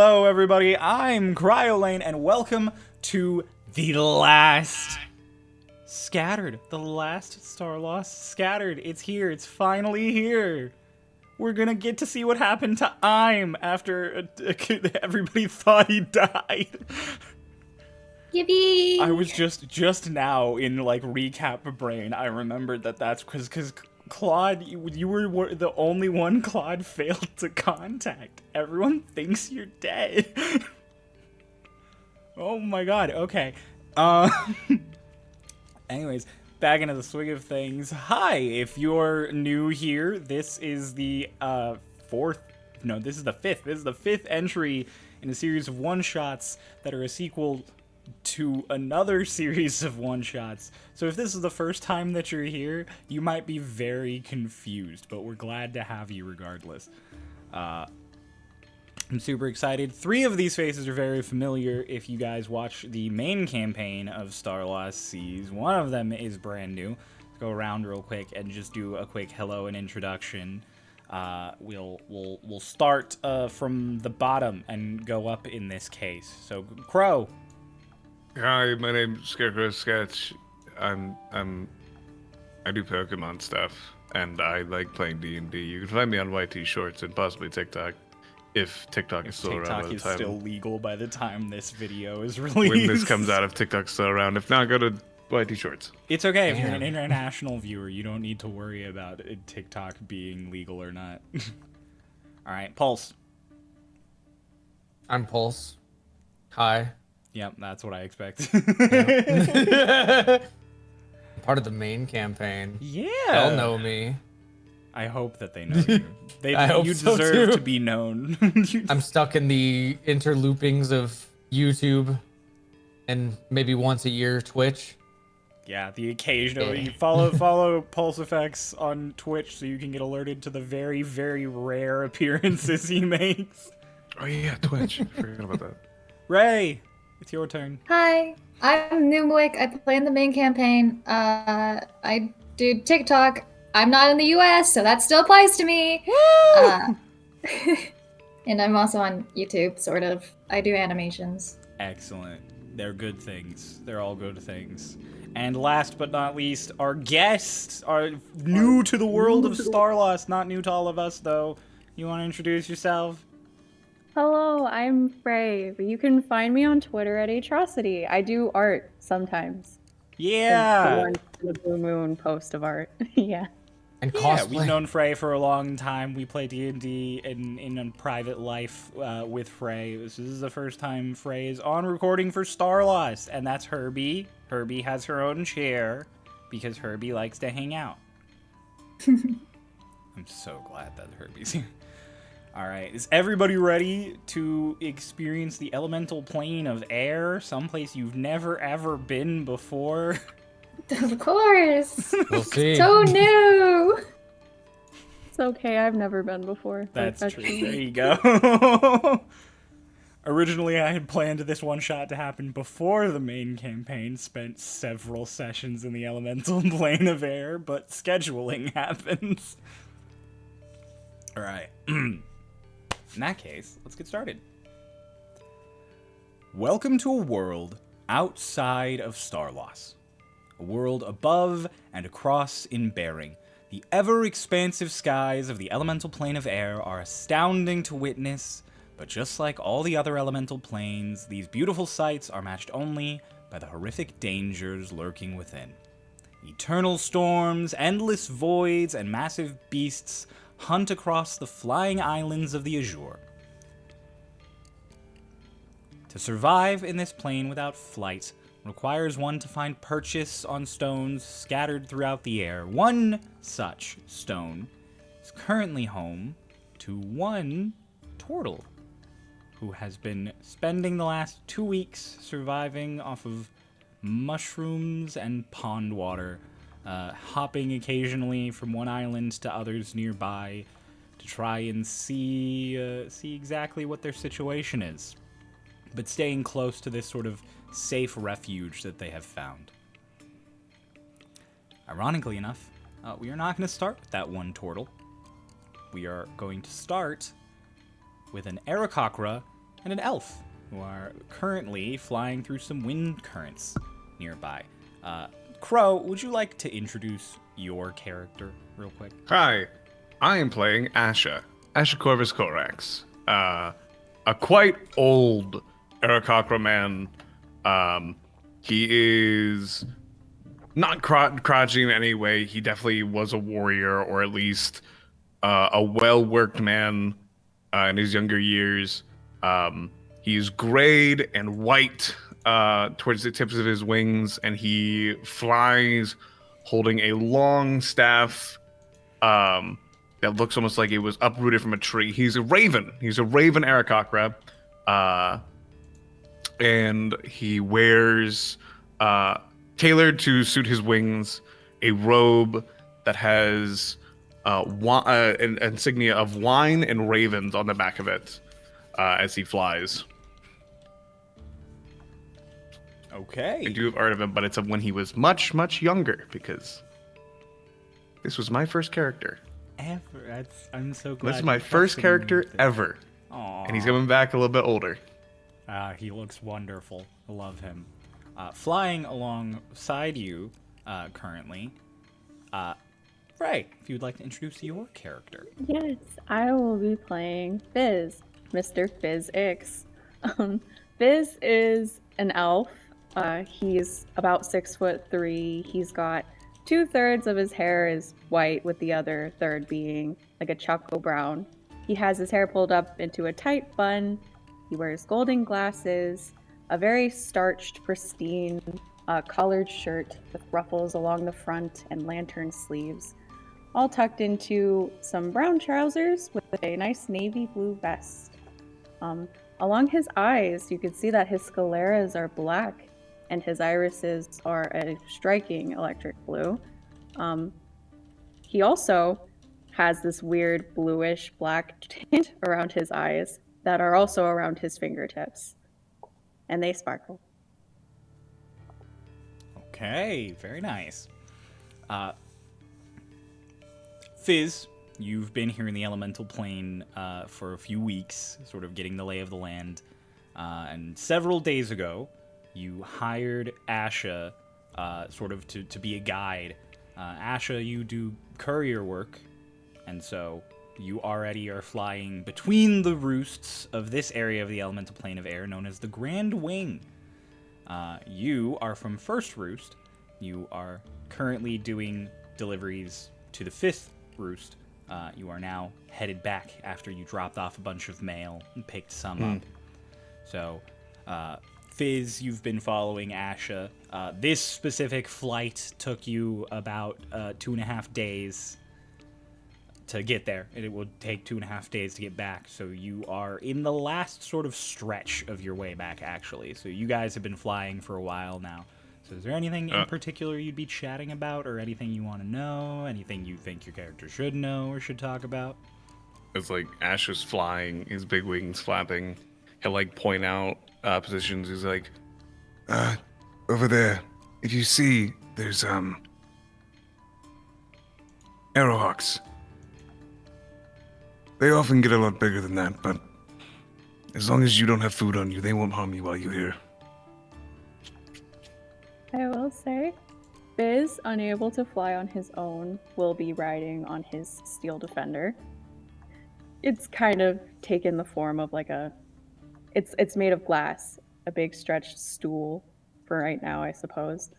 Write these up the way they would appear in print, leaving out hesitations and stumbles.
Hello, everybody. I'm Cryolane, and welcome to the last Scattered. The last Starloss Scattered. It's here. It's finally here. We're gonna get to see what happened to I'm after everybody thought he died. Yippee! I was just now in like recap brain. I remembered that's because Claude, you were the only one Claude failed to contact. Everyone thinks you're dead. Oh my god. Okay. Anyways, back into the swing of things. Hi, if you're new here, this is the this is the fifth. This is the fifth entry in a series of one-shots that are a sequel to another series of one-shots. So if this is the first time that you're here, you might be very confused, but we're glad to have you regardless. I'm super excited. 3 of these faces are very familiar if you guys watch the main campaign of Starlost Seas. One of them is brand new. Let's go around real quick and just do a quick hello and introduction. We'll start from the bottom and go up in this case. So Crow. Hi, my name's Scarecrow Sketch. I do Pokemon stuff, and I like playing D&D. You can find me on YT Shorts and possibly TikTok, if TikTok is still around by the time. TikTok is still legal by the time this video is released. When this comes out, if TikTok's still around. If not, go to YT Shorts. It's okay if you're an international viewer. You don't need to worry about TikTok being legal or not. All right, Pulse. I'm Pulse. Hi. Yep, that's what I expect. Part of the main campaign. Yeah. They'll know me. I hope that they know you. I hope you so, deserve too. to be known. I'm stuck in the interloopings of YouTube and maybe once a year Twitch. Yeah, the occasional. You follow Pulse Effects on Twitch so you can get alerted to the very, very rare appearances he makes. Oh yeah, Twitch. I forgot about that. Ray, it's your turn. Hi, I'm Noomwick. I play in the main campaign. I do TikTok. I'm not in the US, so that still applies to me. And I'm also on YouTube, sort of. I do animations. Excellent. They're good things. They're all good things. And last but not least, our guests are new to the world of Starlost. Not new to all of us, though. You want to introduce yourself? Hello, I'm Frey. You can find me on Twitter at Atrocity. I do art sometimes. Yeah. Once in a blue moon post of art. Yeah. And Yeah, cosplay. we've known Frey for a long time. We play D&D in a private life with Frey. This is the first time Frey is on recording for Starlost, and that's Herbie. Herbie has her own chair because Herbie likes to hang out. I'm so glad that Herbie's here. All right, is everybody ready to experience the elemental plane of air, someplace you've never ever been before? Of course. We'll see. So new. It's okay, I've never been before. That's true. actually- There you go. Originally, I had planned this one shot to happen before the main campaign, spent several sessions in the elemental plane of air, but scheduling happens. All right. In that case, let's get started. Welcome to a world outside of Starloss. A world above and across in bearing. The ever-expansive skies of the elemental plane of air are astounding to witness, but just like all the other elemental planes, these beautiful sights are matched only by the horrific dangers lurking within. Eternal storms, endless voids, and massive beasts hunt across the flying islands of the Azure. To survive in this plane without flight requires one to find purchase on stones scattered throughout the air. One such stone is currently home to one turtle who has been spending the last 2 weeks surviving off of mushrooms and pond water, hopping occasionally from one island to others nearby to try and see exactly what their situation is, but staying close to this sort of safe refuge that they have found. Ironically enough, we are not going to start with that one turtle. We are going to start with an Aarakocra and an elf who are currently flying through some wind currents nearby. Crow, would you like to introduce your character real quick? Hi, I am playing Asha Corvus Corax, a quite old Aarakocra man. He is not crotchety in any way. He definitely was a warrior, or at least a well-worked man in his younger years. He's grayed and white towards the tips of his wings, and he flies holding a long staff that looks almost like it was uprooted from a tree. He's a raven. He's a raven Aarakocra. And he wears, tailored to suit his wings, a robe that has an insignia of wine and ravens on the back of it as he flies. Okay. I do have art of him, but it's of when he was much, much younger, because this was my first character. Ever. I'm so glad. This is my you first trusted me character with it. ever. Aww. And he's coming back a little bit older. He looks wonderful. I love him. Flying alongside you currently, Frey, if you'd like to introduce your character. Yes, I will be playing Fizz, Mr. Fizz X. Fizz is an elf. He's about 6'3". He's got 2/3 of his hair is white, with the other third being like a choco brown. He has his hair pulled up into a tight bun. He wears golden glasses, a very starched, pristine, collared shirt with ruffles along the front and lantern sleeves, all tucked into some brown trousers with a nice navy blue vest. Along his eyes, you can see that his scleras are black and his irises are a striking electric blue. He also has this weird bluish black tint around his eyes that are also around his fingertips, and they sparkle. Okay, very nice. Fizz, you've been here in the elemental plane for a few weeks, sort of getting the lay of the land. And several days ago, you hired Asha sort of to be a guide. Asha, you do courier work, and so you already are flying between the roosts of this area of the elemental plane of air known as the Grand Wing. You are from First Roost. You are currently doing deliveries to the Fifth Roost. You are now headed back after you dropped off a bunch of mail and picked some up. So, Fizz, you've been following Asha. This specific flight took you about 2.5 days to get there, and it will take 2.5 days to get back. So you are in the last sort of stretch of your way back, actually. So you guys have been flying for a while now. So is there anything in particular you'd be chatting about, or anything you want to know? Anything you think your character should know or should talk about? It's like Ash is flying, his big wings flapping. He'll like point out positions. He's like, over there. If you see, there's arrowhawks. They often get a lot bigger than that, but as long as you don't have food on you, they won't harm you while you're here. I will say, Fizz, unable to fly on his own, will be riding on his Steel Defender. It's kind of taken the form of like it's made of glass, a big stretched stool for right now, I suppose.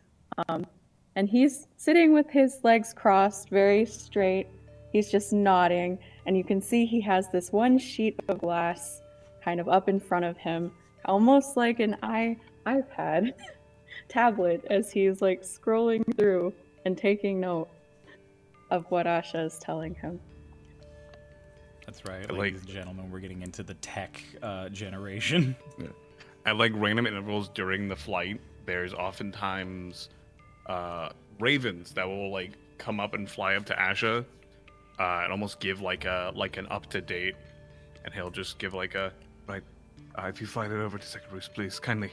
And he's sitting with his legs crossed, very straight. He's just nodding, and you can see he has this one sheet of glass kind of up in front of him, almost like an iPad tablet, as he's like scrolling through and taking note of what Asha is telling him. That's right, ladies and gentlemen, we're getting into the tech generation. Yeah. At like random intervals during the flight, there's oftentimes ravens that will like come up and fly up to Asha and almost give like an up to date, and he'll just give like a right. If you fly it over to Second Roost, please, kindly.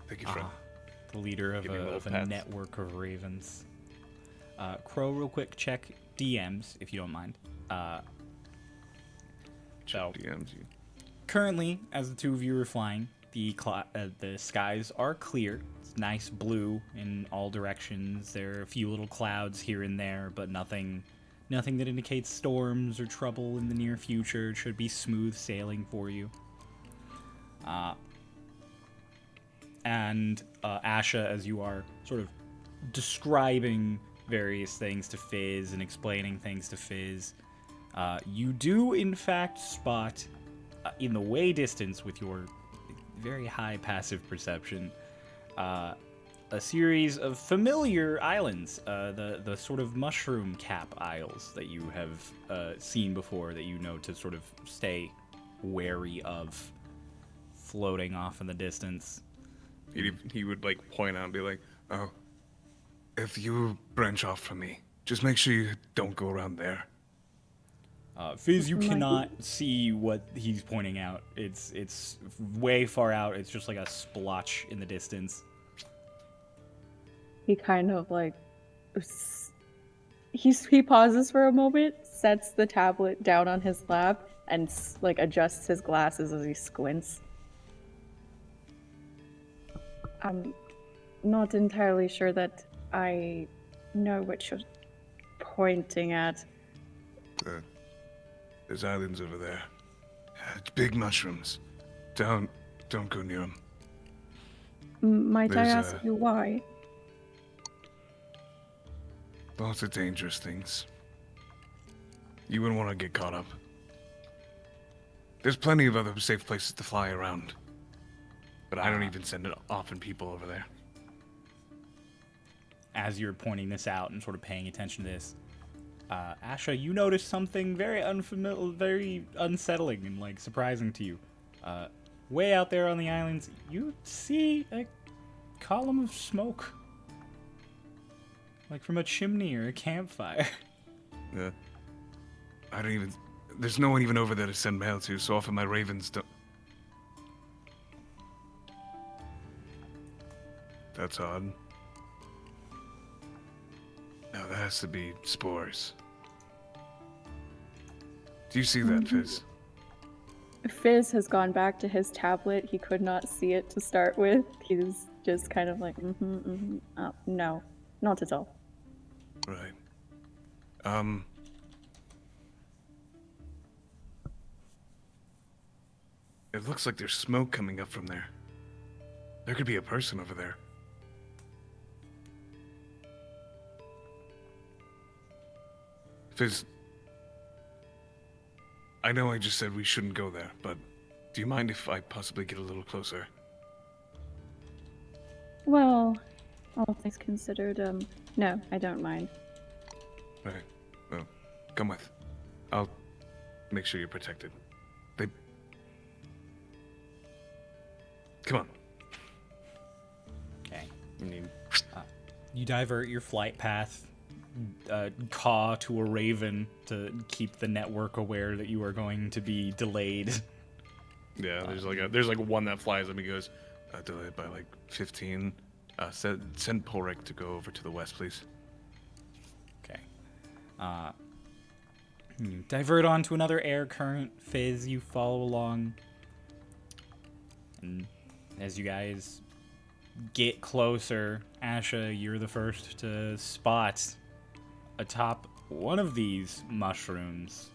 Thank you, friend. The leader of Give me a a little pats. network of ravens. Crow, real quick, check DMs if you don't mind. Check DMs. Currently, as the two of you are flying, the skies are clear. It's nice blue in all directions. There are a few little clouds here and there, but nothing that indicates storms or trouble in the near future. It should be smooth sailing for you. And Asha, as you are sort of describing various things to Fizz and explaining things to Fizz, you do in fact spot in the way distance with your very high passive perception a series of familiar islands, the sort of mushroom cap isles that you have seen before, that you know to sort of stay wary of floating off in the distance. He would like point out and be like, "Oh, if you branch off from me, just make sure you don't go around there." Fizz, you cannot see what he's pointing out. It's way far out. It's just like a splotch in the distance. He kind of like he pauses for a moment, sets the tablet down on his lap, and like adjusts his glasses as he squints. I'm not entirely sure that I know what you're pointing at. There's islands over there. Big mushrooms. Don't go near them. Might I There's, ask you why? Lots of dangerous things. You wouldn't want to get caught up. There's plenty of other safe places to fly around. But I don't even send it often people over there. As you're pointing this out and sort of paying attention to this, Asha, you notice something very unfamiliar, very unsettling and like surprising to you. Way out there on the islands, you see a column of smoke, like from a chimney or a campfire. Yeah. I don't even. There's no one even over there to send mail to, so often my ravens don't. That's odd. Now that has to be spores. Do you see that, Fizz? Fizz has gone back to his tablet. He could not see it to start with. He's just kind of like, no, not at all. Right. It looks like there's smoke coming up from there. There could be a person over there. Fizz, I know I just said we shouldn't go there, but do you mind if I possibly get a little closer? Well, all things considered, no, I don't mind. Right. Well, come with. I'll make sure you're protected. Come on. Okay. I mean, You divert your flight path, caw to a raven to keep the network aware that you are going to be delayed. yeah, there's like one that flies up and goes, delayed by like 15. Send Porek to go over to the west, please. Okay. You divert onto another air current. Fizz, you follow along. And as you guys get closer, Asha, you're the first to spot atop one of these mushrooms,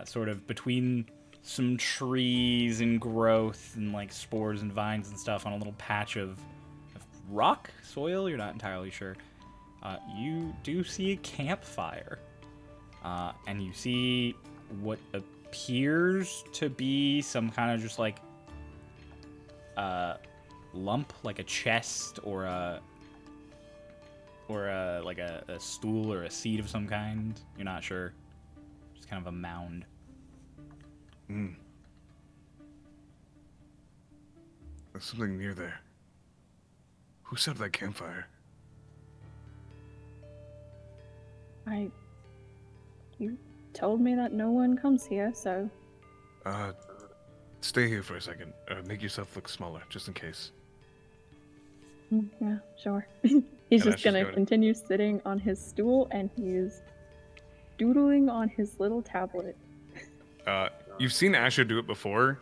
sort of between some trees and growth and like spores and vines and stuff on a little patch of rock, soil, you're not entirely sure. You do see a campfire, and you see what appears to be some kind of just like lump, like a chest or a like a stool or a seat of some kind. You're not sure. Just kind of a mound. There's something near there. Who set up that campfire? You told me that no one comes here, so... Stay here for a second. Make yourself look smaller, just in case. Yeah, sure. He's And just gonna continue sitting on his stool, and he's doodling on his little tablet. You've seen Asher do it before,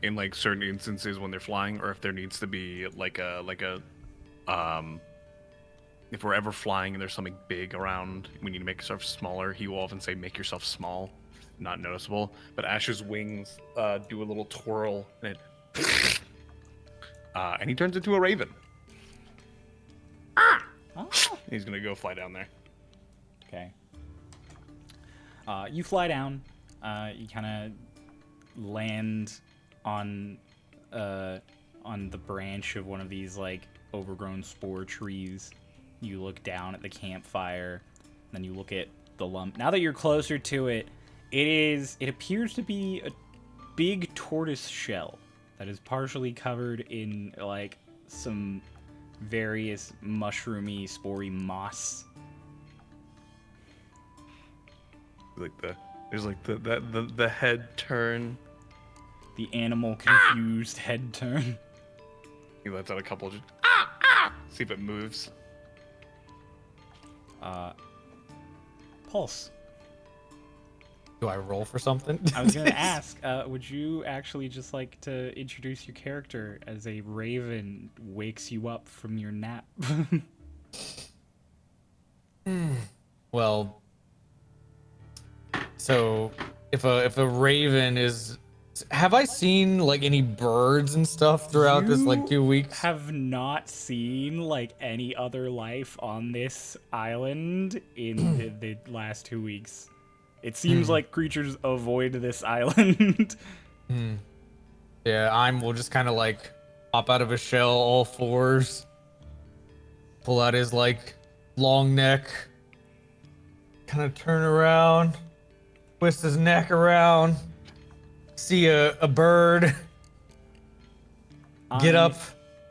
in like certain instances when they're flying, or if there needs to be like a if we're ever flying and there's something big around, we need to make ourselves smaller. He will often say, "Make yourself small," not noticeable. But Ash's wings do a little twirl, and and he turns into a raven. Oh. He's gonna go fly down there. Okay. You fly down. You kind of land on the branch of one of these like overgrown spore trees. You look down at the campfire, then you look at the lump. Now that you're closer to it, it appears to be a big tortoise shell that is partially covered in like some various mushroomy, spory moss. Like there's like the head turn. The animal confused head turn. He lets out a couple, just see if it moves. Pulse. Do I roll for something? I was gonna ask, would you actually just like to introduce your character as a raven wakes you up from your nap? Well, so if a raven is, have I seen like any birds and stuff throughout this like 2 weeks? Have not seen like any other life on this island in the last 2 weeks. It seems like creatures avoid this island. Yeah, will just kind of like hop out of his shell all fours, pull out his like long neck, kind of turn around, twist his neck around, see a bird, get up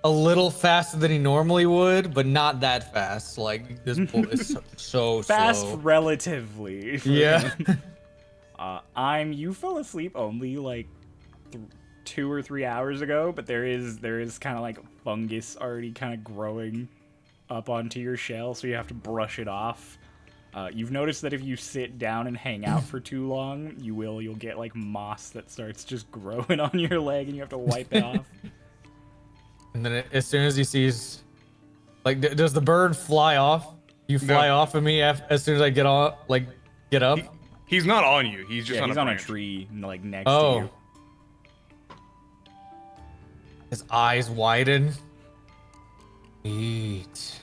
a little faster than he normally would, but not that fast. Like this bull is so Fast slow. relatively. for Yeah. him. You fell asleep only like 2 or 3 hours ago, but there is kind of like fungus already kind of growing up onto your shell, so you have to brush it off. You've noticed that if you sit down and hang out for too long, you'll get like moss that starts just growing on your leg, and you have to wipe it off. And then as soon as he sees, like, does the bird fly off? You fly off of me as soon as I get on, like, get up? He's not on you. He's just He's on on a branch. tree, like next to Oh. you. His eyes widen. Eat.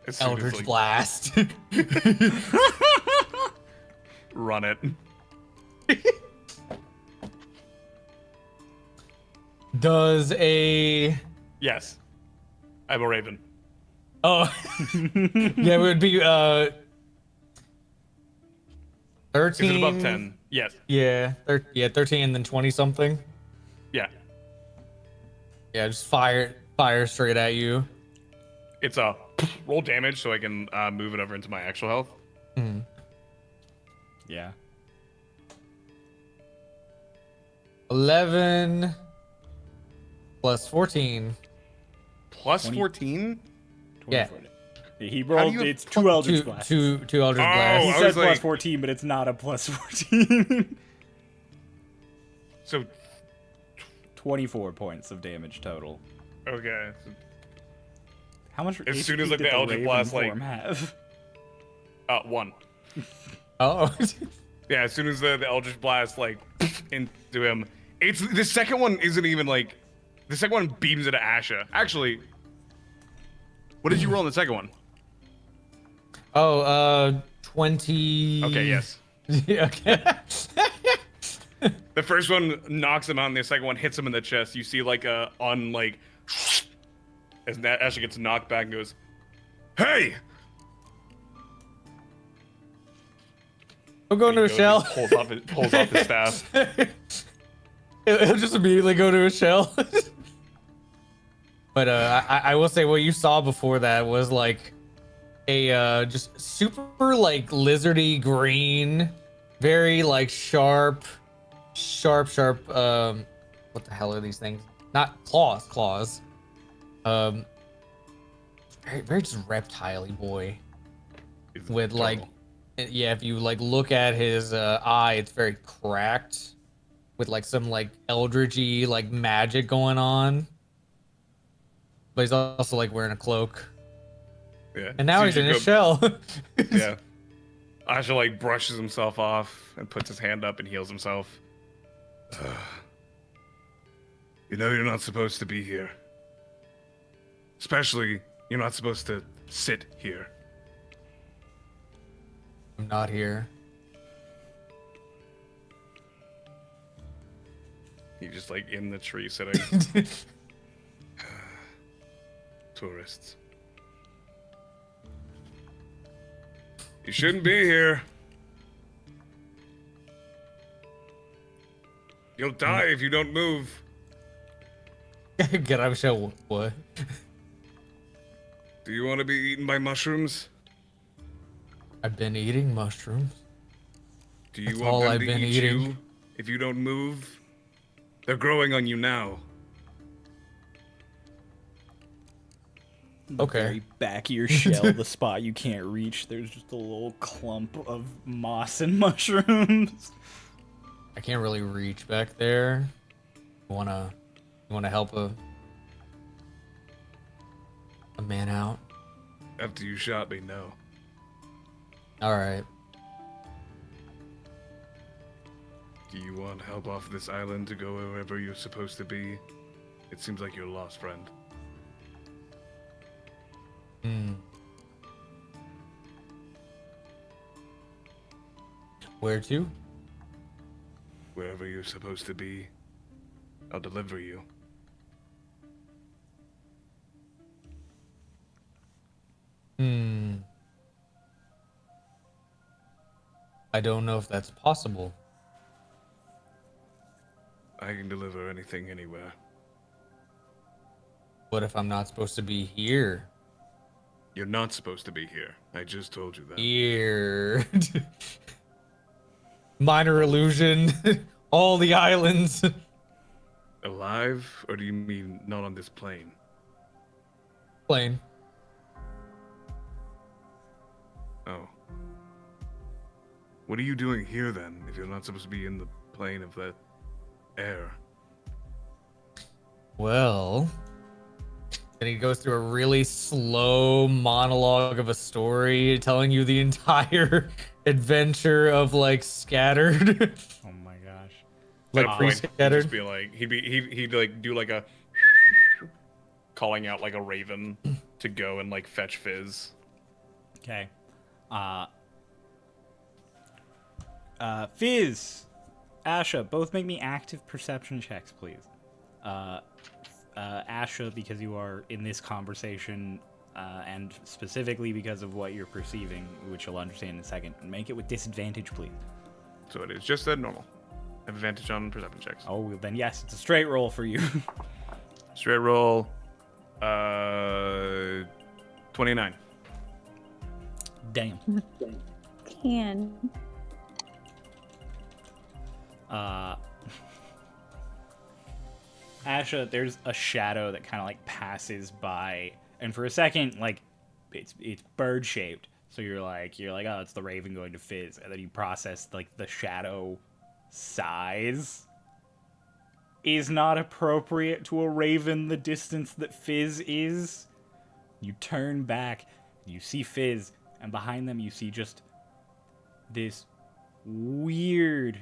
As soon as, Eldritch like, Blast. Run it. Does a... Yes. I'm a raven. Oh. Yeah, it would be, 13. Is it above 10? Yes. Yeah, 13 and then 20 something. Yeah. Yeah, just fire straight at you. It's a roll damage so I can move it over into my actual health. Yeah. 11 plus 14. Plus 20. 14? Yeah. 24. He do rolled. you have It's 2 Eldritch Blasts. Two Eldritch Oh, Blasts. He I said was plus like- 14, but it's not a plus 14. So, 24 points of damage total. okay. How much As soon as, HP like, did the Eldritch Raven Blast, like- form have? 1. Oh. Yeah, as soon as the Eldritch Blast, like, into him. The second one isn't even, like... The second one beams into Asha. Actually, what did you roll in the second one? Oh, 20. Okay, yes. Yeah, okay. The first one knocks him out, and the second one hits him in the chest. You see, like, as Asha gets knocked back and goes, "Hey!" I'll go into a He goes shell. and pulls off his staff. He'll just immediately go to a shell. But I will say what you saw before that was like a just super like lizardy green, very like sharp. What the hell are these things? Not claws. Very, very just reptile-y boy. He's With like, adorable. yeah, if you like look at his eye, it's very cracked. with like some like eldritchy like magic going on. But he's also like wearing a cloak. Yeah. And now So he's you in his go- shell. Yeah. Asha like brushes himself off and puts his hand up and heals himself. You know you're not supposed to be here. Especially, you're not supposed to sit here. I'm not here. He's just like in the tree sitting. Tourists. You shouldn't be here. You'll die if you don't move. Get out of shell. What? Do you want to be eaten by mushrooms? I've been eating mushrooms. Do you That's want all them I've to been eat eating. you if you don't move? They're growing on you now. The Okay. very back of your shell, the spot you can't reach, there's just a little clump of moss and mushrooms. I can't really reach back there. You wanna help a man out? After you shot me, no. All right. Do you want help off this island to go wherever you're supposed to be? It seems like you're lost, friend. Where to? Wherever you're supposed to be, I'll deliver you. I don't know if that's possible. I can deliver anything anywhere. What if I'm not supposed to be here? You're not supposed to be here. I just told you that. Here. Minor illusion. All the islands. Alive? Or do you mean not on this plane? Plane. Oh. What are you doing here then, if you're not supposed to be in the plane of that air? Well, then he goes through a really slow monologue of a story telling you the entire adventure of like Scattered. Oh my gosh. Like At a point, he'd pre-Scattered. just be like, he'd like do like a calling out like a raven to go and like fetch Fizz. Okay. Fizz, Asha, both make me active perception checks, please. Asha, because you are in this conversation, and specifically because of what you're perceiving, which you'll understand in a second. Make it with disadvantage, please. So it is just that normal. Have advantage on perception checks. Oh, well, then yes, it's a straight roll for you. Straight roll. 29. Damn. Can. Asha, there's a shadow that kind of like passes by, and for a second, like it's bird shaped. So you're like, oh, it's the raven going to Fizz, and then you process like the shadow size is not appropriate to a raven the distance that Fizz is. You turn back, and you see Fizz, and behind them you see just this weird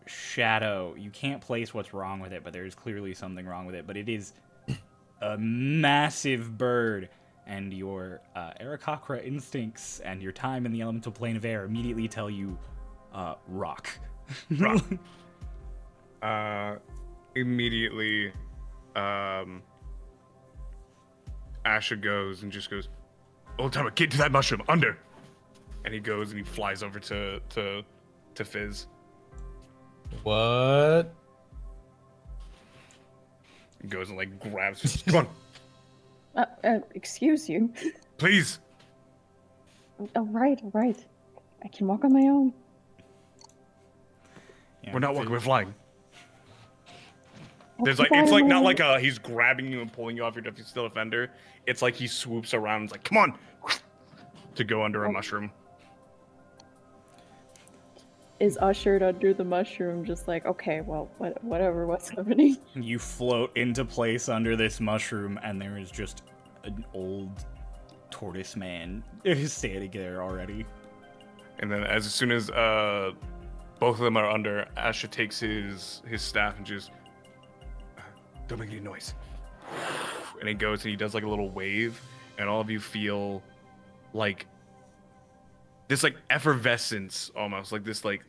shadow. You can't place what's wrong with it, but there's clearly something wrong with it. But it is a massive bird, and your Aarakocra instincts and your time in the elemental plane of air immediately tell you rock. Rock. Immediately, Asha goes and just goes, "Old timer, get to that mushroom under," and he goes and he flies over to Fizz. What? He goes and like grabs Fizz. Come on, Excuse you. please. All right. I can walk on my own. Yeah, We're not walking, we're flying. There's keep like, it's on like not going. like he's grabbing you and pulling you off your still defender. It's like he swoops around and is like, come on, to go under a mushroom. is ushered under the mushroom, just like, okay, well, whatever, what's happening? You float into place under this mushroom, and there is just an old tortoise man standing there already. And then as soon as both of them are under, Asha takes his staff and just don't make any noise. And he goes and he does like a little wave, and all of you feel like this like effervescence almost, like this light,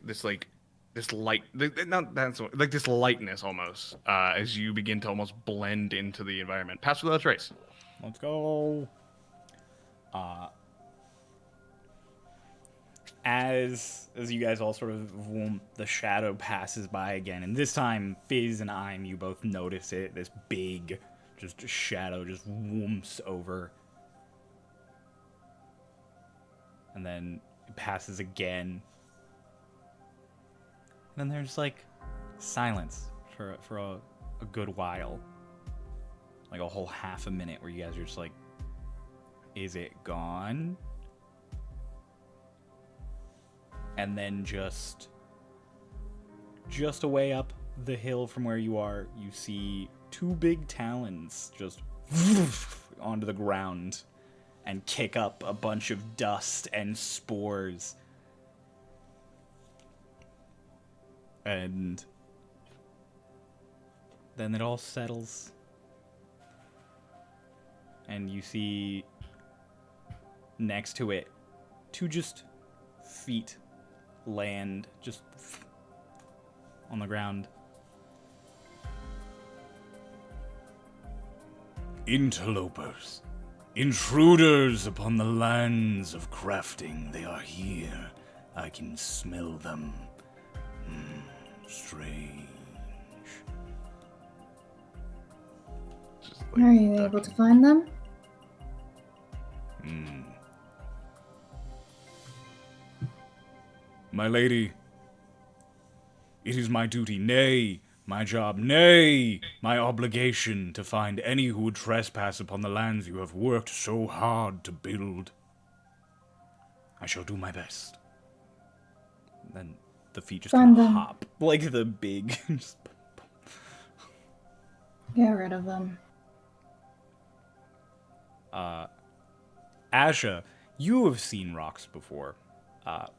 not that's like this lightness almost, as you begin to almost blend into the environment. Pass without a trace. Let's go. As you guys all sort of the shadow passes by again, and this time Fizz and I'm, you both notice it. This big, just shadow just whoops over, and then it passes again. And then there's like silence for a good while, like a whole half a minute, where you guys are just like, "Is it gone?" And then just away up the hill from where you are, you see two big talons just onto the ground and kick up a bunch of dust and spores. And then it all settles. And you see next to it two just feet land just on the ground. Interlopers, intruders upon the lands of crafting, they are here. I can smell them. Strange. Just, like, Are you able to find them? My lady, it is my duty, nay, my job, nay, my obligation to find any who would trespass upon the lands you have worked so hard to build. I shall do my best. Then the feet just Find kind of them. hop, like the big. Get rid of them. Asha, you have seen rocks before.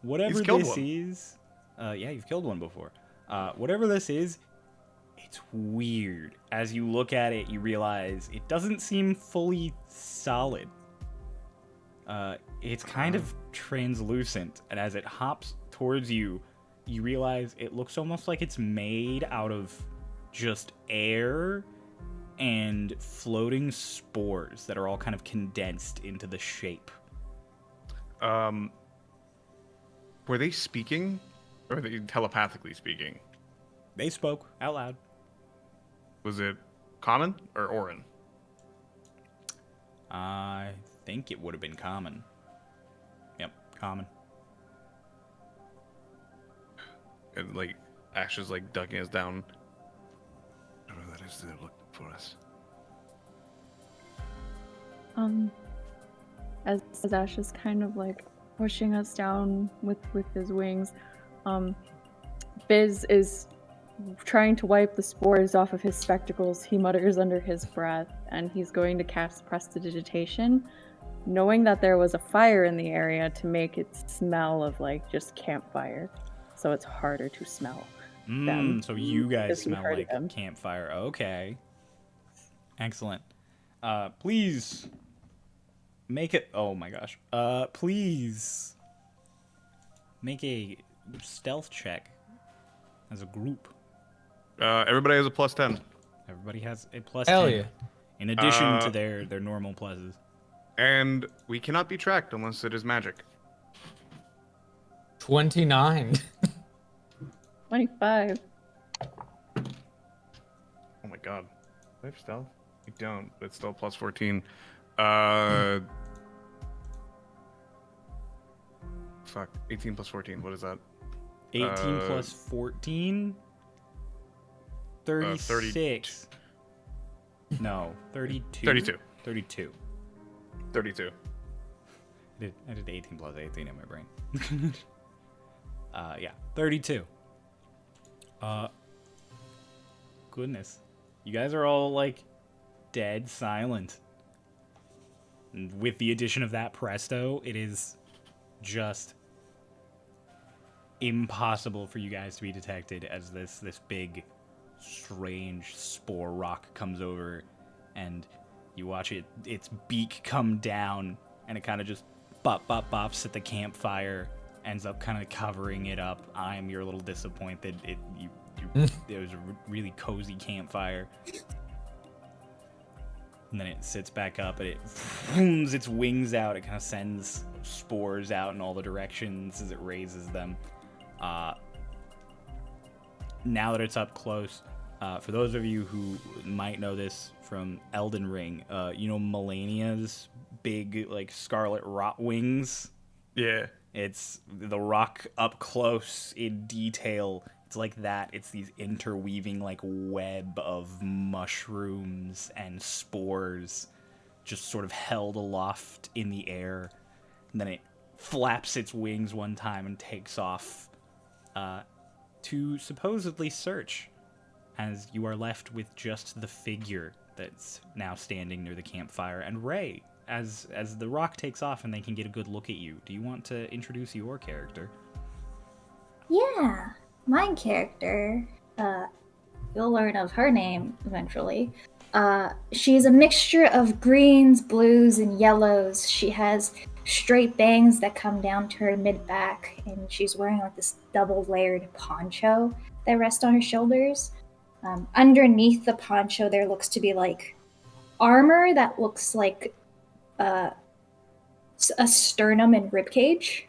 Whatever He's killed this one. is, yeah, you've killed one before. Whatever this is, it's weird. As you look at it, you realize it doesn't seem fully solid. It's kind of translucent, and as it hops towards you, you realize it looks almost like it's made out of just air and floating spores that are all kind of condensed into the shape. Were they speaking, or were they telepathically speaking? They spoke out loud. Was it common or Orin? I think it would have been common. Yep, common. And like Ash is like ducking us down. I don't know what that is. They're looking for us. As Ash is kind of like pushing us down with his wings, Biz is trying to wipe the spores off of his spectacles. He mutters under his breath, and he's going to cast Prestidigitation, knowing that there was a fire in the area, to make it smell of like just campfire, so it's harder to smell them. So you guys because we smell heard like them. campfire. Okay. Excellent. Please make it. Oh my gosh. Please make a stealth check as a group. Everybody has a +10. Everybody has a plus Hell 10. yeah. In addition to their normal pluses. And we cannot be tracked unless it is magic. 29. 25. Oh my god. Do I have stealth? I don't, but it's still +14. Fuck. 18 plus 14. What is that? 18 plus 14? 36. No, 32. 32. 32. 32. I did 18 plus 18 in my brain. Yeah, 32. Goodness. You guys are all, like, dead silent. And with the addition of that presto, it is just impossible for you guys to be detected as this big, strange spore rock comes over, and you watch its beak come down, and it kind of just bops at the campfire, ends up kind of covering it up. I'm you're a little disappointed. It was a really cozy campfire. And then it sits back up and it flings its wings out. It kind of sends spores out in all the directions as it raises them. Now that it's up close, for those of you who might know this from Elden Ring, you know Melania's big, like, scarlet rot wings? Yeah. It's the rock up close in detail. It's like that. It's these interweaving, like, web of mushrooms and spores just sort of held aloft in the air. And then it flaps its wings one time and takes off to supposedly search, as you are left with just the figure that's now standing near the campfire. And Ray, as the rock takes off and they can get a good look at you, do you want to introduce your character? Yeah, my character, you'll learn of her name eventually. She's a mixture of greens, blues, and yellows. She has straight bangs that come down to her mid-back, and she's wearing like this double-layered poncho that rests on her shoulders. Underneath the poncho, there looks to be like armor that looks like a sternum and ribcage.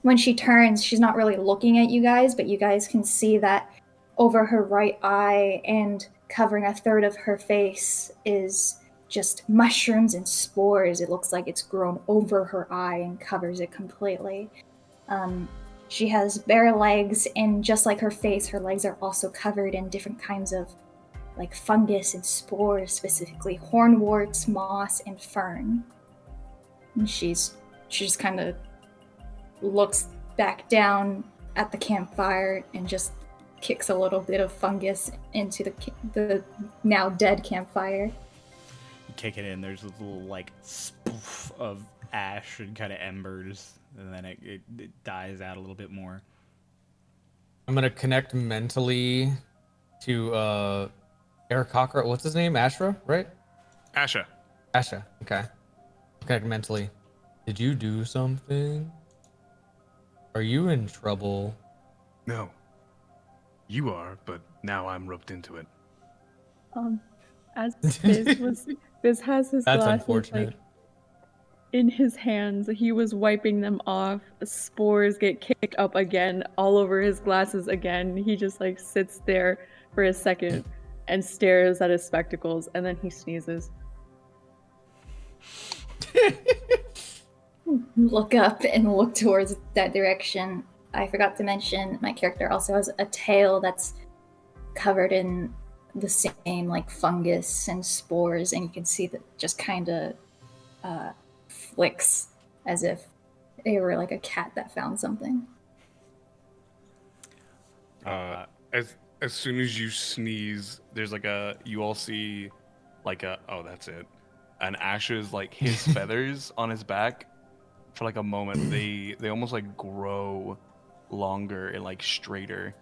When she turns, she's not really looking at you guys, but you guys can see that over her right eye and covering a third of her face is just mushrooms and spores. It looks like it's grown over her eye and covers it completely. She has bare legs, and just like her face, her legs are also covered in different kinds of like fungus and spores, specifically hornworts, moss, and fern. And she just kind of looks back down at the campfire and just kicks a little bit of fungus into the now dead campfire. You kick it in, there's a little, like, spoof of ash and kind of embers, and then it dies out a little bit more. I'm gonna connect mentally to Eric Cocker. What's his name? Ashra, right? Asha. Asha. Okay. Connect mentally. Did you do something? Are you in trouble? No. You are, but now I'm roped into it. As Biz has his That's glasses unfortunate. like in his hands. He was wiping them off. Spores get kicked up again, all over his glasses again. He just like sits there for a second and stares at his spectacles, and then he sneezes. Look up and look towards that direction. I forgot to mention my character also has a tail that's covered in the same like fungus and spores, and you can see that just kind of flicks as if they were like a cat that found something. As soon as you sneeze, there's like you all see like oh, that's it. And Ash's, like, his feathers on his back, for like a moment, they almost like grow longer and like straighter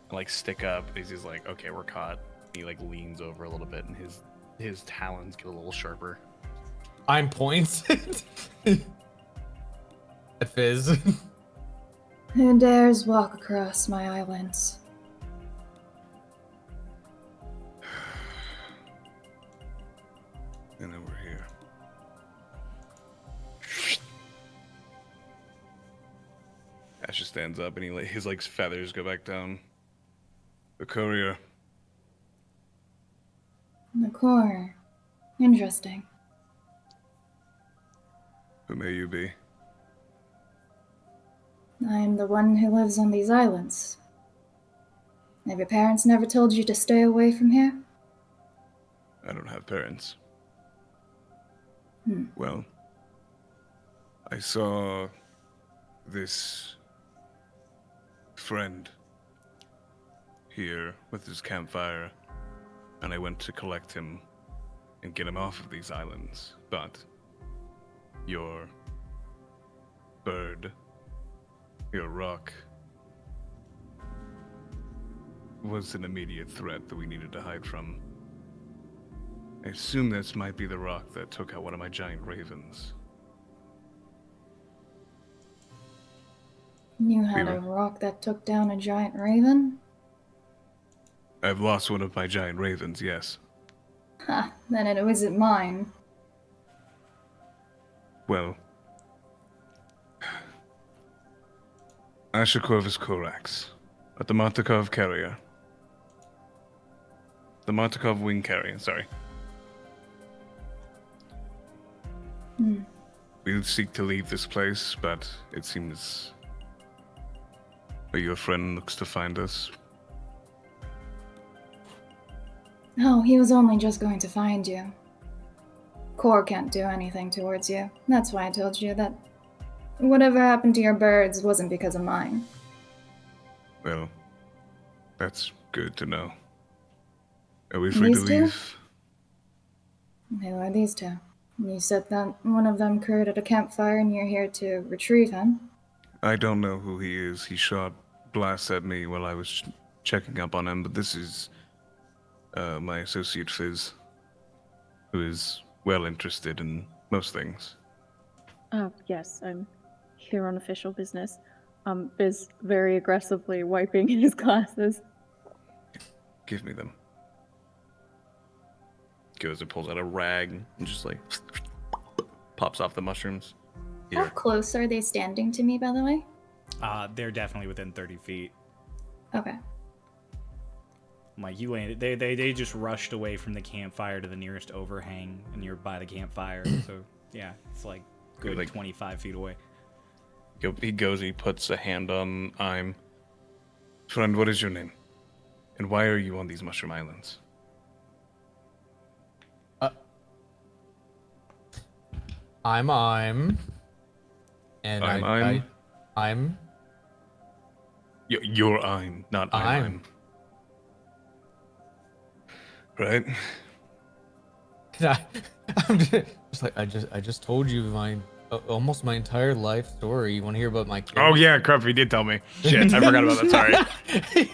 and like stick up. He's like, okay, we're caught. He like leans over a little bit and his talons get a little sharper. I'm points at Fizz. Who dares walk across my islands? And then we're here. Ash just stands up and his like feathers go back down. The courier. The core. Interesting. Who may you be? I'm the one who lives on these islands. Have your parents never told you to stay away from here? I don't have parents. Hmm. Well, I saw this friend here with his campfire, and I went to collect him and get him off of these islands. But your bird, your rock, was an immediate threat that we needed to hide from. I assume this might be the rock that took out one of my giant ravens. You had a rock that took down a giant raven? I've lost one of my giant ravens, yes. Ha, then it wasn't mine. Well, Asher Corvus Corax, at the Montekov Carrier. The Montekov Wing Carrier, sorry. We seek to leave this place, but it seems your friend looks to find us. No, he was only just going to find you. Kor can't do anything towards you. That's why I told you that whatever happened to your birds wasn't because of mine. Well, that's good to know. Are we free to These two? leave? Who are these two? You said that one of them created a campfire and you're here to retrieve him. I don't know who he is. He shot blasts at me while I was checking up on him, but this is my associate Fizz, who is well interested in most things. Yes, I'm here on official business. Biz very aggressively wiping his glasses. Give me them. Goes and pulls out a rag and just like pops off the mushrooms. How Here. close are they standing to me, by the way? They're definitely within 30 feet. Okay. Like you landed, they just rushed away from the campfire to the nearest overhang, and you're by the campfire. So yeah, it's like good Like- 25 feet away. He goes, he puts a hand on I'm. Friend, what is your name? And why are you on these mushroom islands? I'm. And I'm. You're I'm, not I'm. Right? I'm just like I just told you my almost my entire life story. You want to hear about my kids? Oh yeah, crap, he did tell me. Shit, I forgot about that, sorry.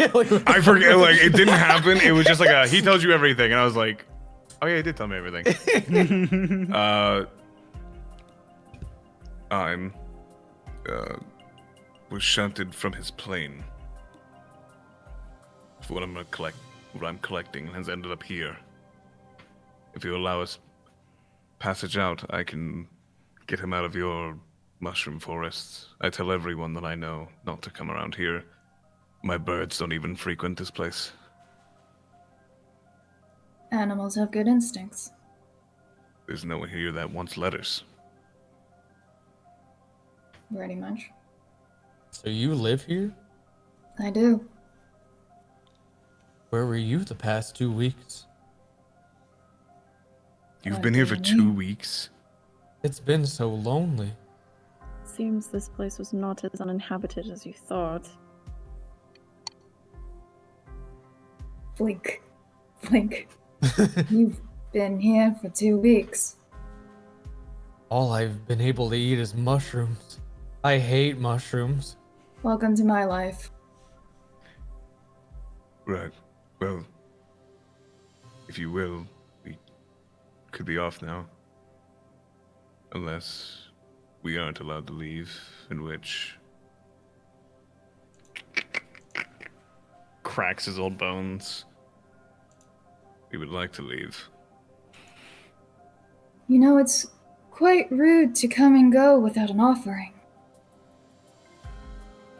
Yeah, like, I forget, like, it didn't happen. It was just like he tells you everything, and I was like, oh yeah, he did tell me everything. I'm was shunted from his plane for what I'm collecting, and has ended up here. If you allow us passage out, I can get him out of your mushroom forests. I tell everyone that I know not to come around here. My birds don't even frequent this place. Animals have good instincts. There's no one here that wants letters. Pretty much. so you live here? I do. Where were you the past 2 weeks? You've been here for do you 2 mean? weeks? It's been so lonely. Seems this place was not as uninhabited as you thought. Blink. Blink. You've been here for 2 weeks. All I've been able to eat is mushrooms. I hate mushrooms. Welcome to my life. Right. Well, if you will, we could be off now. Unless we aren't allowed to leave, in which cracks his old bones. We would like to leave. You know, it's quite rude to come and go without an offering.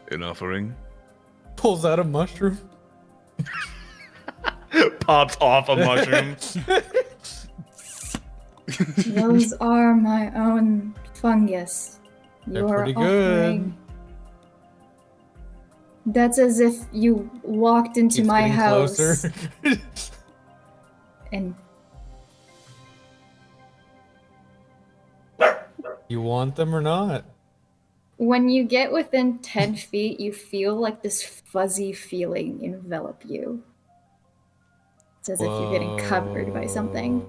An offering? Pulls out a mushroom. Pops off a mushroom. Those are my own fungus. They're Your pretty good. offering. That's as if you walked into Keeps my getting house closer. and You want them or not? When you get within 10 feet, you feel like this fuzzy feeling envelop you. It's as if you're getting covered by something.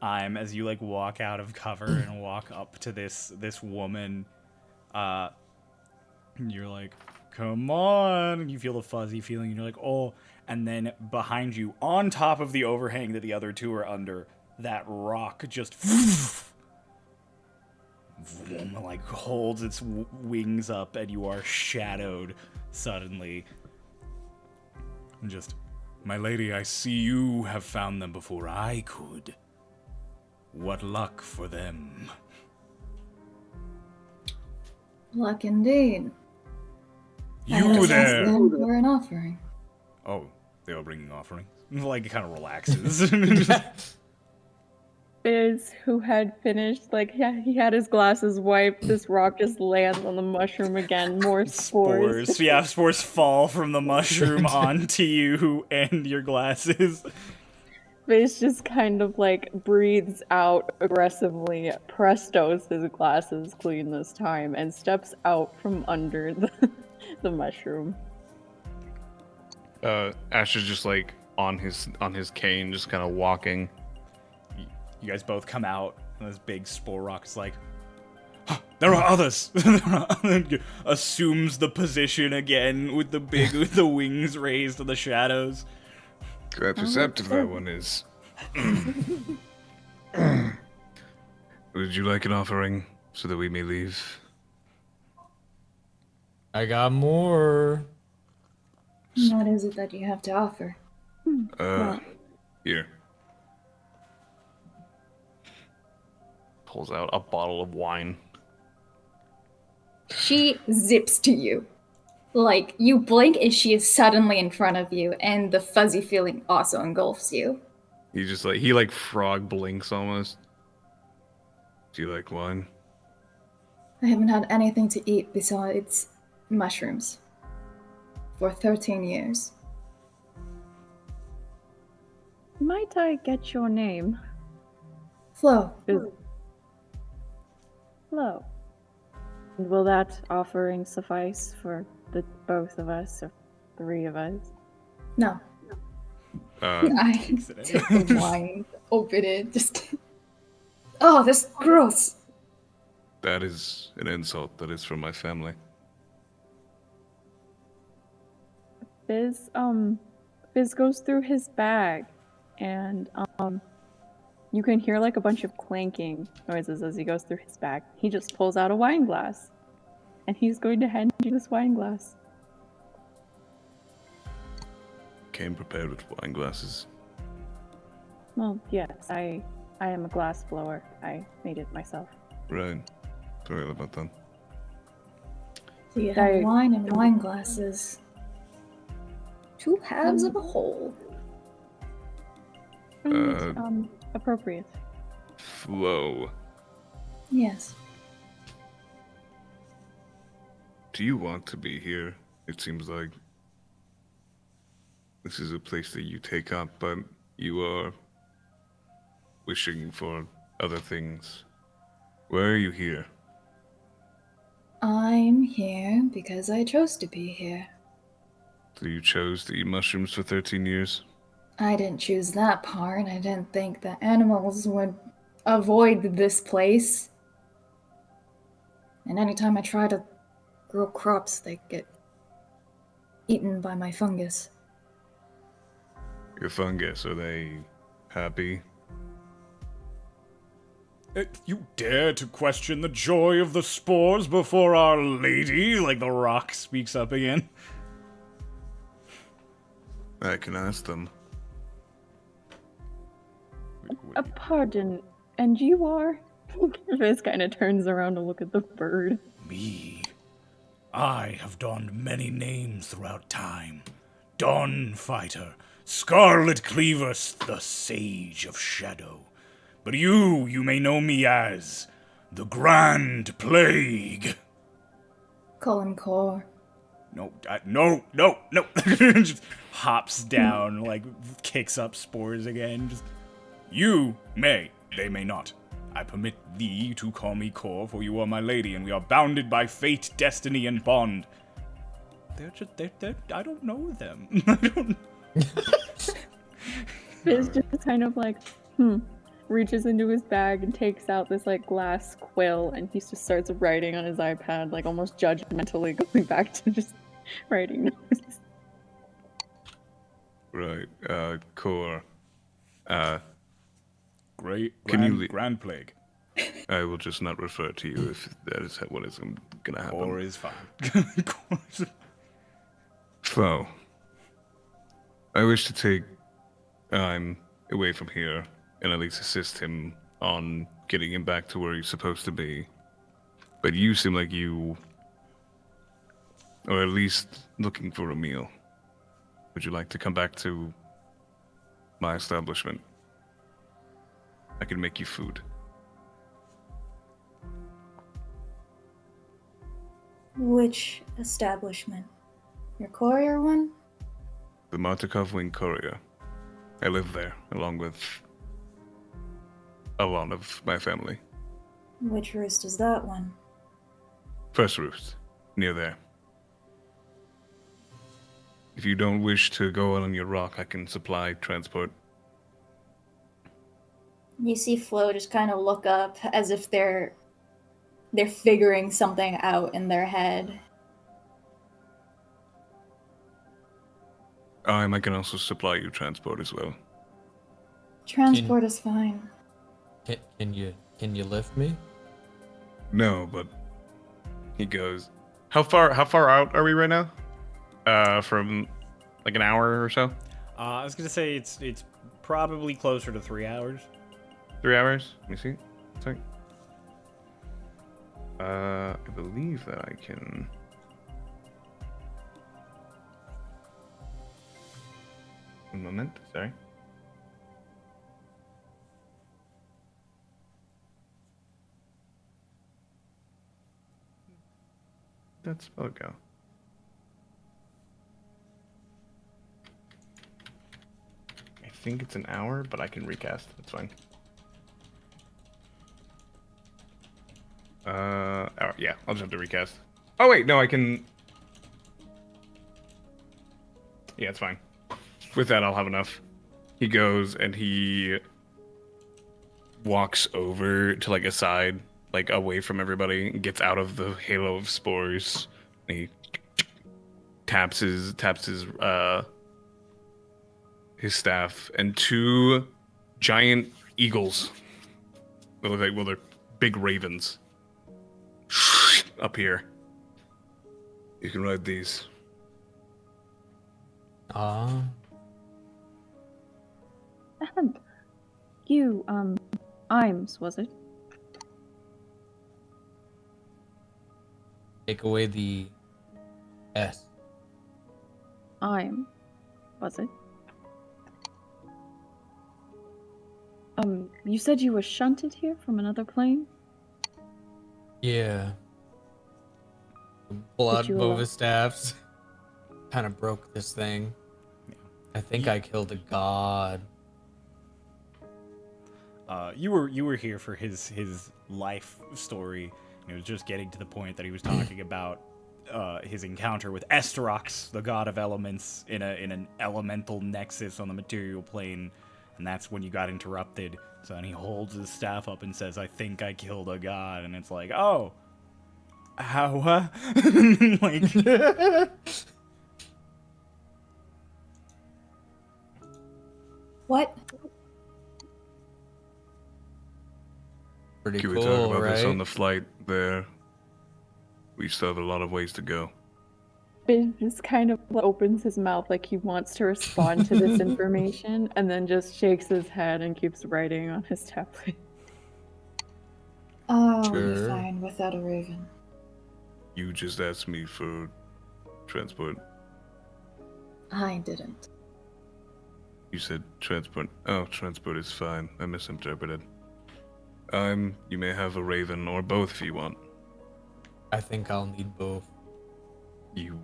I'm as you like walk out of cover and walk up to this woman. You're like, come on. And you feel the fuzzy feeling, and you're like, oh. And then behind you, on top of the overhang that the other two are under, that rock just like holds its wings up, and you are shadowed suddenly. And just, My lady, I see you have found them before I could. What luck for them. Luck indeed. You there! For an offering. Oh, they are bringing offerings. Like, it kind of relaxes. Fizz, who had finished, like, yeah, he had his glasses wiped. This rock just lands on the mushroom again. More spores. Yeah, spores fall from the mushroom onto you and your glasses. Fizz just kind of, like, breathes out aggressively, prestos his glasses clean this time, and steps out from under the mushroom. Ash is just like on his cane, just kind of walking. You guys both come out, and this big spore rock is like, there are others! Assumes the position again with the wings raised in the shadows. Glad perceptive that one is. Would you like an offering so that we may leave? I got more. What is it that you have to offer? Here. Pulls out a bottle of wine. She zips to you. Like, you blink and she is suddenly in front of you, and the fuzzy feeling also engulfs you. He like frog blinks almost. Do you like wine? I haven't had anything to eat besides mushrooms for 13 years. Might I get your name? Flo. Hello. And will that offering suffice for the both of us, or three of us? No. I take the wine, open it, just... Oh, that's gross. That is an insult. That is from my family. Fizz goes through his bag, and you can hear like a bunch of clanking noises as he goes through his bag. He just pulls out a wine glass, and he's going to hand you this wine glass. Came prepared with wine glasses. Well, yes, I am a glass blower. I made it myself. Right. Sorry about that. So you have wine and wine glasses. Two halves of a whole. Appropriate. Flo. Yes. Do you want to be here? It seems like this is a place that you take up, but you are wishing for other things. Why are you here? I'm here because I chose to be here. So you chose to eat mushrooms for 13 years? I didn't choose that part. I didn't think that animals would avoid this place. And anytime I try to grow crops, they get eaten by my fungus. Your fungus, are they happy? You dare to question the joy of the spores before Our Lady? Like the rock speaks up again. I can ask them. Pardon, and you are? Fizz kind of turns around to look at the bird. Me. I have donned many names throughout time. Dawn Fighter, Scarlet Cleaver, the Sage of Shadow. But you may know me as the Grand Plague. Colin Core. No. Just hops down, like, kicks up spores again. Just, you may, they may not. I permit thee to call me Kor, for you are my lady, and we are bounded by fate, destiny, and bond. They're I don't know them. I don't. Fizz just kind of like, reaches into his bag and takes out this like glass quill, and he just starts writing on his iPad, like almost judgmentally, going back to just writing notes. Right, Kor. Great Can you grand plague. I will just not refer to you if that is what is gonna happen. Kor is fine. Kor is- So, I wish to take time away from here and at least assist him on getting him back to where he's supposed to be. But you seem like you are at least looking for a meal. Would you like to come back to my establishment? I can make you food. Which establishment? Your courier one? The Martikov Wing Courier. I live there, along with a lot of my family. Which roost is that one? First roost, near there. If you don't wish to go on your rock, I can supply transport. You see Flo just kind of look up as if they're figuring something out in their head. I can also supply you transport as well. Transport is fine. Can you lift me? No, but he goes. How far out are we right now? From like an hour or so? I was gonna say it's probably closer to 3 hours. 3 hours? Let me see. Sorry. I believe that I can. One moment, sorry. That spell go? I think it's an hour, but I can recast. That's fine. Hour, yeah, I'll just have to recast. Oh wait, no, I can. Yeah, it's fine. With that, I'll have enough. He goes and he walks over to like a side, like away from everybody, and gets out of the halo of spores. And he taps his staff, and two giant eagles. They look like, well, they're big ravens. Up here. You can ride these. You, Imes, was it? Take away the S. I'm, was it? You said you were shunted here from another plane? Yeah. Pull out you both allow- his staffs. Kind of broke this thing. I think I killed a god. You were here for his life story. And it was just getting to the point that he was talking about his encounter with Esterox, the god of elements, in an elemental nexus on the material plane, and that's when you got interrupted. So then he holds his staff up and says, "I think I killed a god," and it's like, oh, how? Like, What? Pretty Can cool, we talk about right? this on the flight there? We still have a lot of ways to go. Biz kind of opens his mouth like he wants to respond to this information, and then just shakes his head and keeps writing on his tablet. Oh, Sure. you're fine without a raven. You just asked me for transport. I didn't. You said transport. Oh, transport is fine. I misinterpreted. You may have a raven or both if you want. I think I'll need both. You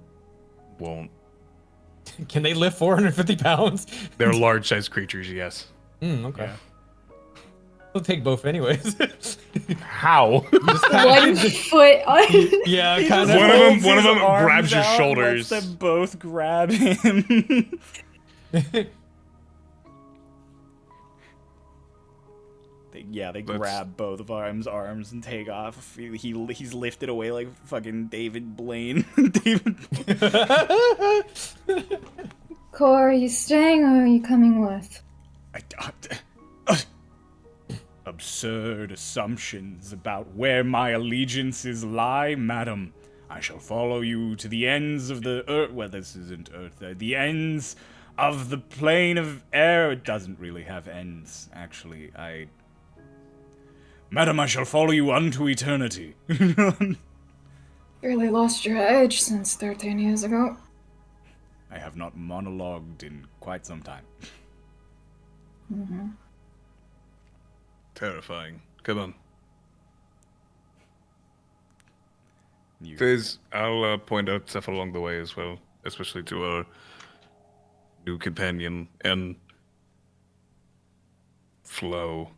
won't. Can they lift 450 pounds? They're large-sized creatures, yes. Okay. Yeah. We'll take both anyways. How? One foot on. Yeah, He kind just of. holds One of his them arms grabs your out and shoulders. lets them both grab him. They Let's- grab both of arms and take off. He's lifted away like fucking David Blaine. David. Core, are you staying or are you coming with? Absurd assumptions about where my allegiances lie, madam. I shall follow you to the ends of the earth. Well, this isn't earth. The ends of the plane of air. It doesn't really have ends, actually. Madam, I shall follow you unto eternity. Barely lost your edge since 13 years ago. I have not monologued in quite some time. Terrifying. Come on. You- Fizz, I'll point out stuff along the way as well, especially to our new companion and Flo.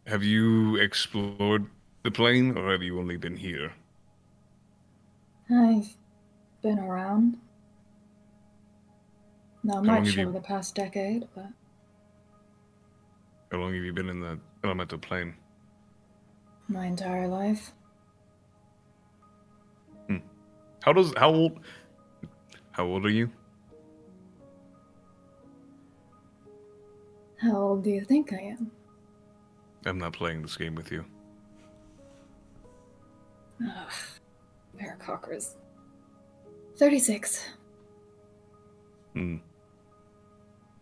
Have you explored the plane, or have you only been here? I've been around. Not How long much have you- over the past decade, but How long have you been in the elemental plane? my entire life. How old are you? How old do you think I am? I'm not playing this game with you. Ugh, pair of cockers. 36. Hmm.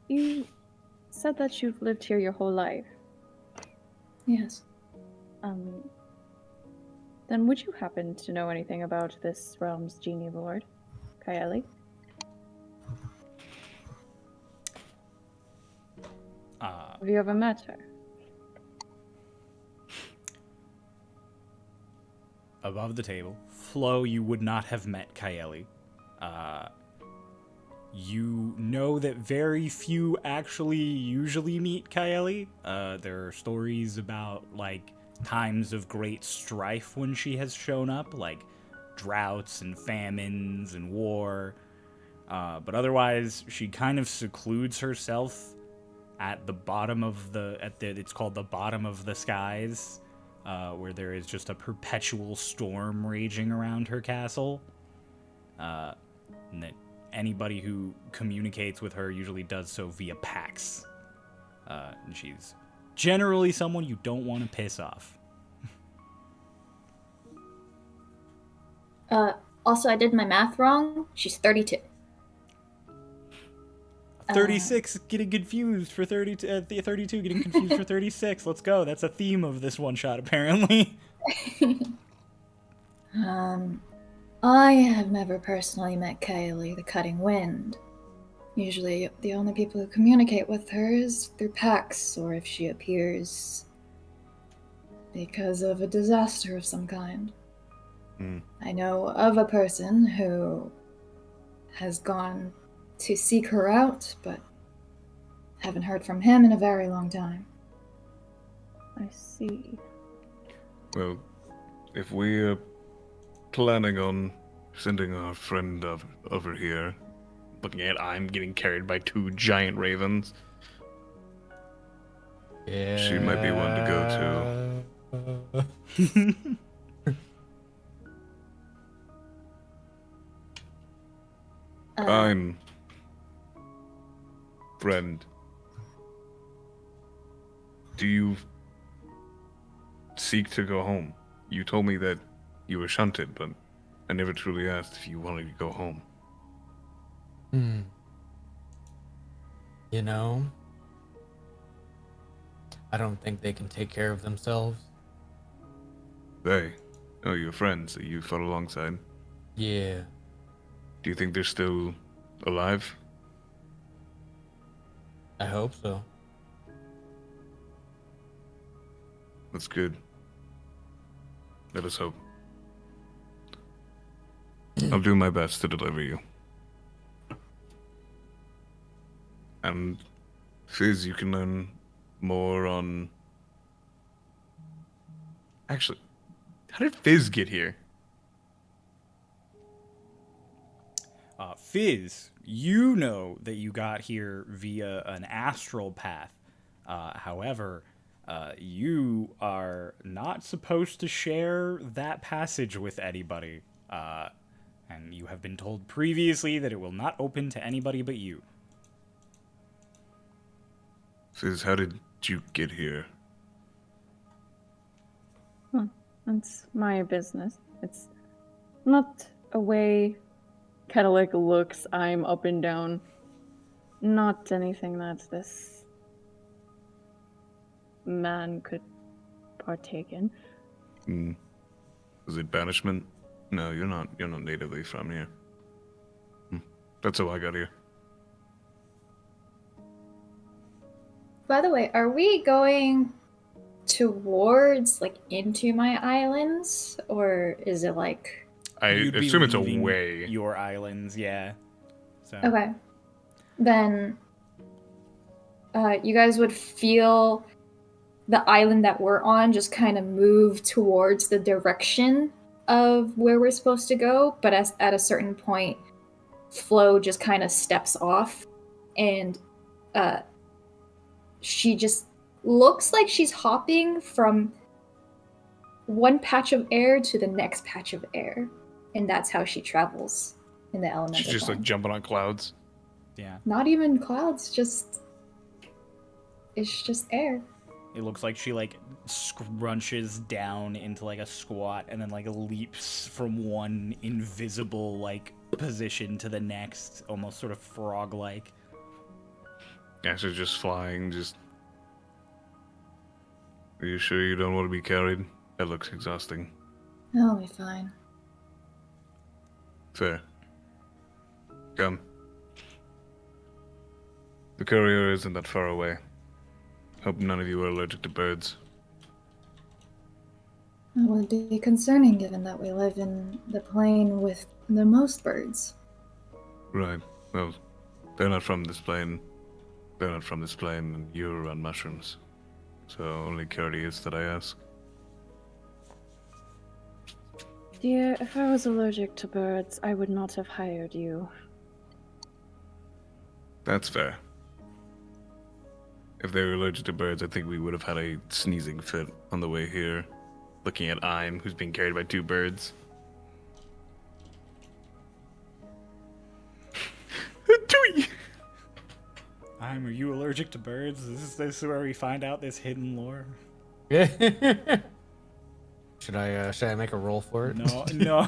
You said that you've lived here your whole life. Yes. Then would you happen to know anything about this realm's genie lord, Kaeli? Have you ever met her? Above the table, Flo, you would not have met Kaeli. You know that very few actually usually meet Kaeli. There are stories about, like, times of great strife when she has shown up, like droughts and famines and war. But otherwise, she kind of secludes herself at the bottom of it's called the bottom of the skies, where there is just a perpetual storm raging around her castle. And that anybody who communicates with her usually does so via PAX. And she's generally someone you don't want to piss off. Also, I did my math wrong. She's 32. 36 getting confused for 32, 32 getting confused for 36. Let's go. That's a theme of this one shot, apparently. I have never personally met Kaylee, the Cutting Wind. Usually, the only people who communicate with her is through PAX, or if she appears because of a disaster of some kind. I know of a person who has gone to seek her out, but haven't heard from him in a very long time. I see. Well, if we're planning on sending our friend over here, looking at I'm getting carried by two giant ravens, Yeah. she might be one to go to. I'm friend. Do you seek to go home? You told me that you were shunted, but I never truly asked if you wanted to go home. You know, I don't think they can take care of themselves. They? Oh, your friends that you fought alongside. Yeah. Do you think they're still alive? I hope so. That's good. Let us hope. I'll do my best to deliver you. And Fizz, you can learn more on... Actually, how did Fizz get here? Fizz, you know that you got here via an astral path. However, you are not supposed to share that passage with anybody. And you have been told previously that it will not open to anybody but you. Fizz, how did you get here? It's my business. It's not a way Cadillac looks. I'm up and down. Not anything that this man could partake in. Is it banishment? No, you're not natively from here. That's how I got here. By the way, are we going towards, like, into my islands? Or is it like... I You'd be assume it's leaving away. your islands, yeah. So. Okay. Then, you guys would feel the island that we're on just kind of move towards the direction of where we're supposed to go, but at a certain point, Flo just kind of steps off, and she just looks like she's hopping from one patch of air to the next patch of air, and that's how she travels in the elemental She's just like plane. jumping on clouds. Yeah. Not even clouds, it's just air. It looks like she, like, scrunches down into, like, a squat and then, like, leaps from one invisible, like, position to the next, almost sort of frog-like. Yeah, she's just flying, just... Are you sure you don't want to be carried? That looks exhausting. That'll be fine. Fair. Come. The courier isn't that far away. Hope none of you are allergic to birds. That would be concerning given that we live in the plane with the most birds. Right. Well, they're not from this plane. They're not from this plane, and you're on mushrooms. So only courteous that I ask. Dear, if I was allergic to birds, I would not have hired you. That's fair. If they were allergic to birds, I think we would have had a sneezing fit on the way here. Looking at Im, who's being carried by two birds. Dewey! Are you allergic to birds? Is this where we find out this hidden lore? Should I make a roll for it? No, no.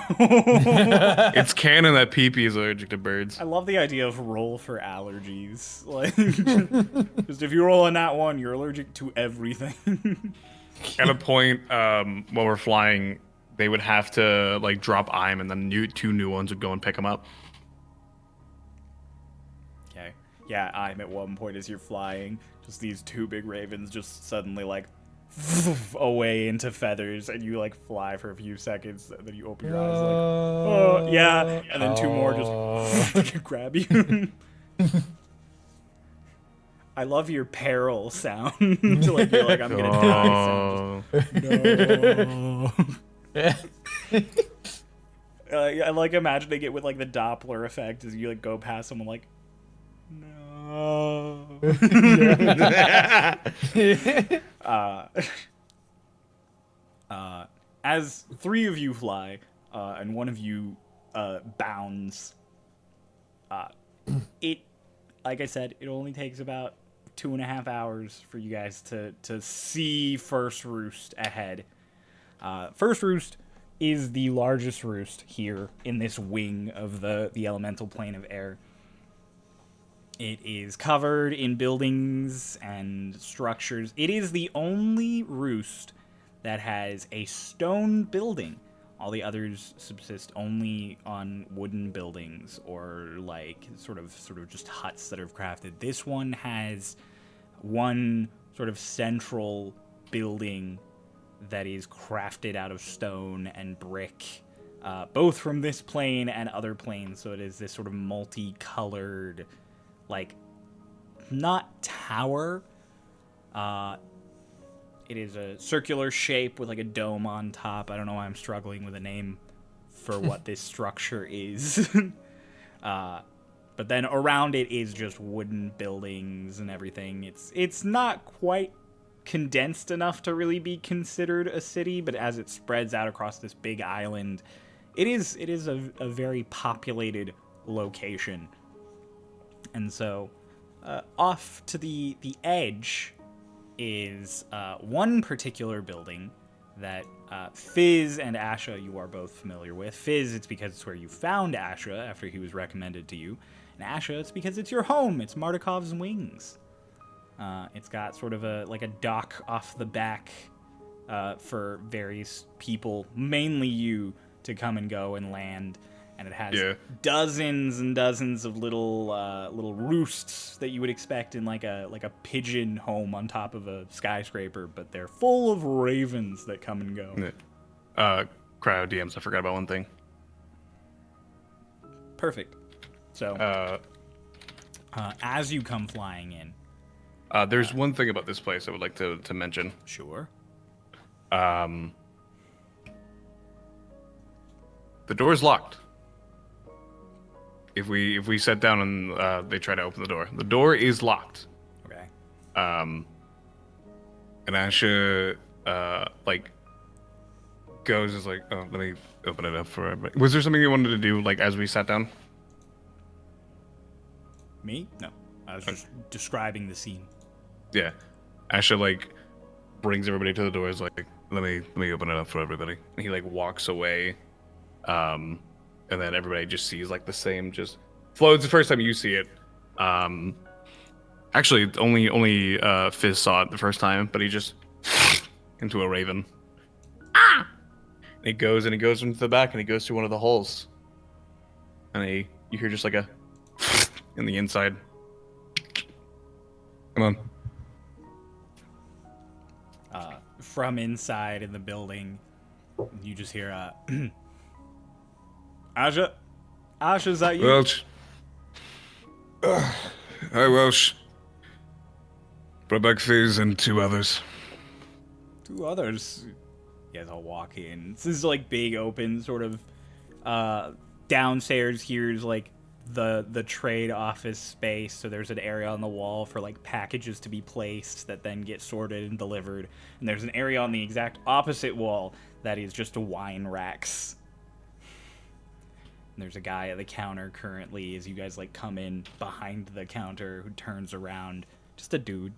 It's canon that Pee-Pee is allergic to birds. I love the idea of roll for allergies. Like, just if you roll on that one, you're allergic to everything. At a point, while we're flying, they would have to like drop Im, and then two new ones would go and pick them up. Okay. Yeah, I'm at one point as you're flying. Just these two big ravens just suddenly like away into feathers, and you like fly for a few seconds, and then you open your eyes like, oh yeah, and then two more just grab you. I love your peril sound. Like you're like, I'm gonna die sound. No. I like imagining it with like the Doppler effect as you like go past someone like, no. As three of you fly, and one of you bounds, it, like I said, it only takes about 2.5 hours for you guys to see First Roost ahead. First Roost is the largest roost here in this wing of the elemental plane of air. It is covered in buildings and structures. It is the only roost that has a stone building. All the others subsist only on wooden buildings or like sort of just huts that are crafted. This one has one sort of central building that is crafted out of stone and brick, both from this plane and other planes. So it is this sort of multicolored, like, not tower, It is a circular shape with like a dome on top. I don't know why I'm struggling with a name for what this structure is. But then around it is just wooden buildings and everything. It's not quite condensed enough to really be considered a city, but as it spreads out across this big island, it is a very populated location. And so off to the edge is one particular building that Fizz and Asha, you are both familiar with. Fizz, it's because it's where you found Asha after he was recommended to you. And Asha, it's because it's your home. It's Mardikov's Wings. It's got sort of a dock off the back for various people, mainly you, to come and go and land. And it has dozens and dozens of little roosts that you would expect in like a pigeon home on top of a skyscraper, but they're full of ravens that come and go. Cryo DMs, I forgot about one thing. Perfect. So, as you come flying in, there's one thing about this place I would like to mention. Sure. The door's locked. If we sit down and they try to open the door is locked. Okay. And Asha goes is like, oh, let me open it up for everybody. Was there something you wanted to do like as we sat down? Me? No. I was just describing the scene. Yeah. Asha brings everybody to the door. Is like, let me open it up for everybody. And he walks away. And then everybody just sees the same just floats the first time you see it. Actually, only Fizz saw it the first time, but he just into a raven. Ah! And he goes into the back and he goes through one of the holes. And you hear just a in the inside. Come on. From inside in the building, you just hear Asha, is that you? Welch. Hi, Welsh. Brought back Fizz and two others. Two others? You guys all walk in. This is big open sort of downstairs. Here's the trade office space. So there's an area on the wall for packages to be placed that then get sorted and delivered. And there's an area on the exact opposite wall that is just wine racks. There's a guy at the counter currently as you guys come in behind the counter who turns around. Just a dude.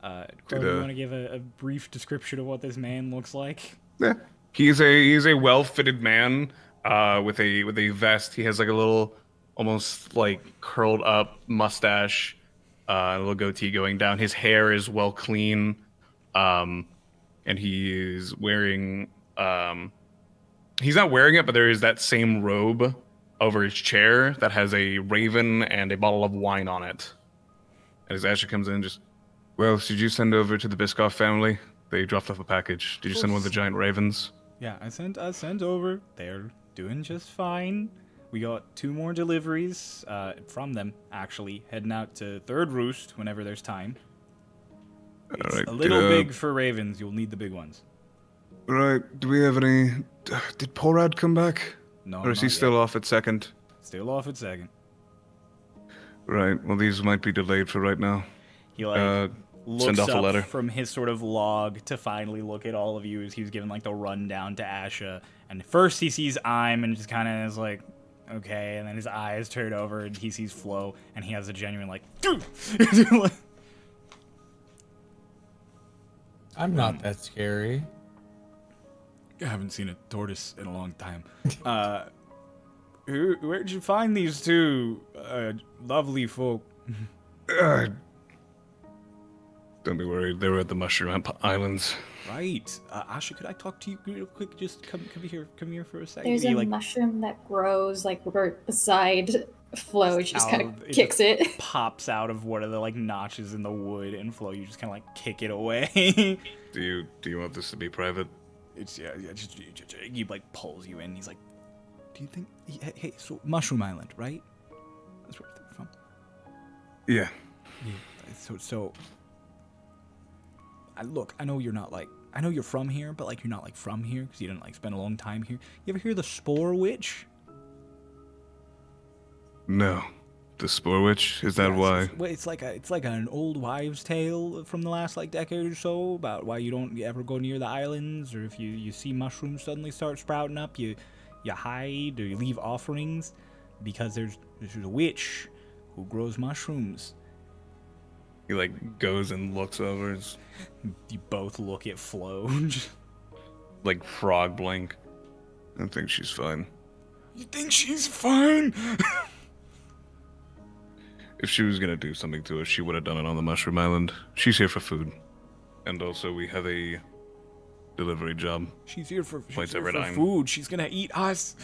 Crow, do you want to give a brief description of what this man looks like? Yeah, he's a well-fitted man with a vest. He has a little almost curled up mustache, a little goatee going down. His hair is well clean, and he is wearing he's not wearing it, but there is that same robe over his chair that has a raven and a bottle of wine on it. And as Asher comes in, just, well, did you send over to the Biscoff family? They dropped off a package. Did you send one of the giant ravens? Yeah, I sent over. They're doing just fine. We got 2 more deliveries from them, actually, heading out to Third Roost whenever there's time. It's a little big for ravens. You'll need the big ones. Right. Do we have any... Did Porad come back? No, or is he still off at second? Still off at second. Right. Well, these might be delayed for right now. He looks up a letter from his sort of log to finally look at all of you as he was giving the rundown to Asha. And first he sees I'm and just kind of is okay. And then his eyes turn over and he sees Flo and he has a genuine dude. I'm not that scary. I haven't seen a tortoise in a long time. Where'd you find these 2 lovely folk? Don't be worried. They were at the Mushroom Islands. Right. Asha, could I talk to you real quick? Just come here for a second. There's a mushroom that grows right beside Flo. She just kind of kicks it. Pops out of one of the notches in the wood, and Flo, you just kind of kick it away. Do you want this to be private? It's just he pulls you in. He's like, do you think? Hey, so Mushroom Island, right? That's where they're from. Yeah. So look, I know you're not like, I know you're from here, but like you're not like from here because you didn't like spend a long time here. You ever hear the Spore Witch? No. The Spore Witch? Is that why? It's like an old wives' tale from the last like decade or so about why you don't ever go near the islands, or if you see mushrooms suddenly start sprouting up, you hide or you leave offerings because there's a witch who grows mushrooms. He like goes and looks over. It's You both look at Flo. like frog blink. I think she's fine. You think she's fine? If she was gonna do something to us, she would have done it on the Mushroom Island. She's here for food. And also we have a delivery job. She's here for Time. food. She's gonna eat us.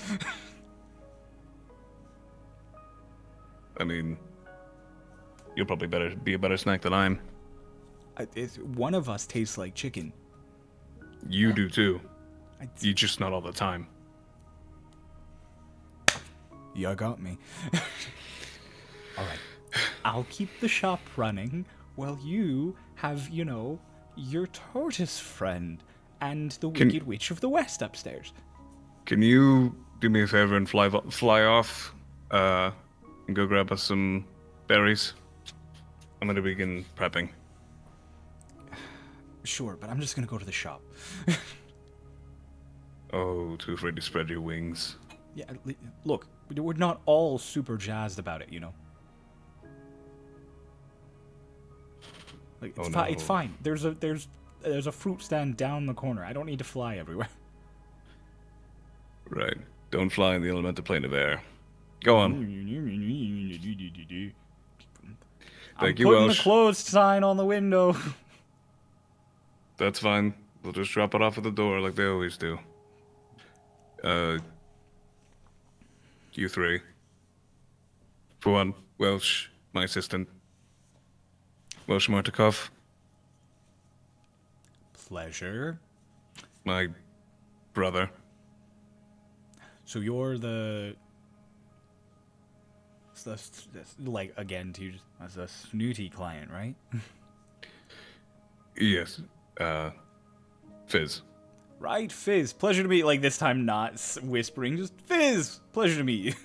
I mean, you'll probably be a better snack than I'm. One of us tastes like chicken. You do too. You just not all the time. You got me. All right. I'll keep the shop running while you have, your tortoise friend and the Wicked Witch of the West upstairs. Can you do me a favor and fly off and go grab us some berries? I'm gonna begin prepping. Sure, but I'm just gonna go to the shop. Oh, too afraid to spread your wings. Yeah, look, we're not all super jazzed about it, Like, it's fine. There's a fruit stand down the corner. I don't need to fly everywhere. Right. Don't fly in the elemental plane of air. Go on. I'm putting the closed sign on the window. That's fine. We'll just drop it off at the door like they always do. You three. For one, Welsh, my assistant. Welsh Martikov, Pleasure. my brother. So you're like, again, as a snooty client, right? Yes. Fizz. Right, Fizz. Pleasure to meet you. Like, this time not whispering, just Fizz. Pleasure to meet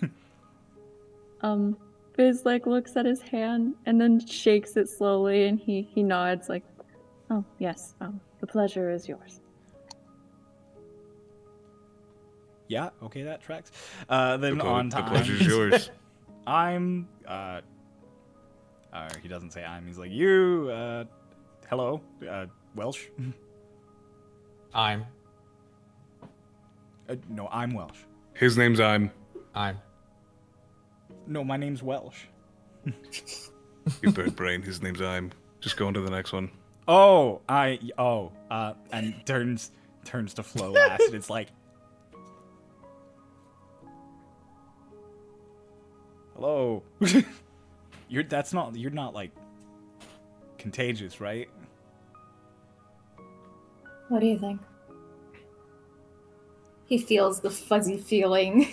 you. Fizz like looks at his hand and then shakes it slowly, and he nods like, "Oh yes, the pleasure is yours." Yeah, okay, that tracks. Then on time. The pleasure's yours. I'm, he doesn't say I'm, he's like, you, hello, Welsh? I'm. No, I'm Welsh. His name's I'm. No, my name's Welsh. You bird brain. His name's I'm. Just go on to the next one. And turns to Flo last, and it's like, hello. You're not like contagious, right? What do you think? He feels the fuzzy feeling.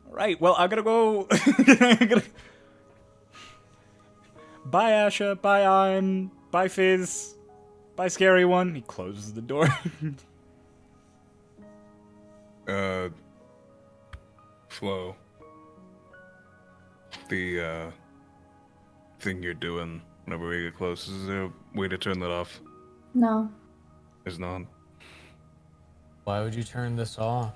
Right, well, I gotta go. Bye, Asha. Bye, I'm. Bye, Fizz. Bye, Scary One. He closes the door. Flo. The, thing you're doing whenever we get close, is there a way to turn that off? No. There's not. Why would you turn this off?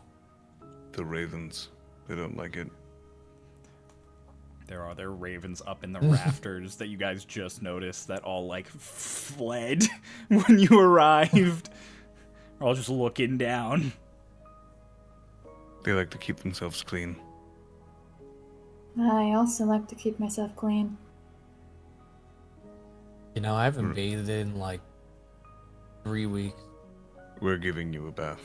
The ravens. They don't like it. There are ravens up in the rafters that you guys just noticed that all, like, fled when you arrived. They're all just looking down. They like to keep themselves clean. I also like to keep myself clean. You know, I haven't bathed in like 3 weeks. We're giving you a bath.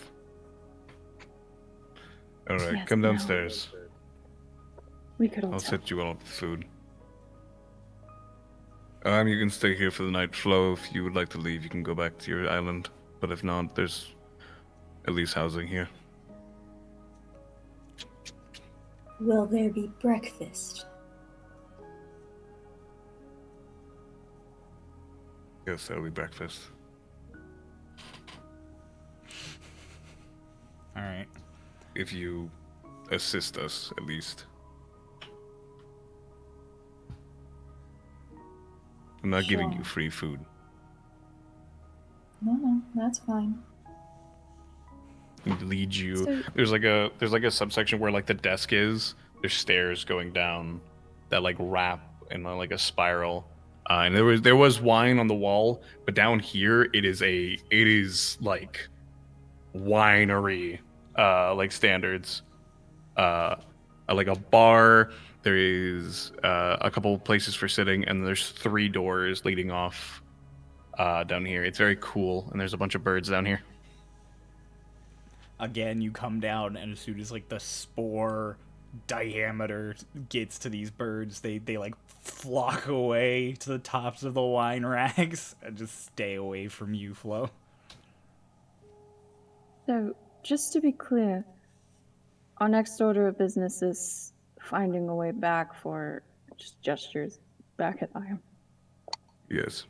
Alright, Yes, come no. downstairs. We could all I'll tell. set you all up with food. You can stay here for the night. Flo, if you would like to leave, you can go back to your island. But if not, there's at least housing here. Will there be breakfast? Yes, that'll be breakfast. All right. If you assist us, at least. I'm not giving you Sure. free food. No, that's fine. He leads you. So- There's like a subsection where like the desk is. There's stairs going down that like wrap in like a spiral. And there was wine on the wall, but down here it is like winery like standards. Like a bar. There is a couple places for sitting, and there's 3 doors leading off down here. It's very cool, and there's a bunch of birds down here. Again, you come down, and as soon as like the spore diameter gets to these birds, they like flock away to the tops of the wine racks and just stay away from you, Flo. So, just to be clear, our next order of business is finding a way back for just gestures back at Iam. Yes.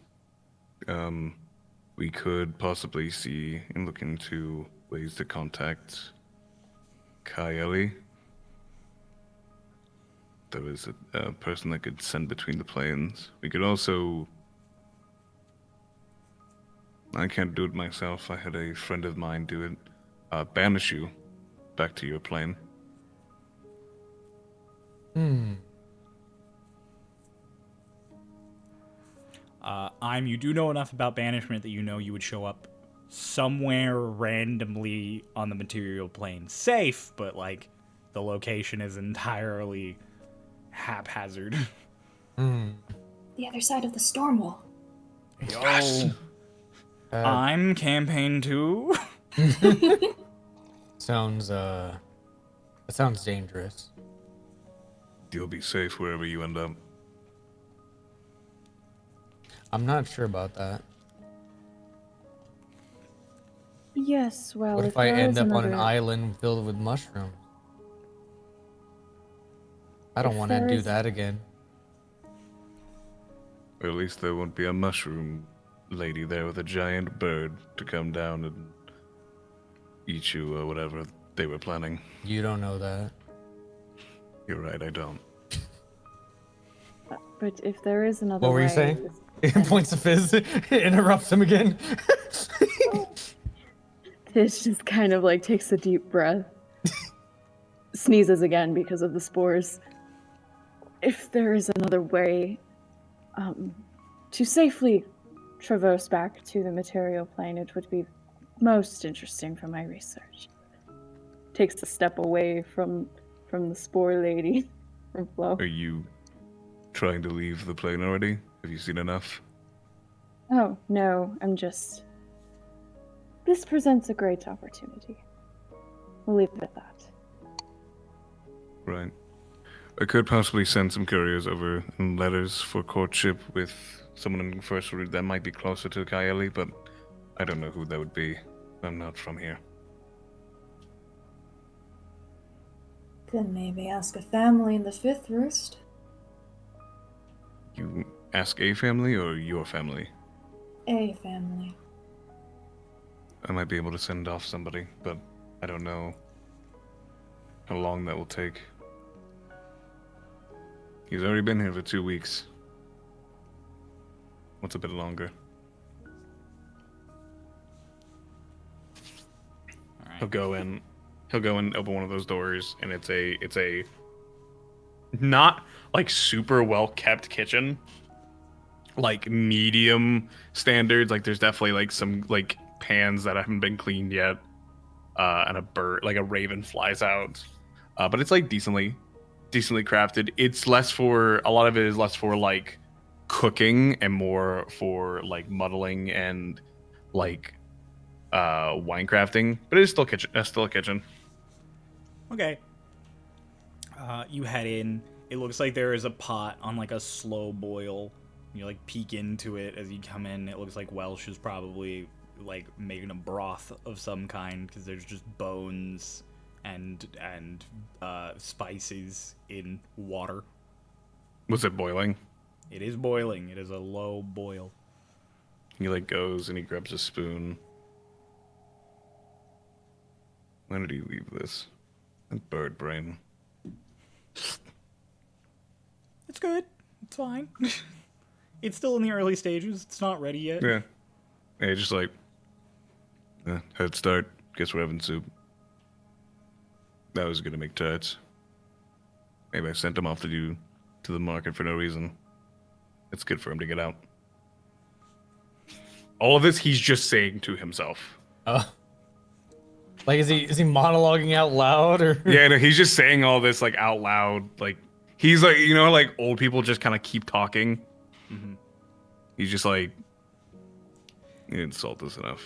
We could possibly see and look into ways to contact Kaeli. There was a person that could send between the planes. We could also... I can't do it myself. I had a friend of mine do it. Banish you back to your plane. You do know enough about banishment that you know you would show up somewhere randomly on the material plane. Safe, but like the location is entirely haphazard. The other side of the storm wall. Yo, I'm campaign 2. Sounds that sounds dangerous. You'll be safe wherever you end up. I'm not sure about that. Yes, well, What if I there end is up on an another- island filled with mushrooms? I don't If want to there do is- that again. Or at least there won't be a mushroom lady there with a giant bird to come down and eat you or whatever they were planning. You don't know that. You're right, I don't. But if there is another What were you way, saying? Points to Fizz, interrupts him again. Tish just kind of like takes a deep breath, sneezes again because of the spores. If there is another way to safely traverse back to the material plane, it would be most interesting for my research. Takes a step away from the spore lady, from Flo. Are you trying to leave the plane already? Have you seen enough? Oh, no, I'm just... This presents a great opportunity. We'll leave it at that. Right. I could possibly send some couriers over and letters for courtship with someone in first route that might be closer to Kaeli, but I don't know who that would be. I'm not from here. Then maybe ask a family in the 5th roost. You ask a family or your family? A family. I might be able to send off somebody, but I don't know how long that will take. He's already been here for 2 weeks. What's a bit longer? All right. He'll go in open one of those doors, and it's a not like super well kept kitchen, like medium standards. Like there's definitely like some like pans that haven't been cleaned yet, and a bird, like a raven, flies out. But it's like decently crafted. It's less for, a lot of it is less for like cooking and more for like muddling and like wine crafting. But it is still kitchen. Still a kitchen. Okay. You head in. It looks like there is a pot on like a slow boil. You like peek into it as you come in. It looks like Welsh is probably like making a broth of some kind because there's just bones and spices in water. Was it boiling? It is boiling. It is a low boil. He like goes and he grabs a spoon. When did he leave this? That bird brain. It's good. It's fine. It's still in the early stages. It's not ready yet. Yeah. Hey, just like, head start. Guess we're having soup. That was gonna make turds. Maybe I sent him off to the market for no reason. It's good for him to get out. All of this he's just saying to himself. Like, is he monologuing out loud or? Yeah, no, he's just saying all this like out loud. Like he's like, you know, like old people just kind of keep talking. Mm-hmm. He's just like, you didn't salt this enough.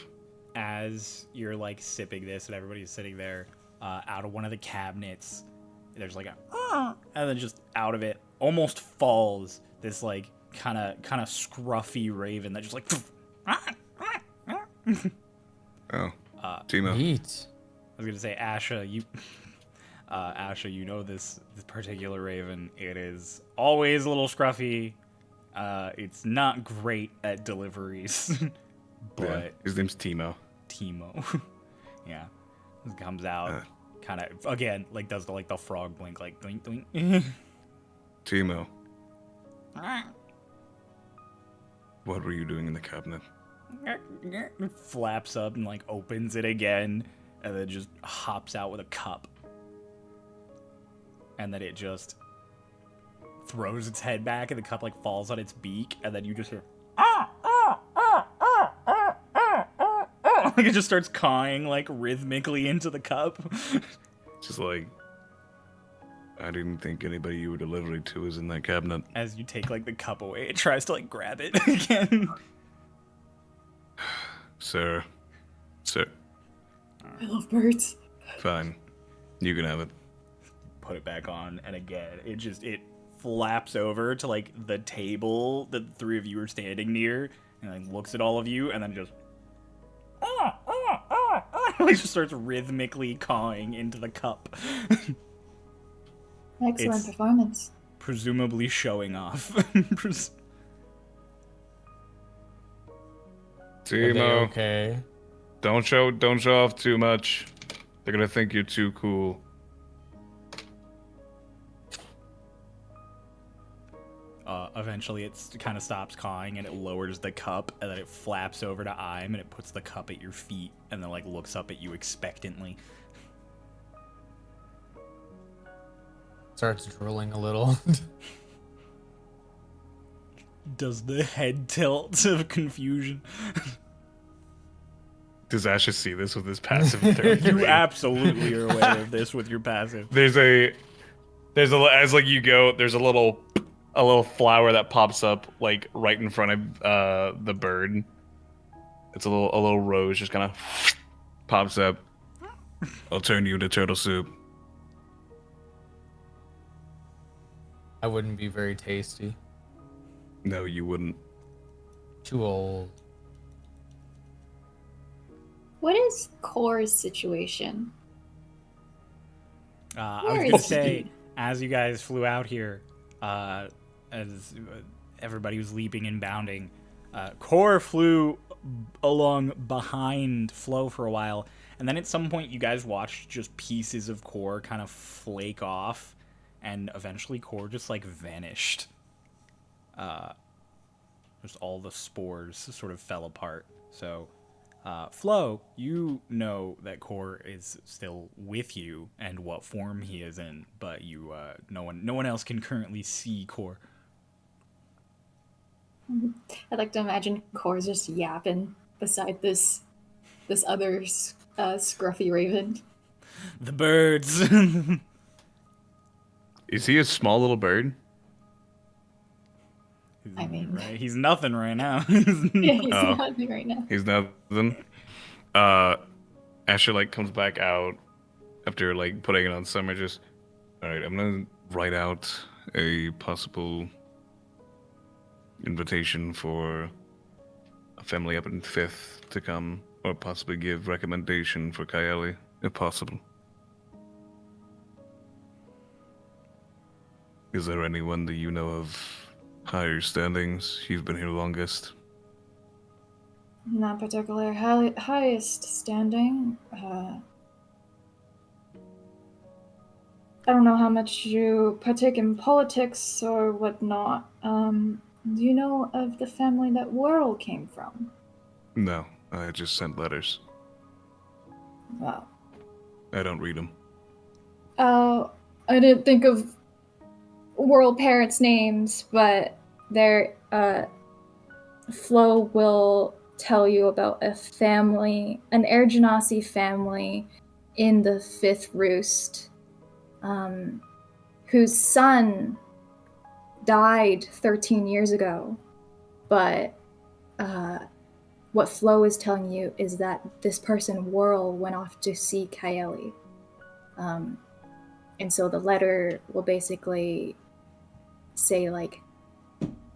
As you're like sipping this and everybody's sitting there, out of one of the cabinets, there's like a, and then just out of it almost falls this like kind of scruffy raven that just like. Oh, Timo. Neat. I was gonna say, Asha, you know this particular raven. It is always a little scruffy. It's not great at deliveries, but Yeah, his name's Timo. Timo, yeah, it comes out, kind of again like does the frog blink, like doink doink. Timo. What were you doing in the cabinet? Flaps up and like opens it again, and then just hops out with a cup, and then it just throws its head back, and the cup like falls on its beak, and then you just hear like it just starts cawing like rhythmically into the cup. Just like, I didn't think anybody you were delivering to was in that cabinet. As you take like the cup away, it tries to like grab it again. Sir. I love birds. Fine. You can have it. Put it back on, and again, it flaps over to like the table that the three of you are standing near, and like looks at all of you, and then just like just starts rhythmically cawing into the cup. Excellent It's- performance. Presumably showing off. Are they Timo, okay. don't show off too much. They're gonna think you're too cool. Eventually, it kind of stops cawing, and it lowers the cup, and then it flaps over to Ime, and it puts the cup at your feet, and then like looks up at you expectantly. Starts drooling a little. Does the head tilt of confusion? Does Asha see this with his passive therapy? You absolutely are aware of this with your passive. There's a as like you go, there's a little flower that pops up like right in front of the bird. It's a little rose just kind of pops up. I'll turn you into turtle soup. I wouldn't be very tasty. No, you wouldn't. Too old. What is Core's situation? I Where was gonna is say, he? as you guys flew out here, as everybody was leaping and bounding, Core flew along behind Flo for a while, and then at some point you guys watched just pieces of Core kind of flake off, and eventually Core just like vanished. Just all the spores sort of fell apart. So, Flo, you know that Core is still with you and what form he is in, but you, no one else can currently see Core. I'd like to imagine Core's just yapping beside this other scruffy raven. The birds. Is he a small little bird? I mean- right? He's nothing right now. Yeah, he's Oh. nothing right now. He's nothing. Asher like comes back out after like putting it on Summer. Just all right. I'm gonna write out a possible invitation for a family up in 5th to come, or possibly give recommendation for Kaeli, if possible. Is there anyone that you know of higher standings? You've been here longest. Not particular highest standing. I don't know how much you partake in politics or whatnot. Do you know of the family that Whirl came from? No, I just sent letters. Wow. I don't read them. I didn't think of Whirl parents' names, but their Flo will tell you about a family, an Air Genasi family in the Fifth Roost, whose son died 13 years ago. But what Flo is telling you is that this person, Whirl, went off to see Kaeli. And so the letter will basically say, like,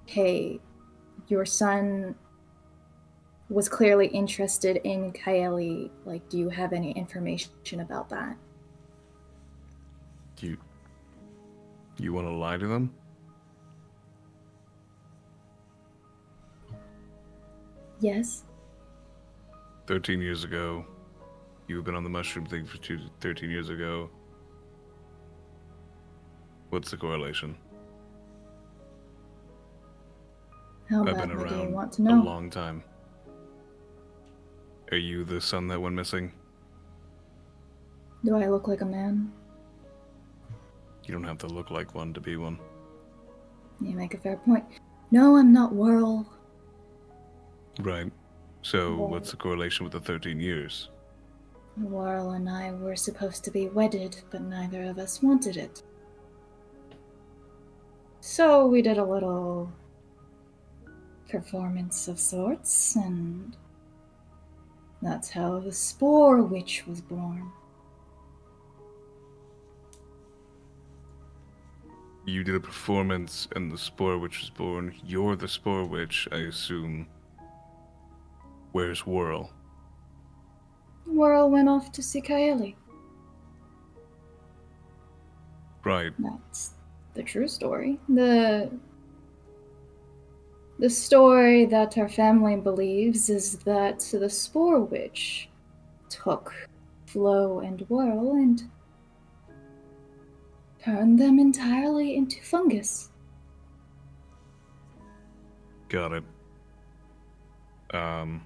hey, your son was clearly interested in Kaeli. Like, do you have any information about that? You want to lie to them? Yes. 13 years ago. You've been on the mushroom thing for 13 years ago. What's the correlation? How I've been badly do you around want to a know? long time. Are you the son that went missing? Do I look like a man? You don't have to look like one to be one. You make a fair point. No, I'm not Whirl. Right. So, Well- what's the correlation with the 13 years? Whirl and I were supposed to be wedded, but neither of us wanted it. So we did a little performance of sorts, and that's how the Spore Witch was born. You did a performance and the Spore Witch was born. You're the Spore Witch, I assume. Where's Whirl? Whirl went off to see Kaeli. Right. That's the true story. The story that our family believes is that the Spore Witch took Flo and Whirl and turned them entirely into fungus. Got it. Well,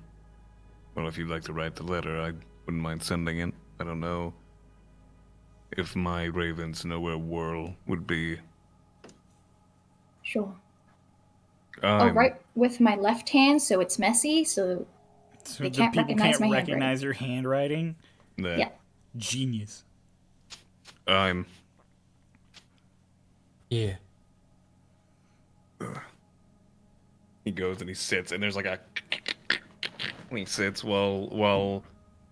if you'd like to write the letter, I wouldn't mind sending it. I don't know if my ravens know where Whirl would be. Sure. I'll write with my left hand, so it's messy, so So They the can't people recognize can't my recognize your handwriting. Nah. yeah. Genius. I'm. Yeah. He goes and he sits, and there's like a. And he sits while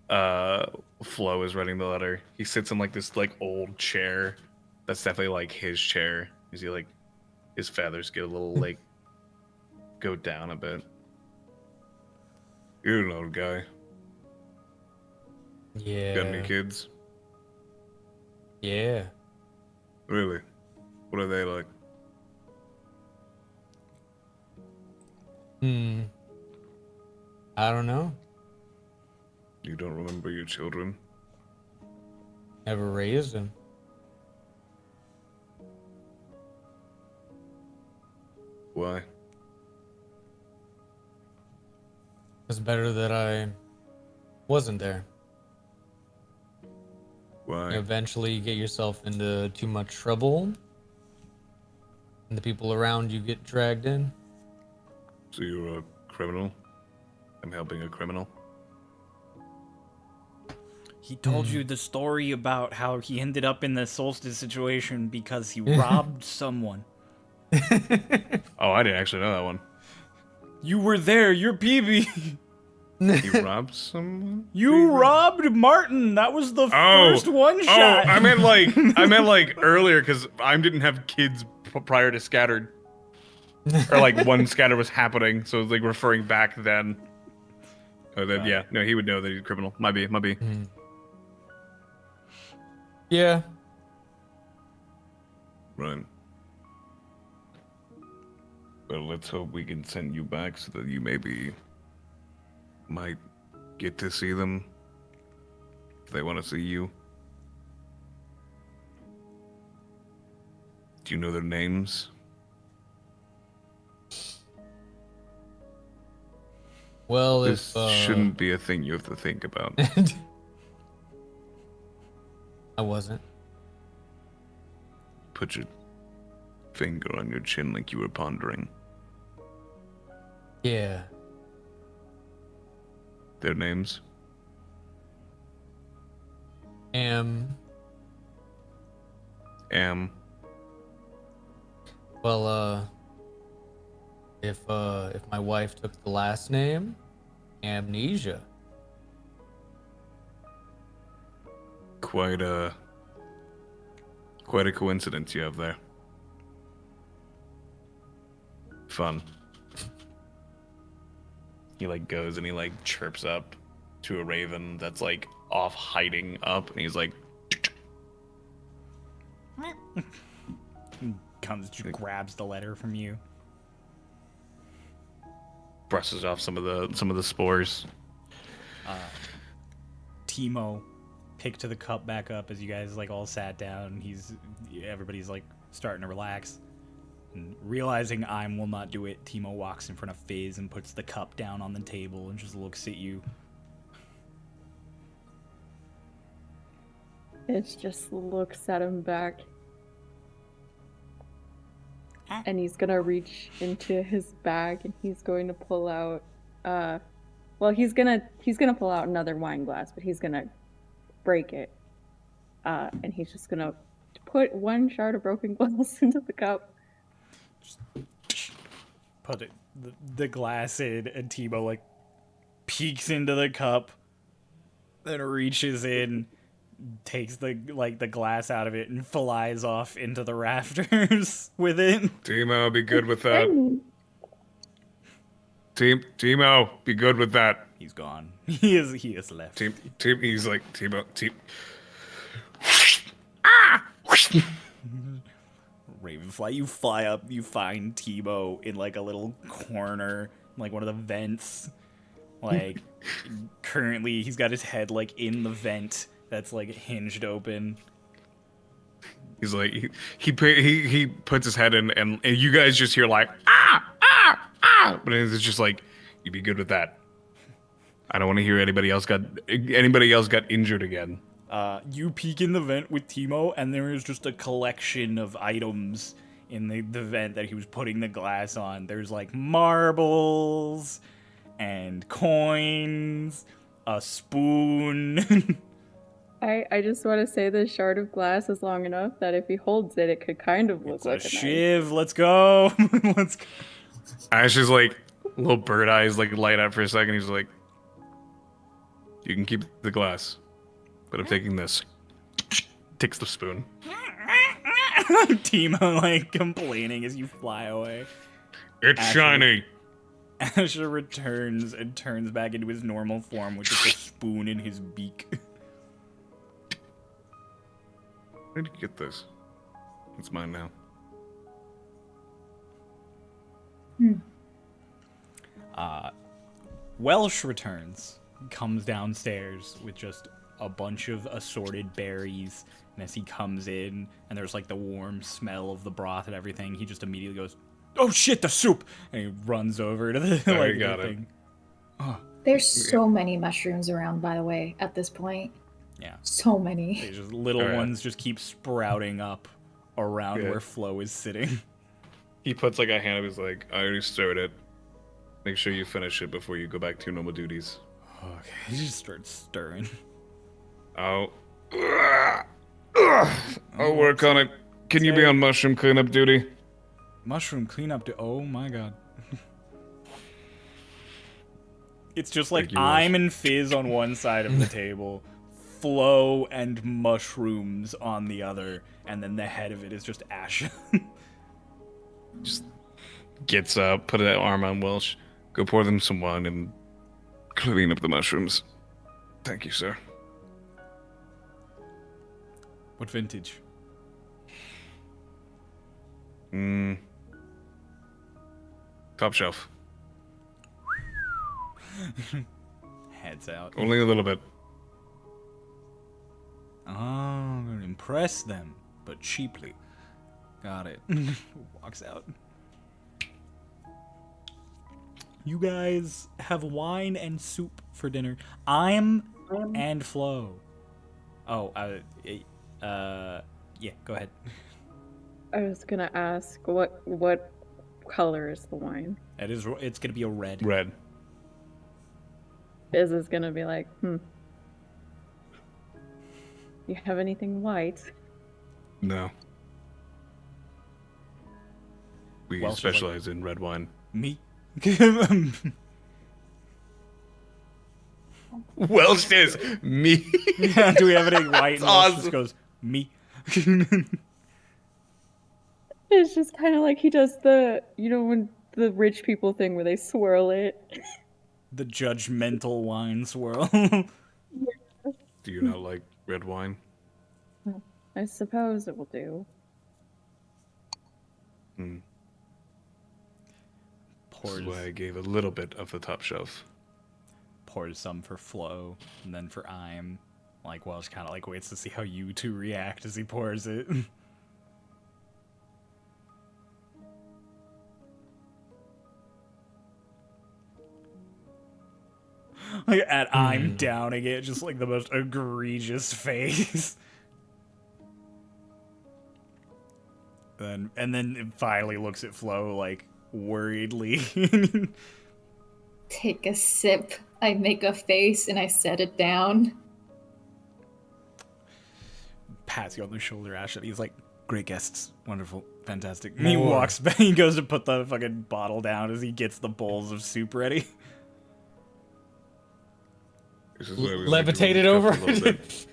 Flo is writing the letter. He sits in like this like old chair. That's definitely like his chair. You see like his feathers get a little like go down a bit. You're an old guy. Yeah. Got any kids? Yeah. Really? What are they like? I don't know. You don't remember your children? Never raised him. Why? It's better that I wasn't there. Why? You eventually get yourself into too much trouble, and the people around you get dragged in. So you're a criminal? I'm helping a criminal? He told you the story about how he ended up in the Solstice situation because he robbed someone. Oh, I didn't actually know that one. You were there. You're PB. You robbed someone? You robbed Martin. That was the first one shot. Oh, I meant like earlier because I didn't have kids prior to Scattered, or like one Scatter was happening, so it was like referring back then. Oh, then yeah, no, he would know that he's a criminal. Might be. Yeah. Right. Well, let's hope we can send you back so that you might get to see them if they want to see you. you know their names? Well, This if shouldn't be a thing you have to think about. I wasn't. Put your finger on your chin like you were pondering. Yeah. Their names? Well, if my wife took the last name, Amnesia. Quite a coincidence you have there. Fun. He like goes and he like chirps up to a raven that's like off hiding up, and he's like, Comes, grabs the letter from you. brushes off some of the spores. Timo picked the cup back up as you guys like all sat down. Everybody's like starting to relax. And realizing Im will not do it, Timo walks in front of Fizz and puts the cup down on the table and just looks at you. It just looks at him back. And he's gonna reach into his bag and he's going to pull out he's gonna pull out another wine glass, but he's gonna break it. And he's just gonna put one shard of broken glass into the cup. Put the glass in, and Timo like peeks into the cup, then reaches in, takes the glass out of it, and flies off into the rafters with it. Timo, be good with that. Timo, be good with that. He's gone. He is left. He's like, Timo. Ravenfly, you fly up, you find Timo in like a little corner, like one of the vents. Like currently he's got his head like in the vent that's like hinged open. He's like, he puts his head in, and you guys just hear like, ah, but it's just like, you be good with that. I don't want to hear anybody else got injured again. You peek in the vent with Timo, and there is just a collection of items in the vent that he was putting the glass on. There's like marbles and coins, a spoon. I just want to say this shard of glass is long enough that if he holds it, it could kind of look It's like a a shiv. Let's go. Let's go. Ash's like little bird eyes like light up for a second. He's like, you can keep the glass, but I'm taking this. Takes the spoon. Timo like complaining as you fly away. It's shiny. Asher returns and turns back into his normal form with just a spoon in his beak. Where did you get this? It's mine now. Welsh returns, comes downstairs with just a bunch of assorted berries, and as he comes in, and there's like the warm smell of the broth and everything, he just immediately goes, "Oh shit, the soup!" And he runs over to the There, you got it. thing. There's so many mushrooms around, by the way, at this point. Yeah. So many. They just little All right. ones just keep sprouting up around Good. where Flo is sitting. He puts like a hand up. He's like, I already stirred it. Make sure you finish it before you go back to your normal duties. Okay, he just starts stirring. I'll work on it. Can you be on mushroom cleanup duty? Mushroom cleanup oh my god. It's just like Thank you, I'm and Fizz on one side of the table, Flo and mushrooms on the other, and then the head of it is just Ash. Just gets up, put an arm on Welsh, go pour them some wine, and clean up the mushrooms. Thank you, sir. What vintage? Top shelf. Heads out. Only a little bit. Oh, I'm gonna impress them, but cheaply. Got it. Walks out. You guys have wine and soup for dinner. I'm and Flo. Oh, yeah, go ahead. I was gonna ask what color is the wine? It's gonna be a red. Red. Biz is gonna be like, you have anything white? No. We Welsh is specialize in red wine. Me. Welsh is me. Yeah, do we have any white? And Welsh just awesome. goes me. It's just kind of like he does when the rich people thing where they swirl it. The judgmental wine swirl. Do you not like red wine? I suppose it will do. This Pours, is why I gave a little bit of the top shelf. pours some for Flo, and then for I'm. Like, Welsh kind of like waits to see how you two react as he pours it. Like, at I'm downing it, just like the most egregious face. And then it finally looks at Flo, like, worriedly. Take a sip. I make a face and I set it down. Pats you on the shoulder, Ash, and he's like, great guests. Wonderful. Fantastic. And he More. walks back, he goes to put the fucking bottle down as he gets the bowls of soup ready. This is why we like to Levitate it roll the over. cup a little bit.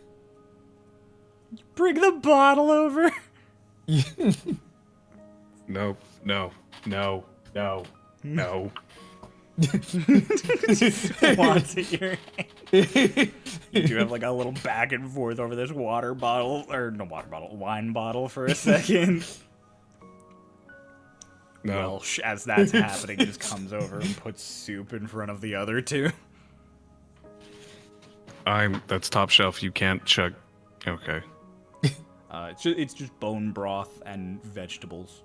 Bring the bottle over. No, no, no, no, no. Wants it your hand. You do have like a little back and forth over this water bottle, or no water bottle, wine bottle for a second. No. Welsh, as that's happening, just comes over and puts soup in front of the other two. That's top shelf. You can't chug. Okay. It's just bone broth and vegetables.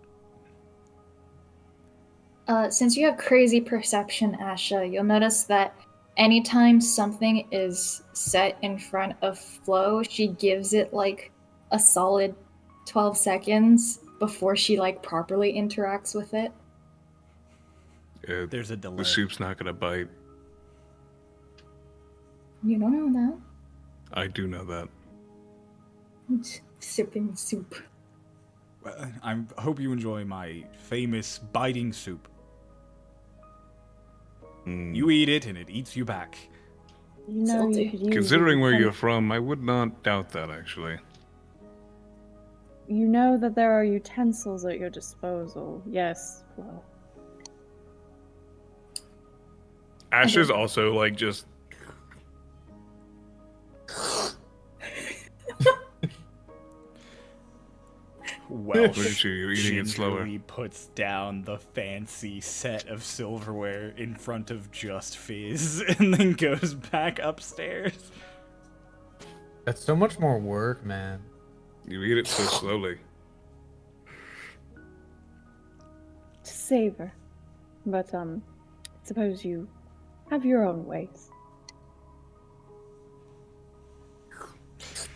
Since you have crazy perception, Asha, you'll notice that anytime something is set in front of Flo, she gives it like a solid 12 seconds before she like properly interacts with it. There's a delay. The soup's not gonna bite. You don't know I do know that. that. Sipping soup. I hope you enjoy my famous biting soup. You eat it and it eats you back. You know, Salty. you could use Considering where some- you're from, I would not doubt that actually. You know that there are utensils at your disposal. Yes, well, Ash is also like just. Welsh Look at you, you're eating it slower. gingerly puts down the fancy set of silverware in front of just Fizz and then goes back upstairs. That's so much more work, man. You eat it so slowly. to savor. But, suppose you have your own ways.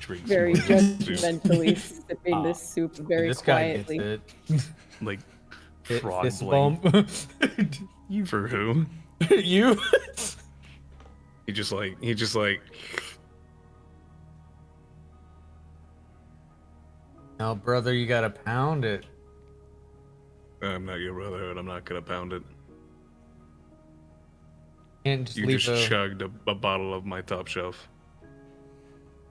Drink Very some more soup. judgmentally sipping this soup very This guy quietly. gets it. Like Fist frog bump. You for who? You? He just like. No, brother, you gotta pound it. I'm not your brother, and I'm not gonna pound it. Can't just You leave just a... chugged a bottle of my top shelf.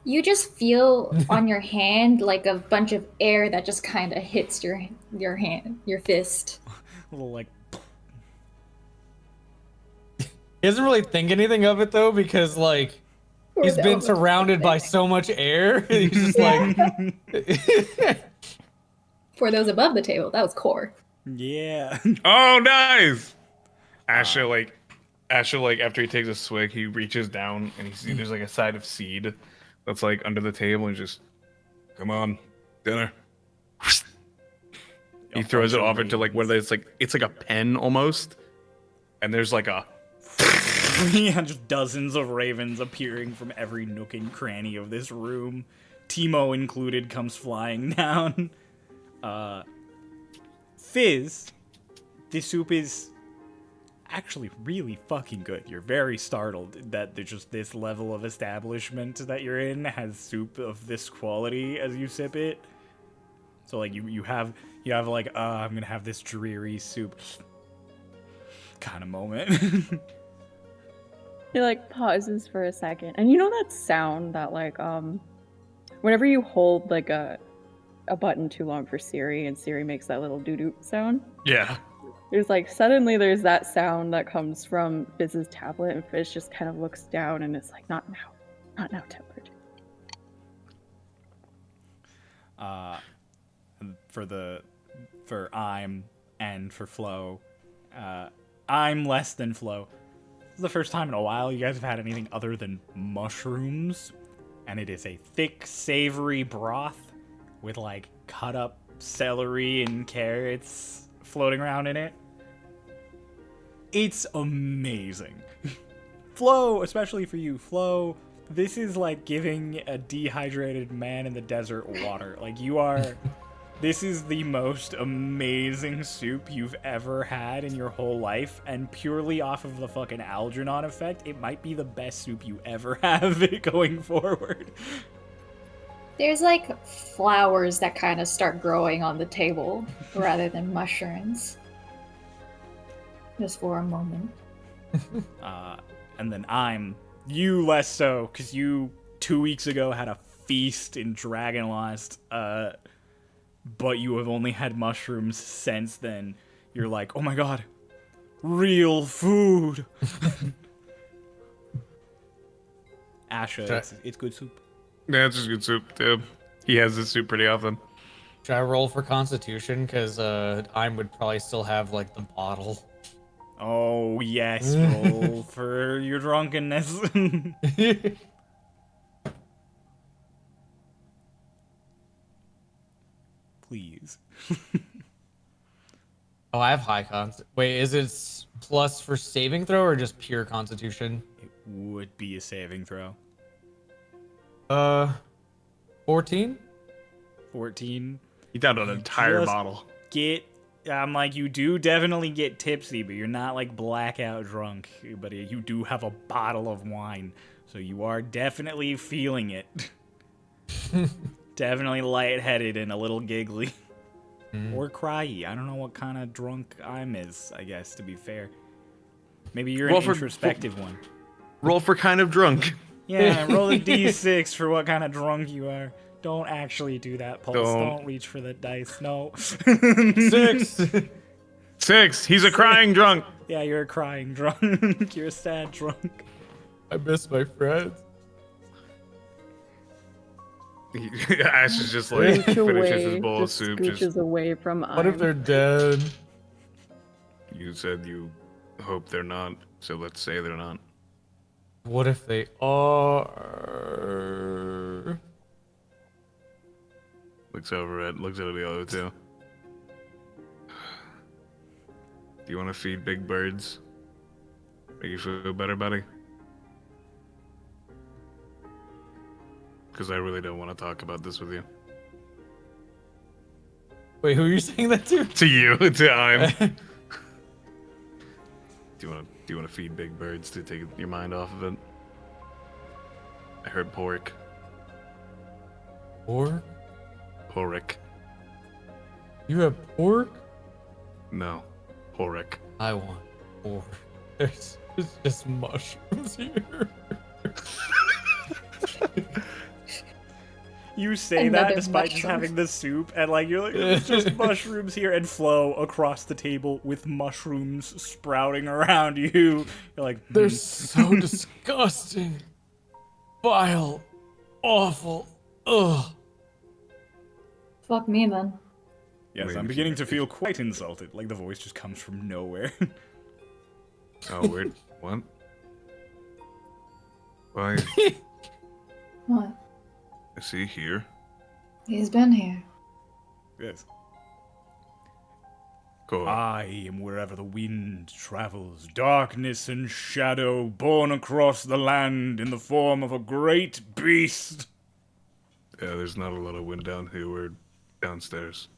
You just feel on your hand like a bunch of air that just kind of hits your hand, your fist. A little like, He doesn't really think anything of it though, because like he's been surrounded by so much air. He's just like, For those above the table, that was core. yeah. Oh, nice! Asha like after he takes a swig, he reaches down and he sees there's like a side of seed that's like under the table and just, come on, dinner. He throws it off into like where it's like a pen almost, and there's like a yeah, just dozens of ravens appearing from every nook and cranny of this room. Timo included comes flying down. Fizz, this soup is actually really fucking good. You're very startled that there's just this level of establishment that you're in has soup of this quality as you sip it. So like you have like I'm gonna have this dreary soup kind of moment. He like pauses for a second, and you know that sound that like whenever you hold like a button too long for Siri, and Siri makes that little doo-doo sound. yeah. There's like suddenly there's that sound that comes from Fizz's tablet, and Fizz just kind of looks down, and it's like, not now, tablet. For I'm and for Flo, I'm less than Flo. This is the first time in a while you guys have had anything other than mushrooms, and it is a thick, savory broth with like cut up celery and carrots floating around in it. It's amazing. Flo, especially for you, Flo, this is like giving a dehydrated man in the desert water. Like you are this is the most amazing soup you've ever had in your whole life, and purely off of the fucking Algernon effect, it might be the best soup you ever have going forward. There's like flowers that kind of start growing on the table rather than mushrooms. Just for a moment. And then you less so, because you 2 weeks ago had a feast in Dragonlost, but you have only had mushrooms since then. You're like, oh my god, real food. Asha, it's good soup. Yeah, it's just good soup, too. He has this soup pretty often. Should I roll for Constitution? Because I would probably still have like the bottle. Oh yes, roll for your drunkenness. Please. Oh, I have high Wait, is it plus for saving throw or just pure Constitution? It would be a saving throw. 14? 14. He downed an entire bottle. I'm like, you do definitely get tipsy, but you're not like blackout drunk. But you do have a bottle of wine, so you are definitely feeling it. Definitely lightheaded and a little giggly. Or cryy. I don't know what kind of drunk I'm is, I guess, to be fair. Maybe you're an introspective one. Roll for kind of drunk. Yeah, roll a d6 for what kind of drunk you are. Don't actually do that, Pulse. Don't reach for the dice. No. 6. 6. He's a crying drunk. Yeah, you're a crying drunk. You're a sad drunk. I miss my friends. Ash is just like Scooch finishes away, his bowl of just soup. scooches away from What if they're dead? You said you hope they're not, so let's say they're not. What if they are? Looks at the other two. Do you want to feed big birds? Make you feel better, buddy? Because I really don't want to talk about this with you. Wait, who are you saying that to? To you, to I'm. Do you want to feed big birds to take your mind off of it? I heard pork. Pork? Pork. You have pork? No, pork. I want pork. There's just mushrooms here. You say Another that despite just mushroom. having the soup, and like you're like, there's just mushrooms here, and Flo across the table with mushrooms sprouting around you. You're like, They're so disgusting. Vile. Awful. Ugh. Fuck me then. yes, I'm beginning to feel quite insulted. Like the voice just comes from nowhere. Oh, weird. What? Why? What? Is he here? He's been here. Yes. Core. I am wherever the wind travels, darkness and shadow, born across the land in the form of a great beast. Yeah, there's not a lot of wind down here. We're downstairs.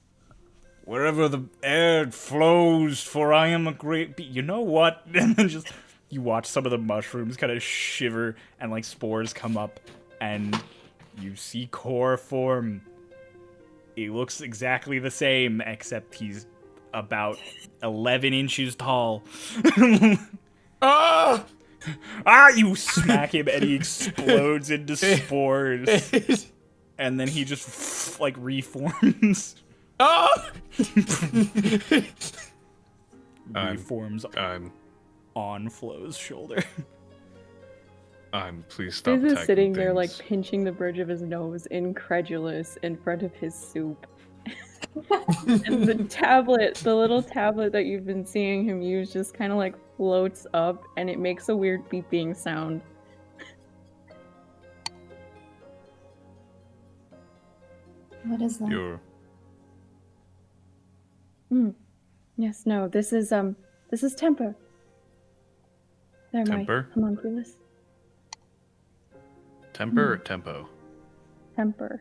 Wherever the air flows, for I am a great beast. You know what? And then just, you watch some of the mushrooms kind of shiver, and like spores come up, and you see Core form. He looks exactly the same, except he's about 11 inches tall. Ah! You smack him and he explodes into spores. And then he just, like, reforms. Ah! Reforms I'm on Flo's shoulder. please stop Fizz is attacking sitting there, like, things. pinching the bridge of his nose, incredulous, in front of his soup. And the little tablet that you've been seeing him use just kind of, like, floats up, and it makes a weird beeping sound. What is that? You're Yes, no, this is Temper. They're Temper? my homunculus. temper or tempo? Temper.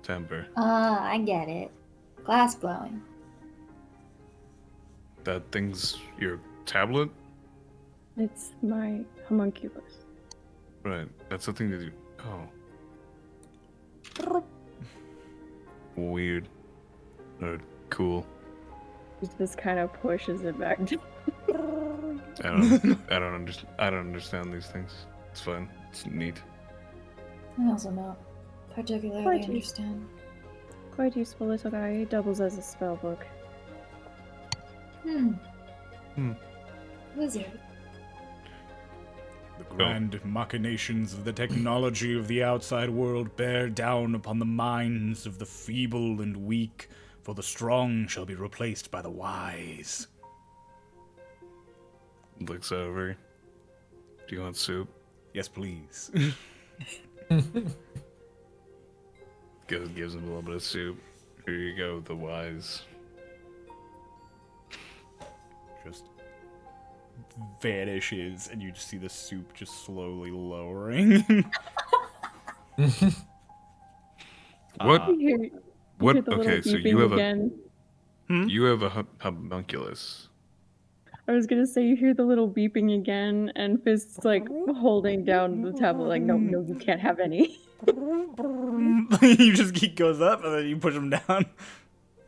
Temper. Ah, I get it. Glass blowing. That thing's your tablet? It's my homunculus. Right. That's the thing that you. Oh. Weird. Cool. Just kind of pushes it back down. I don't understand these things. It's fine. It's neat. I also don't particularly Quite used. understand. Quite useful little guy. He doubles as a spell book. Wizard. The grand machinations of the technology of the outside world bear down upon the minds of the feeble and weak, for the strong shall be replaced by the wise. Looks over. Do you want soup? Yes, please. Gives him a little bit of soup. Here you go, the wise. Just vanishes, and you just see the soup just slowly lowering. What? You hear What? the little Okay, so beeping you have again. you have a homunculus. I was gonna say you hear the little beeping again, and Fist's like holding down the tablet, like, no, you can't have any. He goes up, and then you push him down.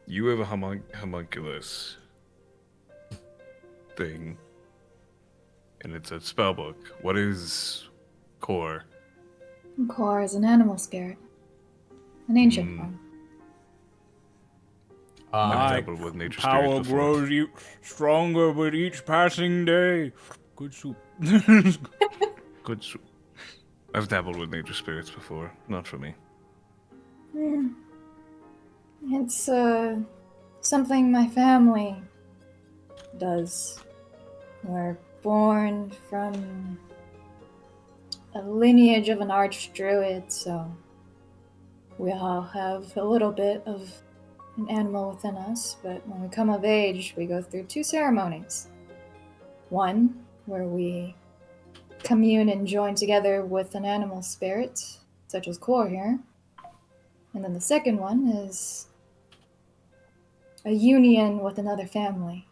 You have a homunculus thing, and it's a spellbook. What is core? Core is an animal spirit. An ancient one. I've My dabbled with nature power spirits before. grows stronger with each passing day. Good soup. Good soup. I've dabbled with nature spirits before. Not for me. It's something my family does. We're born from a lineage of an archdruid, so we all have a little bit of an animal within us, but when we come of age, we go through two ceremonies. One, where we commune and join together with an animal spirit, such as Core here. And then the second one is a union with another family.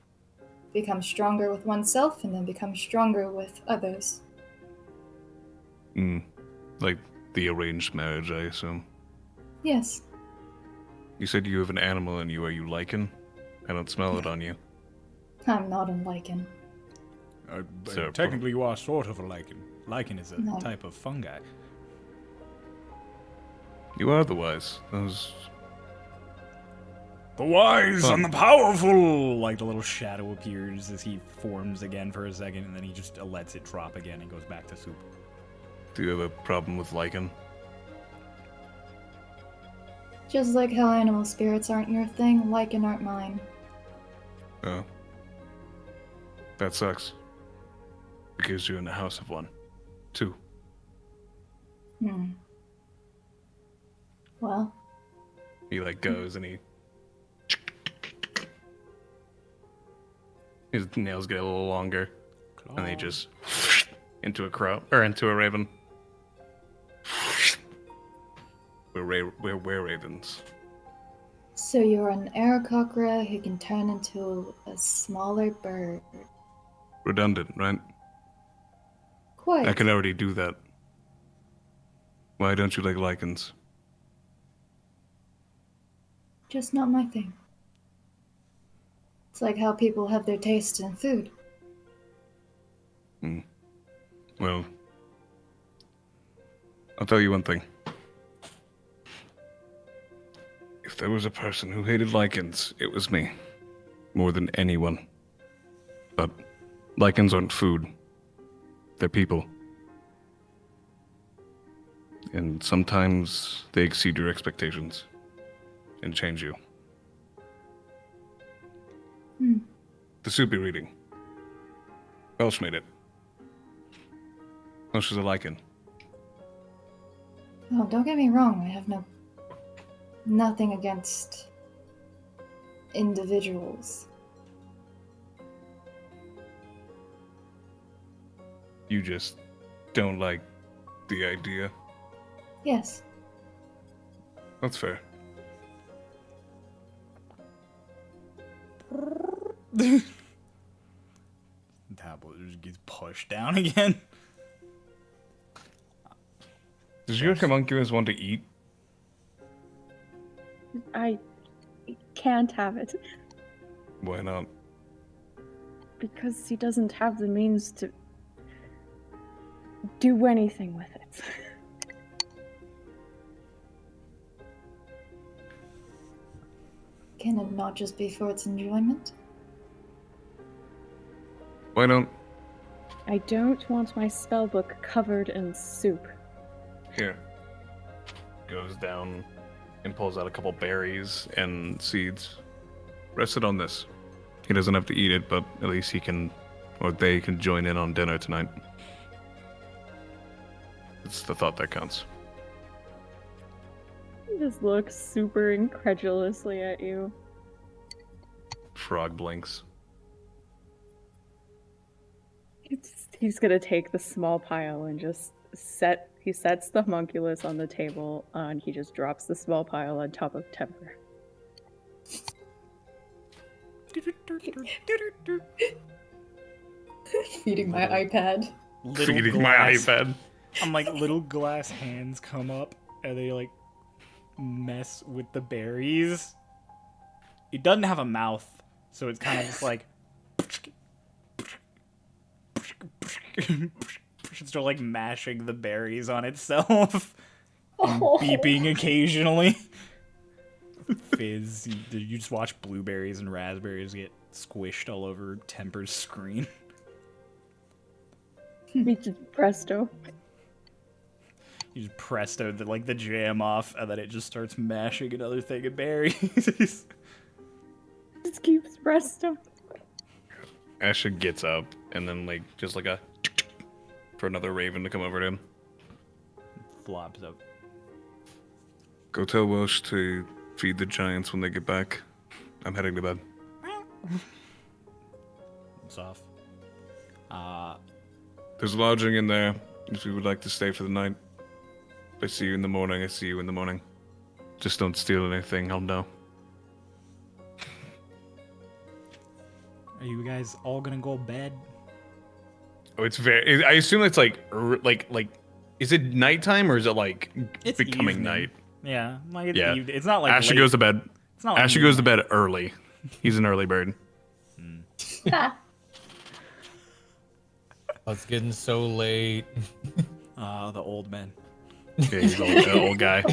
Become stronger with oneself and then become stronger with others. Like the arranged marriage, I assume. Yes. You said you have an animal in you. Are you lichen? I don't smell it on you. I'm not a lichen. Sir, Technically, you are sort of a lichen. Lichen is a No. type of fungi. You are the wise. Those. The wise Huh. and the powerful! Like the little shadow appears as he forms again for a second, and then he just lets it drop again and goes back to soup. Do you have a problem with lichen? Just like how animal spirits aren't your thing, lichen aren't mine. Oh. That sucks. Because you're in the house of one. Two. Well, He like goes and he His nails get a little longer, and they just into a crow or into a raven. We're ravens. So you're an Aarakocra who can turn into a smaller bird. Redundant, right? Quite. I can already do that. Why don't you like lichens? Just not my thing. It's like how people have their taste in food. Well, I'll tell you one thing. If there was a person who hated lichens, it was me. More than anyone. But lichens aren't food. They're people. And sometimes they exceed your expectations and change you. The soup you're eating. Welsh made it. Welsh is a lichen. Oh, don't get me wrong, I have nothing against individuals. You just don't like the idea. Yes. That's fair. Tablet just gets pushed down again. Does your homunculus want to eat? I can't have it Why not? because he doesn't have the means to do anything with it. Can it not just be for its enjoyment? Why don't... I don't want my spellbook covered in soup. Here. Goes down and pulls out a couple berries and seeds. Rest it on this. He doesn't have to eat it, but at least he can, or they can join in on dinner tonight. It's the thought that counts. He just looks super incredulously at you. Frog blinks. He's gonna take the small pile and just he sets the homunculus on the table and he just drops the small pile on top of Temper. Feeding my iPad. Feeding my iPad. I'm like, little glass hands come up and they like mess with the berries. It doesn't have a mouth, so it's kind of just like it's still like mashing the berries on itself and beeping occasionally. Fizz, you just watch blueberries and raspberries get squished all over Temper's screen. He just presto. You just presto the jam off, and then it just starts mashing another thing of berries. Just keeps presto. Asha gets up and then just like a for another raven to come over to him. Flops up. Go tell Welsh to feed the giants when they get back. I'm heading to bed. It's off. There's lodging in there if you would like to stay for the night. If I see you in the morning, I see you in the morning. Just don't steal anything, I'll know. Are you guys all gonna go to bed? Oh, it's very... I assume it's like... Is it nighttime or is it It's becoming evening. night? Yeah, like it's Yeah. it's not like Asha late. goes to bed. It's not like Asha goes to midnight. bed early. He's an early bird. Oh, it's getting so late. The old man. Yeah, he's an old guy.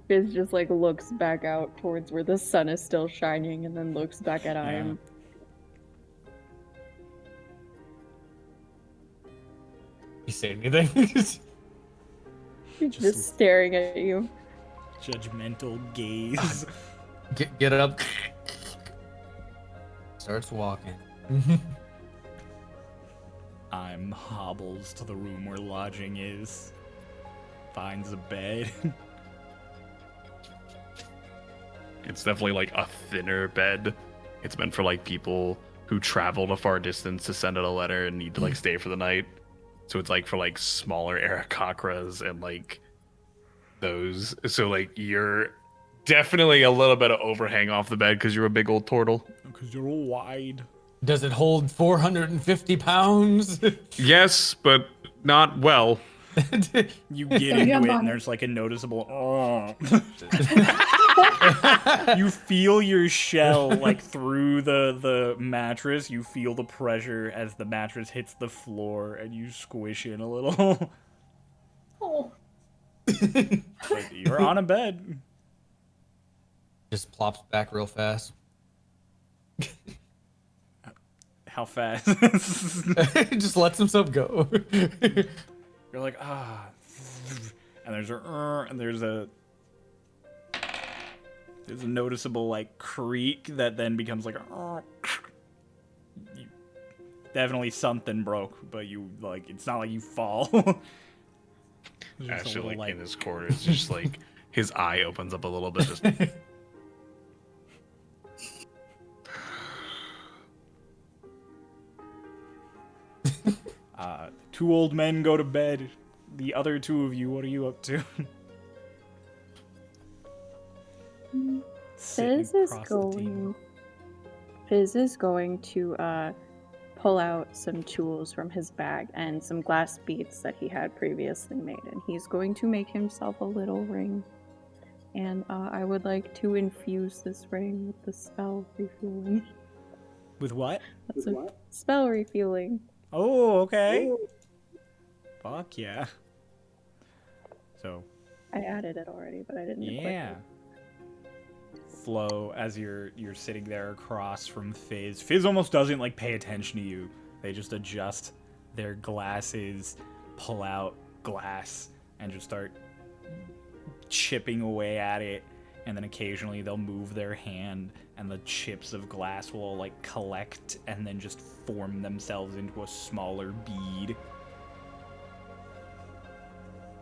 Fizz just looks back out towards where the sun is still shining and then looks back at Iam. You say anything? He's just staring at you. Judgmental gaze. Get up. Starts walking. I'm hobbles to the room where lodging is. Finds a bed. It's definitely like a thinner bed. It's meant for like people who traveled a far distance to send out a letter and need to like stay for the night. So it's like for like smaller Aarakocras and like those. So like you're definitely a little bit of overhang off the bed because you're a big old turtle. Because you're all wide. Does it hold 450 pounds? Yes, but not well. You get Don't into jump it, on and it. there's like a noticeable. You feel your shell like through the mattress. You feel the pressure as the mattress hits the floor, and you squish in a little. Oh. But you're on a bed. Just plops back real fast. How fast? Just lets himself go. You're like and there's a noticeable like creak that then becomes like definitely something broke, but you like it's not like you fall. It's just a Actually, little, like in his quarters, just like his eye opens up a little bit. Just two old men go to bed. The other two of you, what are you up to? Sitting Fizz is across the table. going to pull out some tools from his bag and some glass beads that he had previously made, and he's going to make himself a little ring. And I would like to infuse this ring with the spell refueling. With what? That's a spell refueling. Oh, okay. Fuck yeah. So, I added it already, but I didn't equip yeah. it. Flo, as you're sitting there across from Fizz. Fizz almost doesn't like pay attention to you. They just adjust their glasses, pull out glass, and just start chipping away at it. And then occasionally they'll move their hand, and the chips of glass will like collect and then just form themselves into a smaller bead.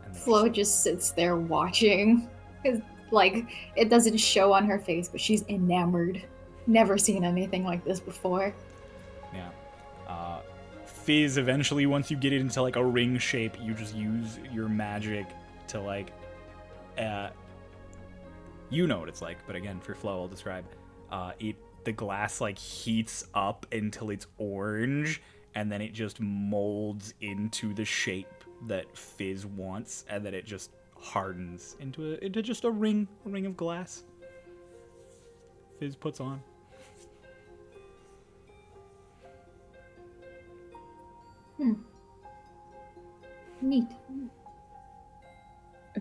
And they Flo just sits there watching. 'Cause, like, it doesn't show on her face, but she's enamored. Never seen anything like this before. Yeah. Fizz, eventually, once you get it into, like, a ring shape, you just use your magic to, like, you know what it's like, but again, for Flo, I'll describe. The glass, like, heats up until it's orange, and then it just molds into the shape that Fizz wants, and then it just hardens into just a ring of glass. Fizz puts on. Neat.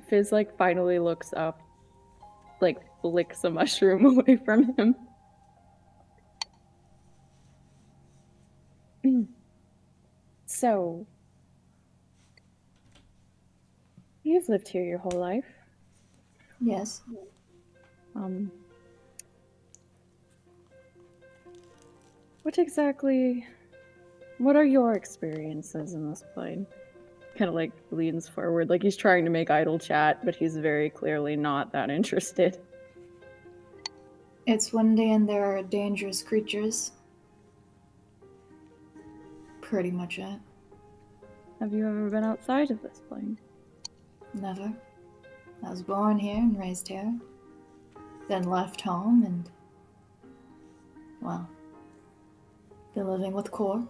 Fizz like finally looks up, like licks a mushroom away from him. So, you've lived here your whole life. Yes. What are your experiences in this plane? Kind of like leans forward, like he's trying to make idle chat, but he's very clearly not that interested. It's windy and there are dangerous creatures. Pretty much it. Have you ever been outside of this plane? Never. I was born here and raised here. Then left home and, well, been living with Core.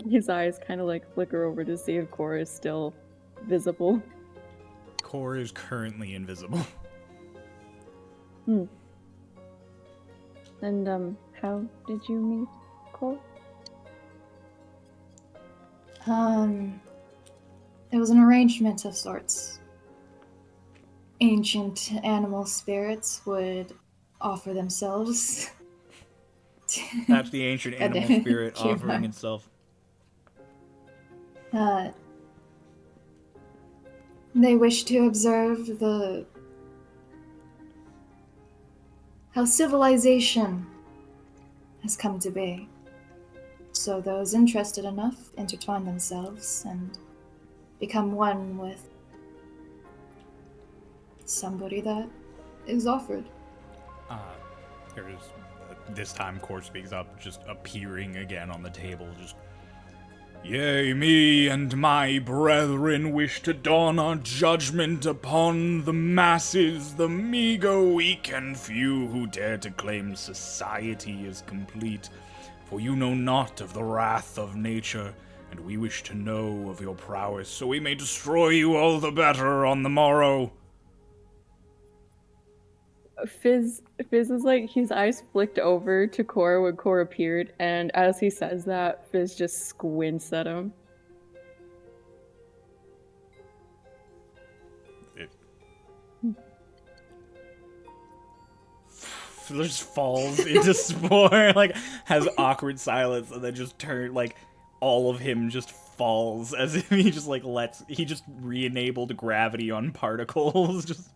His eyes kind of like flicker over to see if Cora is still visible. Core is currently invisible. And how did you meet Cora? It was an arrangement of sorts. Ancient animal spirits would offer themselves. That's the ancient animal Goddamn. spirit Keep offering on. itself. They wish to observe how civilization has come to be. So those interested enough intertwine themselves and become one with somebody that is offered. There's this time Core speaks up, just appearing again on the table, just Yea, me and my brethren wish to dawn our judgment upon the masses, the meager, weak, and few who dare to claim society is complete. For you know not of the wrath of nature, and we wish to know of your prowess, so we may destroy you all the better on the morrow. Fizz is like, his eyes flicked over to Cora when Cora appeared, and as he says that, Fizz just squints at him. just falls into spore, like has awkward silence, and then just all of him just falls as if he just he just re-enabled gravity on particles. Just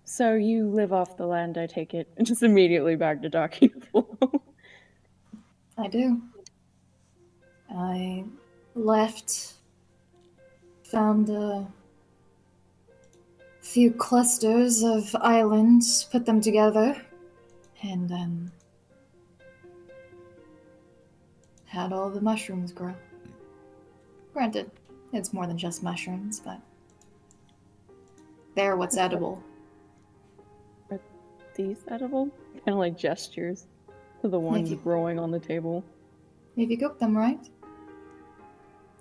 So you live off the land, I take it, and just immediately back to docking flow. I do. I left, found a few clusters of islands, put them together, and had all the mushrooms grow. Granted, it's more than just mushrooms, but they're what's edible. Are these edible? Kind of like gestures to the ones Maybe. growing on the table. If you cook them right.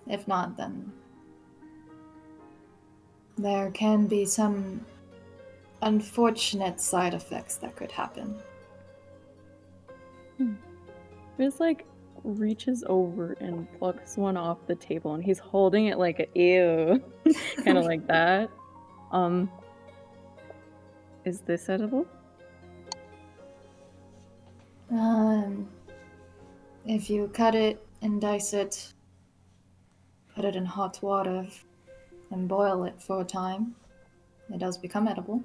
If not, then there can be some unfortunate side effects that could happen. Fizz reaches over and plucks one off the table, and he's holding it like a ew, kind of like that. Is this edible? If you cut it and dice it, put it in hot water, and boil it for a time, it does become edible.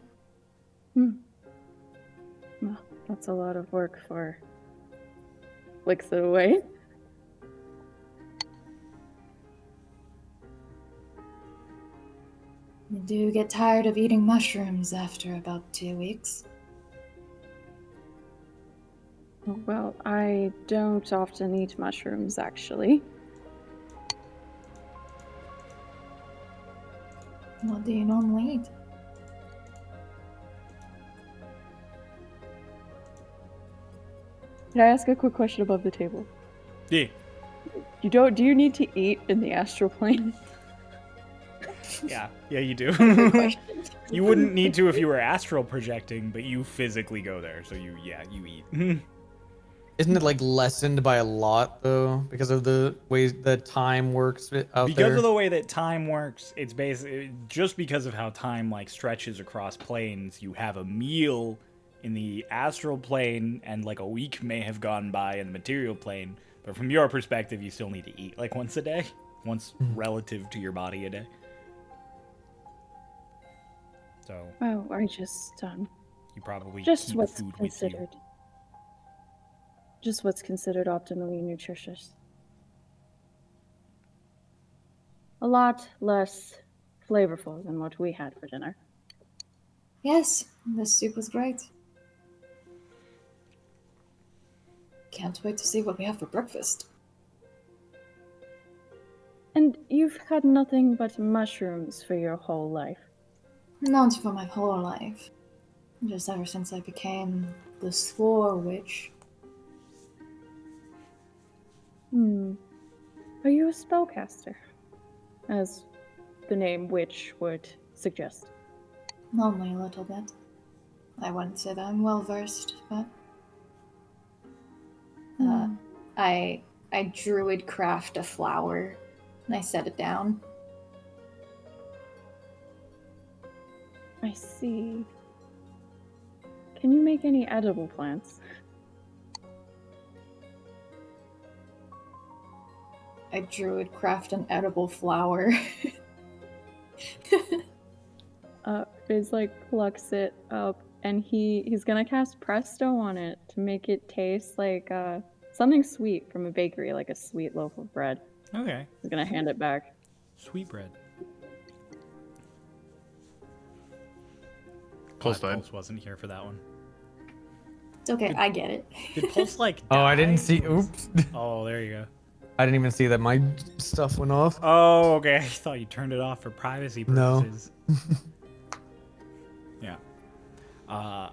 Well, that's a lot of work for flicks it away. You do get tired of eating mushrooms after about 2 weeks. Well, I don't often eat mushrooms, actually. What do you normally eat? Can I ask a quick question above the table? yeah. Do you need to eat in the astral plane? Yeah, you do. You wouldn't need to if you were astral projecting, but you physically go there, so you eat. Isn't it lessened by a lot though, because of the way that time works out Because there? of the way that time works, it's basically just because of how time stretches across planes. You have a meal in the astral plane, and a week may have gone by in the material plane. But from your perspective, you still need to eat once a day, once relative to your body a day. So Well, I just you probably just keep what's food with you. considered optimally nutritious. A lot less flavorful than what we had for dinner. Yes, the soup was great. Can't wait to see what we have for breakfast. And you've had nothing but mushrooms for your whole life. Not for my whole life. Just ever since I became the Spore Witch. Are you a spellcaster? As the name witch would suggest. Only a little bit. I wouldn't say that I'm well versed, but I druid craft a flower and I set it down. I see. Can you make any edible plants? I druid craft an edible flower. Fizz plucks it up, and he's gonna cast Presto on it to make it taste like something sweet from a bakery, like a sweet loaf of bread. Okay. He's gonna hand it back. Sweet bread. Pulse glad died. Pulse wasn't here for that one. It's okay, I get it. Did Pulse like die? Oh, I didn't see. Oops. Oh, there you go. I didn't even see that my stuff went off. Oh, okay. I thought you turned it off for privacy No. purposes. Yeah. So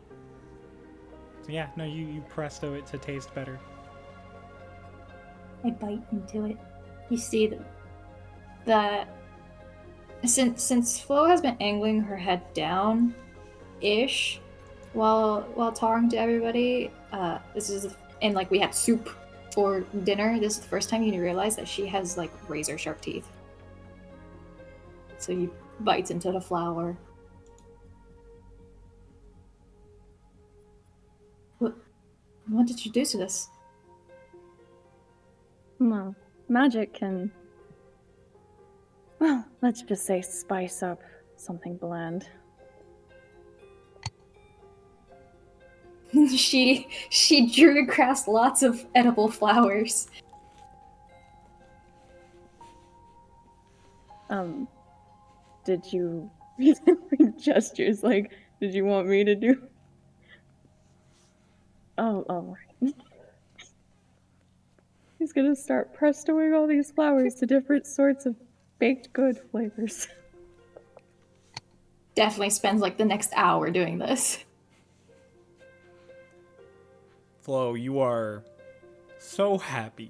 yeah, no, you presto it to taste better. I bite into it. You see the since Flo has been angling her head down, ish, while talking to everybody. This is and like we had soup for dinner. This is the first time you realize that she has like razor sharp teeth. So you bites into the flour. What did you do to this? Well, magic can, well, let's just say spice up something bland. she drew across lots of edible flowers. Did you gestures like, did you want me to do? Oh, all right. He's gonna start prestoing all these flowers to different sorts of baked good flavors. Definitely spends like the next hour doing this. Flo, you are so happy.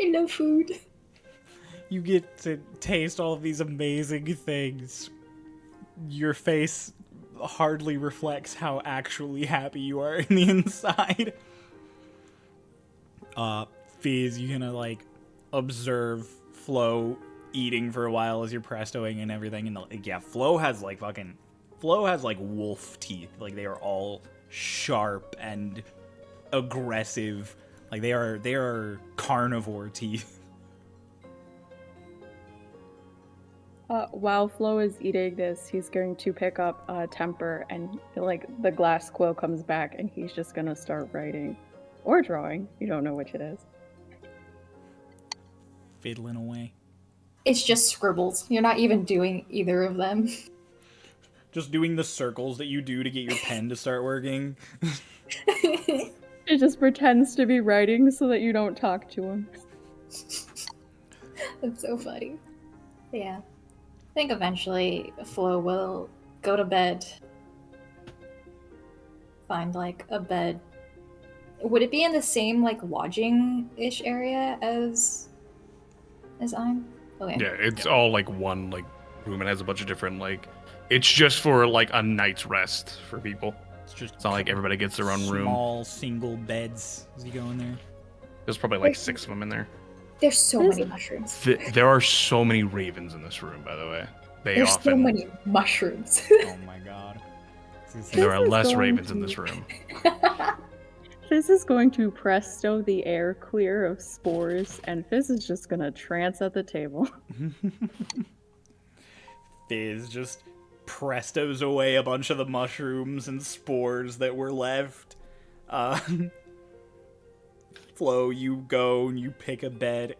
I love food. You get to taste all of these amazing things. Your face hardly reflects how actually happy you are in the inside. Fizz, you gonna like observe Flo eating for a while as you're prestoing and everything, and yeah, Flo has like wolf teeth. Like they are all sharp and aggressive. Like they are carnivore teeth. While Flo is eating this, he's going to pick up Temper, and like the glass quill comes back, and he's just gonna start writing or drawing. You don't know which it is. Fiddling away. It's just scribbles. You're not even doing either of them. Just doing the circles that you do to get your pen to start working. He just pretends to be writing so that you don't talk to him. That's so funny. Yeah. I think eventually Flo will go to bed. Find like a bed. Would it be in the same like lodging-ish area as I'm? Okay. Yeah, it's all like one like room. It has a bunch of different like. It's just for like a night's rest for people. It's not like everybody gets their own room. Small single beds as you go in there. There's probably like 6 of them in there. There's so many mushrooms. There are so many ravens in this room, by the way. There's so many mushrooms. Oh my god. There are This is less going ravens to- in this room. Fizz is going to presto the air clear of spores, and Fizz is just gonna trance at the table. Fizz just prestos away a bunch of the mushrooms and spores that were left. Flo, you go and you pick a bed.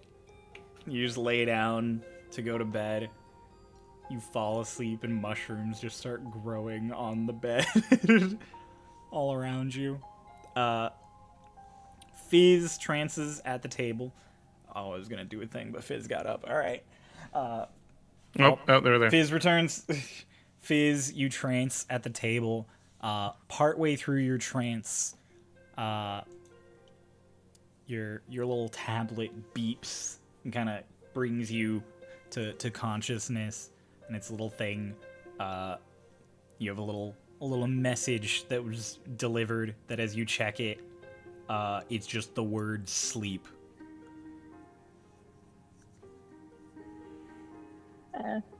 You just lay down to go to bed. You fall asleep and mushrooms just start growing on the bed all around you. Fizz trances at the table. Oh, I was gonna do a thing, but Fizz got up. All right. Oh, they're there. Fizz returns. Fizz, you trance at the table. Partway through your trance, your little tablet beeps and kind of brings you to consciousness, and its little thing. You have a little message that was delivered. That as you check it, it's just the word sleep.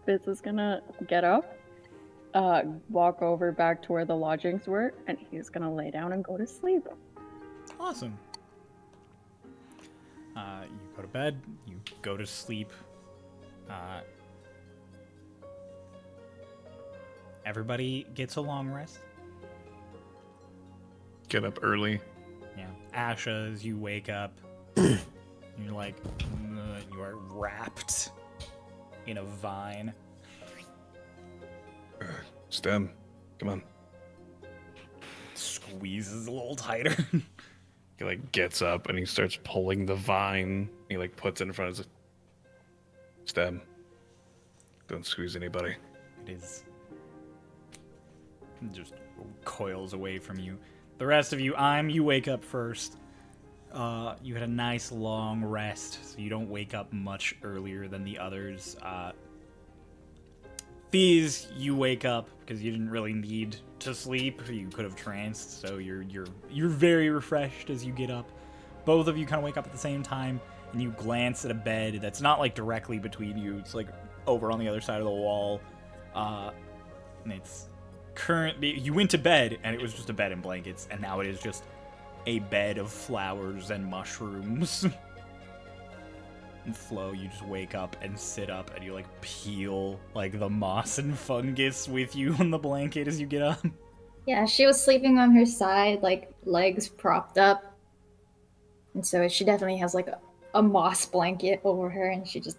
Fizz is gonna get up, walk over back to where the lodgings were, and he's gonna lay down and go to sleep. Awesome. You go to bed, you go to sleep. Everybody gets a long rest. Get up early. Yeah. Asha, as you wake up, you're like, you are wrapped in a vine. Stem, come on. Squeezes a little tighter. He like gets up and he starts pulling the vine. He like puts it in front of his Stem. Don't squeeze anybody. It is just coils away from you. The rest of you, you wake up first. You had a nice long rest, so you don't wake up much earlier than the others. These, you wake up because you didn't really need to sleep. You could have tranced, so you're very refreshed as you get up. Both of you kind of wake up at the same time, and you glance at a bed that's not like directly between you. It's like over on the other side of the wall. And it's currently, you went to bed and it was just a bed and blankets, and now it is just a bed of flowers and mushrooms. And Flo, you just wake up and sit up and you like peel like the moss and fungus with you on the blanket as you get up. Yeah, she was sleeping on her side, like legs propped up. And so she definitely has like a moss blanket over her, and she just.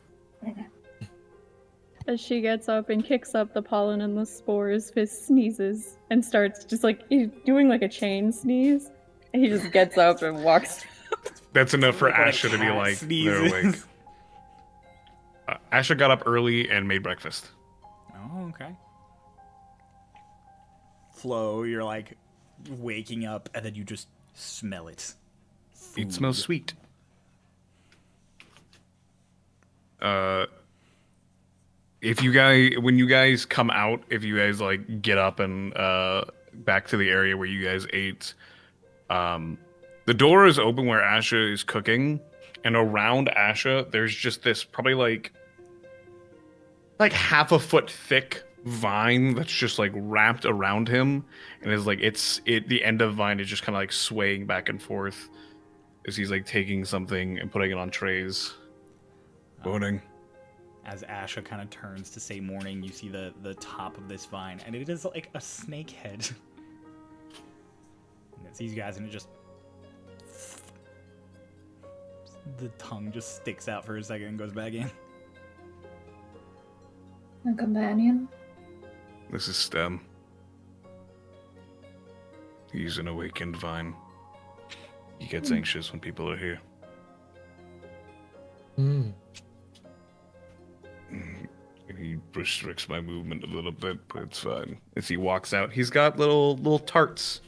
As she gets up and kicks up the pollen and the spores, Fizz sneezes and starts just like he's doing like a chain sneeze. And he just gets up and walks. That's enough for Like when a Asha to be cat like, sneezes. they're awake. Asha got up early and made breakfast. Oh, okay. Flo, you're like waking up and then you just smell it. It smells sweet. If you guys, when you guys come out, if you guys like get up and back to the area where you guys ate, the door is open where Asha is cooking, and around Asha, there's just this probably like half a foot thick vine that's just like wrapped around him, and is like the end of the vine is just kind of like swaying back and forth as he's like taking something and putting it on trays. Morning. As Asha kind of turns to say morning, you see the top of this vine, and it is like a snake head. And it sees you guys, and it just... The tongue just sticks out for a second and goes back in. A companion? This is Stem. He's an awakened vine. He gets anxious when people are here. Mm. And he restricts my movement a little bit, but it's fine. As he walks out, he's got little tarts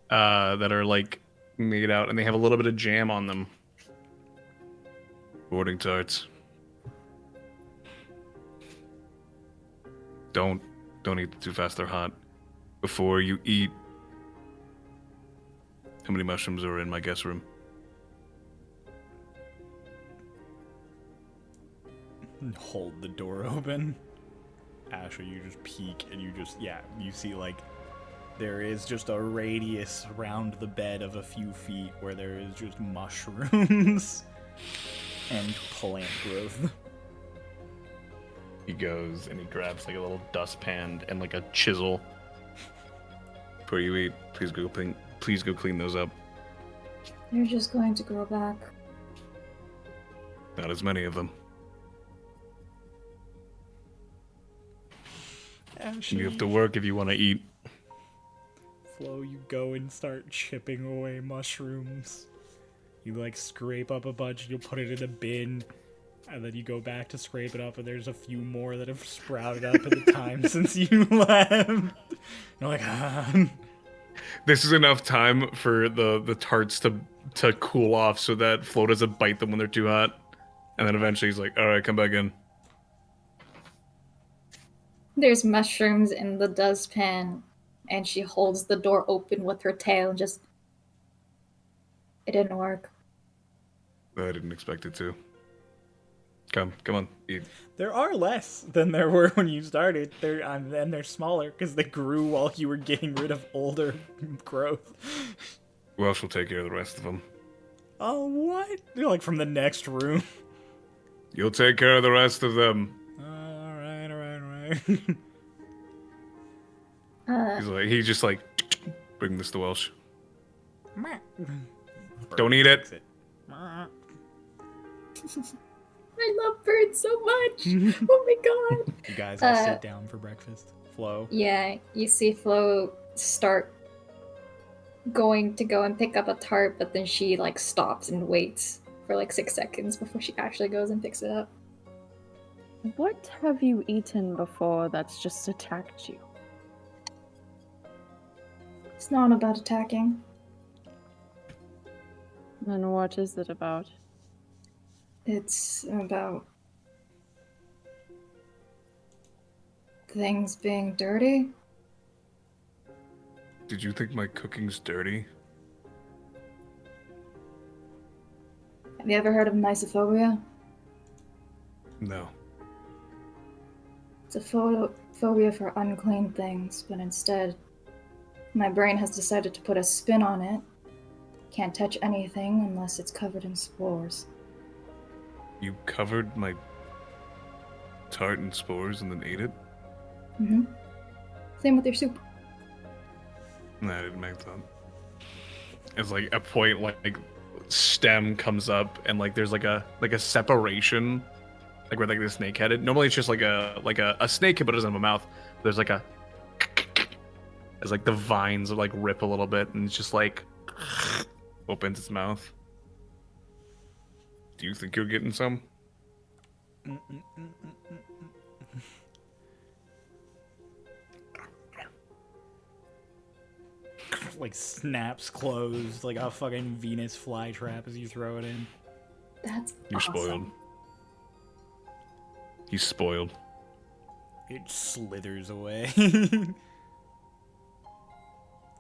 that are like made out, and they have a little bit of jam on them. Boarding tarts. Don't eat them too fast. They're hot. Before you eat, how many mushrooms are in my guest room? Hold the door open. Asha, you just peek and you see like there is just a radius around the bed of a few feet where there is just mushrooms and plant growth. He goes and he grabs like a little dustpan and like a chisel. Before you eat, please go clean those up. They're just going to grow back. Not as many of them. Ashley, You have to work if you want to eat. Flo, you go and start chipping away mushrooms. You like scrape up a bunch and you'll put it in a bin, and then you go back to scrape it up, and there's a few more that have sprouted up in the time since you left. You're like, This is enough time for the tarts to cool off so that Flo doesn't bite them when they're too hot. And then eventually he's like, alright, come back in. There's mushrooms in the dustpan, and she holds the door open with her tail and just... It didn't work. I didn't expect it to. Come on, eat. there are less than there were when you started. And they're smaller because they grew while you were getting rid of older growth. Well, she'll take care of the rest of them. Oh, what? You're like from the next room. You'll take care of the rest of them. Alright. He's just like, bring this to Welsh. Don't eat it. I love birds so much. Oh my god. You guys all sit down for breakfast. Flo. Yeah, you see Flo start going to go and pick up a tart, but then she like stops and waits for like 6 seconds before she actually goes and picks it up. What have you eaten before that's just attacked you? It's not about attacking. Then what is it about? It's about things being dirty. Did you think my cooking's dirty? Have you ever heard of mysophobia? No. It's a phobia for unclean things, but instead, my brain has decided to put a spin on it. Can't touch anything unless it's covered in spores. You covered my tart in spores and then ate it? Mm-hmm. Same with your soup. No, I didn't make that. It's like a point like stem comes up and like there's like a separation, like where like the snake headed. Normally it's just like a snake head but it doesn't have a mouth. There's like a it's like the vines like rip a little bit and it's just like opens its mouth. Do you think you're getting some? Like snaps closed like a fucking Venus flytrap as you throw it in. That's You're awesome. spoiled. He's spoiled. It slithers away.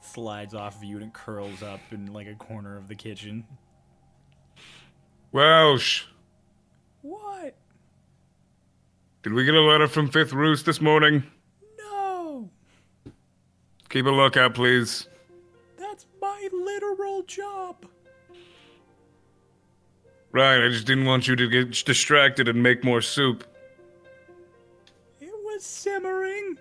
Slides off of you and it curls up in like a corner of the kitchen. Welsh, What? did we get a letter from Fifth Roost this morning? No! Keep a lookout, please. That's my literal job. Right, I just didn't want you to get distracted and make more soup. It was simmering.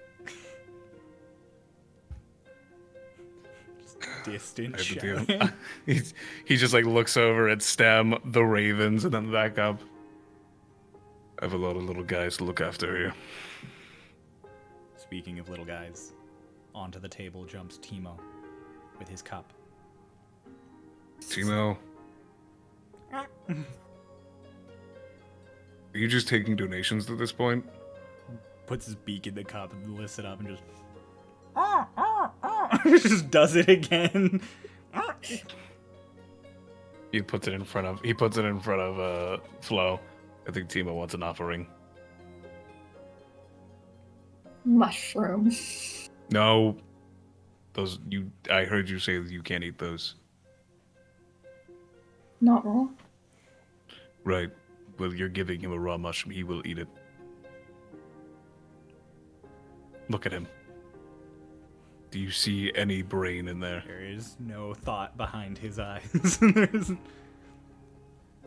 Just distant I have to shouting. deal. He just like looks over at Stem, the ravens, and then back up. I have a lot of little guys to look after here. Speaking of little guys, onto the table jumps Timo with his cup. Timo, are you just taking donations at this point? Puts his beak in the cup and lifts it up and just just does it again. He puts it in front of Flo. I think Timo wants an offering. Mushroom. No. I heard you say that you can't eat those. Not raw. Right. Well, you're giving him a raw mushroom. He will eat it. Look at him. Do you see any brain in there? There is no thought behind his eyes. There's-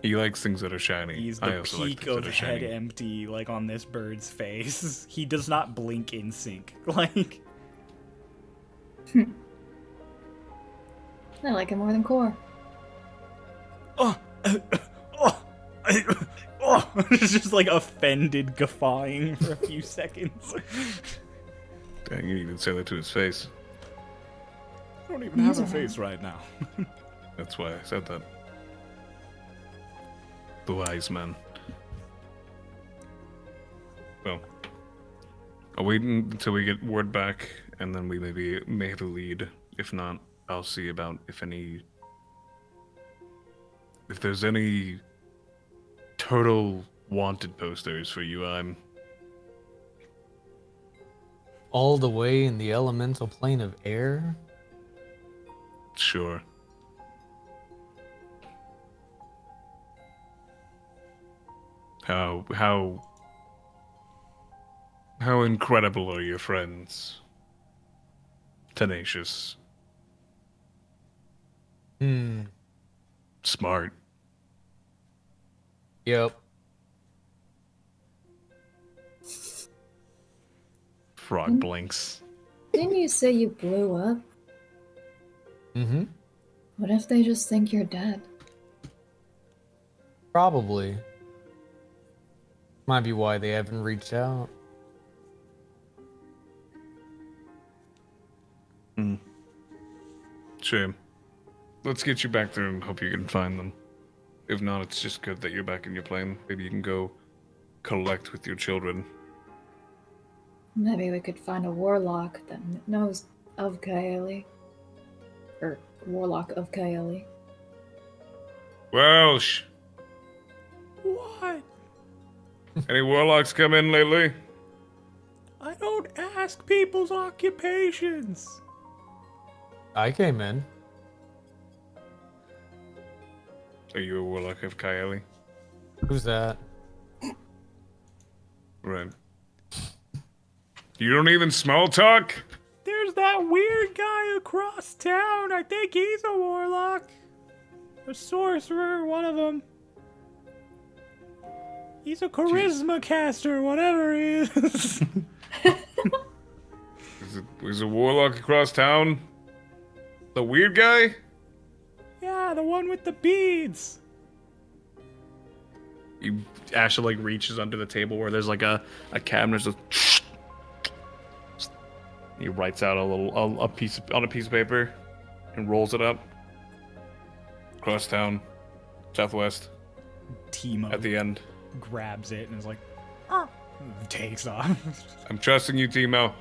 He likes things that are shiny. He's I the also like peak things of that are head shiny. empty, like on this bird's face. He does not blink in sync. Like, I like it more than core. it's just like offended guffawing for a few seconds. Dang, you didn't say that to his face. I don't even have a face right now. That's why I said that. The wise man. Well, I'll wait until we get word back, and then we may have a lead. If not, I'll see about if there's any turtle wanted posters for you. I'm All the way in the elemental plane of air? sure. How incredible are your friends? Tenacious, smart. Yep. Frog blinks. Didn't you say you blew up? Mm-hmm. What if they just think you're dead? Probably. Might be why they haven't reached out. Shame. Let's get you back there and hope you can find them. If not, it's just good that you're back in your plane. Maybe you can go collect with your children. Maybe we could find a warlock that knows of Kaeli. Or warlock of Kaeli. Welsh! What? Any warlocks come in lately? I don't ask people's occupations. I came in. Are you a warlock of Kaeli? Who's that? Right. You don't even small talk? There's that weird guy across town. I think he's a warlock. A sorcerer, one of them. He's a charisma caster, whatever he is. Is a warlock across town? The weird guy? Yeah, the one with the beads. Asha like reaches under the table where there's like a cabinet. Just he writes out a piece of paper and rolls it up. Across town. Southwest. Timo At the end. grabs it and is like, oh, takes off. I'm trusting you, Timo.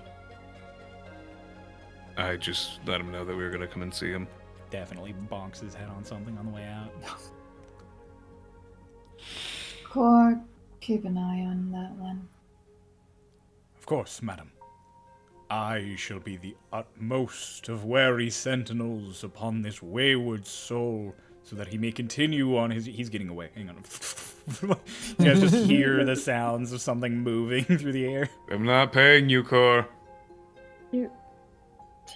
I just let him know that we were gonna come and see him. Definitely bonks his head on something on the way out. Core, keep an eye on that one. Of course, madam. I shall be the utmost of wary sentinels upon this wayward soul, so that he may continue on his... He's getting away. Hang on. You guys just hear the sounds of something moving through the air. I'm not paying you, Core. Do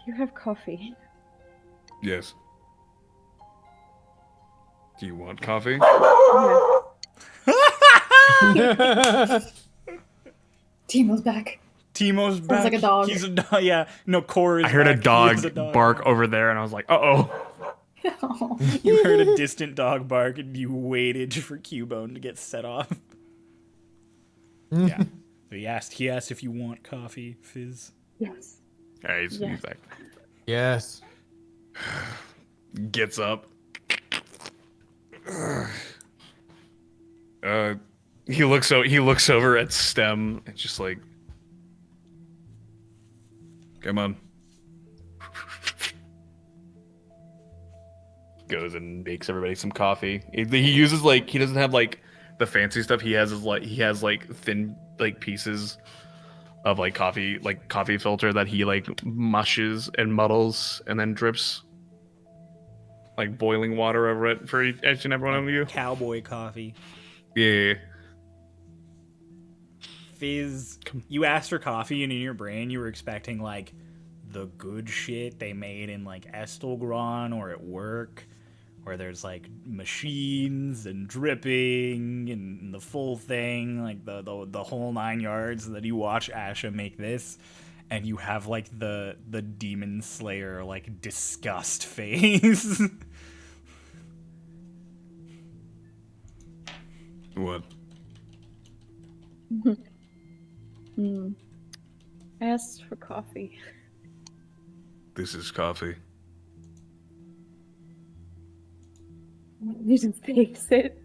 you have coffee? Yes. Do you want coffee? Timo's back. Timo's back. like a dog. He's a dog. Yeah. No, Core is I heard a back. He dog is a dog. bark over there, and I was like, "Uh-oh." You heard a distant dog bark, and you waited for Cubone to get set off. Yeah. So he asked if you want coffee, Fizz. Yes. Yeah, he's Yes. like, Yes. gets up. He looks over at Stem and just like, come on. Goes and makes everybody some coffee. He uses like he doesn't have like the fancy stuff. He has thin like pieces of like coffee filter that he like mushes and muddles and then drips like boiling water over it for each and every one of you. Cowboy coffee. Yeah. Fizz, you asked for coffee, and in your brain, you were expecting like the good shit they made in like Estelgron or at work, where there's like machines and dripping and the full thing, like the whole 9 yards. And then you watch Asha make this, and you have like the demon slayer like disgust face. What? I asked for coffee. This is coffee. He just takes it.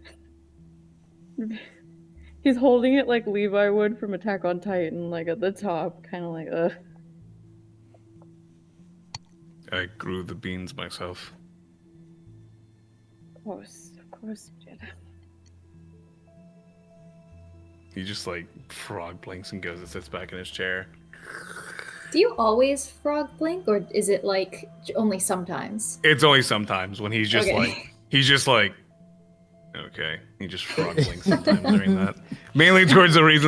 He's holding it like Levi would from Attack on Titan, like at the top, kind of like, ugh. I grew the beans myself. Of course you did. He just like frog blinks and goes and sits back in his chair. Do you always frog blink, or is it like only sometimes? It's only sometimes when he's just Okay. okay. He just frog blinks sometimes during that. Mainly towards the ways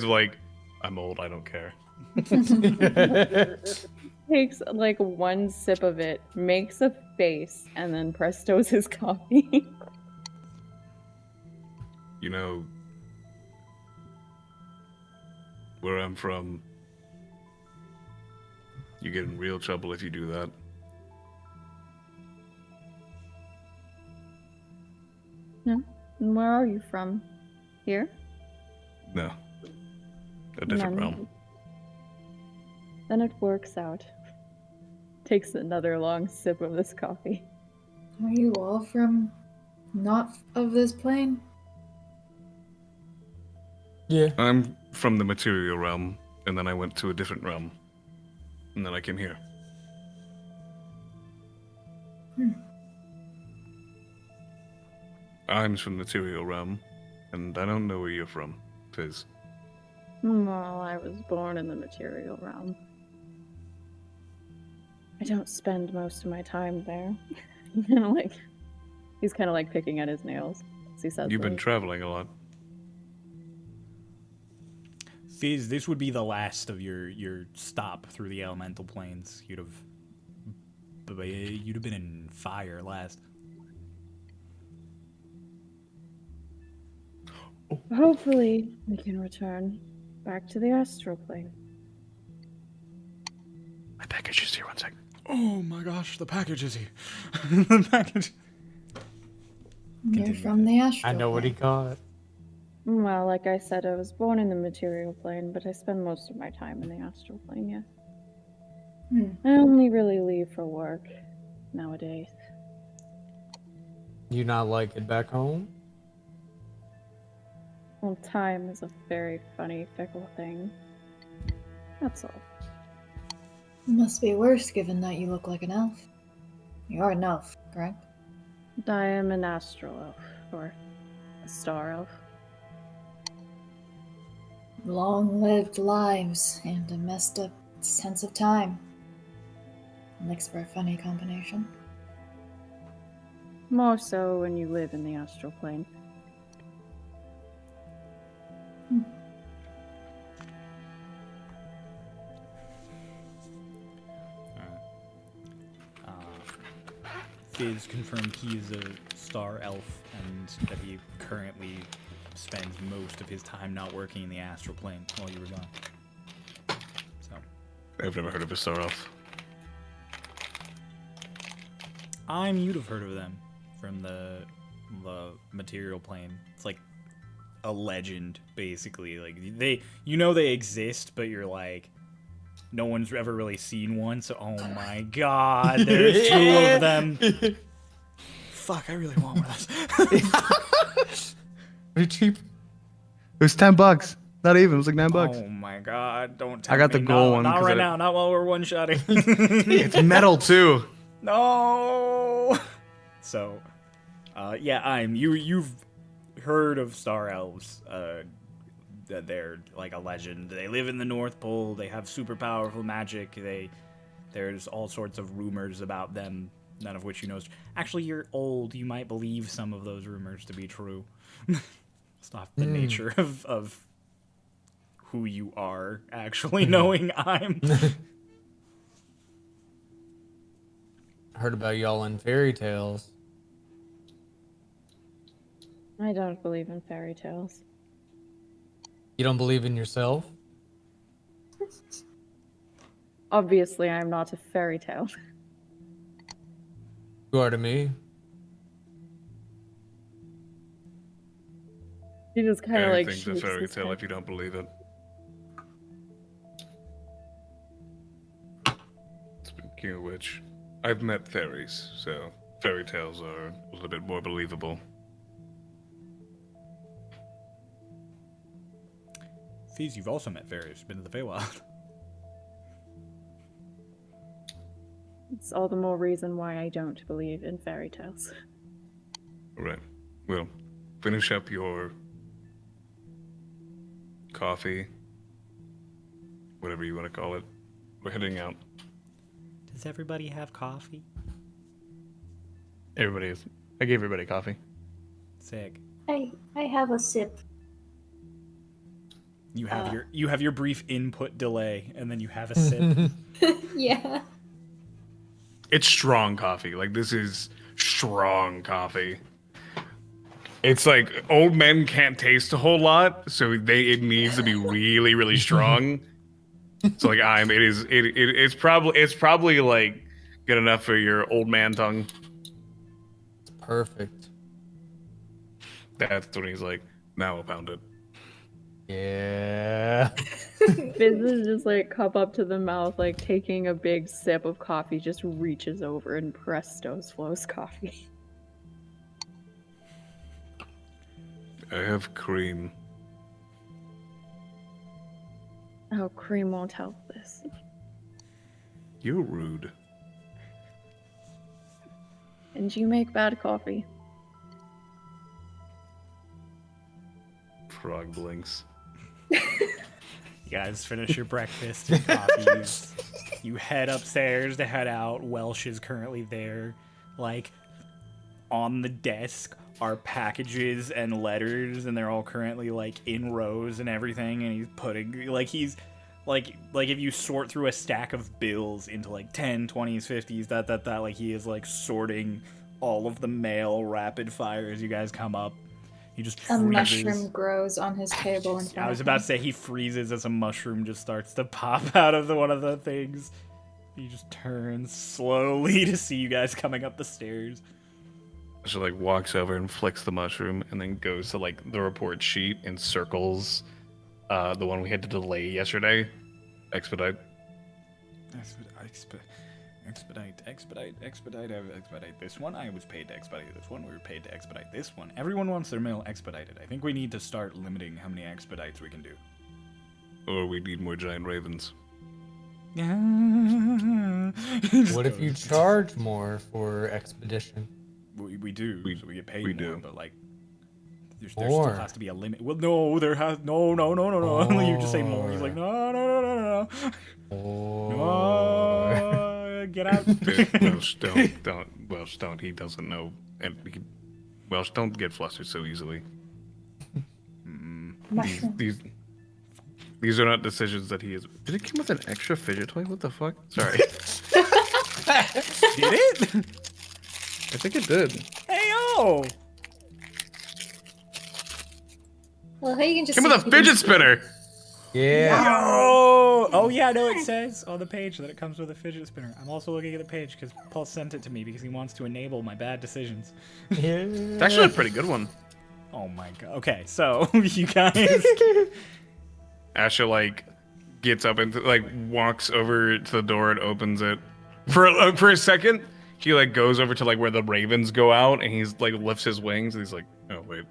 of like, I'm old, I don't care. Takes like one sip of it, makes a face, and then prestos his coffee. You know, where I'm from, you get in real trouble if you do that. No? And where are you from? Here? No. A different realm. Then it works out. Takes another long sip of this coffee. Are you all from not of this plane? Yeah. I'm from the material realm, and then I went to a different realm. And then I came here. I'm from the material realm, and I don't know where you're from, Fizz. Well, I was born in the material realm. I don't spend most of my time there. He's kind of like picking at his nails as he says You've been this. traveling a lot. Fizz, this would be the last of your stop through the elemental planes. You'd have been in fire last. Hopefully, we can return back to the astral plane. My package is here. 1 second. Oh my gosh, the package is here. The package. You're from the astral I know what he plane. caught. Well, like I said, I was born in the material plane, but I spend most of my time in the astral plane, yeah. I only really leave for work nowadays. You not like it back home? Well, time is a very funny, fickle thing. That's all. Must be worse given that you look like an elf. You are an elf, correct? I am an astral elf, or a star elf. Long-lived lives and a messed up sense of time. Makes for a funny combination. More so when you live in the astral plane. Fizz confirmed he is a star elf and that he currently spends most of his time not working in the astral plane while you were gone. So, I've never heard of a star elf. you'd have heard of them from the material plane. It's like a legend, basically. Like they exist, but you're like, no one's ever really seen one. So, oh my god, there's two of them. Fuck, I really want one of those. Pretty cheap. It was $10. Not even. It was like $9. Oh my god, don't tell I got me. the gold one Not 'cause right I- now, not while we're one-shotting. It's metal too. No. So, yeah, you've heard of star elves. That they're like a legend. They live in the North Pole. They have super powerful magic. There's all sorts of rumors about them, none of which you know. Actually, you're old. You might believe some of those rumors to be true. It's not the nature of who you are actually knowing I'm. Heard about y'all in fairy tales. I don't believe in fairy tales. You don't believe in yourself? Obviously, I'm not a fairy tale. You are to me. He just kind of like Anything's a shakes fairy his tale head. if you don't believe it. Speaking of which, I've met fairies, so fairy tales are a little bit more believable. Fizz, you've also met fairies. Been to the Feywild. It's all the more reason why I don't believe in fairy tales. Right. Well, finish up your coffee, whatever you want to call it. We're heading out. Does everybody have coffee? Everybody is. I gave everybody coffee. Sick. I have a sip. You have your brief input delay, and then you have a sip. Yeah. It's strong coffee. Like, this is strong coffee. It's like old men can't taste a whole lot, so it needs to be really, really strong. So like it's probably like good enough for your old man tongue. Perfect. That's when he's like, now I'll pound it. Yeah. Fizz is just like cup up to the mouth, like taking a big sip of coffee, just reaches over and prestos flows coffee. I have cream. Oh, cream won't help this. You're rude. And you make bad coffee. Frog blinks. You guys finish your breakfast and coffees. You head upstairs to head out. Welsh is currently there. Like, on the desk are packages and letters, and they're all currently, like, in rows and everything, and he's putting, like, he's, like if you sort through a stack of bills into, like, 10, 20s, 50s, like, he is, like, sorting all of the mail rapid fire as you guys come up. He just A freezes. mushroom grows on his table in front I was of about him. to say he freezes as a mushroom just starts to pop out of one of the things. He just turns slowly to see you guys coming up the stairs. She like walks over and flicks the mushroom, and then goes to like the report sheet and circles the one we had to delay yesterday. Expedite. Expedite this one. I was paid to expedite this one. We were paid to expedite this one. Everyone wants their mail expedited. I think we need to start limiting how many expedites we can do. Or we need more giant ravens. What if you charge more for expedition? We do. So we get paid we more, do. but like there still More. has to be a limit. Well, no, there has no. You just say more. He's like, no. No, get out. Welsh, don't. Welsh, don't. He doesn't know. And Welsh, don't get flustered so easily. Mushroom. These are not decisions that he is. Did it come with an extra fidget toy? What the fuck? Sorry. Did it? I think it did. Hey yo! Well, hey, you can just Came with a see- fidget spinner. Yeah. Oh yeah, no, it says on the page that it comes with a fidget spinner. I'm also looking at the page because Paul sent it to me because he wants to enable my bad decisions. It's actually a pretty good one. Oh my god. Okay, so you guys. Asha like gets up and like walks over to the door and opens it. For a second, he like goes over to like where the ravens go out, and he's like lifts his wings, and he's like, oh wait,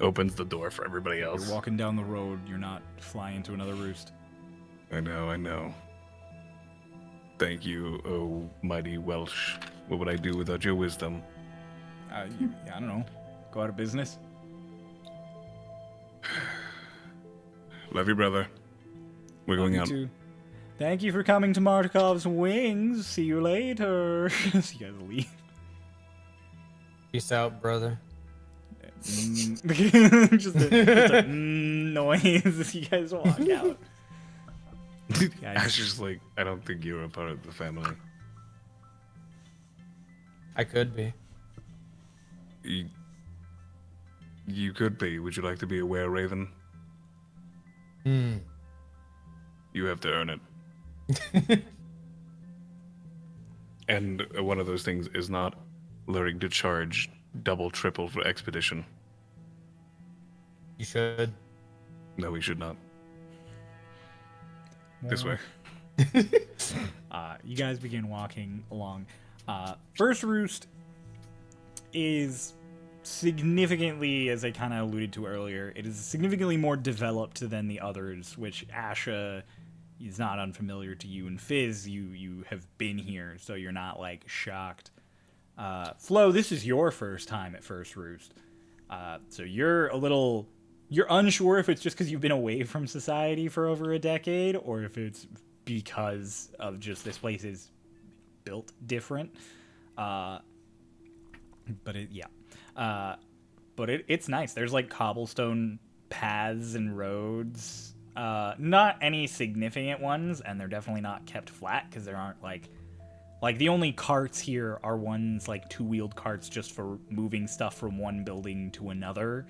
opens the door for everybody else. You're walking down the road. You're not flying to another roost. I know. Thank you, oh mighty Welsh. What would I do without your wisdom? I don't know. Go out of business. Love you, brother. We're going Me out. too. Thank you for coming to Martikov's Wings. See you later. So you guys leave. Peace out, brother. just a noise as you guys walk out. Asha's like, I don't think you're a part of the family. I could be. You could be. Would you like to be a were-raven? You have to earn it. And one of those things is not learning to charge double, triple for expedition. You should. No, we should not. This way. You guys begin walking along. First Roost is significantly, as I kind of alluded to earlier, it is significantly more developed than the others, which Asha is not unfamiliar to you. And Fizz, you have been here, so you're not, like, shocked. Flo, this is your first time at First Roost. So you're unsure if it's just because you've been away from society for over a decade, or if it's because of just this place is built different. But it's nice. There's like cobblestone paths and roads. Not any significant ones, and they're definitely not kept flat because there aren't like the only carts here are ones like two-wheeled carts just for moving stuff from one building to another,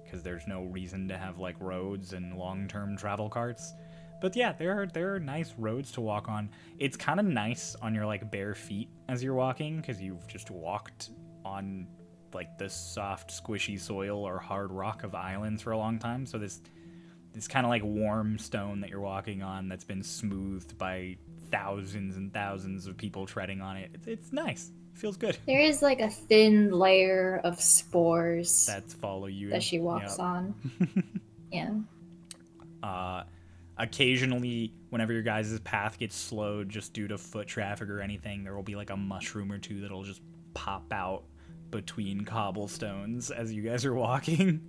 because there's no reason to have like roads and long-term travel carts. But yeah, there are nice roads to walk on. It's kind of nice on your like bare feet as you're walking, because you've just walked on like the soft, squishy soil or hard rock of islands for a long time. So this this kind of like warm stone that you're walking on that's been smoothed by thousands and thousands of people treading on it. It's nice. It feels good. There is like a thin layer of spores That's follow you. that she walks on. Yeah. Occasionally, whenever your guys' path gets slowed just due to foot traffic or anything, there will be like a mushroom or two that'll just pop out between cobblestones as you guys are walking.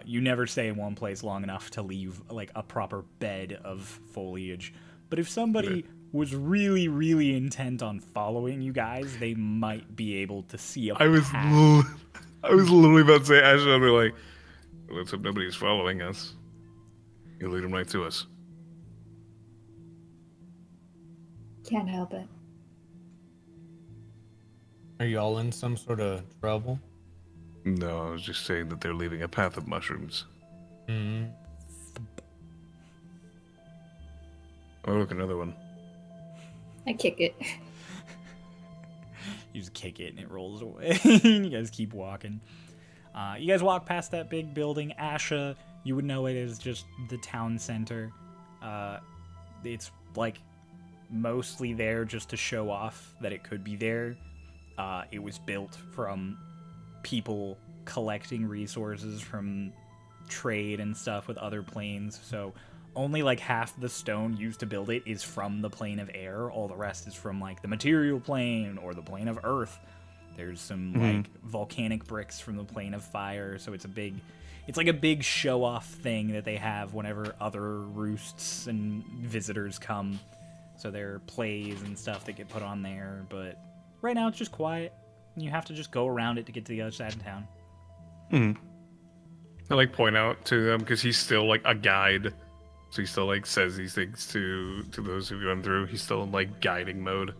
You never stay in one place long enough to leave like a proper bed of foliage. But if somebody was really, really intent on following you guys, they might be able to see a I was literally about to say, Ashley, I'll be like, let's hope nobody's following us. You lead them right to us. Can't help it. Are you all in some sort of trouble? No, I was just saying that they're leaving a path of mushrooms. Mm-hmm. Oh, look, another one. I kick it. You just kick it and it rolls away. You guys keep walking. You guys walk past that big building. Asha, you would know it as just the town center. It's like mostly there just to show off that it could be there. It was built from people collecting resources from trade and stuff with other planes. So only like half the stone used to build it is from the plane of air. All the rest is from like the material plane or the plane of earth. There's some like volcanic bricks from the plane of fire. So it's like a big show off thing that they have whenever other roosts and visitors come. So there are plays and stuff that get put on there, but right now it's just quiet. You have to just go around it to get to the other side of town. I like point out to them because he's still like a guide, so he still like says these things to those who run through. He's still in like guiding mode.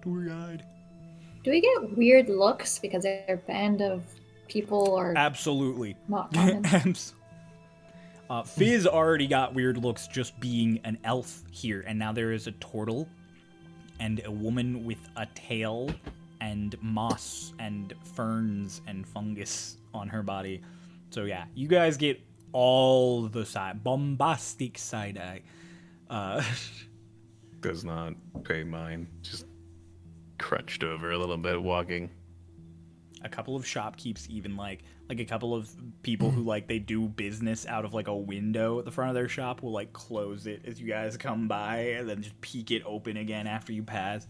Tour guide. Do we get weird looks because their band of people are Absolutely. not common? Fizz already got weird looks just being an elf here, and now there is a turtle and a woman with a tail and moss and ferns and fungus on her body. So yeah, you guys get all the bombastic side eye. Does not pay mine. Just crunched over a little bit walking. A couple of shopkeepers, even like a couple of people who like they do business out of like a window at the front of their shop will like close it as you guys come by and then just peek it open again after you pass.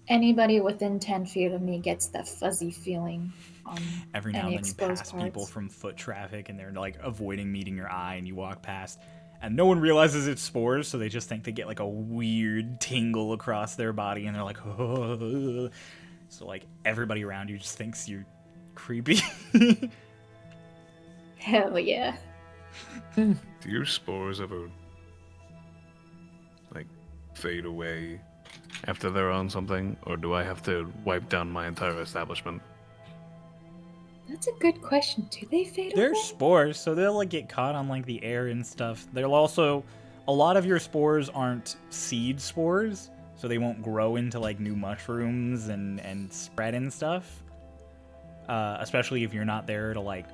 Anybody within 10 feet of me gets that fuzzy feeling on Every now any and then you exposed pass parts. people from foot traffic and they're like avoiding meeting your eye, and you walk past and no one realizes it's spores, so they just think they get like a weird tingle across their body and they're like, oh. So like everybody around you just thinks you're creepy. Hell yeah. Do your spores ever like fade away after they're on something, or do I have to wipe down my entire establishment? That's a good question. Do they fade They're away? spores, so they'll like get caught on like the air and stuff. They'll also, a lot of your spores aren't seed spores, so they won't grow into like new mushrooms and spread and stuff. Especially if you're not there to like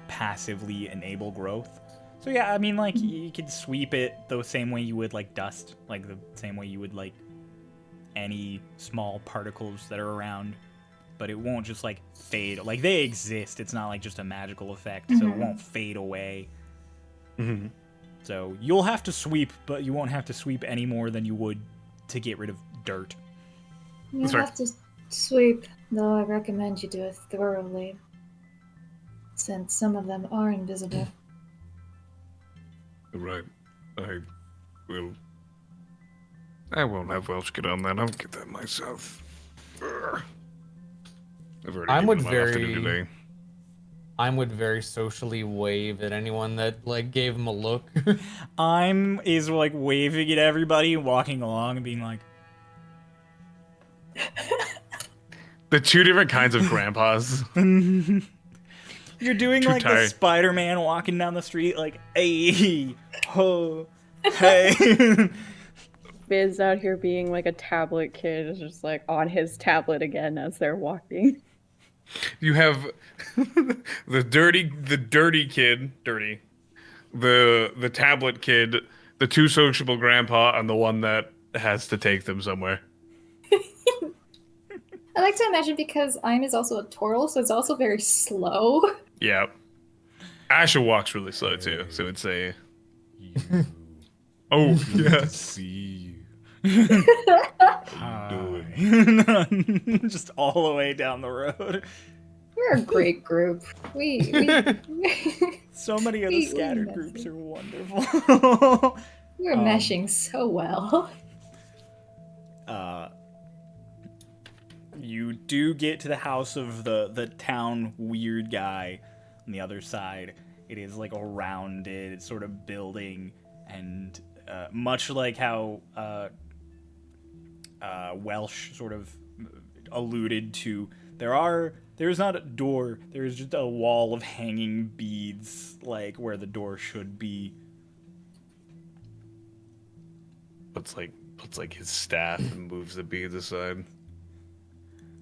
passively enable growth. So yeah, I mean like you could sweep it the same way you would like dust, like the same way you would like any small particles that are around. But it won't just like fade. Like they exist. It's not like just a magical effect, so it won't fade away. Mm-hmm. So you'll have to sweep, but you won't have to sweep any more than you would to get rid of dirt. You That's right. have to sweep, though I recommend you do it thoroughly, since some of them are invisible. Right. I won't have Welch get on that. I'll get that myself. Ugh. I've already I given would him enough to do today. would very socially wave at anyone that like gave him a look. I'm is like waving at everybody, walking along and being like, The two different kinds of grandpas. you're doing Too like the tired. Spider-Man walking down the street like, hey, ho, hey. Biz out here being like a tablet kid is just like on his tablet again as they're walking. You have the dirty kid, the tablet kid, the too sociable grandpa, and the one that has to take them somewhere. I like to imagine because I'm is also a turtle, so it's also very slow. Yeah. Asha walks really slow too, so it's a. Oh yeah. See you. Hi. Just all the way down the road. We're a great group. We So many of the We scattered mess groups it. are wonderful. we're meshing so well. You do get to the house of the town weird guy on the other side. It is like a rounded sort of building, and much like how Welsh sort of alluded to, there's not a door, there's just a wall of hanging beads, like where the door should be. Puts like his staff and moves the beads aside.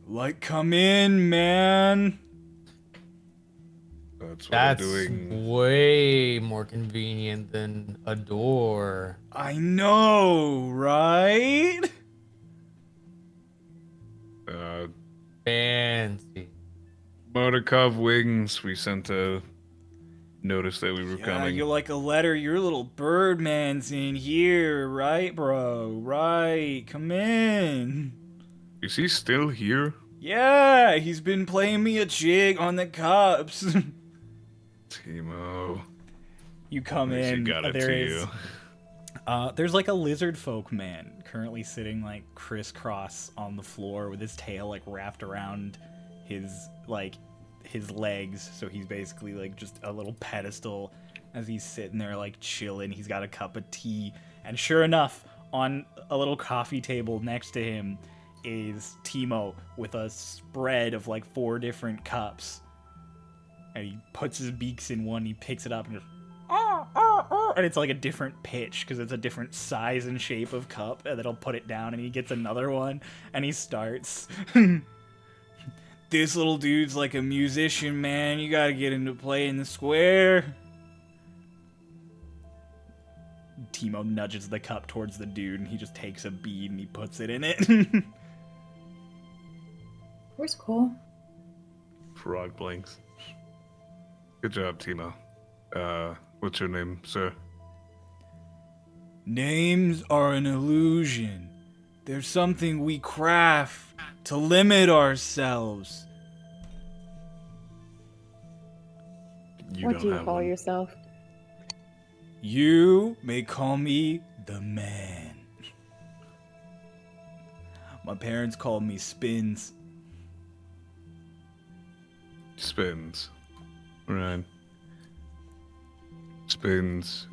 Like, come in, man. That's what That's I'm doing. way more convenient than a door. I know, right? Fancy. Buttercup Wings, we sent a notice that we were Yeah, coming. you're like a letter. Your little birdman's in here, right, bro? Right. Come in. Is he still here? Yeah, he's been playing me a jig on the cups. Timo. You come At least he in. got it There to is. you. There's like a lizard folk man currently sitting like crisscross on the floor with his tail like wrapped around his legs. So he's basically like just a little pedestal as he's sitting there like chilling. He's got a cup of tea, and sure enough, on a little coffee table next to him is Timo with a spread of like 4 different cups. And he puts his beaks in one, he picks it up and goes, and it's like a different pitch because it's a different size and shape of cup, and then he'll put it down and he gets another one and he starts. This little dude's like a musician, man. You gotta get him to play in the square. Timo nudges the cup towards the dude and he just takes a bead and he puts it in it. Where's cool? Frog blinks. Good job, Timo. What's your name, sir? Names are an illusion. They're something we craft to limit ourselves. What do you have call one. yourself? You may call me the man. My parents called me Spins. Spins. Right. Spins.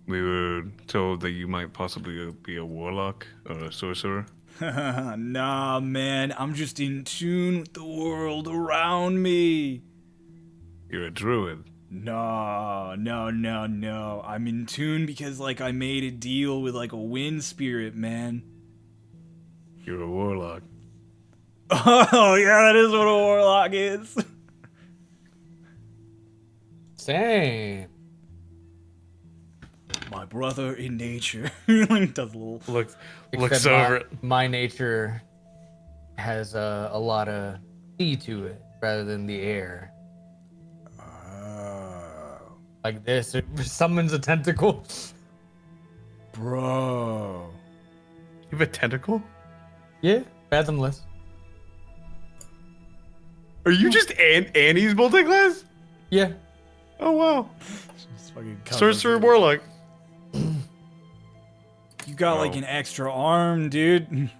We were told that you might possibly be a warlock or a sorcerer. Nah, man, I'm just in tune with the world around me. You're a druid. No. I'm in tune because, like, I made a deal with, like, a wind spirit, man. You're a warlock. Oh, yeah, that is what a warlock is. Same. My brother in nature. Like, does a little... Looks Except over it. my nature has a lot of sea to it rather than the air. Like this, it summons a tentacle. Bro. You have a tentacle? Yeah, fathomless. Are you just Annie's multi-class? Yeah. Oh wow. Just fucking covers Sorcerer it. warlock. You got, like, Oh. an extra arm, dude.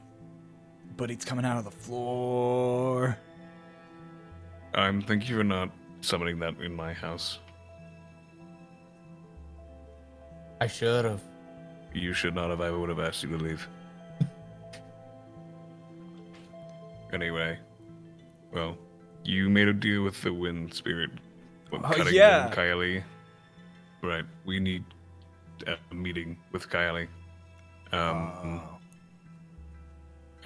But it's coming out of the floor. Thank you for not summoning that in my house. I should have. You should not have. I would have asked you to leave. Anyway, well, you made a deal with the wind spirit. Cutting yeah. down Kylie. Right. We need a meeting with Kylie.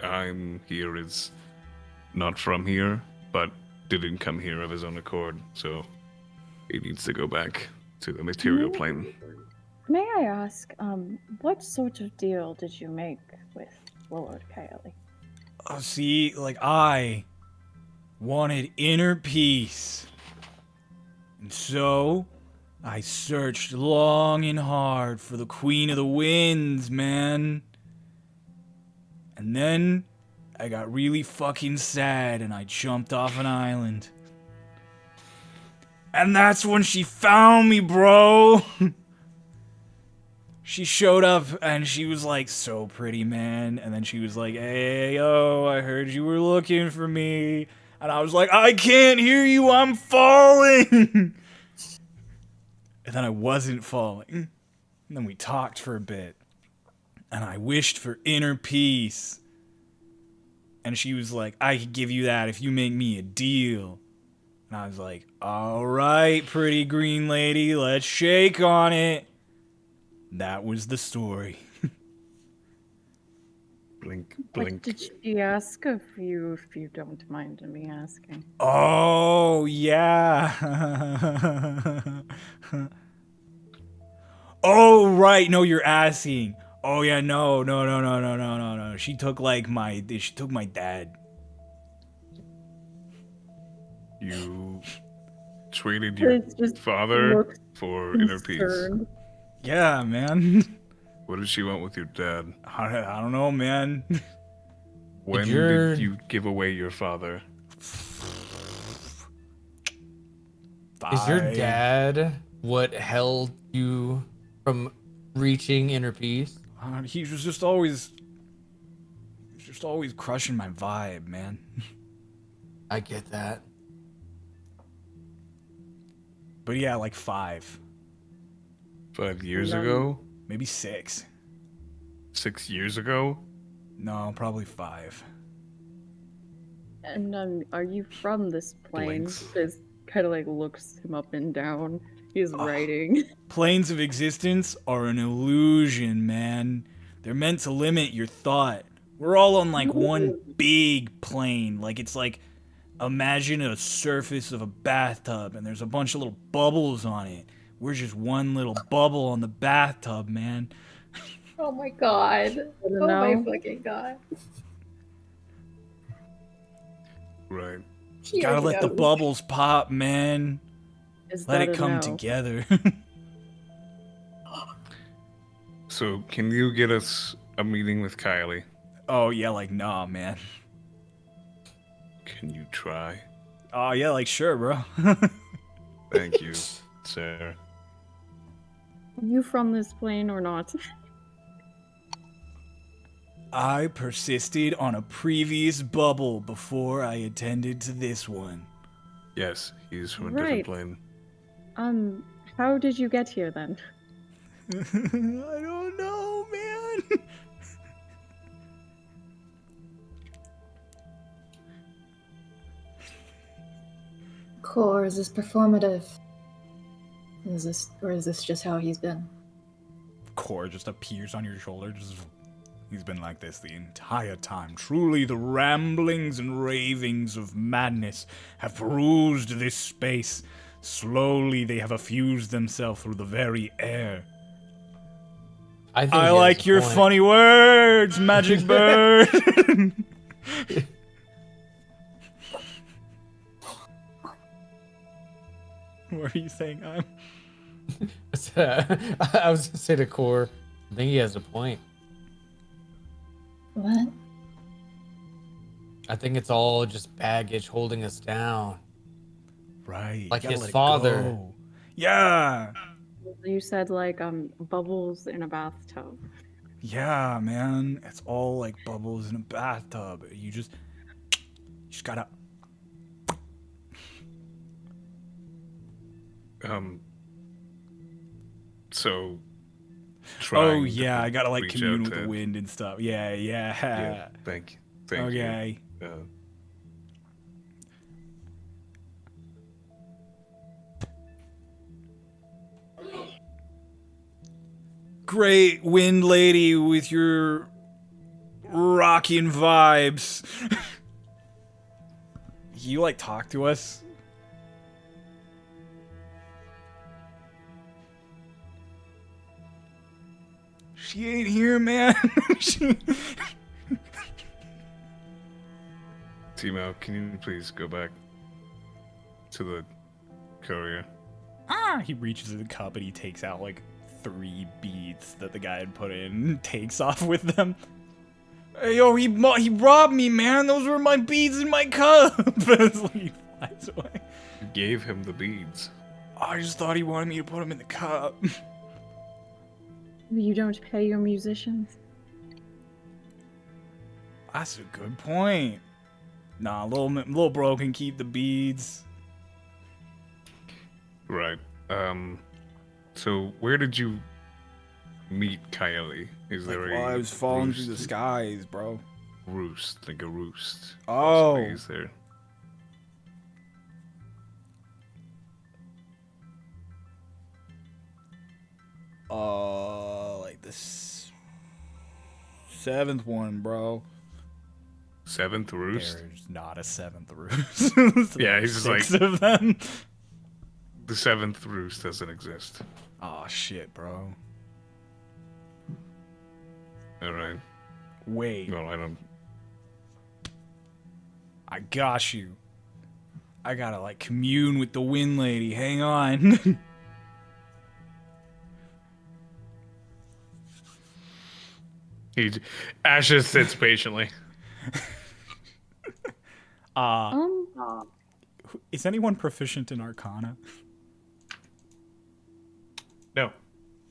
I'm here as not from here, but didn't come here of his own accord, so he needs to go back to the material plane. May I ask, what sort of deal did you make with Lord Kylie? See, like, I wanted inner peace. And so, I searched long and hard for the Queen of the Winds, man. And then, I got really fucking sad and I jumped off an island. And that's when she found me, bro! She showed up and she was like, so pretty, man. And then she was like, hey, yo, I heard you were looking for me. And I was like, I can't hear you, I'm falling. And then I wasn't falling. And then we talked for a bit. And I wished for inner peace. And she was like, I could give you that if you make me a deal. And I was like, all right, pretty green lady, let's shake on it. That was the story. Blink, What blink. did she ask of you, if you don't mind me asking? Oh, yeah. Oh, right. No, you're asking. Oh, yeah, no. She took my dad. You traded your It's just father looks for inner peace. concerned. Yeah, man. What did she want with your dad? I don't know, man. When your- did you give away your father? Is your Bye. dad what held you from reaching inner peace? He was just always crushing my vibe, man. I get that. But yeah, like 5, 5 years No. ago? maybe 6. 6 years ago? No, probably 5. And are you from this plane? Blinks. This kind of like looks him up and down. He's writing. Planes of existence are an illusion, man. They're meant to limit your thought. We're all on like one big plane. Like it's like, imagine a surface of a bathtub and there's a bunch of little bubbles on it. We're just one little bubble on the bathtub, man. Oh my god. Oh my No. fucking god. Right. Gotta let the Cheerios. bubbles pop, man. Is Let that it a come no? together. So, can you get us a meeting with Kylie? Oh yeah, like nah, man. Can you try? Oh yeah, like sure, bro. Thank you, sir. Are you from this plane or not? I persisted on a previous bubble before I attended to this one. Yes, he's from a Right. different plane. How did you get here then? I don't know, man. Core, is this performative? Is this just how he's been? Core just appears on your shoulder. He's been like this the entire time. Truly, the ramblings and ravings of madness have perused this space. Slowly, they have effused themselves through the very air. I think I he has like a your point. funny words, Magic Bird. What are you saying? I was gonna say to Core, I think he has a point. What? I think it's all just baggage holding us down. Right. Like you gotta his let it father. go. Yeah. You said like bubbles in a bathtub. Yeah, man. It's all like bubbles in a bathtub. You just gotta. So. Oh trying to yeah, I gotta like reach commune out with to- the wind and stuff. Yeah. Yeah, thank you. Okay. Great wind lady with your rocking vibes. Can you, like, talk to us? She ain't here, man. Timo, can you please go back to the courier? He reaches in the cup and he takes out, like, 3 beads that the guy had put in and takes off with them. Hey, yo, he robbed me, man. Those were my beads in my cup. He flies away. You gave him the beads. I just thought he wanted me to put them in the cup. You don't pay your musicians. That's a good point. Nah, little bro can keep the beads. Right. So where did you meet Coyote? Is there While I was falling roost? through the skies, bro. Roost, like a roost. Oh. Is there? Like this 7th one, bro. 7th roost? There's not a 7th roost. Yeah, he's just 6 like- of them. The 7th roost doesn't exist. Oh shit, bro. Alright. Wait, Well, I don't... I got you. I gotta like commune with the wind lady. Hang on. Ash just sits patiently. Is anyone proficient in Arcana? No.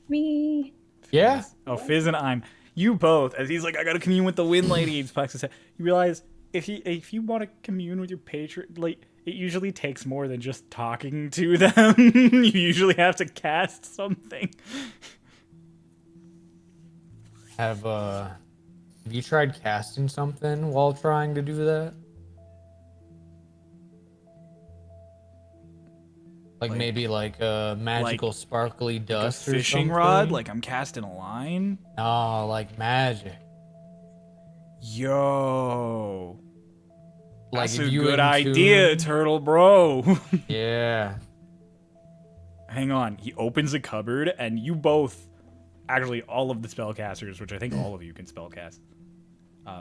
Me. Yeah. Oh, Fizz and I'm. You both. As he's like, I gotta commune with the wind lady. He plucks his head. You realize if you want to commune with your patron, like it usually takes more than just talking to them. You usually have to cast something. Have you tried casting something while trying to do that? Like maybe like a magical sparkly A dust or fishing something? rod, like I'm casting a line. No, like magic. Yo, Like that's if a you good in idea, tune- turtle bro. Yeah. Hang on. He opens a cupboard, and you both, actually all of the spellcasters, which I think all of you can spellcast.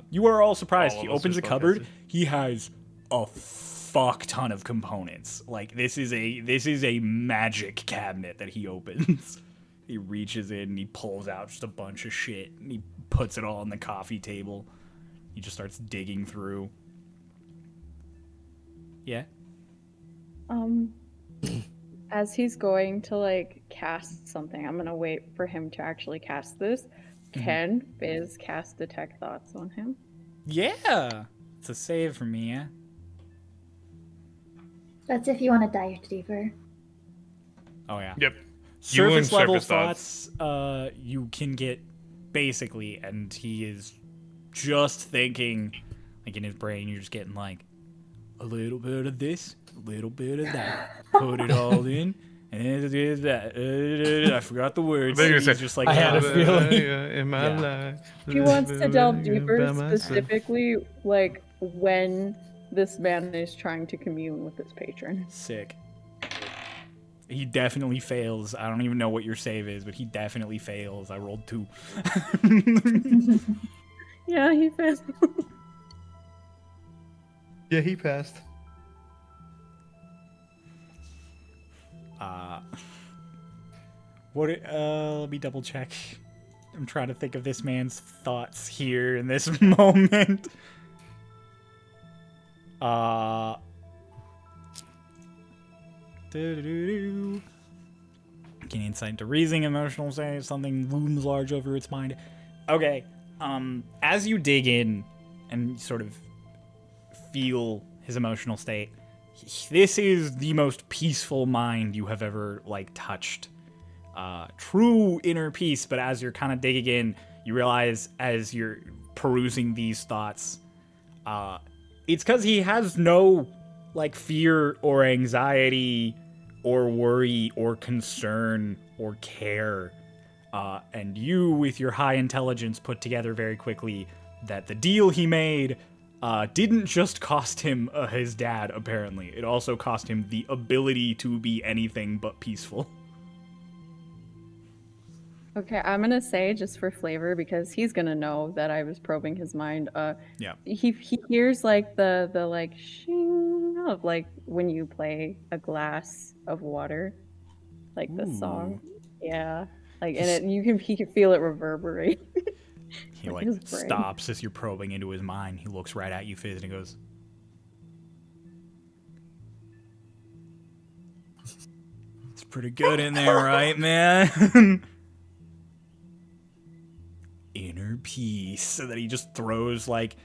You are all surprised. All He of us opens are a cupboard. spellcasters. He has a fuck ton of components. Like this is a magic cabinet that he opens. He reaches in and he pulls out just a bunch of shit and he puts it all on the coffee table. He just starts digging through. Yeah. As he's going to like cast something, I'm gonna wait for him to actually cast this. Can Fizz cast Detect Thoughts on him? Yeah. It's a save for me, yeah. That's if you want to dive deeper. Oh yeah. Yep. You and Surface level surface thoughts, you can get basically, and he is just thinking, like in his brain, you're just getting like a little bit of this, a little bit of that, put it all in, and then it is that. I forgot the words. I think you He's said, just like, I had a feeling. in my Yeah. life. He wants to delve deeper, By myself. specifically like when this man is trying to commune with his patron. sick. He definitely fails. I don't even know what your save is, but he definitely fails. I rolled 2. Yeah, he fails. Yeah, he passed. Let me double check. I'm trying to think of this man's thoughts here in this moment. Gain insight into reasoning, emotional say something looms large over its mind. Okay. As you dig in and sort of feel his emotional state, this is the most peaceful mind you have ever like touched. True inner peace, but as you're kind of digging in, you realize as you're perusing these thoughts, it's because he has no like fear or anxiety or worry or concern or care. And you, with your high intelligence, put together very quickly that the deal he made didn't just cost him his dad, apparently. It also cost him the ability to be anything but peaceful. Okay, I'm gonna say just for flavor because he's gonna know that I was probing his mind. Yeah. He hears like the like shing of like when you play a glass of water, like the song. Yeah, like and he can feel it reverberate. He like like his brain. stops as you're probing into his mind. He looks right at you, Fizz, and he goes, "It's pretty good in there, right, man?" Inner peace. So that he just throws like,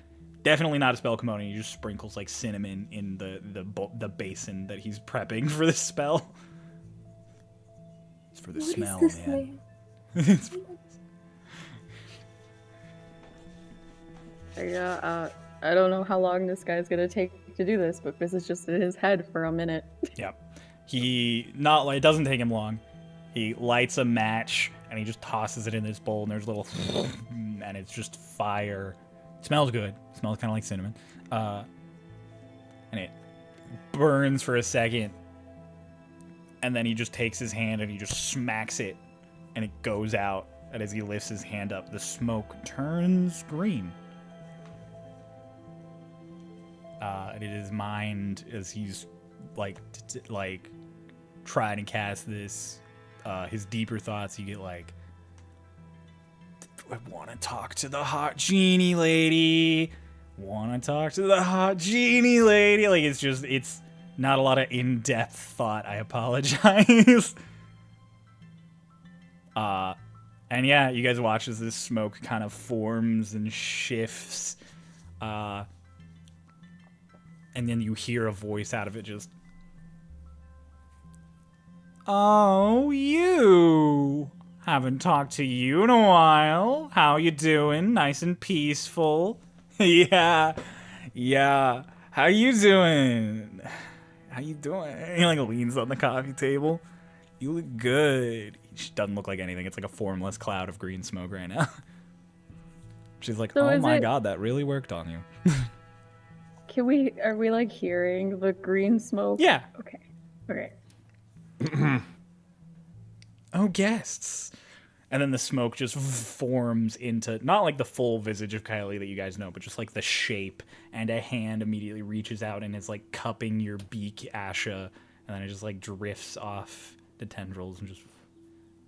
definitely not a spell component. He just sprinkles like cinnamon in the basin that he's prepping for this spell. It's for the smell, man. Yeah, I don't know how long this guy's gonna take to do this, but this is just in his head for a minute. Yep. It doesn't take him long. He lights a match and he just tosses it in this bowl, and there's a little and it's just fire. It smells good. It smells kind of like cinnamon. And it burns for a second. And then he just takes his hand and he just smacks it, and it goes out. And as he lifts his hand up, the smoke turns green. And in his mind, as he's like trying to cast this, his deeper thoughts, you get like, I want to talk to the hot genie lady. Want to talk to the hot genie lady. Like, it's not a lot of in-depth thought. I apologize. And yeah, you guys watch as this smoke kind of forms and shifts. And then you hear a voice out of it just, "Oh, you. Haven't talked to you in a while. How you doing? Nice and peaceful." Yeah. How you doing? How you doing? He like leans on the coffee table. You look good. She doesn't look like anything. It's like a formless cloud of green smoke right now. She's like, So oh my god, that really worked on you. Are we like hearing the green smoke? Yeah. Okay. Oh, guests. And then the smoke just forms into, not like the full visage of Kylie that you guys know, but just like the shape, and a hand immediately reaches out and is like cupping your beak, Asha, and then it just like drifts off the tendrils and just,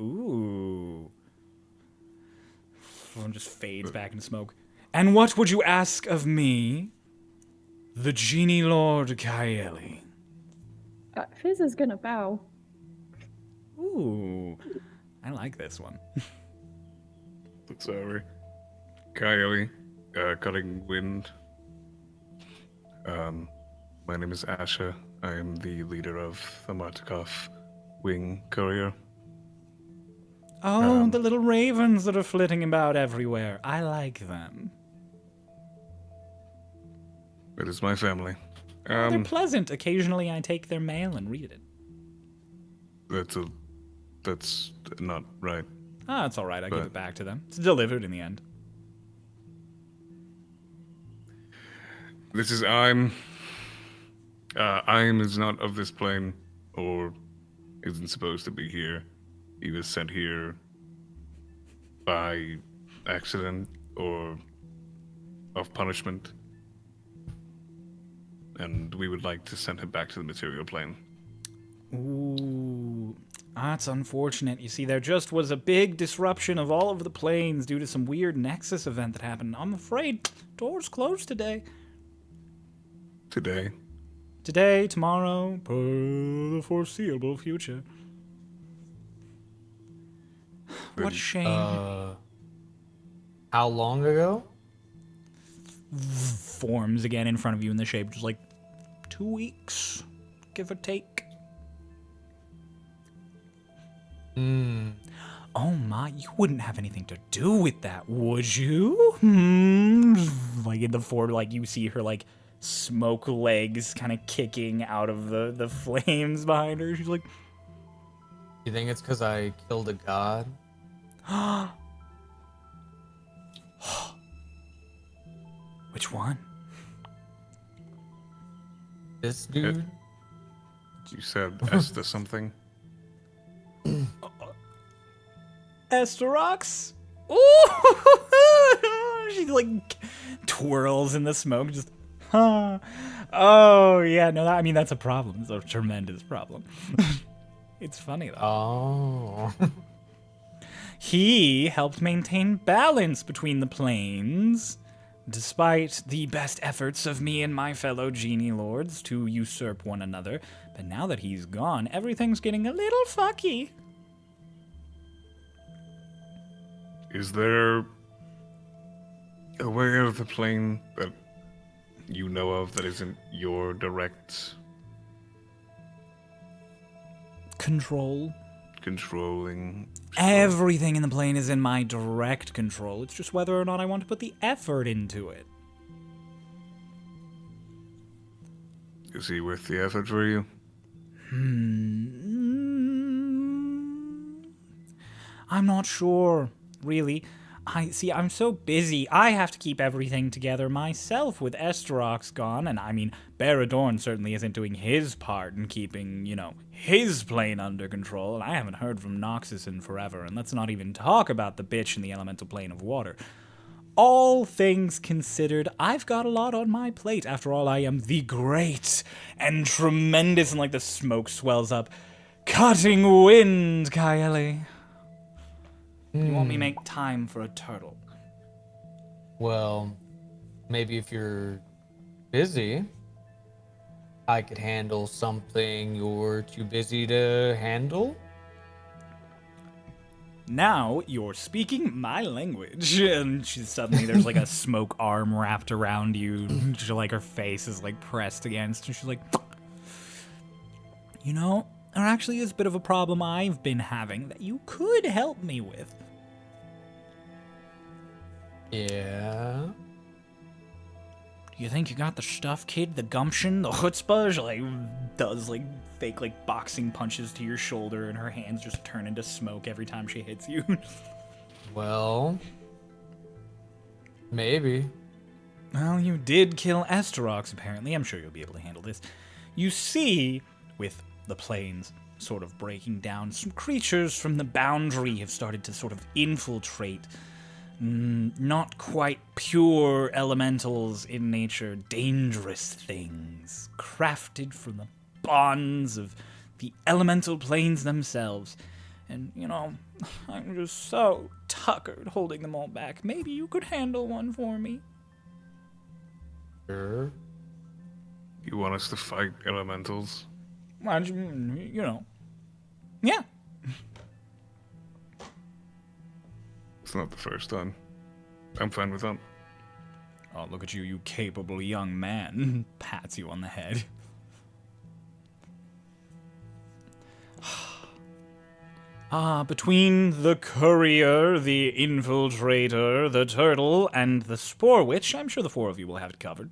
ooh. And just fades back into smoke. "And what would you ask of me, the Genie Lord Kylie?" Fizz is gonna bow. Ooh. I like this one. Sorry. Coyote, Cutting Wind. My name is Asha. I am the leader of the Martikov Wing Courier. Oh, the little ravens that are flitting about everywhere. I like them. It is my family. They're pleasant. Occasionally I take their mail and read it. That's not right. Ah, it's all right. I give it back to them. It's delivered in the end. This is I'm is not of this plane, or isn't supposed to be here. He was sent here by accident or of punishment. And we would like to send him back to the material plane. Ooh, that's unfortunate. You see, there just was a big disruption of all of the planes due to some weird Nexus event that happened. I'm afraid doors closed today. Today, tomorrow, for the foreseeable future. What a shame. How long ago? Forms again in front of you in the shape, just like 2 weeks, give or take. Oh my, you wouldn't have anything to do with that, would you? Like in the forward, like you see her like smoke legs kind of kicking out of the flames behind her. She's like, You think it's because I killed a god? which one? This dude. You said Esther something? Esterox? Ooh! She like twirls in the smoke, just huh. Oh yeah, no, I mean that's a problem. It's a tremendous problem. It's funny though. Oh. He helped maintain balance between the planes, despite the best efforts of me and my fellow genie lords to usurp one another. But now that he's gone, everything's getting a little fucky. Is there a way out of the plane that you know of that isn't your direct Control. controlling? Everything in the plane is in my direct control. It's just whether or not I want to put the effort into it. Is he worth the effort for you? I'm not sure, really. I'm so busy. I have to keep everything together myself with Esterox gone, and I mean, Baradorn certainly isn't doing his part in keeping, his plane under control, and I haven't heard from Noxus in forever, and let's not even talk about the bitch in the elemental plane of water. All things considered, I've got a lot on my plate. After all, I am the great and tremendous, and like the smoke swells up. Cutting wind, Kaeli. You want me to make time for a turtle? Well, maybe if you're busy, I could handle something you're too busy to handle. Now you're speaking my language. And there's like a smoke arm wrapped around you. Like her face is like pressed against. And she's like, there actually is a bit of a problem I've been having that you could help me with. Yeah. You think you got the stuff, kid? The gumption? The chutzpah? She does fake boxing punches to your shoulder, and her hands just turn into smoke every time she hits you. Well, maybe. Well, you did kill Esterox, apparently. I'm sure you'll be able to handle this. You see, with the plains sort of breaking down, some creatures from the boundary have started to sort of infiltrate. Not quite pure elementals in nature, dangerous things, crafted from the bonds of the elemental planes themselves. And, I'm just so tuckered holding them all back. Maybe you could handle one for me. Sure. You want us to fight elementals? Well, yeah. It's not the first time. I'm fine with that. Oh, look at you, you capable young man. Pats you on the head. Between the courier, the infiltrator, the turtle, and the spore witch, I'm sure the four of you will have it covered.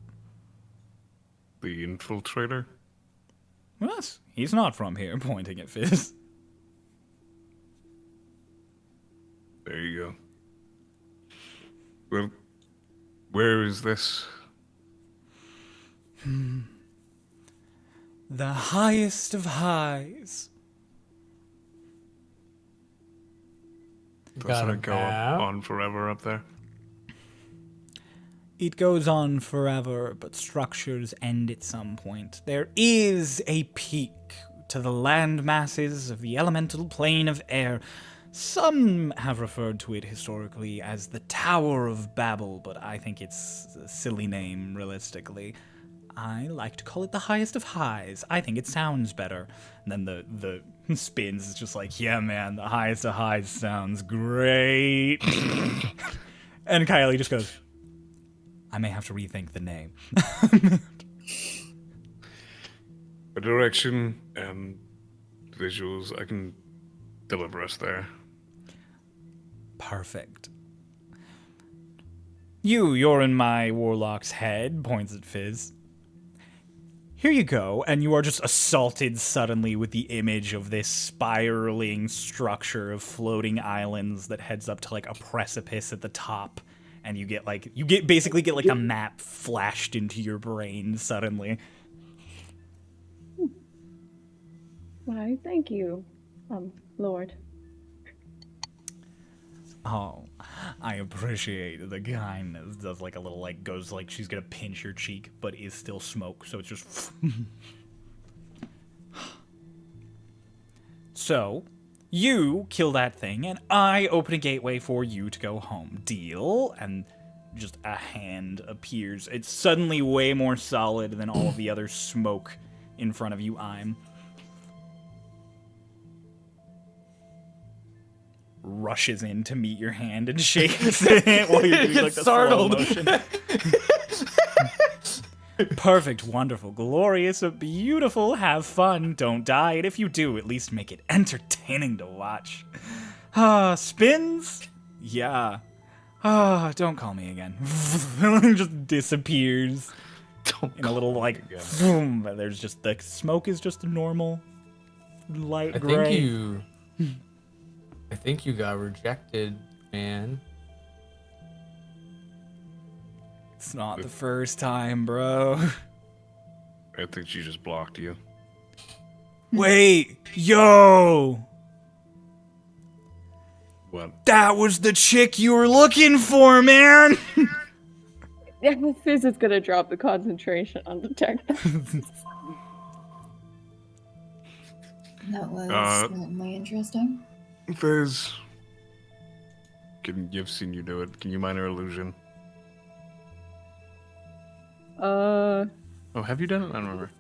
The infiltrator? Yes, he's not from here, pointing at Fizz. There you go. Well, where is this? The highest of highs. Doesn't it go on forever up there? It goes on forever, but structures end at some point. There is a peak to the land masses of the elemental plane of air. Some have referred to it historically as the Tower of Babel, but I think it's a silly name, realistically. I like to call it the highest of highs. I think it sounds better. And then the spins is just like, yeah, man, the highest of highs sounds great. And Kylie just goes, I may have to rethink the name. A direction and visuals, I can deliver us there. Perfect. You're in my warlock's head, points at Fizz. Here you go, and you are just assaulted suddenly with the image of this spiraling structure of floating islands that heads up to a precipice at the top, and you basically get a map flashed into your brain suddenly. Why, thank you, Lord. Oh, I appreciate the kindness. Does like a little like goes like she's gonna pinch your cheek, but is still smoke, so it's just. So, you kill that thing, and I open a gateway for you to go home. Deal? And just a hand appears. It's suddenly way more solid than all of the other smoke in front of you. I'm rushes in to meet your hand and shakes it while you're doing like the slow motion. Perfect, wonderful, glorious, beautiful, have fun, don't die, and if you do, at least make it entertaining to watch. Spins? Yeah. Don't call me again. Just disappears. In a little like, boom, there's just, the smoke is just a normal light gray. I think you got rejected, man. It's not the first time, bro. I think she just blocked you. Wait, yo! What? That was the chick you were looking for, man! Fizz is gonna drop the concentration on detect. That was certainly interesting. Fizz. You've seen you do it. Can you minor illusion? Uh, Oh, have you done it? I don't remember.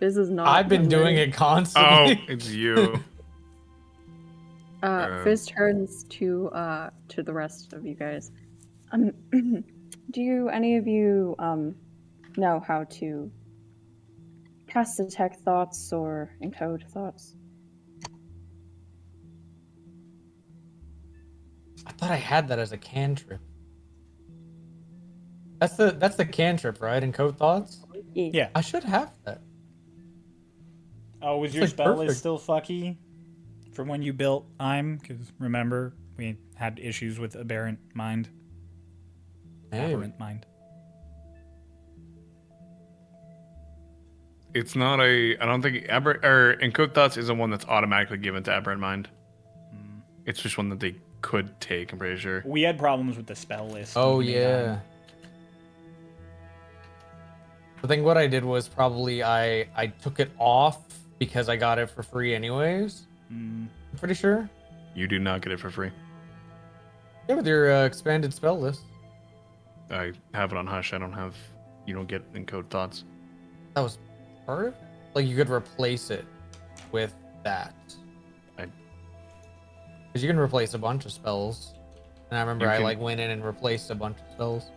Fizz is not. I've been doing it constantly. Oh, it's you. Fizz turns to the rest of you guys. Do any of you know how to cast detect thoughts or encode thoughts? I thought I had that as a cantrip. That's the cantrip, right? Encode thoughts? Yeah. I should have that. Oh, was It's your like spell perfect. is still fucky from when you built I'm? Because remember, we had issues with aberrant mind. Hey, Aberrant mind. It's not a. I don't think Encode Thoughts isn't one that's automatically given to Aberrant Mind. It's just one that they could take. I'm pretty sure. We had problems with the spell list. oh when we made yeah. I think what I did was probably I took it off because I got it for free anyways. I'm. I'm pretty sure. You do not get it for free. Yeah, with your expanded spell list. I have it on Hush. I don't have. You don't get Encode Thoughts. That was part of it? Like you could replace it with that. Because you can replace a bunch of spells. And I remember You I can- like went in and replaced a bunch of spells.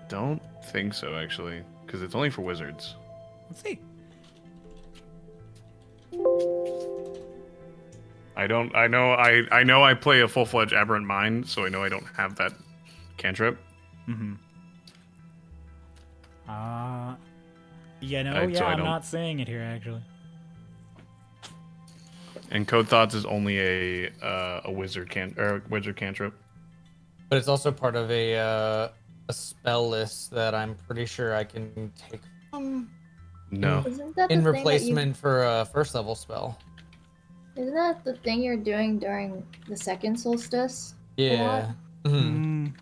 Don't think so actually, because it's only for wizards. Let's see. I don't. I know. I know. I play a full-fledged Aberrant Mind, so I know I don't have that cantrip. Mm-hmm. Yeah, no, So I I'm don't- not saying it here actually. And Code Thoughts is only a wizard cantrip. But it's also part of a spell list that I'm pretty sure I can take from No. Isn't that in the thing that replacement for a first level spell. isn't that the thing you're doing during the second solstice? Yeah. Mhm.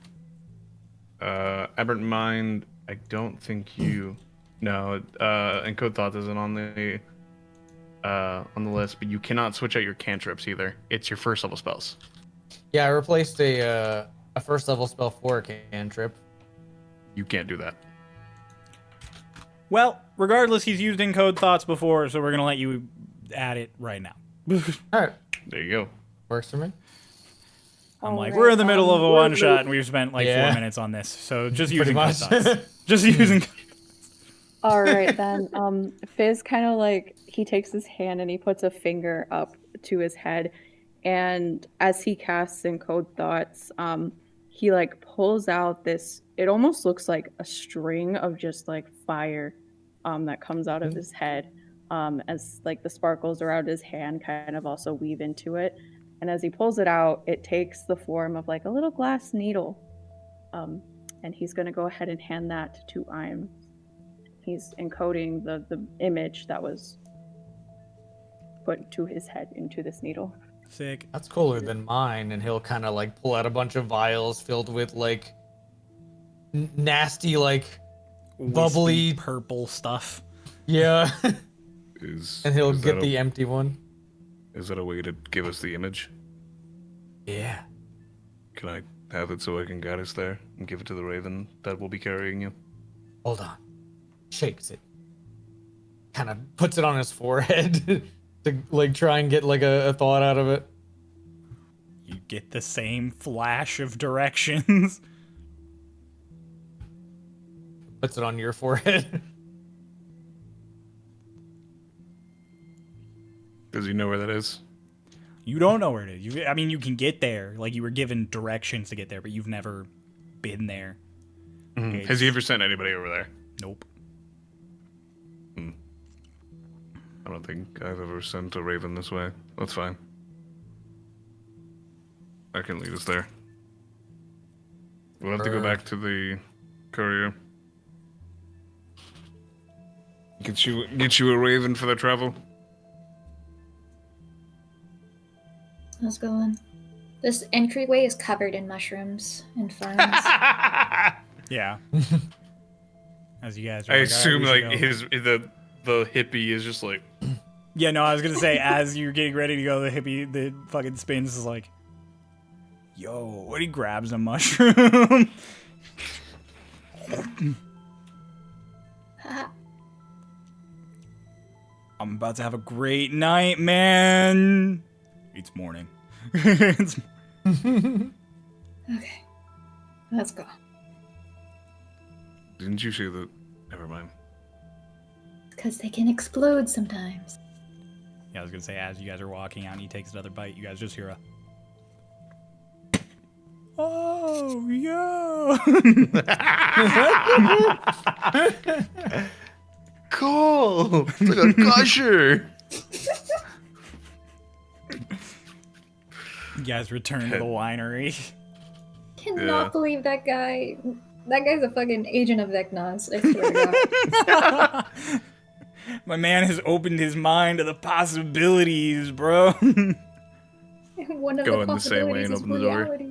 Aberrant Mind. I don't think you. No. And Code Thoughts isn't on the list, but you cannot switch out your cantrips either. It's your first level spells. Yeah, I replaced a first level spell for a cantrip. You can't do that. Well, regardless, he's used Encode Thoughts before, so we're gonna let you add it right now. All right, There you go. works for me. I'm like, Alright, we're in the middle of a we're one shot, and we've spent like 4 Yeah. minutes on this, so just Pretty using much. Code Thoughts. Just using. All right then. Fizz kind of like he takes his hand and he puts a finger up to his head, and as he casts Encode Thoughts, he like pulls out this. It almost looks like a string of just like fire, that comes out of his head, as like the sparkles around his hand kind of also weave into it, and as he pulls it out, it takes the form of like a little glass needle, and he's gonna go ahead and hand that to Im. He's encoding the image that was put to his head into this needle. Sick. That's cooler than mine, and he'll kind of like pull out a bunch of vials filled with like nasty, like bubbly Wispy purple stuff. Yeah. Is And he'll is get that the empty one. Is that a way to give us the image? Yeah. Can I have it so I can guide us there and give it to the raven that will be carrying you? Hold on. Shakes it. Kind of puts it on his forehead to like try and get like a thought out of it. You get the same flash of directions. Puts it on your forehead. Does he know where that is? You don't know where it is. I mean, you can get there. Like, you were given directions to get there, but you've never been there. Mm-hmm. Has he ever sent anybody over there? Nope. I don't think I've ever sent a raven this way. That's fine. I can lead us there. We'll have to go back to the courier. Get you a raven for the travel. How's it going? This entryway is covered in mushrooms and ferns. Yeah. As you guys are I like, assume "All right, like we should go." the hippie is just like Yeah, no, I was gonna say, as you're getting ready to go, the fucking spins is like, yo, what? He grabs a mushroom. I'm about to have a great night, man. It's morning. It's- Okay. Let's go. Didn't you say that? Never mind. Because they can explode sometimes. Yeah, I was gonna say, as you guys are walking out and he takes another bite, you guys just hear a, oh, yeah. Cool. It's like a gusher. You guys return to the winery. Cannot Yeah. believe that guy. That guy's a fucking agent of Vecnos. I swear to God. My man has opened his mind to the possibilities, bro. One of Go the in the same way possibilities and is open the door. reality.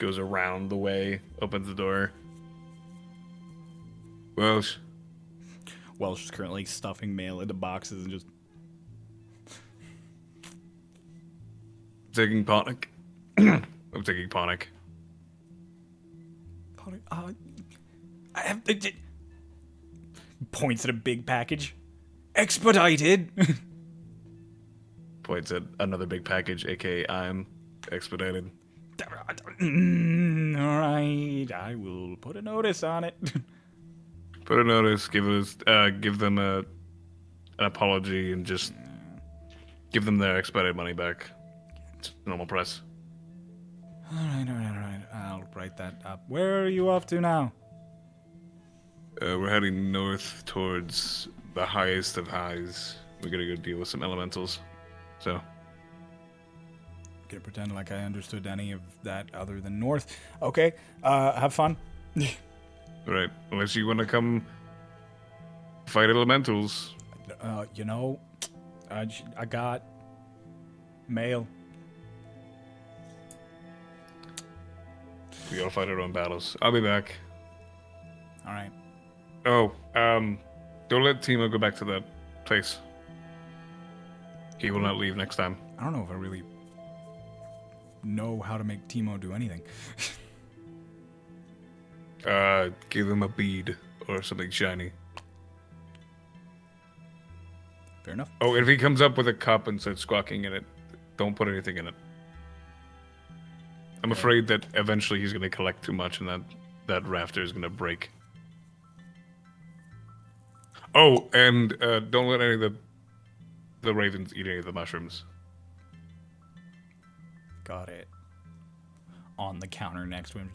Goes around the way, opens the door. Welsh. Welsh is currently stuffing mail into boxes and just, Taking Ponic. I'm taking Ponic. I have, points at a big package. Expedited. Points at another big package, aka I'm expedited. All right, I will put a notice on it. Put a notice, give them an apology, and just give them their expedited money back. It's normal price. All right. I'll write that up. Where are you off to now? We're heading north towards the highest of highs. We're gonna go deal with some elementals. So, Gonna pretend like I understood any of that other than north. Okay, have fun. right, unless you want to come fight elementals. You know, I got mail. We gotta fight our own battles. I'll be back. All right. Oh, don't let Timo go back to that place. He will not leave next time. I don't know if I really know how to make Timo do anything. Give him a bead or something shiny. Fair enough. Oh, if he comes up with a cup and starts squawking in it, don't put anything in it. I'm afraid that eventually he's going to collect too much and that rafter is going to break. Oh, and don't let any of the ravens eat any of the mushrooms. Got it. On the counter next to him.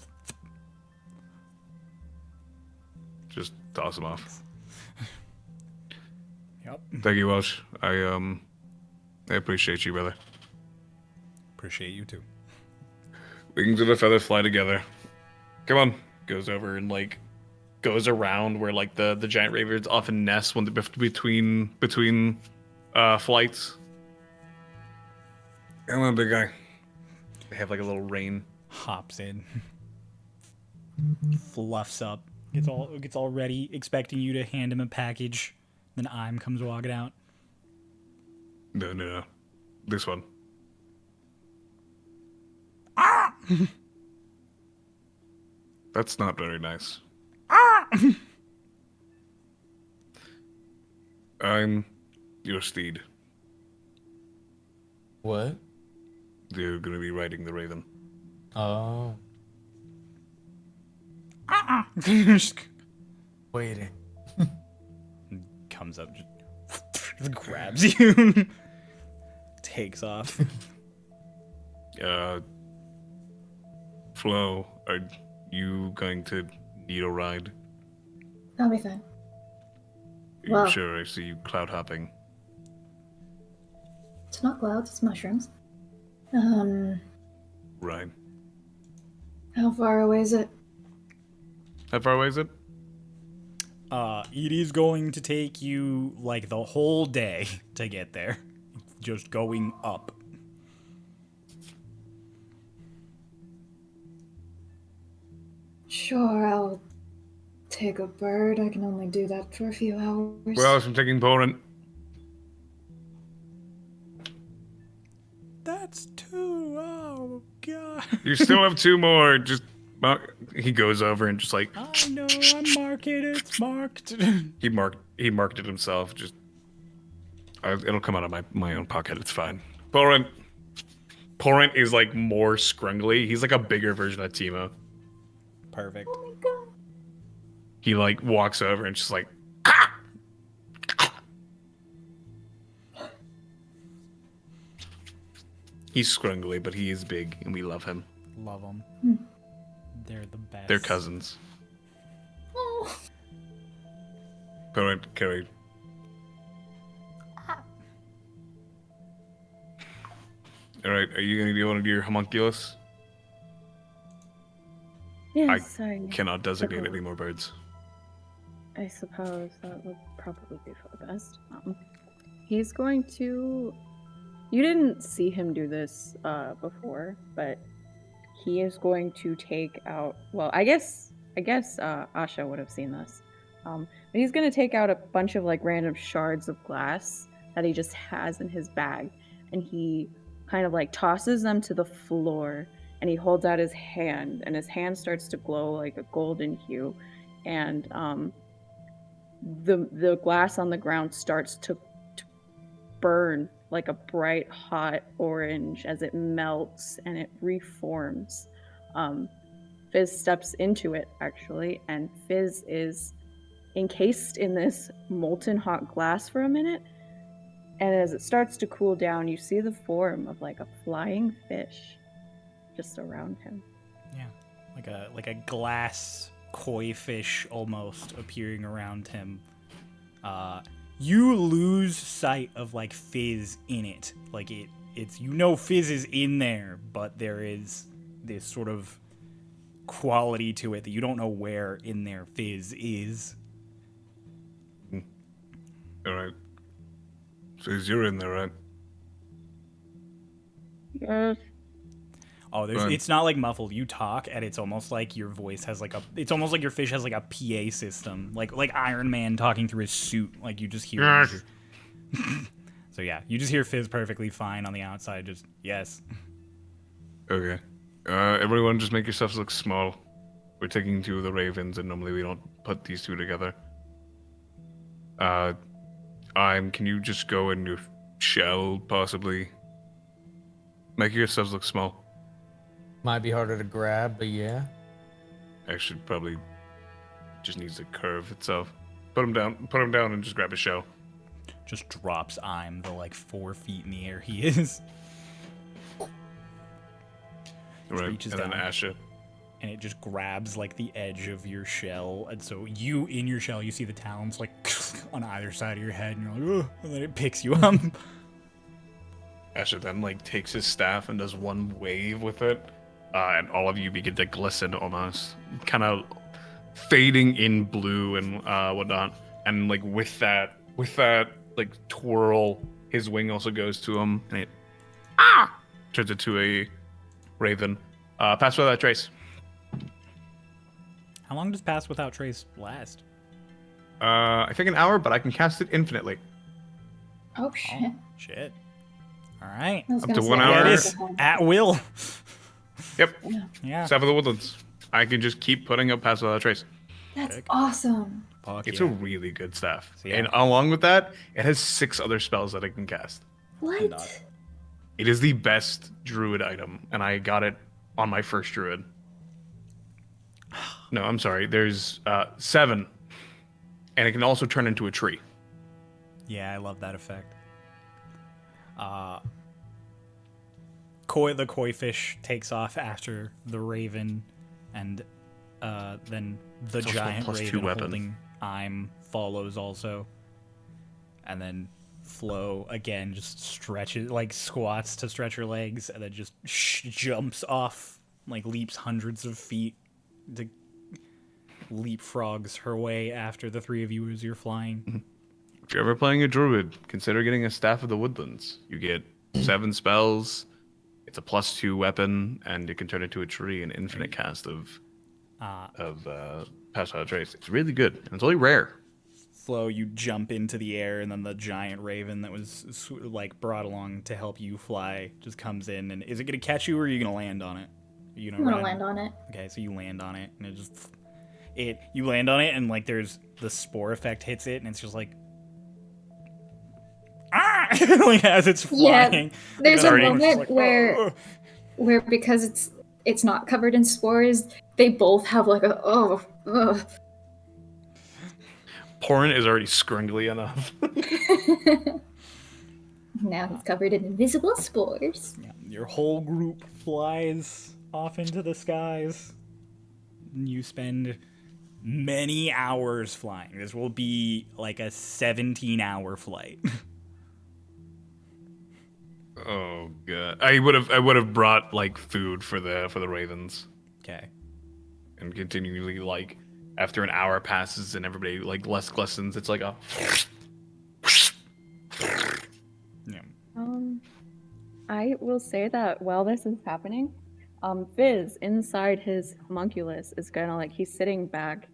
Just toss them off. Yep. Thank you, Welsh. I appreciate you, brother. Appreciate you too. Wings of a feather fly together. Come on. Goes over and like goes around where like the giant ravens often nest when they're between flights. Come on, big guy. They have like a little rain. Hops in, fluffs up, gets all ready, expecting you to hand him a package. Then Im comes walking out. No. This one. That's not very nice. I'm your steed. What? You're gonna be riding the raven. Oh. Waiting. Comes up, just grabs you, takes off. Flo, are you going to need a ride? I'll be fine. Are Wow. you sure? I see you cloud hopping. It's not clouds, it's mushrooms. Right. How far away is it? How far away is it? It is going to take you like the whole day to get there. Just going up. Sure, I'll take a bird. I can only do that for a few hours. Where else I'm taking Poland? That's 2. Oh god. You still have 2 more. Just he goes over and just like I know. I'm marking. It's marked. he marked it himself. Just it'll come out of my own pocket. It's fine. Poland is like more scrungly. He's like a bigger version of Timo. Perfect. Oh my god. He like walks over and just like he's scrungly, but he is big and we love him. Love them. They're the best. They're cousins. Oh. Poland, carry. All right, are you gonna do one of your homunculus? Yes, Cannot designate any more birds. I suppose that would probably be for the best. He's going to. You didn't see him do this before, but he is going to take out. Well, I guess Asha would have seen this. But he's going to take out a bunch of like random shards of glass that he just has in his bag, and he kind of like tosses them to the floor. And he holds out his hand, and his hand starts to glow like a golden hue, and the glass on the ground starts to burn like a bright hot orange as it melts and it reforms. Fizz steps into it actually, and Fizz is encased in this molten hot glass for a minute. And as it starts to cool down, you see the form of like a flying fish just around him. Yeah, like a glass koi fish almost appearing around him. You lose sight of like Fizz in it. Like it's Fizz is in there, but there is this sort of quality to it that you don't know where in there Fizz is. All right. Fizz, you're in there, right? Yes. Oh, it's not like muffled. You talk, and it's almost like your voice has like it's almost like your fish has like a PA system, like Iron Man talking through his suit. Like you just hear. Yes. So yeah, you just hear Fizz perfectly fine on the outside. Just yes. Okay. Everyone, just make yourselves look small. We're taking 2 of the ravens, and normally we don't put these 2 together. Can you just go in your shell, possibly? Make yourselves look small. Might be harder to grab, but yeah. Actually, probably just needs to curve itself. Put him down, and just grab a shell. Just drops Im the like 4 feet in the air he is. Right, Reaches and then down. Asha. And it just grabs like the edge of your shell, and so you in your shell you see the talons like on either side of your head, and you're like, ugh, and then it picks you up. Asha then like takes his staff and does one wave with it, and all of you begin to glisten almost, kind of fading in blue and whatnot. And like with that like twirl his wing also goes to him, and it turns into a raven. Pass without trace. How long does Pass Without Trace last? I think an hour, but I can cast it infinitely. Oh shit. Shit. All right. I was Up gonna to say, 1 I hour. Yeah, it like is the whole- at will. Yep. Yeah. Staff of the Woodlands. I can just keep putting up Pass Without Trace. That's awesome. Fuck It's yeah. a really good staff. So, yeah. And along with that, it has 6 other spells that it can cast. What? Nuts. It is the best druid item, and I got it on my first druid. No, I'm sorry. There's 7, and it can also turn into a tree. Yeah, I love that effect. The koi fish takes off after the raven, and then the It's also a giant +2 raven weapon. holding I'm follows also, and then Flo again just stretches, like squats to stretch her legs, and then just jumps off, like leaps hundreds of feet to leapfrogs her way after the 3 of you as you're flying. If you're ever playing a druid, consider getting a Staff of the Woodlands. You get 7 spells. It's a +2 weapon, and it can turn into a tree. An infinite cast of Pass Without Trace. It's really good, and it's only rare. Flo, you jump into the air, and then the giant raven that was like brought along to help you fly just comes in. And is it gonna catch you, or are you gonna land on it? Are you I'm gonna land on it. Okay, so you land on it, and you land on it, and like there's the spore effect hits it, and it's just like like as it's Yeah, flying. There's and a then it's just moment like, where because it's not covered in spores, they both have like a Porn is already scringly enough. Now he's covered in invisible spores. Yeah, your whole group flies off into the skies. You spend many hours flying. This will be like a 17-hour flight. Oh god, I would have brought like food for the ravens, Okay. and continually like after an hour passes and everybody like listens, it's like a Yeah. I will say that while this is happening, Fizz inside his homunculus is he's sitting back.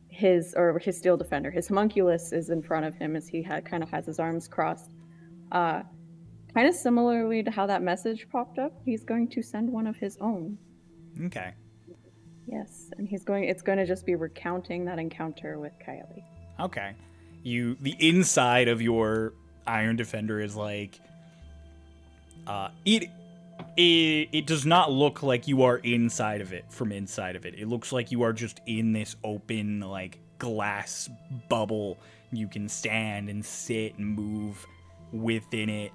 His steel defender. His homunculus is in front of him as he kind of has his arms crossed. Kind of similarly to how that message popped up, he's going to send one of his own. Okay. Yes, and it's going to just be recounting that encounter with Kylie. Okay. The inside of your Iron Defender is like it does not look like you are inside of it from inside of it. It looks like you are just in this open like glass bubble. You can stand and sit and move within it,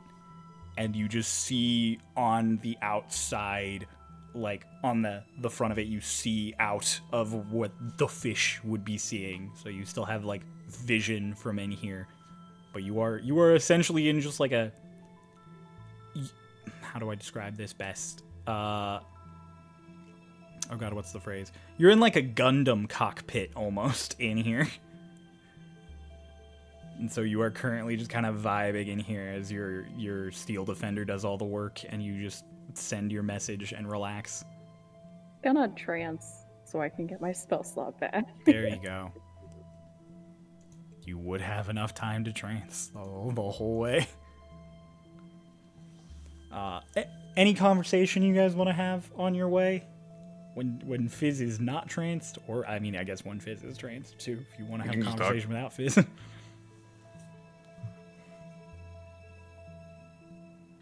and you just see on the outside, like on the front of it, you see out of what the fish would be seeing. So you still have like vision from in here, but you are essentially in just like a, how do I describe this best? Oh god, what's the phrase? You're in like a Gundam cockpit almost in here. And so you are currently just kind of vibing in here as your steel defender does all the work, and you just send your message and relax. Gonna trance so I can get my spell slot back. There you go. You would have enough time to trance the whole way. Any conversation you guys want to have on your way when Fizz is not tranced, or I mean, I guess when Fizz is tranced too, if you want to have a can just talk. conversation without Fizz.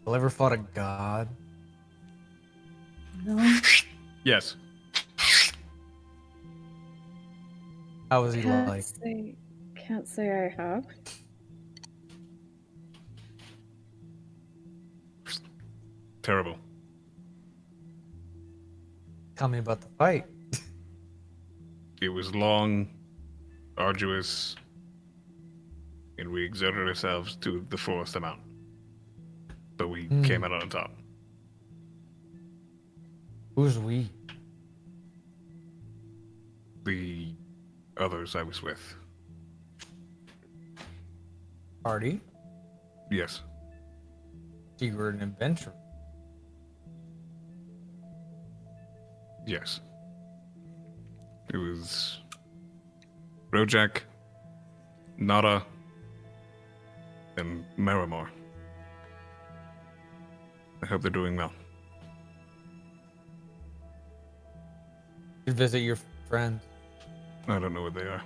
Y'all ever fought a god? No. yes. How was he like? Can't say I have. Terrible. Tell me about the fight. It was long, arduous, and we exerted ourselves to the fullest amount. But we came out on top. Who's we? The others I was with. Party? Yes. You were an adventurer. Yes. It was Rojak, Nada, and Marimore. I hope they're doing well. You visit your friends. I don't know what they are.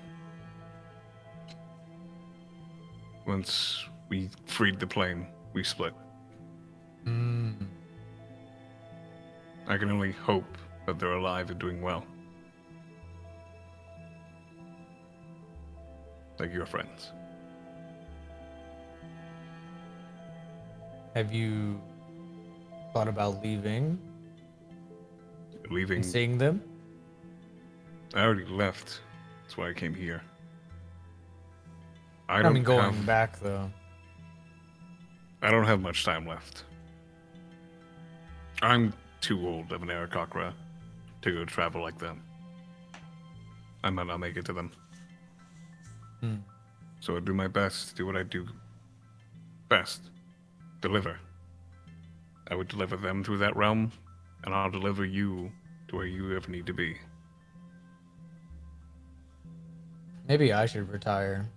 Once we freed the plane, we split. Mm. I can only hope that they're alive and doing well. Like your friends. Have you thought about leaving Leaving. and seeing them? I already left. That's why I came here. I mean, going back though. I don't have much time left. I'm too old of an Aarakocra to go travel like that. I might not make it to them. Hmm. So I do my best to do what I do best. Deliver. I would deliver them through that realm, and I'll deliver you to where you ever need to be. Maybe I should retire.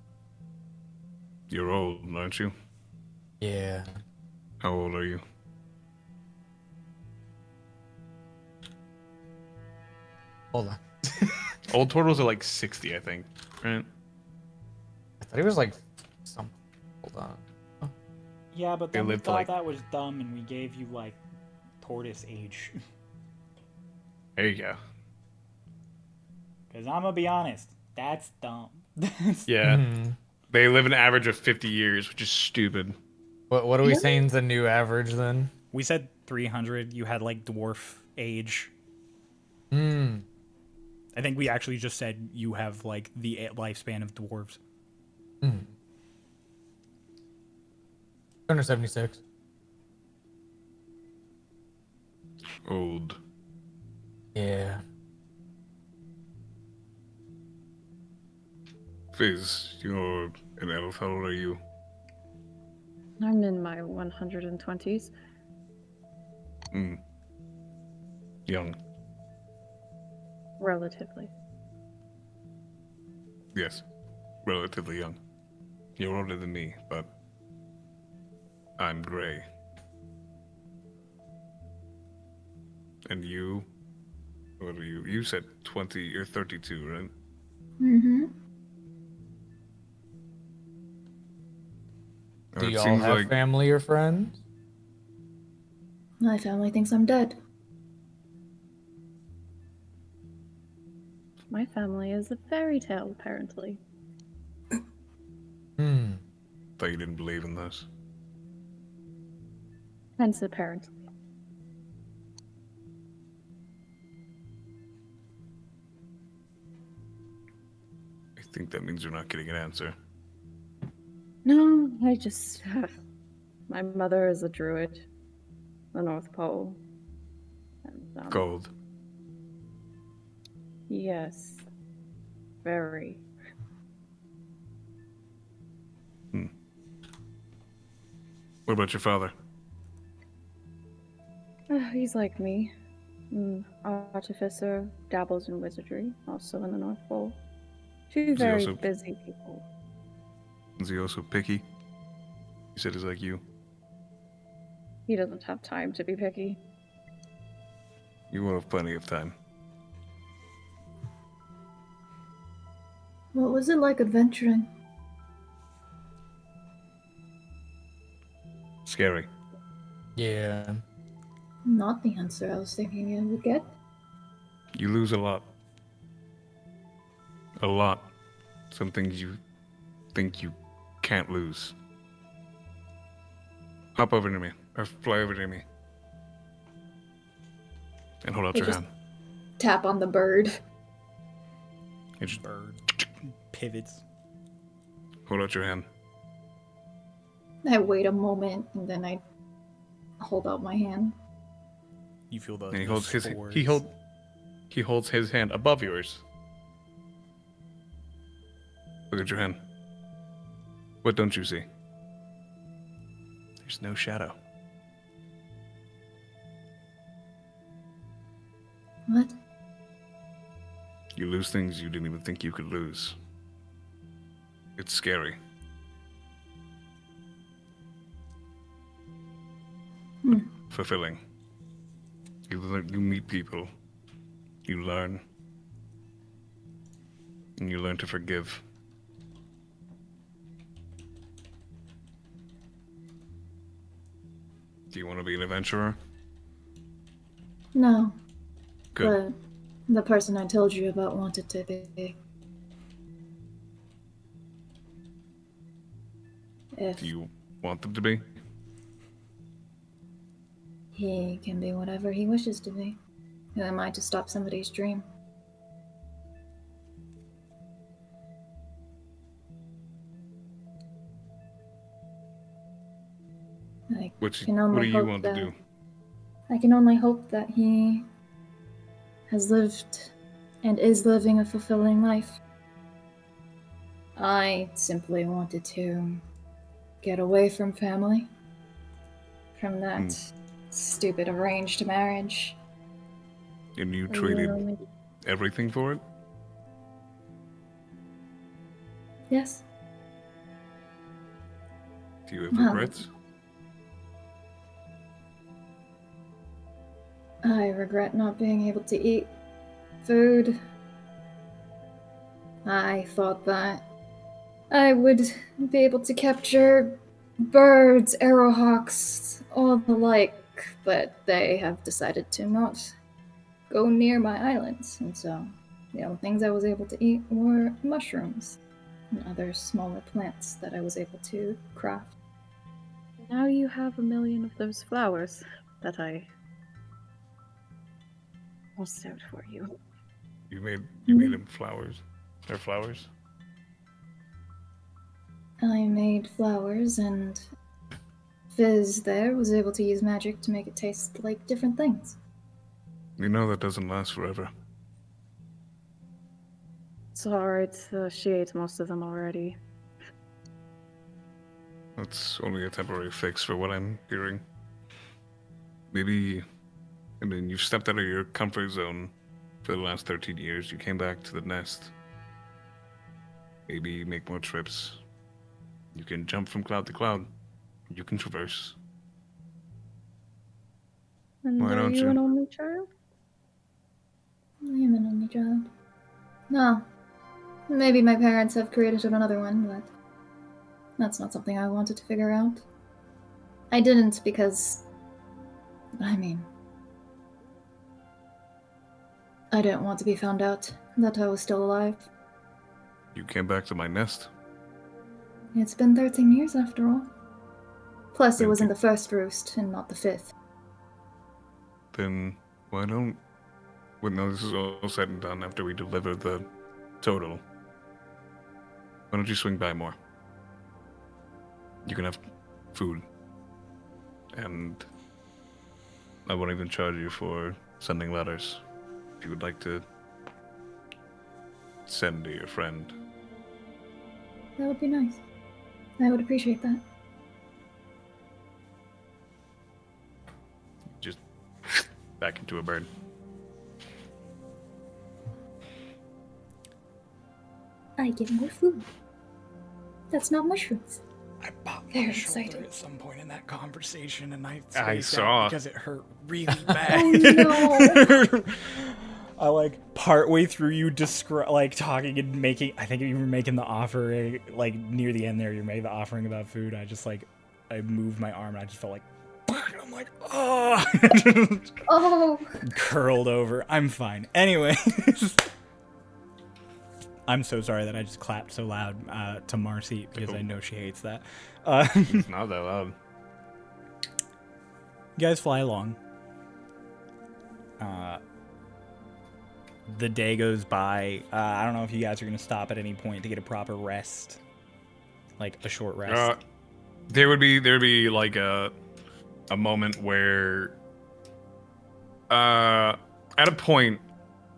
You're old, aren't you? Yeah. How old are you? Hold on. Old turtles are like 60, I think. Right? I thought he was like some. Hold on. Yeah, but They then we lived to, thought like- that was dumb and we gave you, like, tortoise age. There you go. Because I'm going to be honest, that's dumb. Yeah. Hmm. They live an average of 50 years, which is stupid. What are we saying is the new average then? We said 300. You had, like, dwarf age. Hmm. I think we actually just said you have, like, the lifespan of dwarves. 276. Old. Yeah. Fizz, you're an elf. How old are you? I'm in my 120s. Young. Relatively. Yes. Relatively young. You're older than me, but I'm gray. And you? What are you? You said 20 or 32, right? Mm-hmm. Do It y'all seems have like family or friends? My family thinks I'm dead. My family is a fairy tale, apparently. Hmm. thought you didn't believe in this. Hence, apparently. I think that means you're not getting an answer. No, I just. My mother is a druid. The North Pole. And, Gold. Yes. Very. What about your father? He's like me. Artificer, dabbles in wizardry, also in the North Pole. Two Is he very also- busy people. Is he also picky? You said he's like you. He doesn't have time to be picky. You will have plenty of time. What was it like adventuring? Scary. Yeah. Not the answer I was thinking I would get. You lose a lot. A lot. Some things you think you can't lose. Hop over to me, or fly over to me. And hold out They your just- hand. Tap on the bird. You just Bird. Pivots. hold out your hand. I wait a moment and then I hold out my hand. You feel the And he the holds his spores. he holds his hand above yours. Look at your hand. What don't you see? There's no shadow. What? You lose things you didn't even think you could lose. It's scary. Fulfilling. You meet people. You learn. And you learn to forgive. Do you want to be an adventurer? No. Good. But the person I told you about wanted to be. If Do you want them to be? he can be whatever he wishes to be, who am I to stop somebody's dream? I What can do only you hope want to do? I can only hope that he has lived and is living a fulfilling life. I simply wanted to get away from family, from that stupid arranged marriage. And you And traded only- everything for it? Yes. Do you have Well, regrets? I regret not being able to eat food. I thought that I would be able to capture birds, arrowhawks, all the like, but they have decided to not go near my islands, and so the only things I was able to eat were mushrooms and other smaller plants that I was able to craft. Now you have 1,000,000 of those flowers that I will sowed for you. You made them flowers. They're flowers? I made flowers, and Fizz there was able to use magic to make it taste like different things. You know that doesn't last forever. It's alright, she ate most of them already. That's only a temporary fix for what I'm hearing. Maybe, you've stepped out of your comfort zone for the last 13 years. You came back to the nest. Maybe make more trips. You can jump from cloud to cloud. You can traverse. And Why are don't you you? an only child? I am an only child. No. Maybe my parents have created another one, but that's not something I wanted to figure out. I didn't because, I didn't want to be found out that I was still alive. You came back to my nest. It's been 13 years after all. Plus, it Thank was in you. the first roost and not the fifth. Then why don't... When this is all said and done, after we deliver the total, why don't you swing by more? You can have food. And I won't even charge you for sending letters. If you would like to send to your friend. That would be nice. I would appreciate that. Just back into a bird. I get more food. That's not mushrooms. I popped Very my shoulder exciting. at some point in that conversation, and I I spaced saw. out because it hurt really bad. Oh no! I partway through you talking and making. I think you were making the offer near the end there. You made the offering about food. I just I moved my arm and I just felt like. I'm like, oh, Oh! curled over. I'm fine. Anyway. I'm so sorry that I just clapped so loud to Marcy because I know she hates that. It's not that loud. You guys fly along. The day goes by. I don't know if you guys are going to stop at any point to get a proper rest. Like a short rest. There'd be like a moment where at a point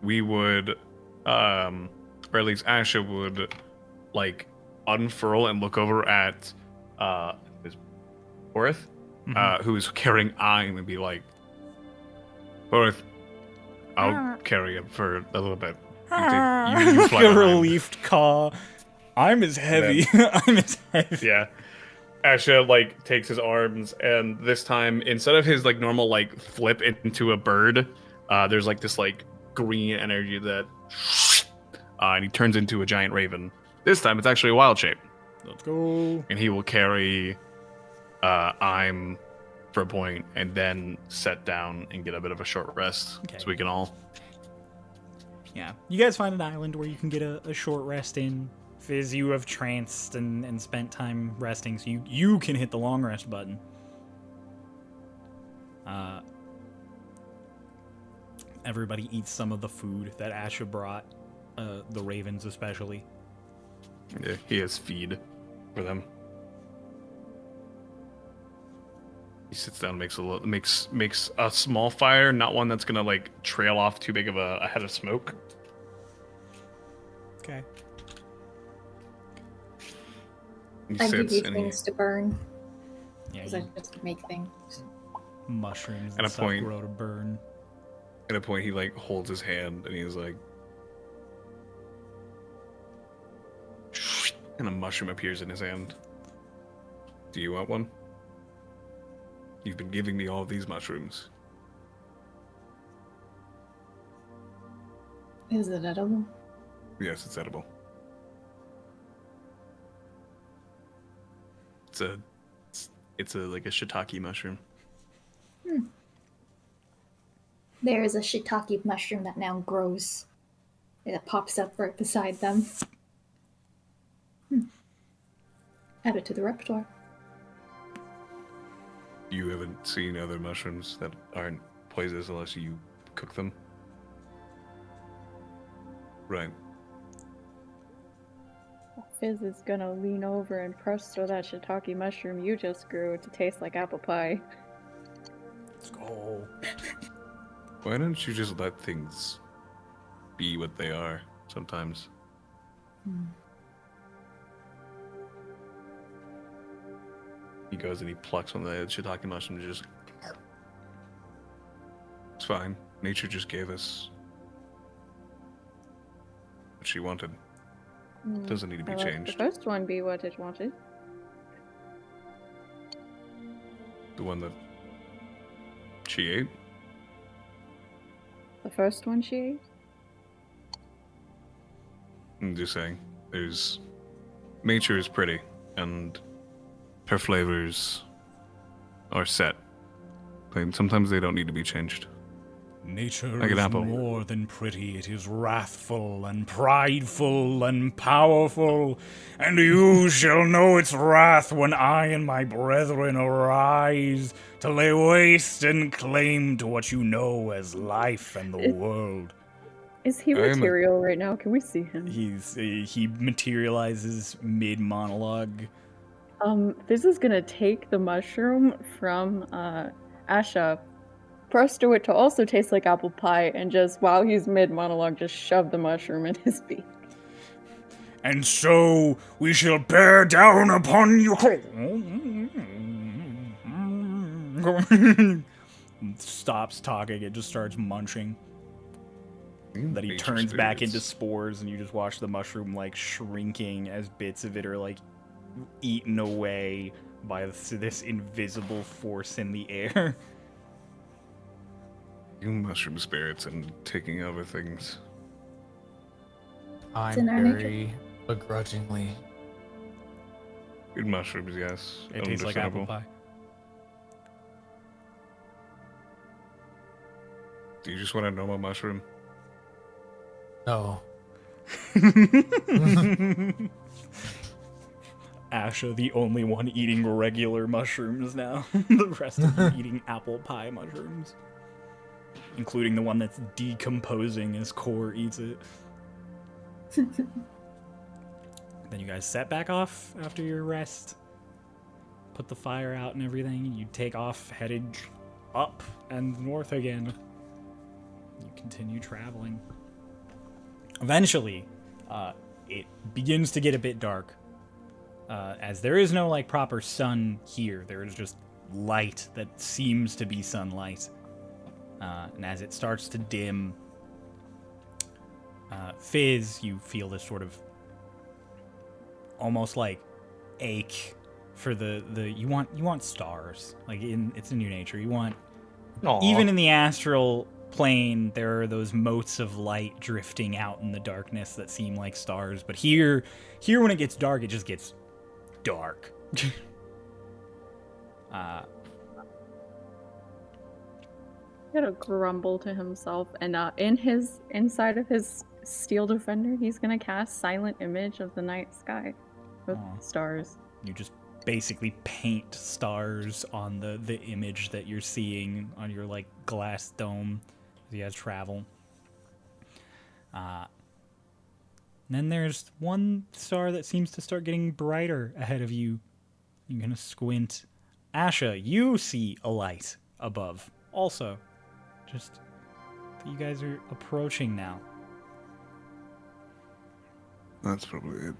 we would or at least Asha would unfurl and look over at Orith who is carrying I'm, and be like, Forth, I'll carry him for a little bit. You fly A behind. relieved caw. I'm as heavy. I'm as heavy. Yeah. Asha like takes his arms, and this time instead of his like normal like flip into a bird, there's like this like green energy that, and he turns into a giant raven. This time it's actually a wild shape, Let's go. and he will carry I'm for a point, and then set down and get a bit of a short rest, Okay. so we can all. Yeah. You guys find an island where you can get a short rest in. Fizz, you have tranced and spent time resting, so you can hit the long rest button. Everybody eats some of the food that Asha brought, the ravens especially. Yeah, he has feed for them. He sits down, makes a small fire, not one that's gonna like trail off too big of a head of smoke. Okay. He I give sits you and he, things to burn Yeah, because I just make things. mushrooms At and a stuff point- grow to burn. at a point he like holds his hand and he's like, and a mushroom appears in his hand. Do you want one? You've been giving me all these mushrooms. Is it edible? Yes, it's edible. It's a like a shiitake mushroom. There is a shiitake mushroom that now grows. It pops up right beside them. Add it to the repertoire. You haven't seen other mushrooms that aren't poisonous unless you cook them? Right. Fizz is gonna lean over and presto that shiitake mushroom you just grew to taste like apple pie. Let's go. Why don't you just let things be what they are sometimes? He goes and he plucks one of the shiitake mushrooms and just... It's fine. Nature just gave us what she wanted. Doesn't need to be Let changed. the first one be what it wanted. The one that she ate? The first one she ate? I'm just saying. There's... Nature is pretty, and her flavors are set. Sometimes they don't need to be changed. Nature Like an is apple. more than pretty. It is wrathful and prideful and powerful, and you shall know its wrath when I and my brethren arise to lay waste and claim to what you know as life and the world. Is he I am a- material right now? Can we see him? He materializes mid monologue. Fizz is gonna take the mushroom from Asha, presto it to also taste like apple pie, and just while he's mid monologue, just shove the mushroom in his beak. And so we shall bear down upon you. Stops talking. It just starts munching. That he Nature turns back spirits. into spores, and you just watch the mushroom like shrinking as bits of it are like eaten away by this invisible force in the air. You mushroom spirits and taking over things. I'm in our nature. very begrudgingly. Good mushrooms, yes. It tastes like apple Understandable. pie. Do you just want a normal mushroom? No. Asha, the only one eating regular mushrooms now. The rest of you eating apple pie mushrooms. Including the one that's decomposing as Core eats it. Then you guys set back off after your rest. Put the fire out and everything. You take off, headed up and north again. You continue traveling. Eventually, it begins to get a bit dark. As there is no like proper sun here, there is just light that seems to be sunlight. And as it starts to dim, Fizz, you feel this sort of almost like ache for the you want stars. Like it's in your nature. You want Aw. even in the astral plane, there are those motes of light drifting out in the darkness that seem like stars. But here when it gets dark, it just gets dark. Gonna grumble to himself, and inside of his steel defender, he's gonna cast silent image of the night sky with Aw. stars. You just basically paint stars on the image that you're seeing on your like glass dome as you guys travel. Then there's one star that seems to start getting brighter ahead of you. You're gonna squint. Asha, you see a light above. Also, just you guys are approaching now. That's probably it.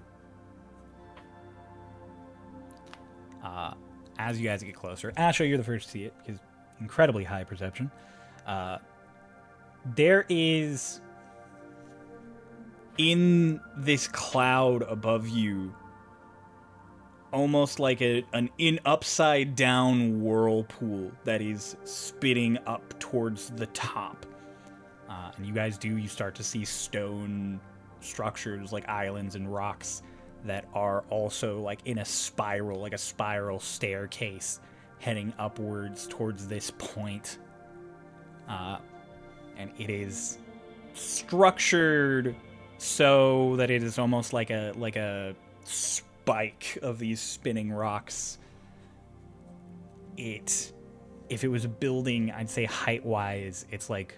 As you guys get closer, Asha, you're the first to see it because incredibly high perception. There is in this cloud above you almost like an upside down whirlpool that is spitting up towards the top. And you start to see stone structures like islands and rocks that are also like in a spiral, like a spiral staircase heading upwards towards this point. And it is structured so that it is almost like a spike of these spinning rocks. If it was a building, I'd say height-wise, it's like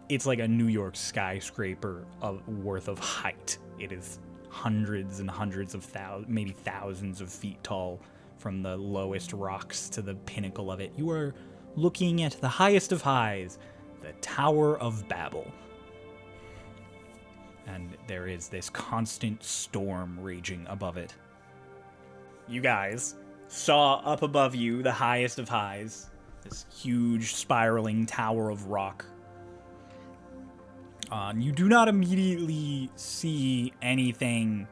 a New York skyscraper worth of height. It is hundreds and hundreds of maybe thousands of feet tall from the lowest rocks to the pinnacle of it. You are looking at the highest of highs, the Tower of Babel. And there is this constant storm raging above it. You guys saw up above you the highest of highs, this huge spiraling tower of rock. You do not immediately see anything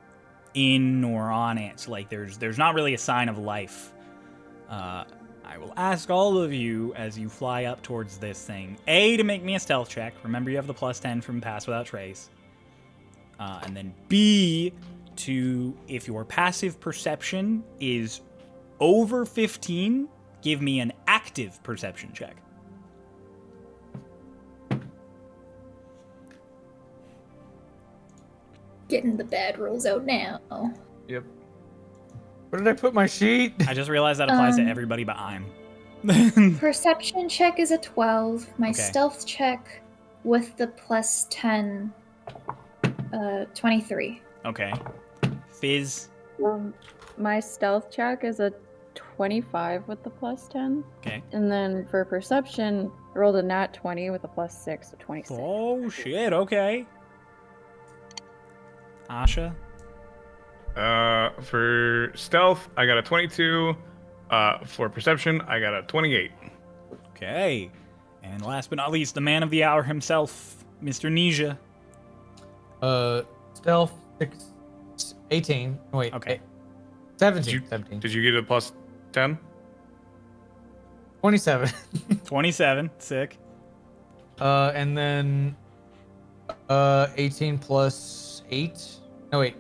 in or on it. Like there's not really a sign of life. I will ask all of you as you fly up towards this thing, A, to make me a stealth check. Remember, you have the +10 from Pass Without Trace. And then B, if your passive perception is over 15, give me an active perception check. Getting the bad rules out now. Yep. Where did I put my sheet? I just realized that applies to everybody but I'm. Perception check is a 12. My Okay. stealth check with the +10, 23. Okay. Fizz. My stealth check is a 25 with the +10. Okay. And then for perception, I rolled a nat 20 with a +6, so 26. Oh, shit. Okay. Asha? For stealth, I got a 22. For perception, I got a 28. Okay. And last but not least, the man of the hour himself, Mr. Nisha. Stealth 18. Wait. Okay. 17. 17. Did you get a +10? 27. 27. Sick. And then 18 plus 8. No, wait.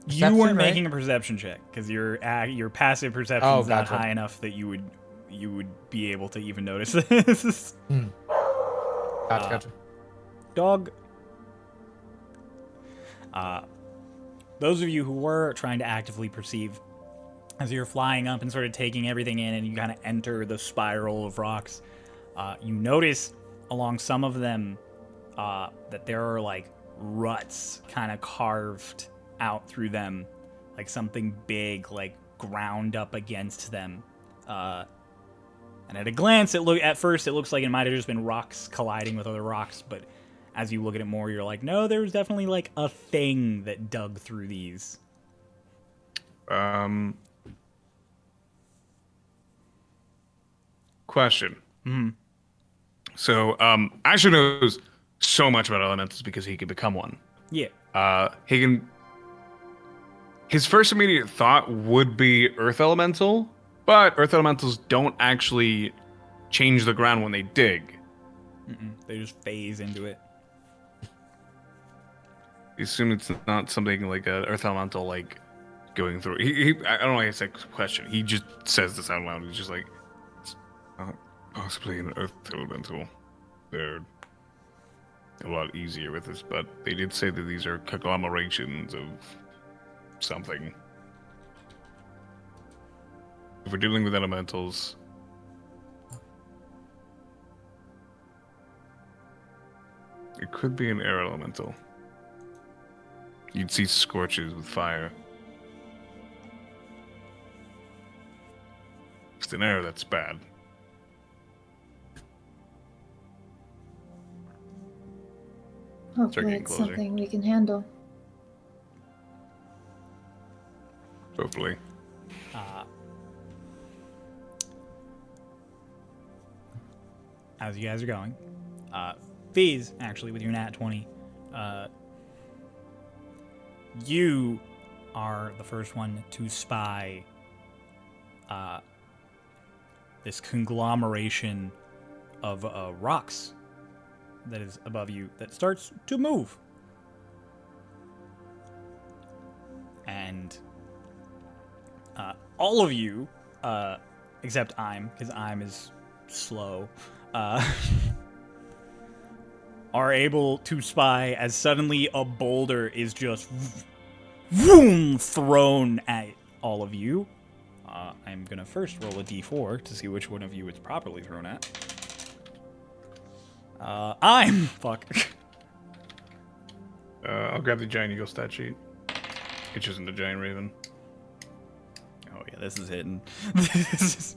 You Perception, weren't right? making a perception check because your passive perception is not gotcha. high enough that you would be able to even notice this. Gotcha. Dog. Those of you who were trying to actively perceive, as you're flying up and sort of taking everything in and you kind of enter the spiral of rocks, you notice along some of them that there are like ruts kind of carved out through them, like something big like ground up against them. And at a glance, at first it looks like it might have just been rocks colliding with other rocks, but as you look at it more, you're like, no, there's definitely like a thing that dug through these. question. Mm-hmm. So, Asher knows so much about elementals because he can become one. Yeah. He can. His first immediate thought would be Earth Elemental, but Earth Elementals don't actually change the ground when they dig. They just phase into it. I assume it's not something like a Earth Elemental like going through. I don't know why it's a question. He just says this out loud. He's just like, it's not possibly an Earth Elemental. They're a lot easier with this, but they did say that these are conglomerations of something. If we're dealing with elementals, it could be an air elemental. You'd see scorches with fire. If it's an air, that's bad. Hopefully getting it's closer. something we can handle. Hopefully. As you guys are going, Fizz, actually, with your nat 20, you are the first one to spy this conglomeration of rocks that is above you that starts to move. And all of you, except I'm, because I'm is slow, are able to spy as suddenly a boulder is just vroom, thrown at all of you. I'm going to first roll a d4 to see which one of you it's properly thrown at. Fuck. I'll grab the Giant Eagle stat sheet. It's just in the Giant Raven. Oh yeah, this is hitting. This is...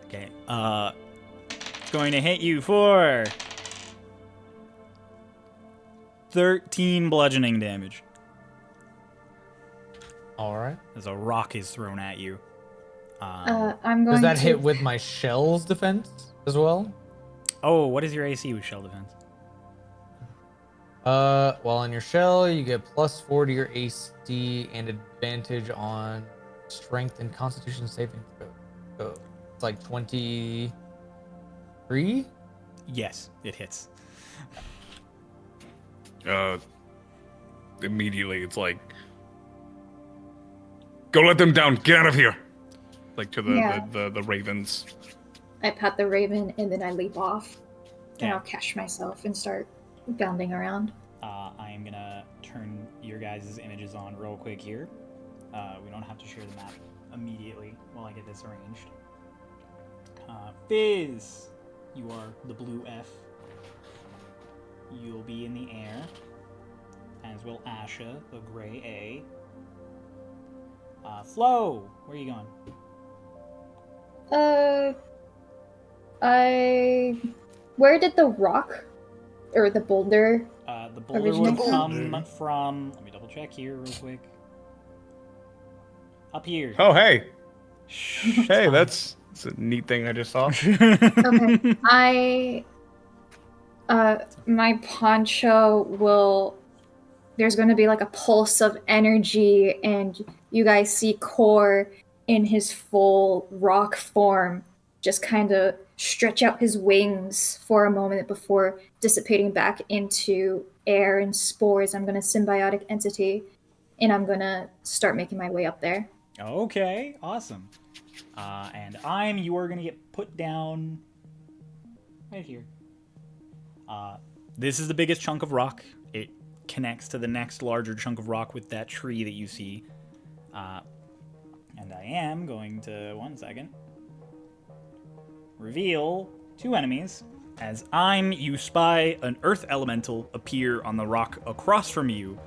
Okay, it's going to hit you for 13 bludgeoning damage All right. as a rock is thrown at you. I'm going Does that to hit with my shell's defense as well? Oh, what is your AC with shell defense? Well, on your shell, you get +4 to your AC and advantage on strength and constitution saving throw. So it's like 23? Yes, it hits. Immediately, it's like, go let them down. Get out of here. Like to the ravens. I pat the raven and then I leap off. And Yeah. I'll catch myself and start bounding around. I am gonna turn your guys' images on real quick here. We don't have to share the map immediately while I get this arranged. Fizz, you are the blue F. You'll be in the air, as will Asha, the gray A. Flo, where are you going? Where did the rock or the boulder? The boulder Original would come from. Let me double check here real quick. Up here. Oh, hey. Shh, Hey, fine. that's a neat thing I just saw. Okay. My poncho will. There's going to be like a pulse of energy, and you guys see Core in his full rock form just kind of stretch out his wings for a moment before dissipating back into air and spores. I'm going to symbiotic entity, and I'm going to start making my way up there. Okay, awesome. And you are gonna get put down right here. This is the biggest chunk of rock. It connects to the next larger chunk of rock with that tree that you see. And I am going to, 1 second, reveal 2 enemies. As you spy an earth elemental appear on the rock across from you,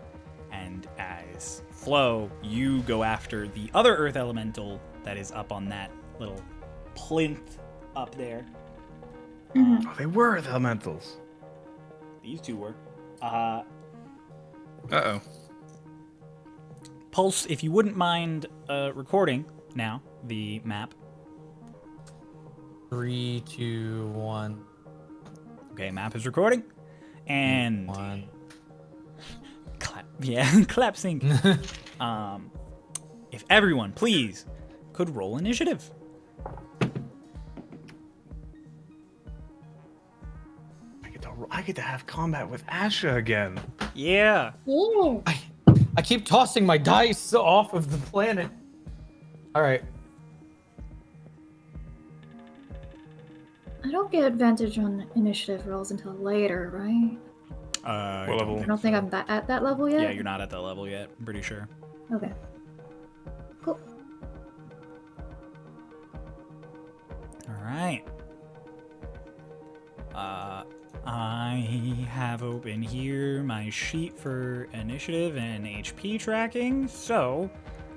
and as Flo, you go after the other earth elemental that is up on that little plinth up there. Oh, they were the elementals. These two were. Uh-oh. Pulse, if you wouldn't mind recording now, the map. 3, 2, 1. Okay, map is recording. And 1. clap. Yeah, clap sync. If everyone, please, could roll initiative. I get to have combat with Asha again. Yeah. Yeah. I keep tossing my dice off of the planet. All right. I don't get advantage on initiative rolls until later, right? What level? I don't think I'm at that level yet. Yeah, you're not at that level yet. I'm pretty sure. Okay. Cool. All right. I have open here my sheet for initiative and HP tracking, so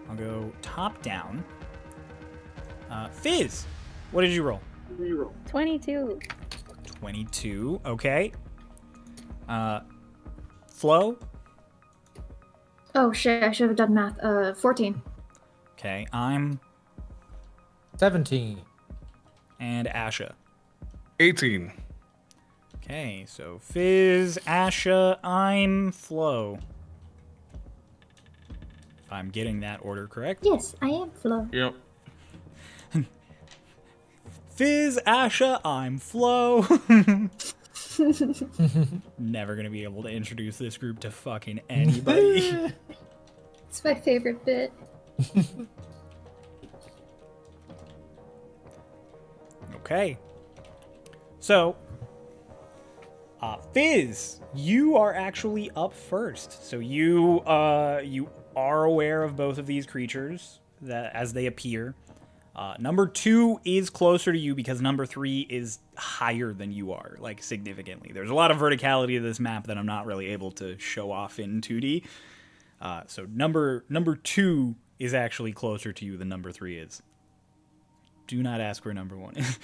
I'll go top down. Fizz, what did you roll? 22. 22, okay. Flo, Oh shit! I should have done math. 14. okay. I'm 17. and Asha. 18. Okay, so Fizz, Asha, I'm Flo. If I'm getting that order correct. Yes, I am Flo. Yep. Fizz, Asha, I'm Flo. Never gonna be able to introduce this group to fucking anybody. It's my favorite bit. Okay. So, Fizz, you are actually up first. So you are aware of both of these creatures that as they appear. Number 2 is closer to you because number 3 is higher than you are, like significantly. There's a lot of verticality to this map that I'm not really able to show off in 2D. So number 2 is actually closer to you than number 3 is. Do not ask where number 1 is.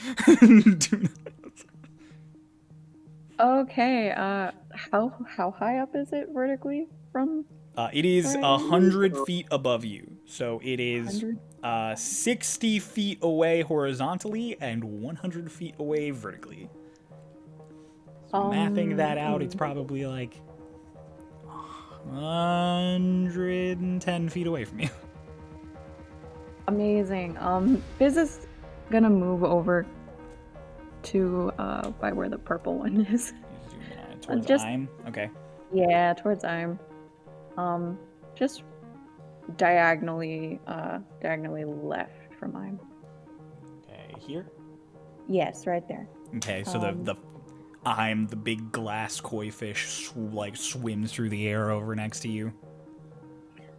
Do not. Okay, how high up is it vertically from? It is 100 feet above you. So it is 100? 60 feet away horizontally and 100 feet away vertically. So mapping that out, it's probably like 110 feet away from you. Amazing. Fizz is gonna move over to by where the purple one is. Towards Just- I'm. Okay. Yeah, towards I'm. Just diagonally left from I'm. Okay, here. Yes, right there. Okay, so the I'm the big glass koi fish swims through the air over next to you.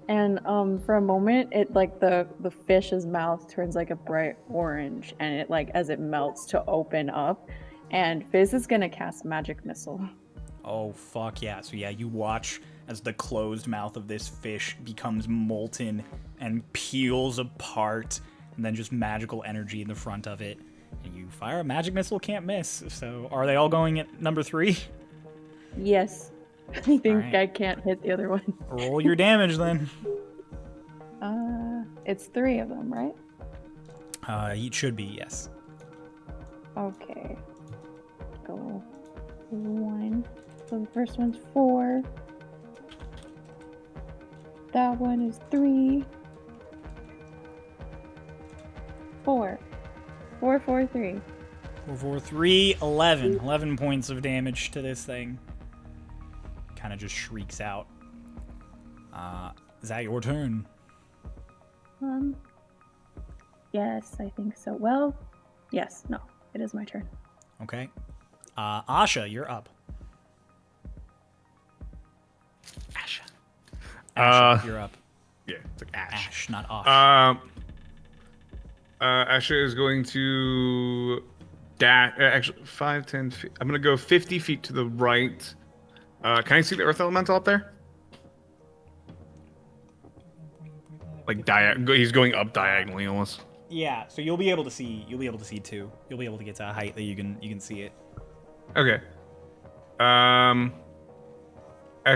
And for a moment, it like the fish's mouth turns like a bright orange, and it like as it melts to open up, and Fizz is gonna cast magic missile. Oh fuck yeah! So yeah, you watch as the closed mouth of this fish becomes molten and peels apart, and then just magical energy in the front of it, and you fire a magic missile, can't miss. So are they all going at number 3? Yes, I think Alright. I can't hit the other one. Roll your damage then. It's 3 of them, right? It should be, yes. Okay. Go 1. So the first one's 4. That one is 3. 4. 4, 4, 3. 4, 4, 3, 11. 11 points of damage to this thing. Kind of just shrieks out. Is that your turn? Yes, I think so. Well, yes, no, it is my turn. Okay. Asha, you're up. Asha, you're up. Yeah, it's like Ash. Ash, not Osh. Asha is going to dash. Actually, 5, 10 feet. I'm going to go 50 feet to the right. Can I see the Earth Elemental up there? Like he's going up diagonally almost. Yeah, so you'll be able to see. You'll be able to see too. You'll be able to get to a height that you can see it. Okay. Ash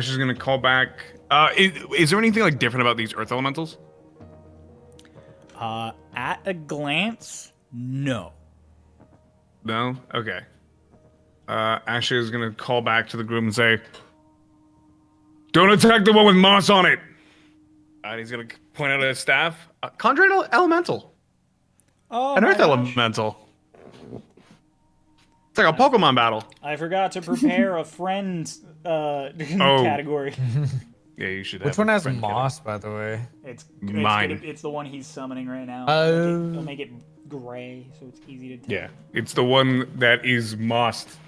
is gonna call back. Is there anything like different about these Earth Elementals? At a glance, no. No? Okay. Asher is gonna call back to the group and say, "Don't attack the one with moss on it!" And he's gonna point out his staff. Conjure an elemental. Oh, An my earth gosh. elemental. It's like a Pokemon battle. I forgot to prepare a friend category. Yeah, you should. Which have one a has friend moss, by the way? Mine. It's the one he's summoning right now. Oh. It'll make it gray, so it's easy to tell. Yeah, it's the one that is mossed.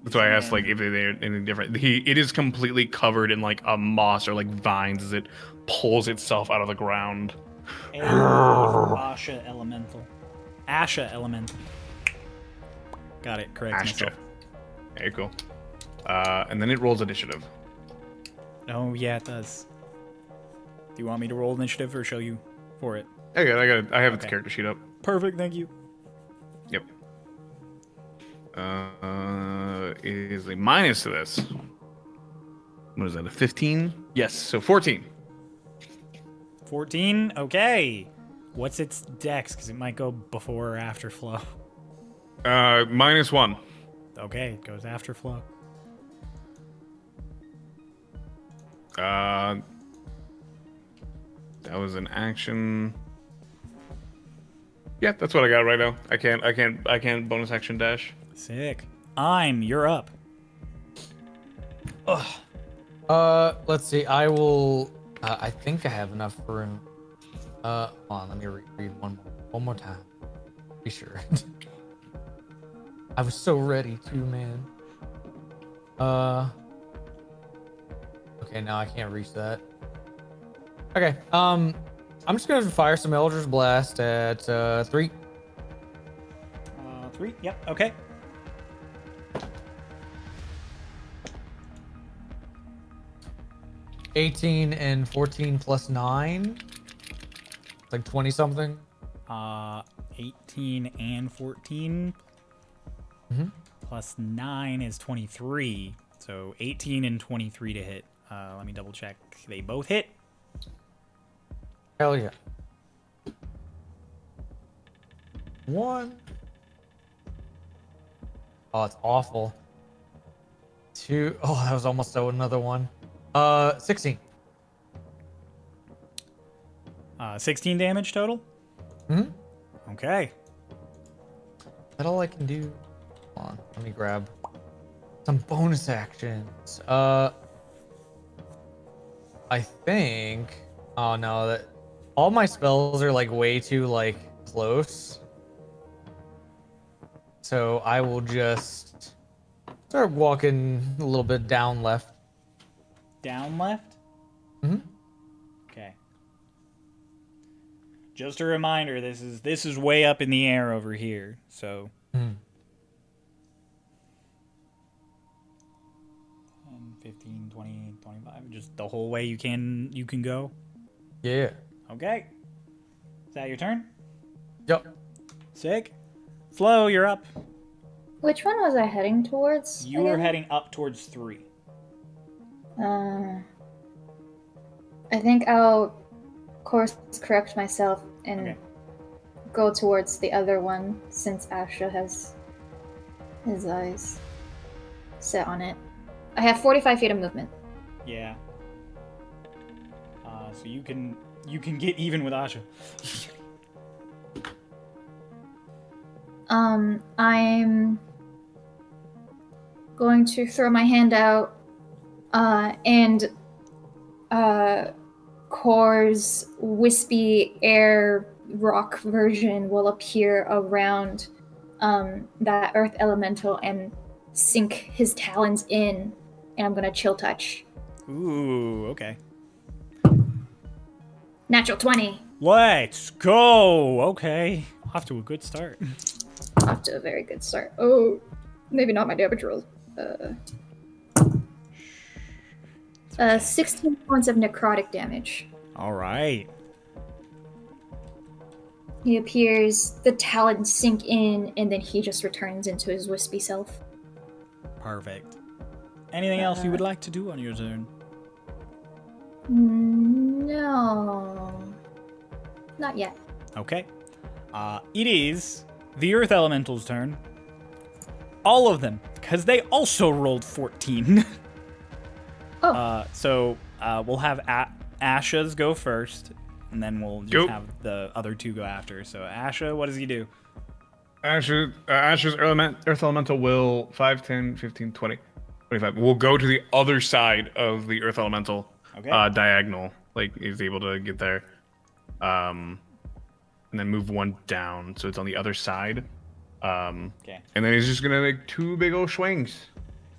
That's why I asked, like, if they're any different. It is completely covered in, like, a moss or, like, vines as it pulls itself out of the ground. Asha Elemental. Asha Elemental. Got it. Correct Astra. myself. Very cool. And then it rolls initiative. Oh, yeah, it does. Do you want me to roll initiative or show you for it? I have its character sheet up. Perfect, thank you. Yep. Is a minus to this. What is that, a 15? Yes, so 14. 14? Okay. What's its dex? Because it might go before or after flow. -1. Okay, it goes after flow. That was an action. Yeah, that's what I got right now. I can't bonus action dash. Sick. You're up. Let's see. I will. I think I have enough room. Hold on. Let me read one more time. Be sure. I was so ready to, man. Okay, now I can't reach that. Okay. I'm just gonna fire some Eldritch Blast at 3. 3? Yep, okay. $18 and 14 plus 9. It's like 20 something. 18 and 14 plus 9 is 23. So 18 and 23 to hit. Let me double check. They both hit. Hell yeah. 1. Oh, it's awful. 2. Oh, that was almost another one. 16. 16 damage total? Okay. Is that all I can do? Hold on, let me grab some bonus actions. I think. Oh no, that all my spells are like way too like close. So I will just start walking a little bit down left. Down left? Okay. Just a reminder, this is way up in the air over here, so 10, 15, 20, 25, just the whole way you can go. Yeah. Okay. Is that your turn? Yep. Sick. Flo, you're up. Which one was I heading towards? You were again? heading up towards 3. I think I'll course correct myself and go towards the other one since Asha has his eyes set on it. I have 45 feet of movement. Yeah. So you can get even with Asha. I'm going to throw my hand out, and Kor's wispy air rock version will appear around that earth elemental and sink his talons in, and I'm gonna chill touch. Ooh, okay. Natural 20. Let's go. Okay. Off to a good start. Off to a very good start. Oh, maybe not my damage rolls. 16 points of necrotic damage. All right. He appears, the talons sink in, and then he just returns into his wispy self. Perfect. Anything else you would like to do on your turn? No. Not yet. Okay. It is the Earth Elemental's turn. All of them, because they also rolled 14. Oh. So we'll have Asha's go first, and then we'll just have the other two go after. So Asha, what does he do? Asher's Earth Elemental will 5, 10, 15, 20, 25. We'll go to the other side of the Earth Elemental. Okay. Diagonal. Like, he's able to get there. And then move one down, so it's on the other side. Okay. And then he's just gonna make 2 big old swings.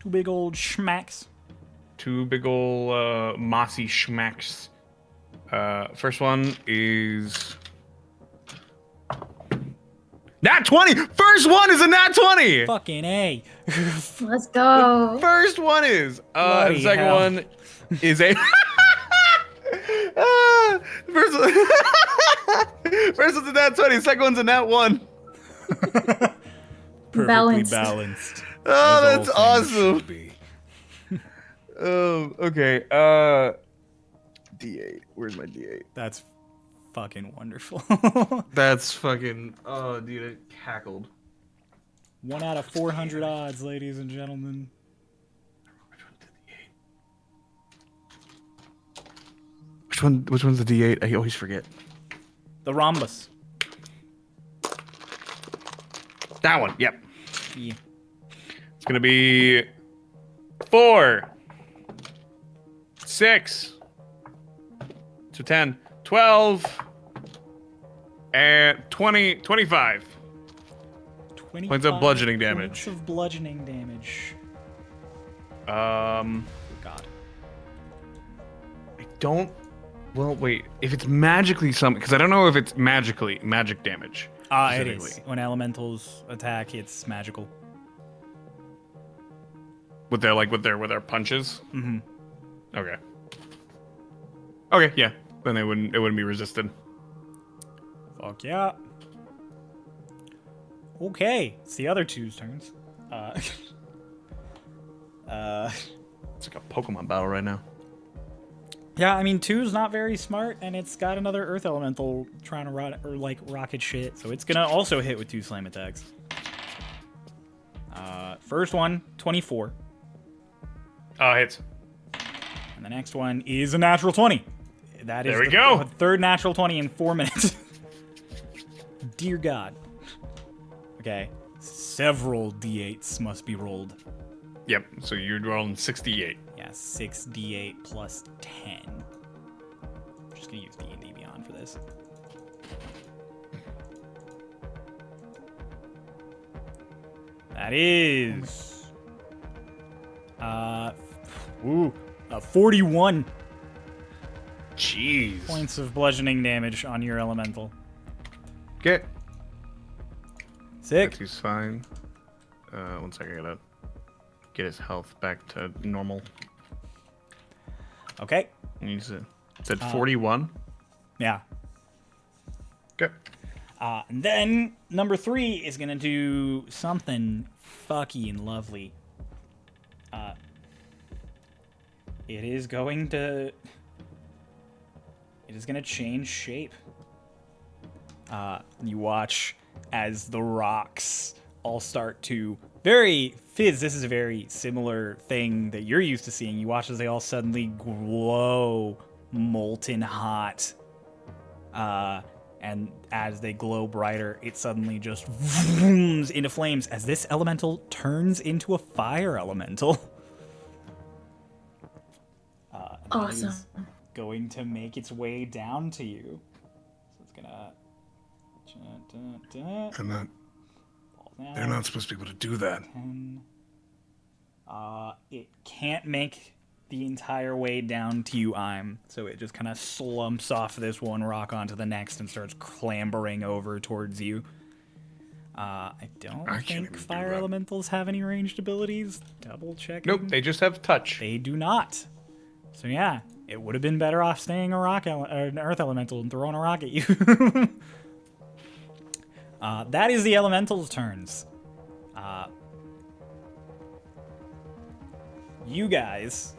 2 big old schmacks. 2 big old mossy schmacks. First one is nat 20. First one is a nat 20. Fucking A. Let's go. First one is. Bloody The second hell. one is a. First one's a nat 20. Second one's a nat 1. Perfectly Balanced. balanced. Oh, as that's all things awesome. should be. Okay. D8. Where's my D8? That's fucking wonderful. That's fucking. Oh, dude, it cackled. 1 out of 400 odds, ladies and gentlemen. Which one's the D8? I always forget. The rhombus. That one. Yep. Yeah. It's gonna be 4, 6, so 10, 12, and 20, 25. 25 Points of bludgeoning damage. Points of bludgeoning damage. Um, God. I don't. Well, wait. If it's magically something, because I don't know if it's magic damage. It is. specifically. When elementals attack, it's magical. With their punches. Mm-hmm. Okay. Okay, yeah. Then it wouldn't be resisted. Fuck yeah. Okay, it's the other two's turns. It's like a Pokemon battle right now. Yeah, I mean, 2's not very smart, and it's got another Earth Elemental trying to rocket shit, so it's gonna also hit with 2 slam attacks. First one, 24. Hits. And the next one is a natural 20. That is There we go. the third natural 20 in 4 minutes. Dear God. Okay. Several d8s must be rolled. Yep. So you're rolling 68. Yeah, 6d8 plus 10. I'm just gonna use D&D Beyond for this. That is 41 Jeez. points of bludgeoning damage on your elemental. Okay. Sick. He's fine. 1 second. I gotta get his health back to normal. Okay. You said 41. Yeah. Okay. And then number 3 is gonna do something fucking lovely. It is gonna change shape. You watch as the rocks all start to Fizz, this is a very similar thing that you're used to seeing. You watch as they all suddenly glow molten hot. And as they glow brighter, it suddenly just vrooms into flames as this elemental turns into a fire elemental. Awesome. It is going to make its way down to you. So it's gonna. They're not supposed to be able to do that. 10. It can't make the entire way down to you, so it just kind of slumps off this one rock onto the next and starts clambering over towards you. I don't I can't even think do fire that. elementals have any ranged abilities. Double checking. Nope. They just have touch. They do not. So yeah, it would have been better off staying an earth elemental and throwing a rock at you. That is the elemental's turns. You guys,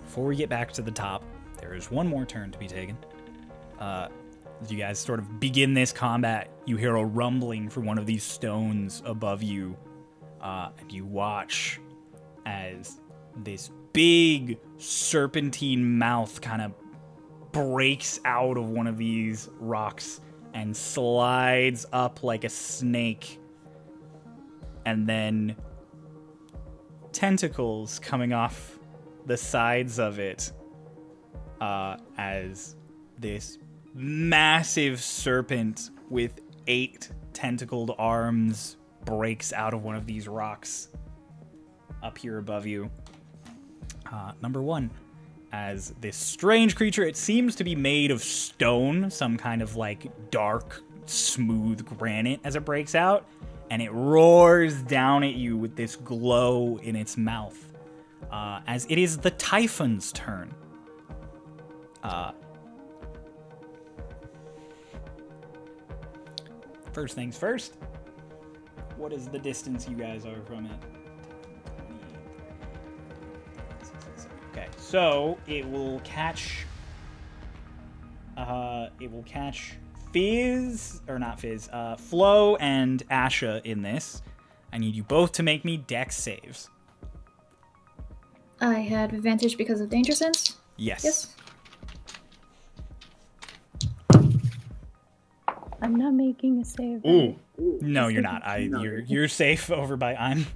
before we get back to the top, there is one more turn to be taken. As you guys sort of begin this combat, you hear a rumbling from one of these stones above you, and you watch as this big serpentine mouth kind of breaks out of one of these rocks and slides up like a snake, and then tentacles coming off the sides of it as this massive serpent with 8 tentacled arms breaks out of one of these rocks up here above you. Number 1, as this strange creature, it seems to be made of stone, some kind of like dark, smooth granite as it breaks out, and it roars down at you with this glow in its mouth. As it is the Typhon's turn. First things first, what is the distance you guys are from it? Okay, so it will catch Flo and Asha in this. I need you both to make me dex saves. I had advantage because of danger sense. Yes. I'm not making a save. Ooh. No, you're not. You're safe over by I'm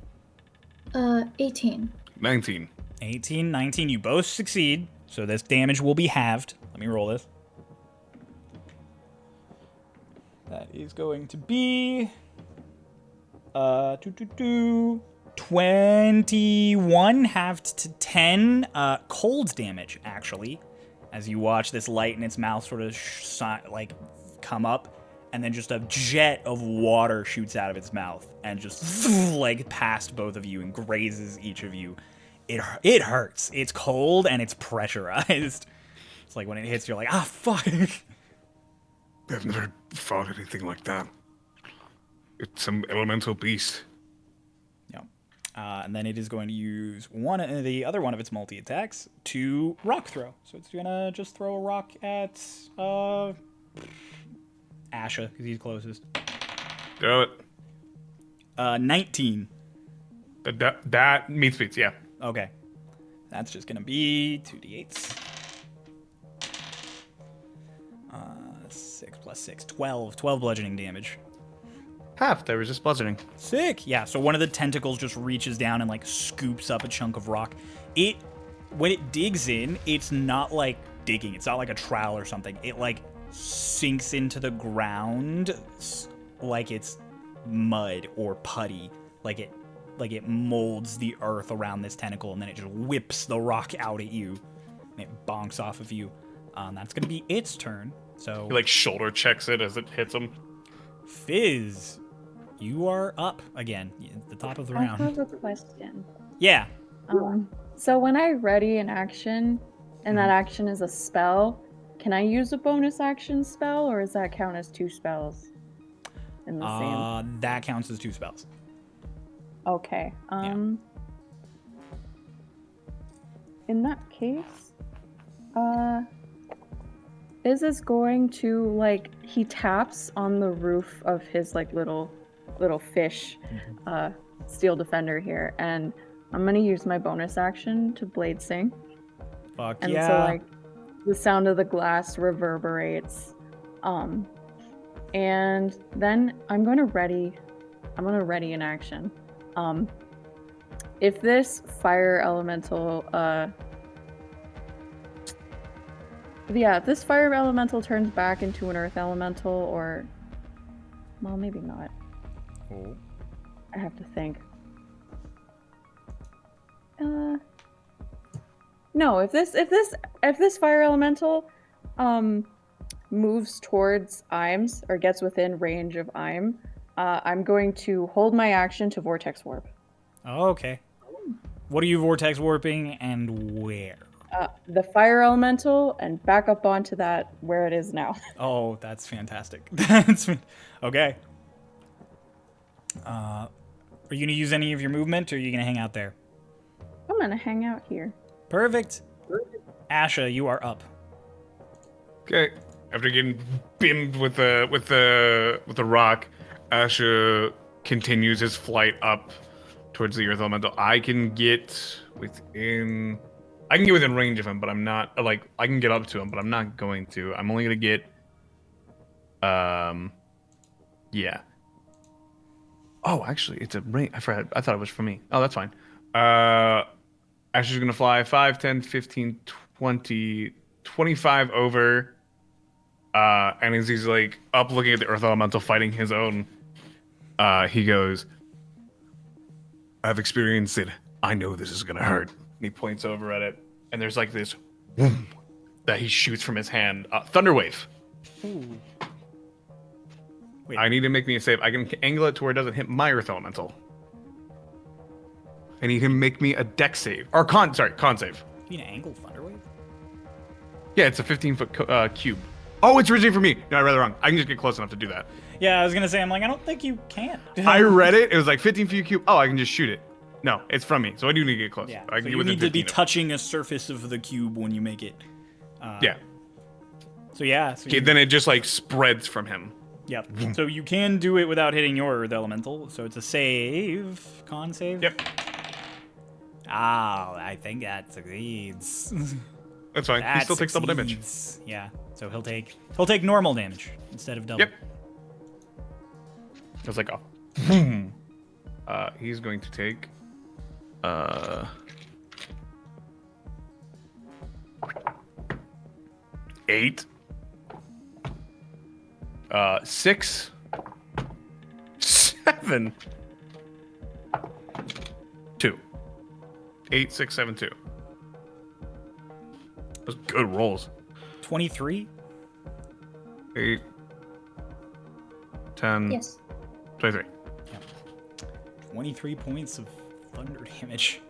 18. 19. 18, 19. You both succeed, so this damage will be halved. Let me roll this. That is going to be 21 halved to 10 cold damage, actually, as you watch this light in its mouth sort of come up, and then just a jet of water shoots out of its mouth and just like past both of you and grazes each of you. It hurts. It's cold and it's pressurized. It's like when it hits, you're like, ah, fuck. I've never fought anything like that. It's some elemental beast. Yeah. And then it is going to use the other one of its multi-attacks to rock throw. So it's gonna just throw a rock at Asha, because he's closest. Do it. 19. That meets beats, yeah. Okay. That's just gonna be 2d8s. 6 plus 6, 12 bludgeoning damage. Half, there was just bludgeoning. Sick. Yeah, so one of the tentacles just reaches down and like scoops up a chunk of rock. When it digs in, it's not like digging. It's not like a trowel or something. It like sinks into the ground like it's mud or putty. Like it molds the earth around this tentacle, and then it just whips the rock out at you, and it bonks off of you. That's gonna be its turn. So He like shoulder checks it as it hits him. Fizz, you are up again at the top of the I round. have a question. Yeah. So when I ready an action, and that action is a spell, can I use a bonus action spell, or does that count as 2 spells in the same? That counts as 2 spells. Okay. In that case, Fizz is going to he taps on the roof of his little fish steel defender here, and I'm gonna use my bonus action to blade sing. Fuck And yeah. so the sound of the glass reverberates. And then I'm gonna ready an action. If this fire elemental if this fire elemental turns back into an earth elemental, or well, maybe not. Oh. I have to think. No, if this fire elemental moves towards Imes or gets within range of Ime, I'm going to hold my action to vortex warp. Oh, okay. What are you vortex warping and where? The fire elemental and back up onto that where it is now. Oh, that's fantastic. Okay. Are you gonna use any of your movement, or are you gonna hang out there? I'm gonna hang out here. Perfect. Asha, you are up. Okay. After getting bimmed with the rock, Asher continues his flight up towards the earth elemental. I can get within range of him, but I'm not like I can get up to him, but I'm not going to. I'm only gonna get yeah. Oh, actually, it's a range. I forgot. I thought it was for me. Oh, that's fine. Asher's gonna fly 5, 10, 15, 20, 25 over. And as he's like up looking at the earth elemental fighting his own, he goes, I've experienced it. I know this is gonna hurt. And he points over at it, and there's like this whoom, that he shoots from his hand. Thunderwave. Ooh. Wait. I need to make me a save. I can angle it to where it doesn't hit my earth elemental. And he can make me a dex save. Or con save. You mean angle Thunderwave? Yeah, it's a 15-foot cube. Oh, it's originating for me. No, I read it wrong. I can just get close enough to do that. Yeah, I was gonna say, I'm like, I don't think you can. I read it. It was like 15 feet cube. Oh, I can just shoot it. No, it's from me. So I do need to get close. Yeah, I can so get you within need to be 15 of it. touching a surface of the cube when you make it. Yeah. So yeah. So Okay, then it just like spreads from him. Yep. So you can do it without hitting your Earth Elemental. So it's a save. Con save? Yep. Ah, I think that succeeds. That's fine. He still takes double damage. succeeds. Yeah. So he'll take normal damage instead of double. Yep. It's like, oh. He's going to take, 8, 6, 7, 2. 8, 6, 7, 2. Those good rolls. 23? 8, 10, Yes. 23. 23 points of thunder damage.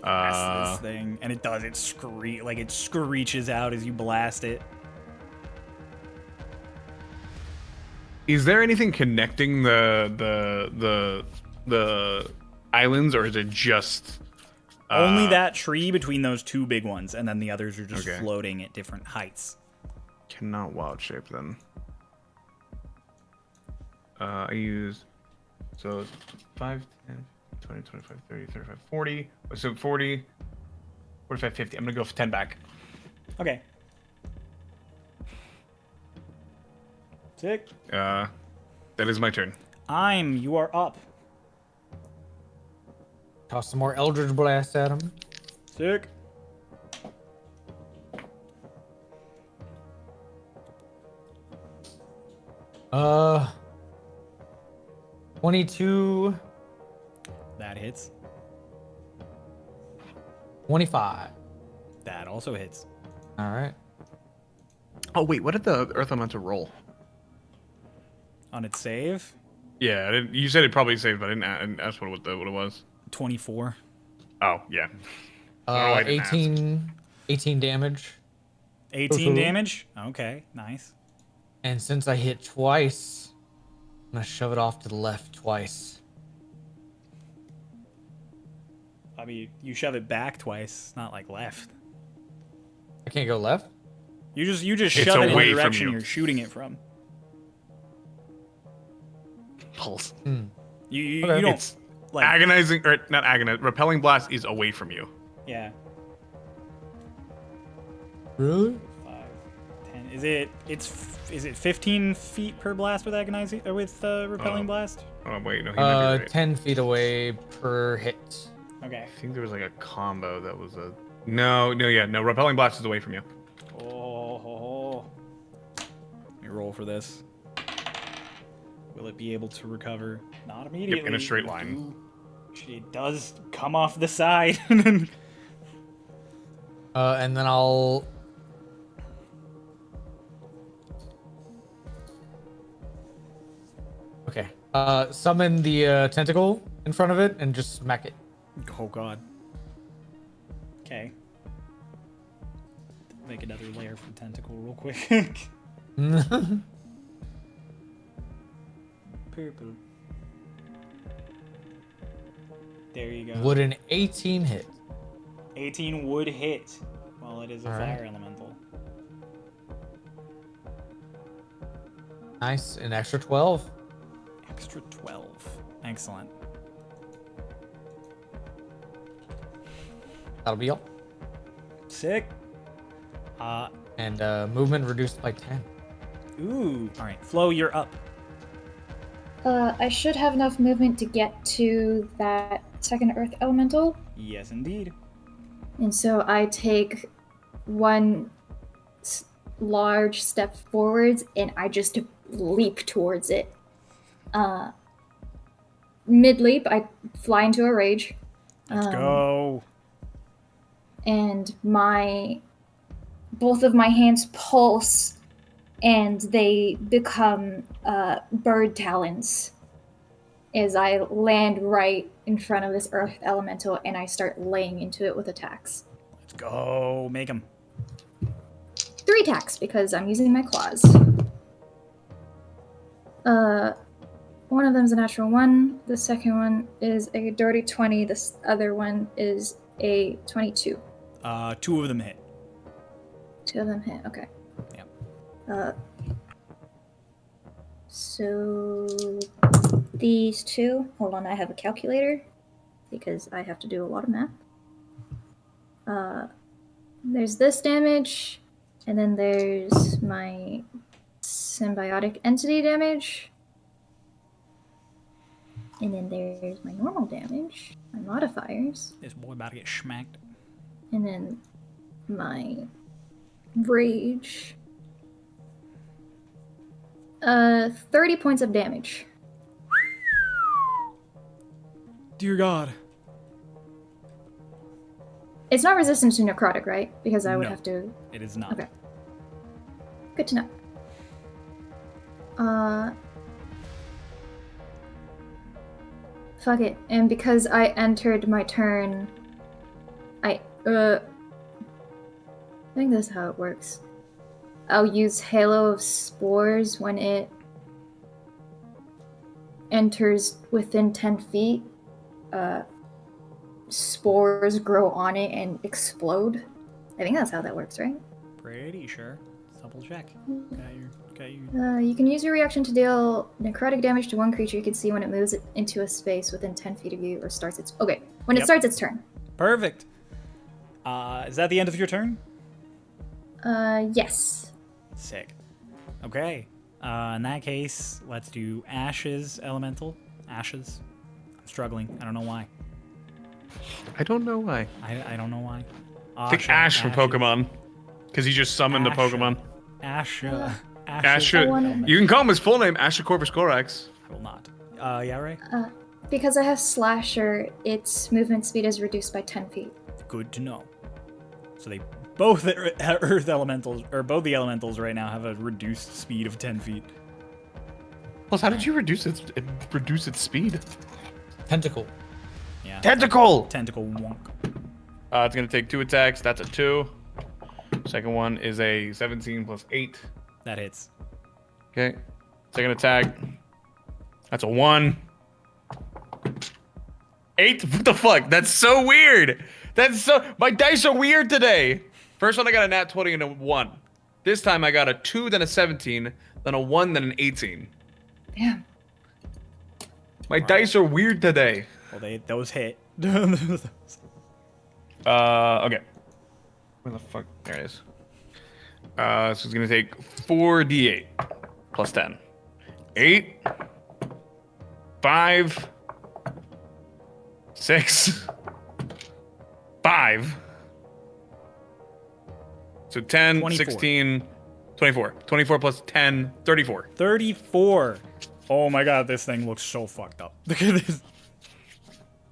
Blast this thing, and it does. It screeches out as you blast it. Is there anything connecting the islands, or is it just Only that tree between those two big ones, and then the others are just Okay. floating at different heights. Cannot wild shape then. I use so 5, 10, 20, 25, 30, 35, 40. So 40, 45, 50. I'm gonna go for 10 back. Okay. Sick. That is my turn. You are up. Toss some more Eldritch Blast at him. Sick. Uh, 22, That hits. 25. That also hits. All right. Oh wait, what did the Earth Elemental roll? On its save, Yeah, you said it probably saved, but I didn't ask what it was. 24. Oh yeah. I didn't ask. 18 damage. 18 damage? Okay, nice. And since I hit twice, I'm gonna shove it off to the left twice. I mean, you shove it back twice, not like left. I can't go left? You just It's shove it in away the from direction you. you're shooting it from. Pulse. You Okay. don't It's like agonizing, or not agonizing. Repelling blast is away from you. yeah. Really? 5, 10. Is it 15 feet per blast with agonizing or with repelling blast? Oh wait, no, he might be right. 10 feet away per hit. Okay. I think there was like a combo that was a no. Repelling blast is away from you. Oh. Let me roll for this. Will it be able to recover? Not immediately. Yep, in a straight line. It does come off the side. And then I'll... Okay. Summon the tentacle in front of it and just smack it. Oh god. Okay. Make another layer for tentacle real quick. Purple. There you go. Would an 18 hit? 18 would hit while it is a All right. fire elemental. Nice, an extra 12. Extra 12. Excellent. That'll be all. Sick. And movement reduced by 10. Ooh. All right, Flo, you're up. I should have enough movement to get to that second earth elemental. Yes, indeed. And so I take one large step forwards and I just leap towards it. Mid leap, I fly into a rage. Let's go. And both of my hands pulse and they become bird talons as I land right in front of this earth elemental and I start laying into it with attacks. Let's go. Make him. 3 attacks because I'm using my claws. One of them's a natural 1. The second one is a dirty 20. This other one is a 22. 2 of them hit. 2 of them hit. Okay. Yep. So these 2. Hold on, I have a calculator because I have to do a lot of math. There's this damage, and then there's my symbiotic entity damage. And then there's my normal damage, my modifiers, This boy about to get smacked. and then my rage. 30 points of damage. Dear God. It's not resistant to necrotic, right? Because I would No. have to. It is not. Okay. Good to know. Fuck it. And because I entered my turn, I think that's how it works. I'll use Halo of Spores when it enters within 10 feet. Spores grow on it and explode. I think that's how that works, right? Pretty sure. Let's double check. Got your... You can use your reaction to deal necrotic damage to one creature you can see when it moves it into a space within 10 feet of you or starts its... Okay, when it Yep. starts its turn. Perfect. Is that the end of your turn? Yes. Sick. Okay. In that case, let's do Ash's elemental. Ashes. I'm struggling. I don't know why. I don't know why. I don't know why. Take Ash from Pokemon, because he just summoned the Pokemon. Asha. Ash. I wanna- You can call him his full name, Ashicorvus Corax. I will not. Yeah, right? Because I have Slasher, its movement speed is reduced by 10 feet. Good to know. So they both Earth Elementals, or both the Elementals right now have a reduced speed of 10 feet. Plus, how did you reduce its speed? Tentacle. Yeah. Tentacle. Tentacle wonk. It's gonna take 2 attacks. That's a 2. Second one is a 17 plus 8. That hits. Okay. Second attack. That's a 1. 8? What the fuck? That's so weird. My dice are weird today. First one I got a nat 20 and a 1. This time I got a 2, then a 17, then a 1, then an 18. Damn. My dice are weird today. Well, those hit. Okay. Where the fuck? There it is. So it's gonna take 4d8 plus 10. 8, 5, 6, 5. So 10, 24. 16, 24. 24 plus 10, 34. 34. Oh my god, this thing looks so fucked up. Look at this.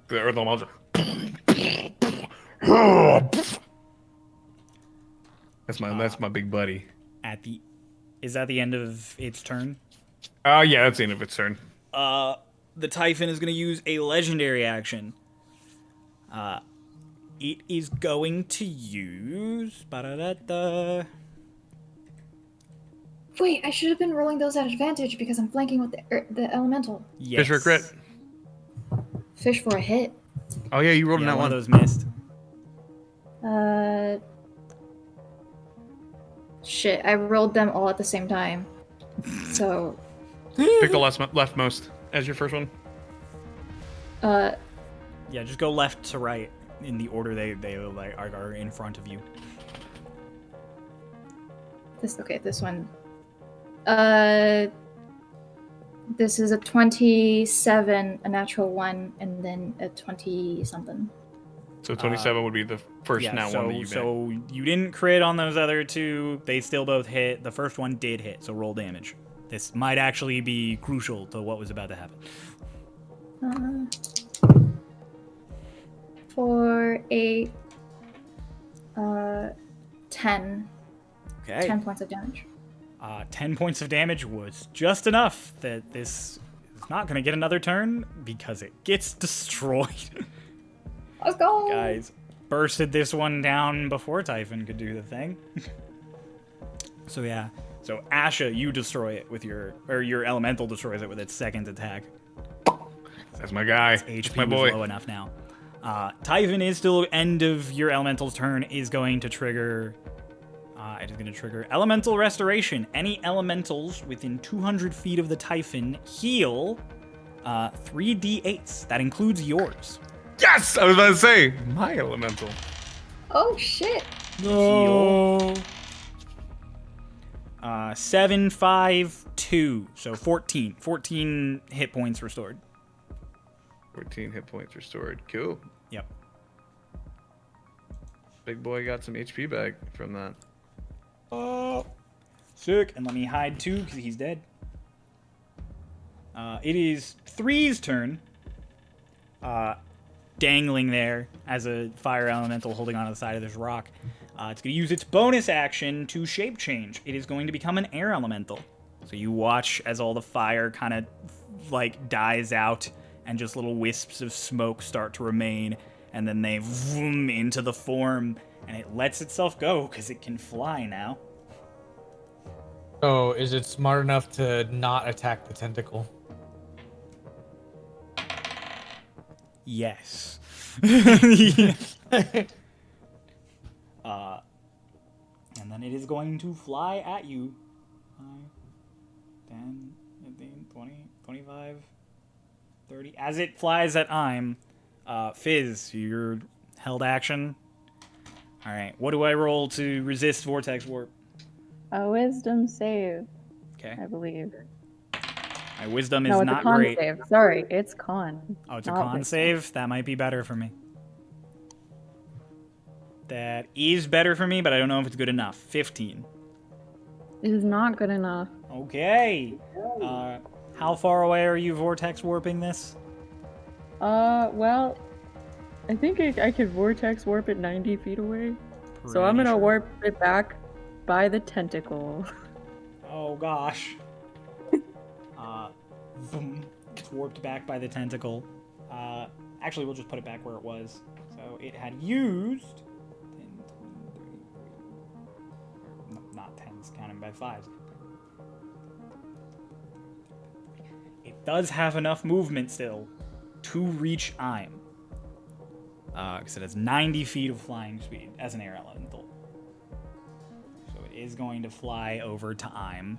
The Earth Elemental. That's my big buddy. Is that the end of its turn? Yeah, that's the end of its turn. The Typhon is going to use a legendary action. It is going to use... Ba-da-da-da. Wait, I should have been rolling those at advantage because I'm flanking with the elemental. Yes. Fish for a crit. Fish for a hit. Oh yeah, you rolled in Yeah, that one one. of those missed. Shit, I rolled them all at the same time. So, Pick the leftmost as your first one. Yeah, just go left to right in the order they like are in front of you. this one. This is a 27, a natural 1, and then a 20 something. So 27 would be the first Yeah, one that you made. so you didn't crit on those other two. They still both hit. The first one did hit, so roll damage. This might actually be crucial to what was about to happen. For a 10. Okay. 10 points of damage. 10 points of damage was just enough that this is not going to get another turn because it gets destroyed. Let's go! Guys, bursted this one down before Typhon could do the thing. So yeah. So Asha, you destroy it with your elemental destroys it with its second attack. That's my guy. HP That's my was boy. low enough now. Typhon is still end of your elemental's turn, is going to trigger. It is going to trigger Elemental Restoration. Any elementals within 200 feet of the Typhon heal 3d8s. That includes yours. Yes! I was about to say, my elemental. Oh shit! Heal. 7, 5, 2. So 14. 14 hit points restored. 14 hit points restored. Cool. Yep. Big boy got some HP back from that. Sick. And let me hide 2 because he's dead. It is 3's turn. Dangling there as a fire elemental holding onto the side of this rock. It's going to use its bonus action to shape change. It is going to become an air elemental. So you watch as all the fire kind of like dies out and just little wisps of smoke start to remain, and then they vroom into the form, and it lets itself go because it can fly now. So, is it smart enough to not attack the tentacle? Yes. And then it is going to fly at you. 5, 10, 15, 20, 25, 30. As it flies at I'm, Fizz, your held action. All right, what do I roll to resist Vortex Warp? A wisdom save, Okay, I believe. my wisdom is No, it's not a con great. save. Sorry, it's con. Oh, it's a not con wisdom. save? That might be better for me. That is better for me, but I don't know if it's good enough. 15. It is not good enough. Okay. How far away are you vortex warping this? Well, I think I could vortex warp it 90 feet away. So I'm Pretty gonna sure. warp it back by the tentacle. Oh gosh. Boom. It's warped back by the tentacle. Actually, we'll just put it back where it was. So it had used 10, 20, 30. No, not 10s, counting by 5s. It does have enough movement still to reach I'm. Because it has 90 feet of flying speed as an air elemental. So it is going to fly over to I'm.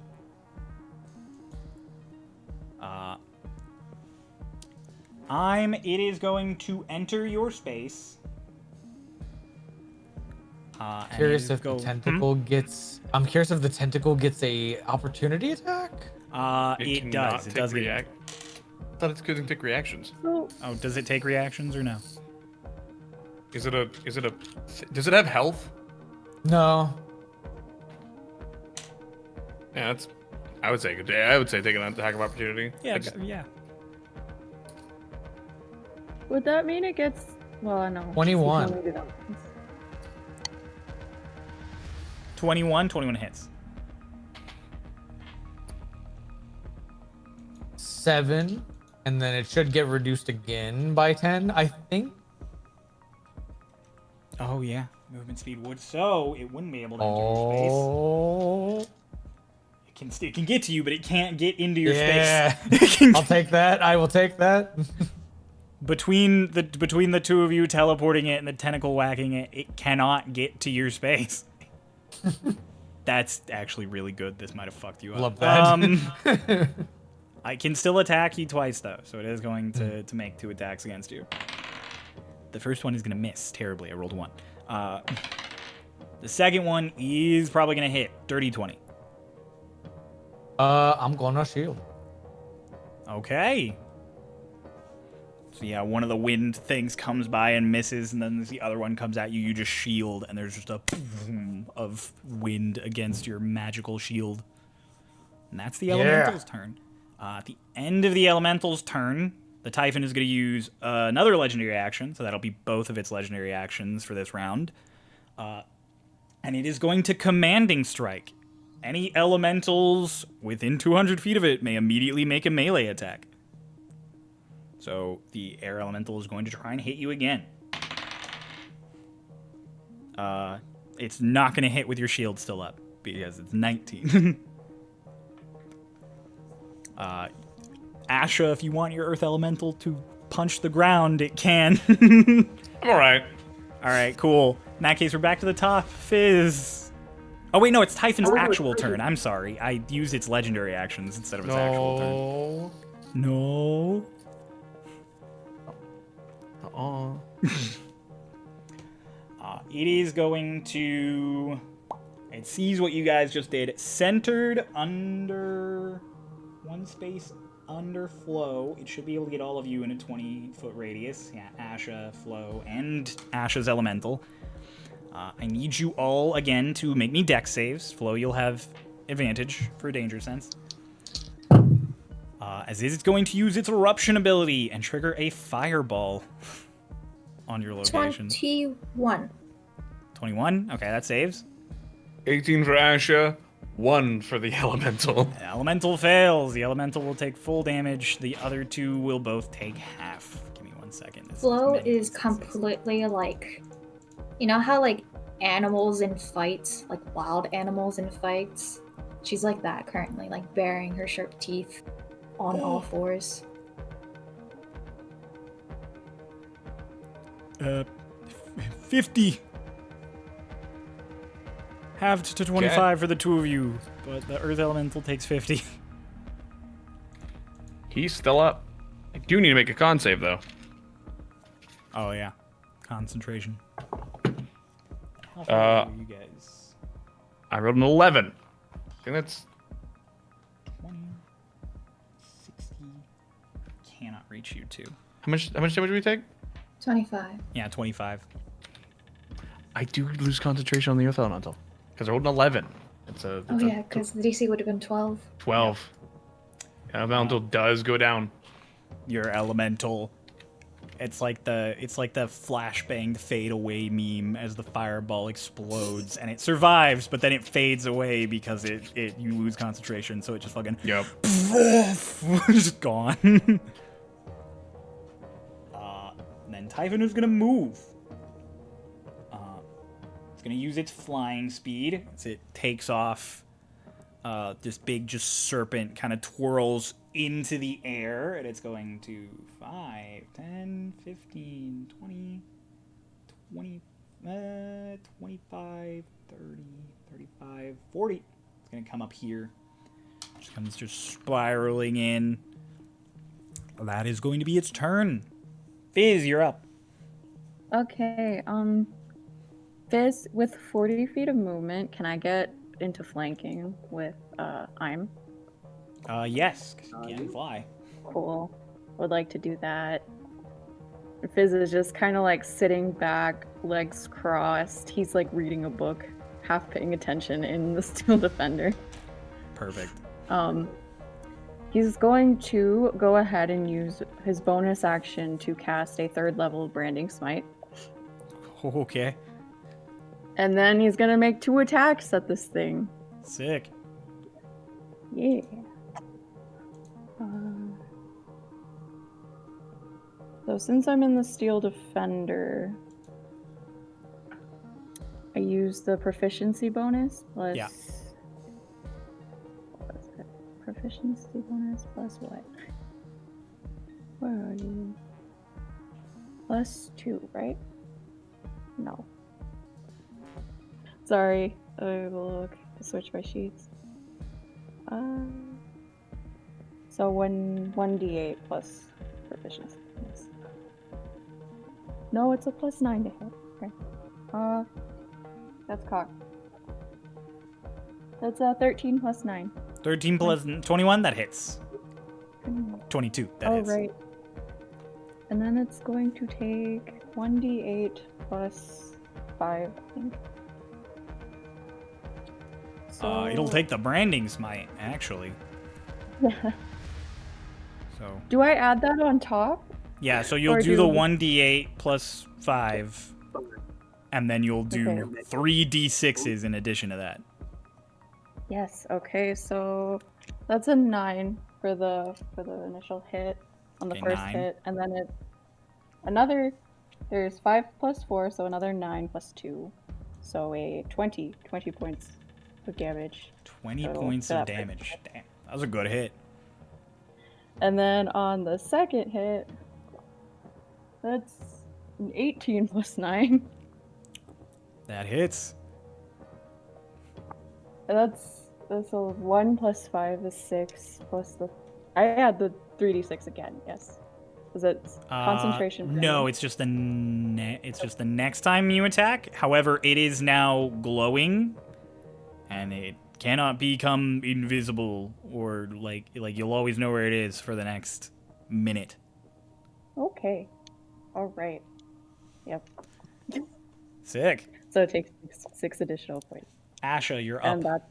It is going to enter your space. And it Curious is if the tentacle gets. I'm curious if the tentacle gets a opportunity attack. It does. It does get. I thought it couldn't take reactions. So Oh, does it take reactions or no? Does it have health? No. Yeah, I would say take an attack of opportunity. Yeah, It's- yeah. would that mean it gets? Well, no. 21. You can only do that once. 21 hits. 7, and then it should get reduced again by 10, I think. Oh yeah, movement speed would. So it wouldn't be able to enter your space. Oh. It can get to you, but it can't get into your Yeah. space. It can I'll take that. I will take that. between the two of you teleporting it and the tentacle whacking it, it cannot get to your space. That's actually really good. This might have fucked you up. Love that. I can still attack you twice, though, so it is going to make 2 attacks against you. The first one is going to miss terribly. I rolled a 1. The second one is probably going to hit. Dirty 20. I'm gonna shield. Okay. So yeah, one of the wind things comes by and misses, and then the other one comes at you. You just shield, and there's just a boom of wind against your magical shield. And that's the elemental's turn. At the end of the elemental's turn, the Typhon is going to use another legendary action, so that'll be both of its legendary actions for this round. And it is going to Commanding Strike. Any elementals within 200 feet of it may immediately make a melee attack. So the air elemental is going to try and hit you again. It's not going to hit with your shield still up because it's 19. Asha, if you want your earth elemental to punch the ground, it can. I'm alright. All right, cool. In that case, we're back to the top. Fizz. Oh, wait, no, it's Typhon's actual turn. I'm sorry. I used its legendary actions instead of its actual turn. No. It is going to... It sees what you guys just did. Centered under... One space under Flo. It should be able to get all of you in a 20-foot radius. Yeah, Asha, Flo, and Asha's elemental. I need you all, again, to make me dex saves. Flo, you'll have advantage for a danger sense. As it's going to use its eruption ability and trigger a fireball on your location. 21. 21? Okay, that saves. 18 for Asha, 1 for the elemental. The elemental fails. The elemental will take full damage. The other 2 will both take half. Give me 1 second. Flo is completely like... You know how, like, animals in fights, like wild animals in fights? She's like that currently, like baring her sharp teeth on all fours. 50. Halved to 25 for the 2 of you, but the earth elemental takes 50. He's still up. I do need to make a con save, though. Oh, yeah. Concentration. How far are you guys? I rolled an 11. I think that's... 20, 60. Cannot reach you two. How much damage do we take? 25. Yeah, 25. I do lose concentration on the earth elemental. Because I rolled an 11. Oh yeah, because the DC would have been 12. 12. Yeah. Elemental does go down. Your elemental. It's like the flashbang fade away meme as the fireball explodes and it survives, but then it fades away because you lose concentration, so it just fucking just gone. And then Typhon is gonna move. It's gonna use its flying speed as it takes off. This big serpent kind of twirls into the air, and it's going to 5, 10, 15, 20, 25, 30, 35, 40. It's going to come up here. Just spiraling in. That is going to be its turn. Fizz, you're up. Okay, Fizz, with 40 feet of movement, can I get into flanking with I'm? Yes, 'cause you can fly. Cool. Would like to do that. Fizz is just kind of like sitting back, legs crossed. He's like reading a book, half paying attention in the Steel Defender. Perfect. He's going to go ahead and use his bonus action to cast a 3rd level Branding Smite. Okay. And then he's gonna make 2 attacks at this thing. Sick. Yeah. So since I'm in the Steel Defender, I use the proficiency bonus plus... Yeah. What was it? Proficiency bonus plus what? Where are you? Plus 2, right? No. Sorry. I will look. switch my sheets. So 1d8 plus proficiency. Yes. No, it's a +9 to hit. Okay. That's cocked. That's 13 plus 9. 13 plus 21, that hits. 22, that hits. Right. And then it's going to take 1d8 plus 5, I think. So... It'll take the branding smite, actually. So. Do I add that on top? Yeah, so you'll Or do the do- 1d8 plus 5, and then you'll do Okay. 3d6s in addition to that. Yes. Okay. So that's a 9 for the initial hit on the Okay, first 9. hit, and then another. There's 5 plus 4, so another 9 plus 2, so a 20 points of damage. 20 Total points for of that first damage. hit. Damn, that was a good hit. And then on the second hit, that's an 18 plus 9. That hits. And that's a 1 plus 5 is 6 plus the. I add the 3d6 again. Yes. Is it concentration? No, it's just the next time you attack. However, it is now glowing, and it cannot become invisible, or like you'll always know where it is for the next minute. Okay. All right. Yep. Sick. So it takes 6 additional points. Asha, you're up. And that.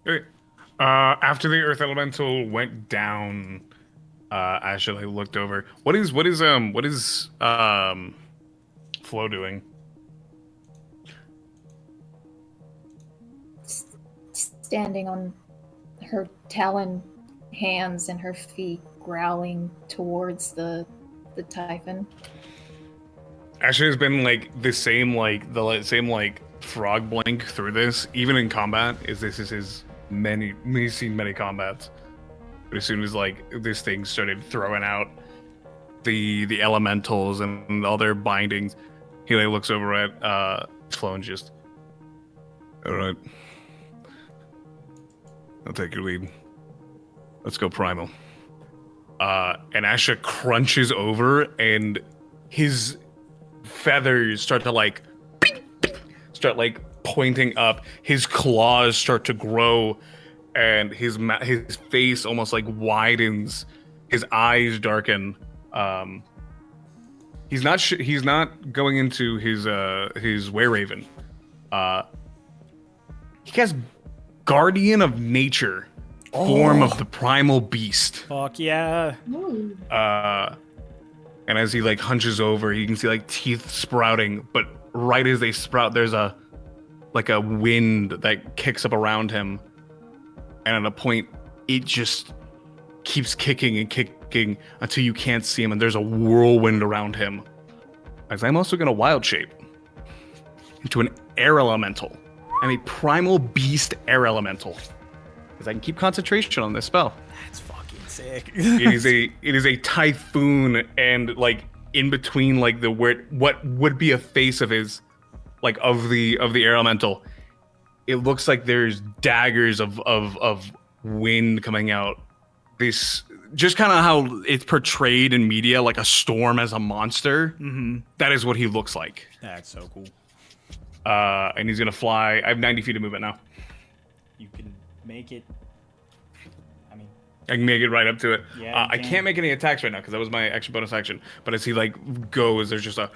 Okay. After the earth elemental went down, Ashley looked over. What is Flo doing? Standing on her talon hands and her feet, growling towards the Typhon. Ashley has been like the same frog blink through this, even in combat. This is his he's seen many combats. But as soon as like this thing started throwing out the elementals and all their bindings, he like looks over at Flo and just, all right, I'll take your lead. Let's go primal. And Asha crunches over, and his feathers start to like pointing up. His claws start to grow, and his face almost like widens. His eyes darken. He's not going into his were-raven. He has guardian of nature form of the primal beast. Fuck yeah. And as he like hunches over, you can see like teeth sprouting, but right as they sprout, there's a wind that kicks up around him, and at a point it just keeps kicking and kicking until you can't see him, and there's a whirlwind around him. As I'm also gonna wild shape into an air elemental. I'm a primal beast air elemental, because I can keep concentration on this spell. That's fucking sick. It is a typhoon, and like in between like what would be a face of his, like of the air elemental, it looks like there's daggers of wind coming out. This just kind of how it's portrayed in media, like a storm as a monster. Mm-hmm. That is what he looks like. That's so cool. And he's gonna fly. I have 90 feet of movement now. You can make it. I mean, I can make it right up to it. Yeah, I can't make any attacks right now because that was my extra bonus action. But as he like goes, there's just a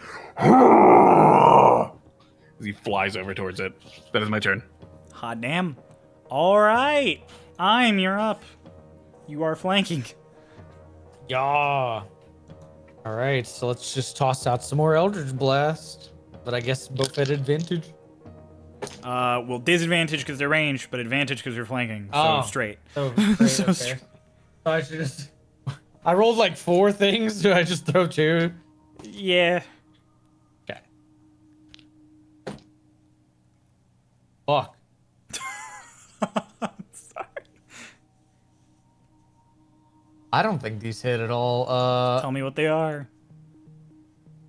as he flies over towards it. That is my turn. hot damn. All right, you're up. You are flanking. Yeah. All right, so let's just toss out some more Eldritch Blast, but I guess both at advantage. Well, disadvantage because they're ranged, but advantage because you're flanking. So straight. Oh, great, So okay. straight. So I should just. I rolled like 4 things. Do I just throw 2? Yeah. Okay. Fuck. Sorry. I don't think these hit at all. Tell me what they are.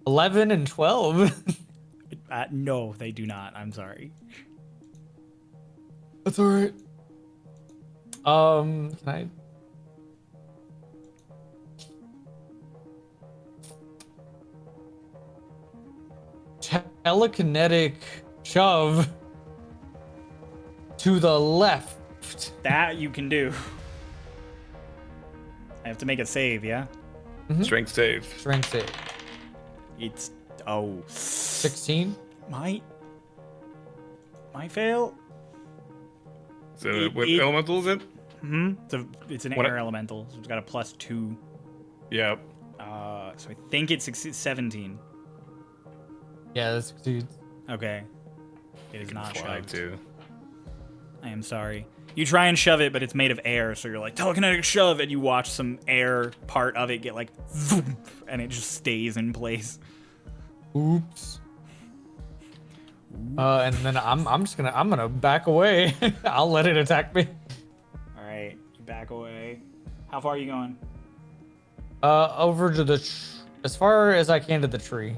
11 and 12. No, they do not. I'm sorry. That's alright. Can I? Telekinetic shove to the left. That you can do. I have to make a save, yeah? Strength save. Strength save. It's 16. Might fail. So what elemental is it? It's an What- air elemental, so it's got a +2. Yep. So I think it's 17. Yeah, that succeeds. Okay. It is not Fly shoved. too. I am sorry. You try and shove it, but it's made of air, so you're like, telekinetic shove, and you watch some air part of it get like, zoom, and it just stays in place. Oops. And then I'm gonna back away. I'll let it attack me. Alright, you back away. How far are you going? Over to the as far as I can to the tree.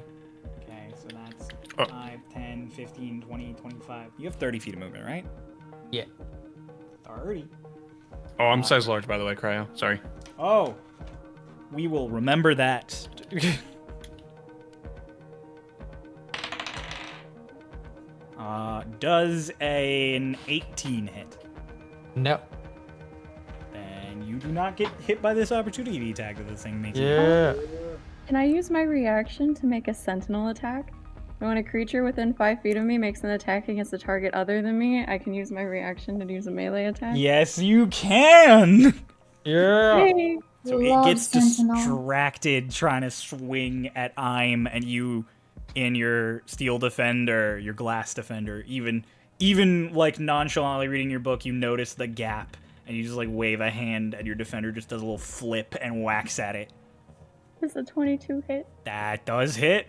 Okay, so that's Oh. 5, 10, 15, 20, 25. You have 30 feet of movement, right? Yeah. 30. Oh, I'm size large, by the way, Cryo. Sorry. Oh, we will remember that. Does an 18 hit? No. Then you do not get hit by this opportunity attack that this thing makes. Yeah. Can I use my reaction to make a sentinel attack? When a creature within 5 feet of me makes an attack against a target other than me, I can use my reaction to use a melee attack. Yes, you can. Yeah. Yay! So it Love gets Sentinel. distracted trying to swing at Ime, and you, in your steel defender, your glass defender, even like nonchalantly reading your book, you notice the gap, and you just like wave a hand, and your defender just does a little flip and whacks at it. Is a 22 hit? That does hit.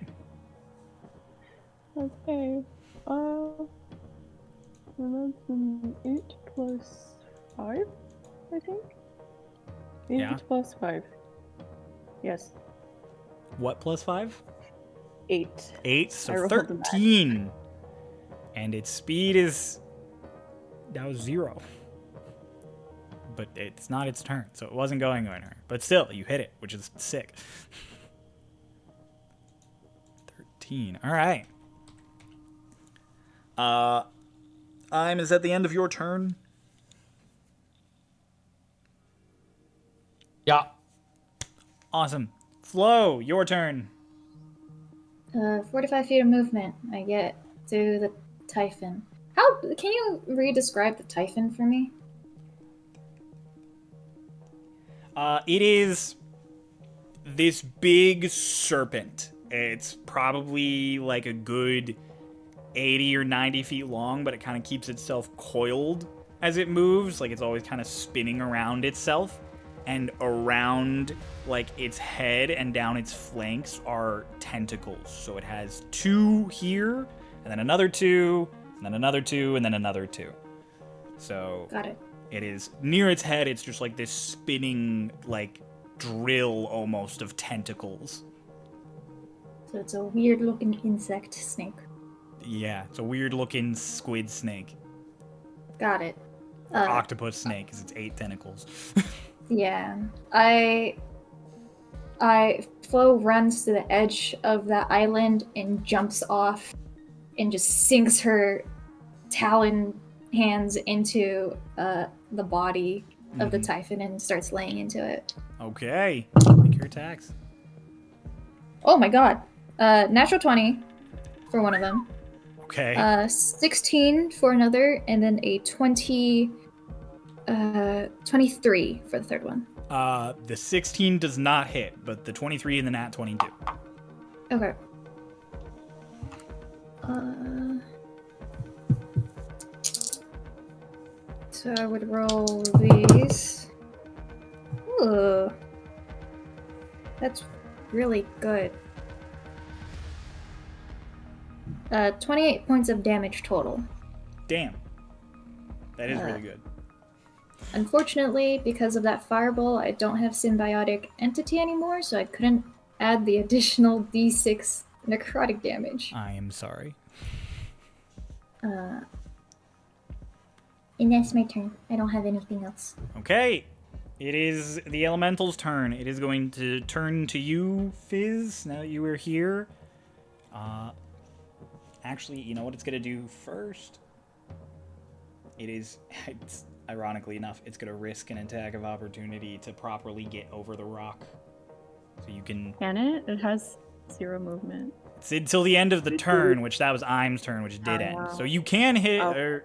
Okay. So that's an 8 plus 5, I think? 8 Yeah. plus 5. Yes. What plus 5? 8. 8, I so rolled a nine. 13. And its speed is now 0. But it's not its turn, so it wasn't going anywhere. But still, you hit it, which is sick. 13. All right. Is at the end of your turn. Yeah. Awesome. Flo, your turn. 45 feet of movement I get to the Typhon. How can you re-describe the Typhon for me? It is this big serpent. It's probably like a good 80 or 90 feet long, but it kind of keeps itself coiled as it moves. Like it's always kind of spinning around itself. And around like its head and down its flanks are tentacles. So it has 2 here, and then another 2, and then another 2, and then another 2. So Got it. it is near its head. It's just like this spinning, like drill almost of tentacles. So it's a weird-looking insect snake. Yeah, it's a weird-looking squid snake, Got it. octopus snake, because it's 8 tentacles. Yeah. Flo runs to the edge of the island and jumps off and just sinks her talon hands into the body of the Typhon and starts laying into it. Okay, make your attacks. Oh my god. Natural 20 for one of them. Okay. 16 for another, and then a 23 for the third one. The 16 does not hit, but the 23 and the nat 20 do. Okay. So I would roll these. Ooh. That's really good. 28 points of damage total. Damn. That is really good. Unfortunately, because of that fireball, I don't have symbiotic entity anymore, so I couldn't add the additional d6 necrotic damage. I am sorry. And that's my turn. I don't have anything else. Okay. It is the elemental's turn. It is going to turn to you, Fizz, now that you are here. Actually, you know what it's going to do first? It's ironically enough, it's going to risk an attack of opportunity to properly get over the rock. So you can... Can it? It has 0 movement. It's until the end of the turn, which that was Im's turn, which did end. So you can hit... Oh.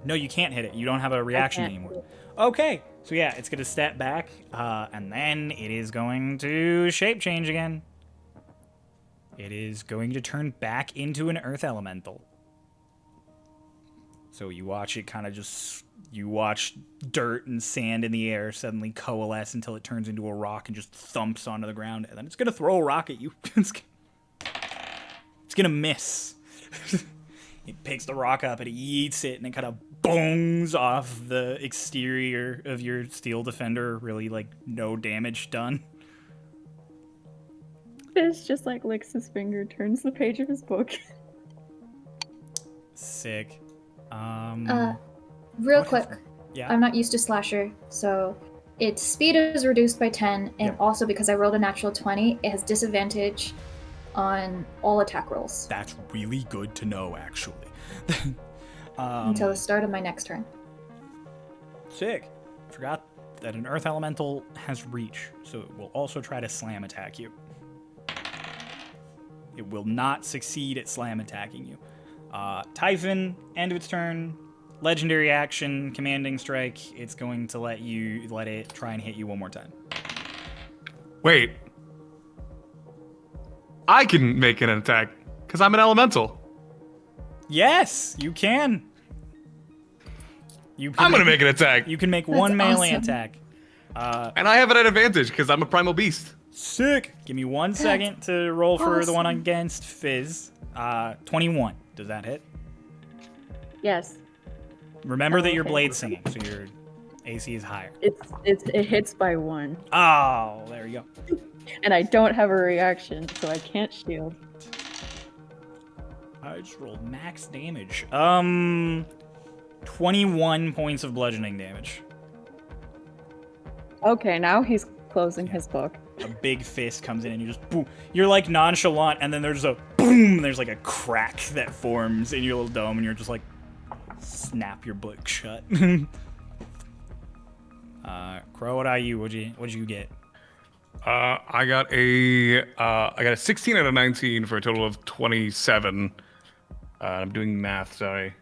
No, you can't hit it. You don't have a reaction anymore. Okay. So yeah, it's going to step back, and then it is going to shape change again. It is going to turn back into an earth elemental. So you watch it kind of just... You watch dirt and sand in the air suddenly coalesce until it turns into a rock and just thumps onto the ground. And then it's going to throw a rock at you. It's going to miss. It picks the rock up and it eats it and it kind of bongs off the exterior of your steel defender. Really, like, no damage done. Fizz just like licks his finger, turns the page of his book. Sick. Real quick. Yeah. I'm not used to slasher, so its speed is reduced by 10, and also because I rolled a natural 20, it has disadvantage on all attack rolls. That's really good to know, actually. Until the start of my next turn. Sick. Forgot that an earth elemental has reach, so it will also try to slam attack you. It will not succeed at slam attacking you. Typhon, end of its turn. Legendary action, commanding strike. It's going to let it try and hit you one more time. Wait. I can make an attack because I'm an elemental. Yes, you can. I'm gonna make an attack. You can make That's one melee awesome. attack. And I have it at advantage because I'm a primal beast. Sick. Give me 1 second to roll for the one against Fizz. 21. Does that hit? Yes. Remember that you're Okay. blade singing, so your AC is higher. It hits by 1. Oh, there you go. And I don't have a reaction, so I can't shield. I just rolled max damage. 21 points of bludgeoning damage. Okay, now he's closing his book. A big fist comes in and you just boom. You're like nonchalant, and then there's a boom. There's like a crack that forms in your little dome, and you're just like, snap your book shut. Crow, what are you? What'd you get? I got a 16 out of 19 for a total of 27. I'm doing math, sorry.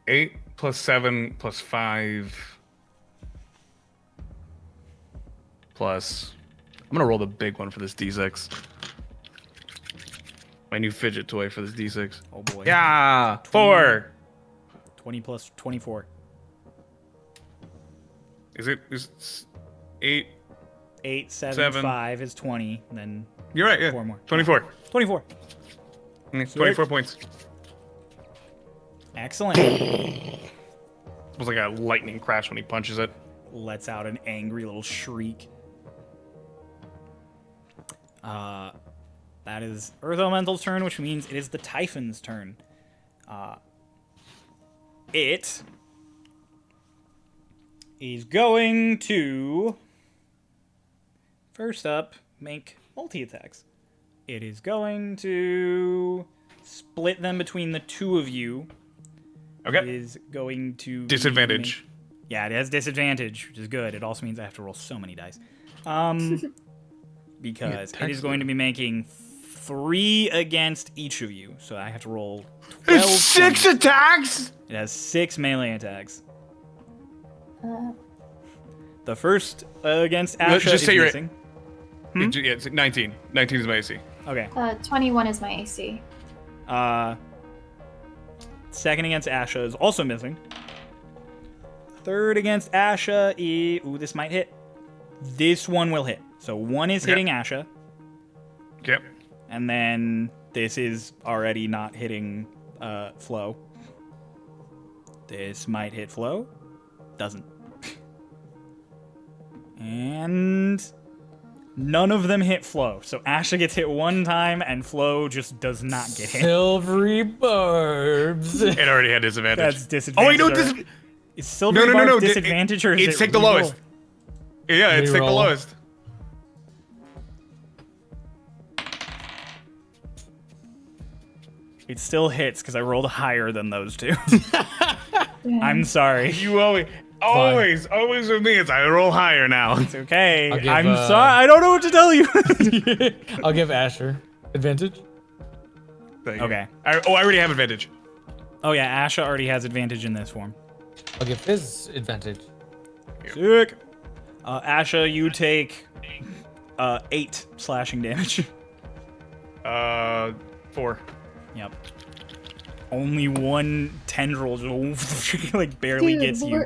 8 plus 7 plus 5 plus... I'm gonna roll the big one for this D6. My new fidget toy for this D6. Oh boy. Yeah! 4! 20 plus 24. Is it 8? 8, 7, 7. 5 is 20. And then You're right, yeah. 4 more. 24. 24. 24 points. Excellent. It was like a lightning crash when he punches it. Lets out an angry little shriek. That is Earth Elemental's turn, which means it is the Typhon's turn. It is going to, first up, make multi-attacks. It is going to split them between the two of you. It Okay. is going to... Disadvantage. Yeah, it has disadvantage, which is good. It also means I have to roll so many dice. Because it is going to be making 3 against each of you. So I have to roll 12. It's 6 attacks? It has 6 melee attacks. Uh, The first against Asha Just is say you're- missing. Yeah, it's 19. 19 is my AC. Okay. 21 is my AC. Second against Asha is also missing. Third against Asha is... Ooh, this might hit. This one will hit. So 1 is Okay. hitting Asha. Okay. And then this is already not hitting Flo. This might hit Flo. Doesn't. And None of them hit Flo. So Asha gets hit one time, and Flo just does not get hit. Silvery barbs. It already had disadvantage. That's disadvantage. Oh wait, no, Is silver no. disadvantage or is It's it take the reroll? lowest. Yeah, it's take the Reroll. lowest. It still hits because I rolled higher than those two. I'm sorry. You always with me. It's I roll higher now. It's okay. I'll give, I'm sorry. I don't know what to tell you. I'll give Asher advantage. Okay. I already have advantage. Oh yeah, Asha already has advantage in this form. I'll give Fizz advantage. Sick. Asha, you take 8 slashing damage. 4. Yep. Only one tendril just like barely Dude, gets you.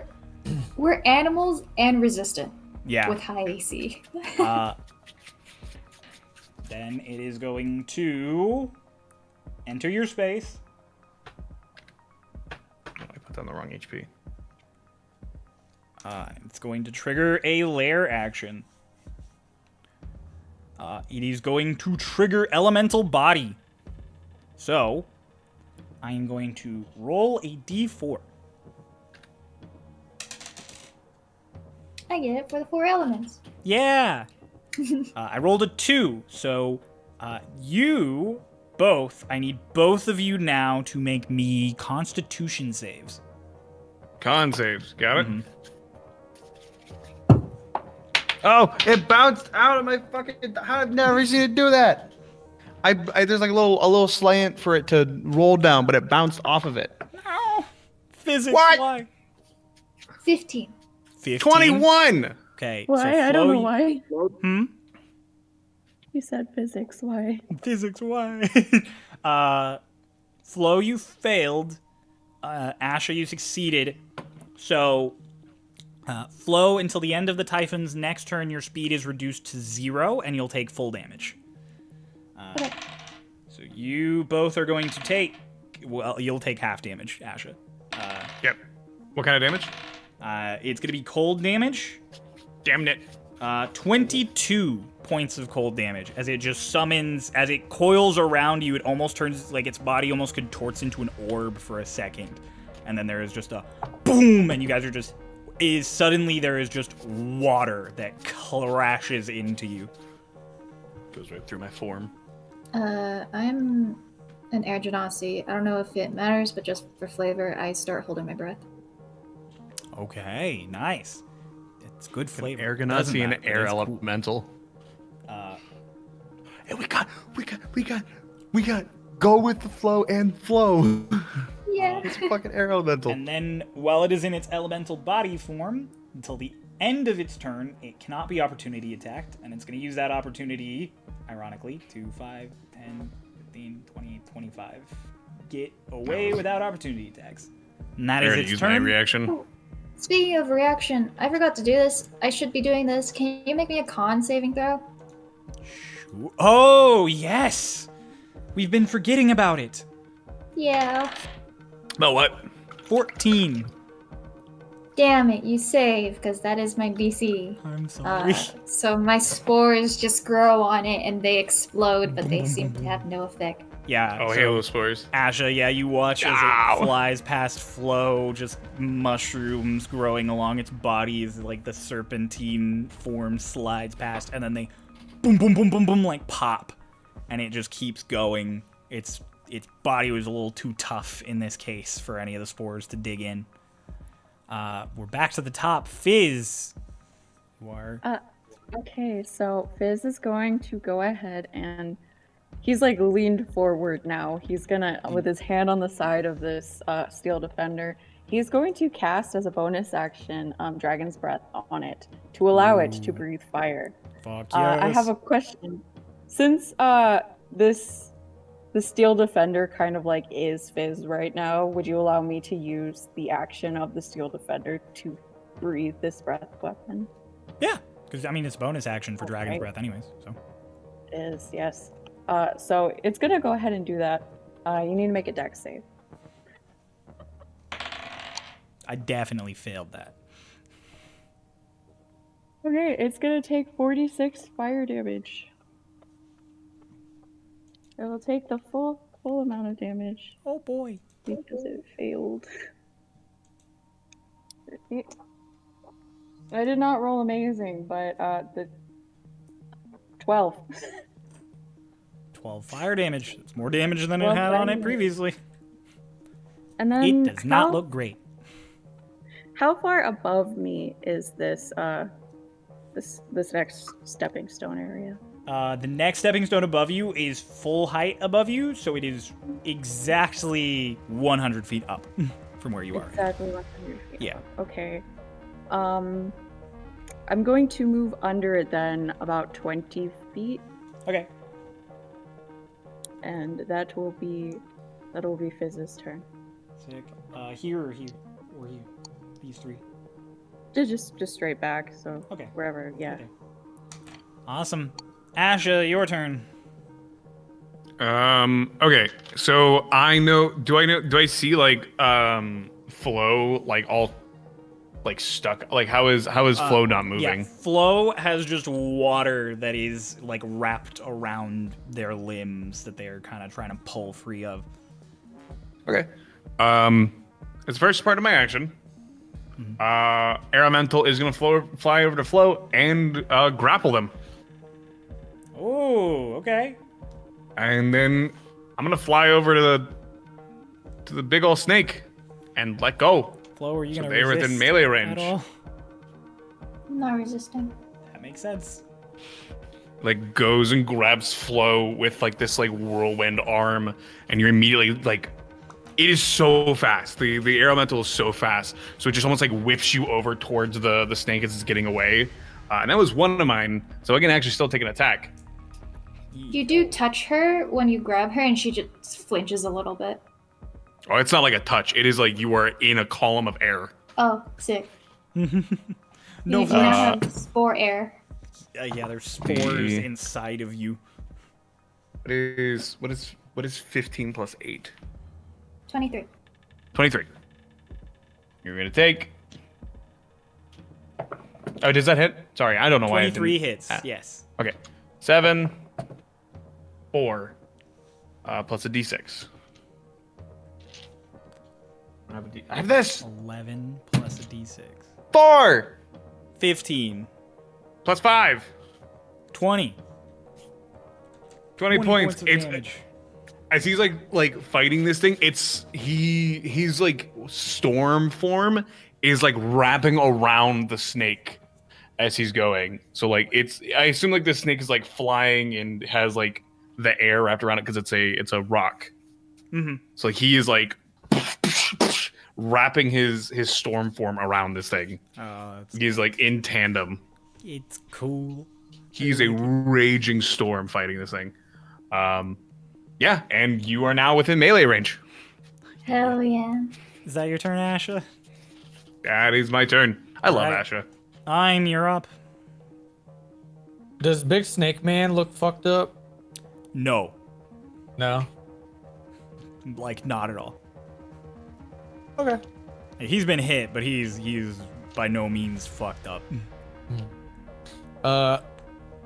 we're animals and resistant Yeah. with high AC. Then it is going to enter your space. I put down the wrong HP. It's going to trigger a lair action. It is going to trigger elemental body. So, I am going to roll a d4. I get it for the 4 elements. Yeah! I rolled a 2, so you both, I need both of you now to make me constitution saves. Con saves. Got it? Mm-hmm. Oh, it bounced out of my fucking. I've never seen it do that. I there's like a little slant for it to roll down, but it bounced off of it. No! Physics, What? why? 15. 15? 21. Okay, Why? so I don't Flo, know why. You You said physics. Why? Physics, why? Flo, you failed. Asha, you succeeded. So, Flo, until the end of the Typhon's next turn, your speed is reduced to 0, and you'll take full damage. So you both are going to take... Well, you'll take half damage, Asha. Yep. What kind of damage? It's going to be cold damage. Damn it. 22 points of cold damage as it just summons, as it coils around you, it almost turns, like its body almost contorts into an orb for a second. And then there is just a boom, and you guys are just, suddenly there is just water that crashes into you. Goes right through my form. I'm an air genasi. I don't know if it matters, but just for flavor, I start holding my breath. Okay, nice. It's good flavor. Air Doesn't Ganassi and matter, but air it's cool. elemental. Hey, we got go with the flow and flow. Yeah. It's a fucking air elemental. And then, while it is in its elemental body form, until the end of its turn, it cannot be opportunity attacked, and it's going to use that opportunity, ironically, to 5, 10, 15, 20, 25. Get away without opportunity attacks. And that I is already its used my turn. reaction. Speaking of reaction, I forgot to do this. I should be doing this. Can you make me a con saving throw? Oh, yes! We've been forgetting about it. Yeah. About what? 14. Damn it, you save, because that is my DC. I'm sorry. So my spores just grow on it and they explode, but they seem to have no effect. Yeah. Oh, so Halo spores. Asha, yeah, you watch as Ow. it flies past Flo, just mushrooms growing along its body as like the serpentine form slides past, and then they boom, boom, boom, boom, boom, like pop, and it just keeps going. Its body was a little too tough in this case for any of the spores to dig in. We're back to the top. Fizz, you are. Okay, so Fizz is going to go ahead and he's like leaned forward now. He's gonna, with his hand on the side of this steel defender, he's going to cast as a bonus action Dragon's Breath on it to allow it to breathe fire. Fuck I have a question. Since the steel defender kind of like is Fizz right now, would you allow me to use the action of the steel defender to breathe this breath weapon? Yeah, because I mean it's bonus action for Dragon's Right. Breath, anyways. So It is, yes. So it's gonna go ahead and do that. You need to make a dex save. I definitely failed that. Okay, it's gonna take 46 fire damage. It will take the full amount of damage Oh boy. because it failed. I did not roll amazing, but the 12. 12 fire damage. It's more damage than it 12 had fire on it damage. previously. And then It does not look great. How far above me is this this next stepping stone area? The next stepping stone above you is full height above you, so it is exactly 100 feet up from where you are. Exactly 100 feet. Yeah. Okay. I'm going to move under it then about 20 feet, Okay. and that'll be Fizz's turn. Sick. Here or here? Or here? These three. Just straight back, so Okay. wherever, yeah. Okay. Awesome. Asha, your turn. Okay. So do I see like Flo like all like stuck? Like how is Flo not moving? Yeah, Flo has just water that is like wrapped around their limbs that they're kind of trying to pull free of. Okay. It's the first part of my action. Elemental is gonna fly over to Flo and grapple them. Oh, okay. And then I'm gonna fly over to the big old snake and let go. Flo, are you So gonna they're resist within melee at range. all? I'm not resisting. That makes sense. Like goes and grabs Flo with like this like whirlwind arm, and you're immediately like, it is so fast. The air elemental is so fast, so it just almost like whips you over towards the snake as it's getting away. And that was one of mine, so I can actually still take an attack. You do touch her when you grab her, and she just flinches a little bit. Oh, it's not like a touch. It is like you are in a column of air. Oh, sick. No, You now have spore air. yeah, there's spores inside of you. What is 15 plus 8? 23. 23. You're gonna take. Oh, does that hit? Sorry, I don't know why. 23 hits. Yes. Okay, 7, 4, plus a d6. I have this. 11 plus a d6. 4 15. plus 5. 20. 20 points. of It's damage. as he's like fighting this thing. He's like storm form is like wrapping around the snake as he's going. So like I assume like the snake is like flying and has like the air wrapped around it because it's a rock. Mm-hmm. So like, he is like wrapping his storm form around this thing. He's like in tandem. It's cool. He's a raging storm fighting this thing. Yeah, and you are now within melee range. Hell yeah. Is that your turn, Asha? That is my turn. I love Alright. Asha. You're up. Does Big Snake Man look fucked up? No. No. Like, not at all. Okay. He's been hit, but he's by no means fucked up.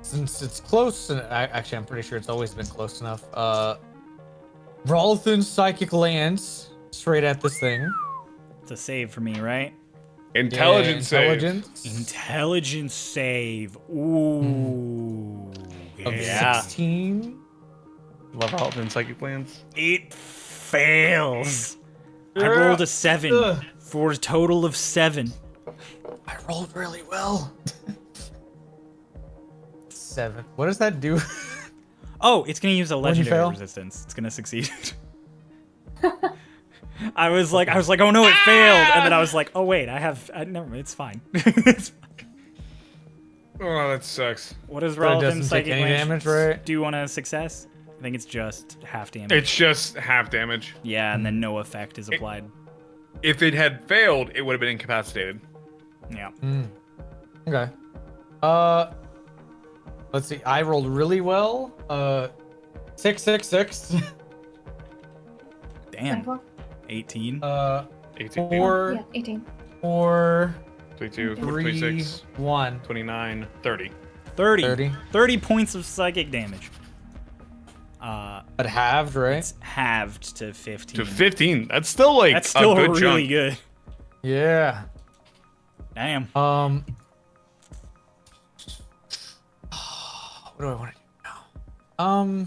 Since it's close, and actually I'm pretty sure it's always been close enough. Rolthan Psychic Lance straight at this thing. It's a save for me, right? Intelligence save. Intelligence save. Ooh. Of Yeah. 16. Love health and psychic plans. It fails. I rolled a 7 for a total of 7. I rolled really well. 7. What does that do? Oh, it's gonna use a you legendary fail? resistance. It's gonna succeed. I was like, oh no, it failed, and then I was like, oh wait, never mind, it's fine. It's fine. Oh, that sucks. What does But it Roldan doesn't take Psychic any Lance damage, right? do on a success? I think it's just half damage. It's just half damage. Yeah, and then no effect is applied. If it had failed, it would have been incapacitated. Yeah. Okay. Let's see. I rolled really well. 6, 6, 6. Damn. 24? 18. 18. 4, Yeah, 18. 4, 22, 3, 26, 1. 29, 30. 30. 30 points of psychic damage. But halved, right? It's halved to 15. To 15. That's still like That's still a good really chunk. good. Yeah. Damn. What do I want to do now?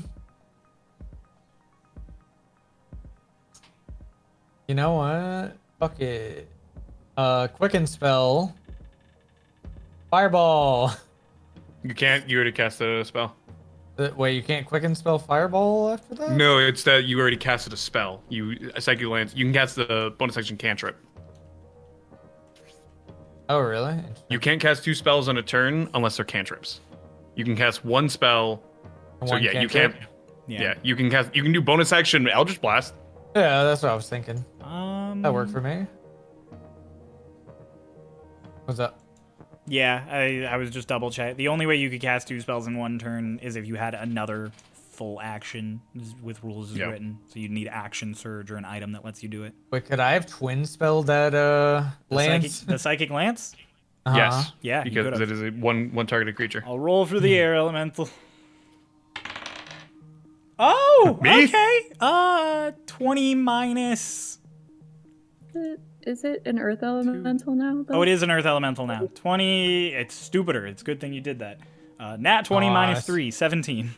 You know what? Fuck it. Quicken spell. Fireball. You can't. You already casted a spell. Wait, you can't quicken spell fireball after that? No, it's that you already casted a spell. A psychic lance. You can cast the bonus action cantrip. Oh, really? You can't cast 2 spells on a turn unless they're cantrips. You can cast 1 spell. So One yeah, you can't. cantrip? Yeah, you can cast. You can do bonus action Eldritch Blast. Yeah, that's what I was thinking. That worked for me. What's up? Yeah, I was just double check. The only way you could cast 2 spells in one turn is if you had another full action with rules as Yep. written. So you'd need action surge or an item that lets you do it. Wait, could I have twin spelled that lance? The psychic lance? Uh-huh. Yes. Yeah, you because could've. it is a one targeted creature. I'll roll for the air elemental. Oh, Me? okay. 20 minus. Is it an earth elemental now? Though? Oh, it is an earth elemental now. 20. It's stupider. It's a good thing you did that. Nat 20 minus Nice. 3, 17.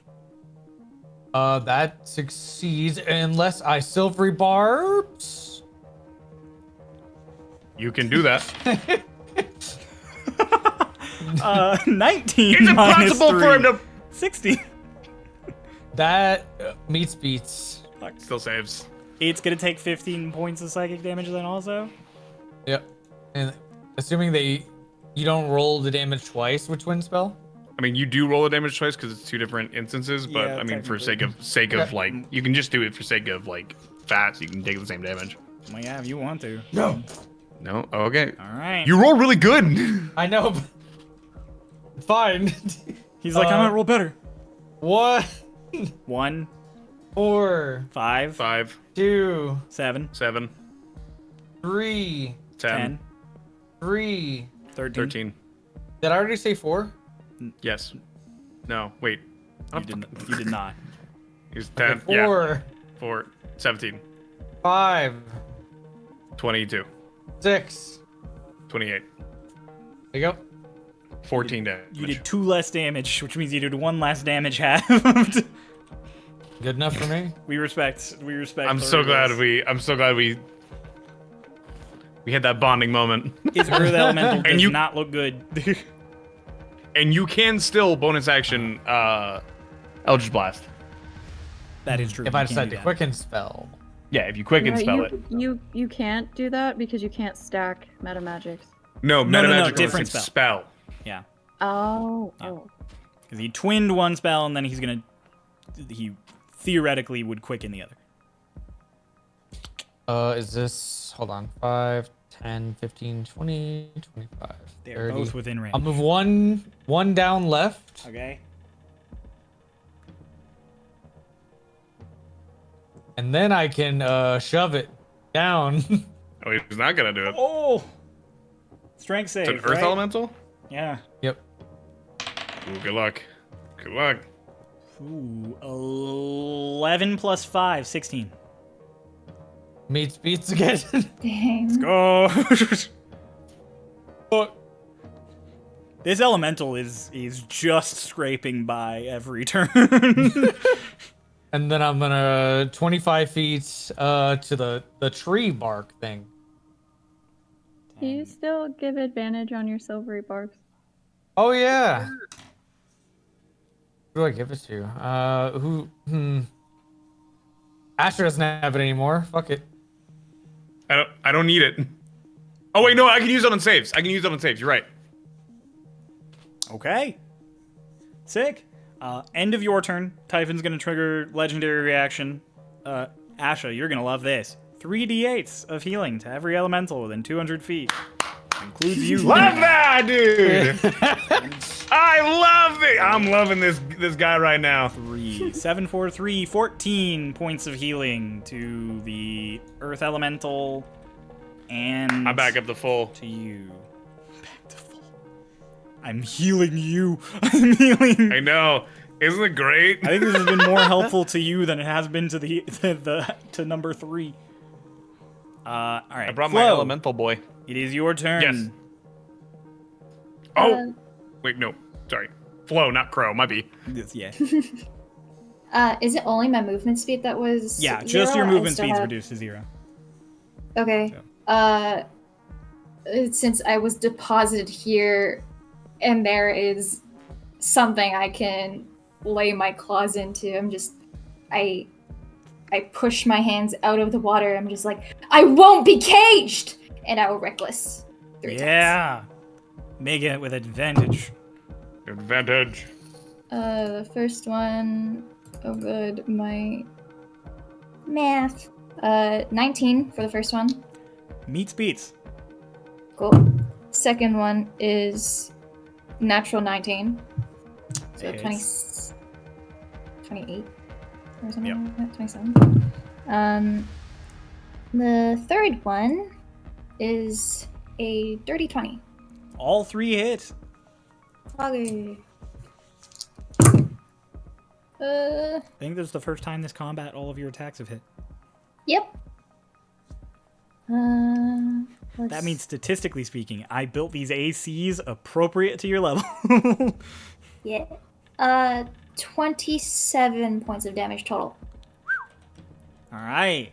That succeeds unless I silvery barbs. You can do that. 19 It's minus impossible 3. for him to. 60. That meets beats. Still saves. It's gonna take 15 points of psychic damage then also. Yep. And assuming you don't roll the damage twice with twin spell. I mean, you do roll a damage twice because it's 2 different instances, but Yeah, I mean, for technically. sake of like, you can just do it for sake of like fast. You can take the same damage. Well, yeah, if you want to. No. Okay. All right. You roll really good. I know. But fine. He's like, I'm gonna roll better. What? 1, 4, 5, 5, 2, 7, 7, 3, 10, 3. 13. 13. Did I already say 4? Yes. No. Wait. You did not. He's 10. Okay, Yeah. 4, 4. 17. 5, 22. 6. 28. There you go. 14 damage. You did 2 less damage, which means you did 1 less damage halved. Good enough for me. We respect. I'm so glad we had that bonding moment. His earth elemental does you- not look good. And you can still bonus action Eldritch Blast. That is true. If You I can't decide do to that. quicken spell. Yeah, if you quicken Yeah, spell you can't do that because you can't stack meta magics. No, No, meta no, magic different is spell. Yeah, Oh. because he twinned one spell and then he theoretically would quicken the other. Is this, hold on, 5, 10, 15, 20, 25, They're 30. both within range. I'll move one down left. Okay. And then I can shove it down. Oh, he's not gonna do it. Oh. Strength save. It's an Earth right? Elemental? Yeah. Yep. Ooh, good luck. Good luck. Ooh, 11 plus 5, 16. Meets beats again. Dang. Go. Fuck. This elemental is just scraping by every turn. And then I'm gonna 25 feet to the tree bark thing. Do you still give advantage on your silvery barks? Oh yeah. Who do I give it to? Asher doesn't have it anymore. Fuck it. I don't need it. Oh wait, no, I can use it on saves. You're right. Okay. Sick. End of your turn. Typhon's gonna trigger legendary reaction. Asha, you're gonna love this. 3d8s of healing to every elemental within 200 feet. Includes you. Love that, dude. I love it. I'm loving this guy right now. 3, 7, 4, 3, 14 points of healing to the earth elemental and I'm back up to full. to you. I'm healing you. I'm healing. I know. Isn't it great? I think this has been more helpful to you than it has been to to number 3. All right. I brought Flo, my elemental boy. It is your turn. Yes. Oh, wait, no. Sorry. Flo, not Crow. Might be. Yeah. Is it only my movement speed that was? Yeah, just 0? your I movement still speed's have- reduced to 0. Okay. Since I was deposited here, and there is something I can lay my claws into, I push my hands out of the water. I'm just like, I won't be caged, and I will reckless 3 times. Yeah. Make it with advantage. Advantage. The first one, oh good, my math. 19 for the first one. Meets beats. Cool. Second one is natural 19. So Hits. 28 or something Yep. like that, 27. The third one is a dirty 20. All 3 hit. Okay. I think this is the first time this combat all of your attacks have hit. Yep. That means, statistically speaking, I built these ACs appropriate to your level. Yeah. 27 points of damage total. All right.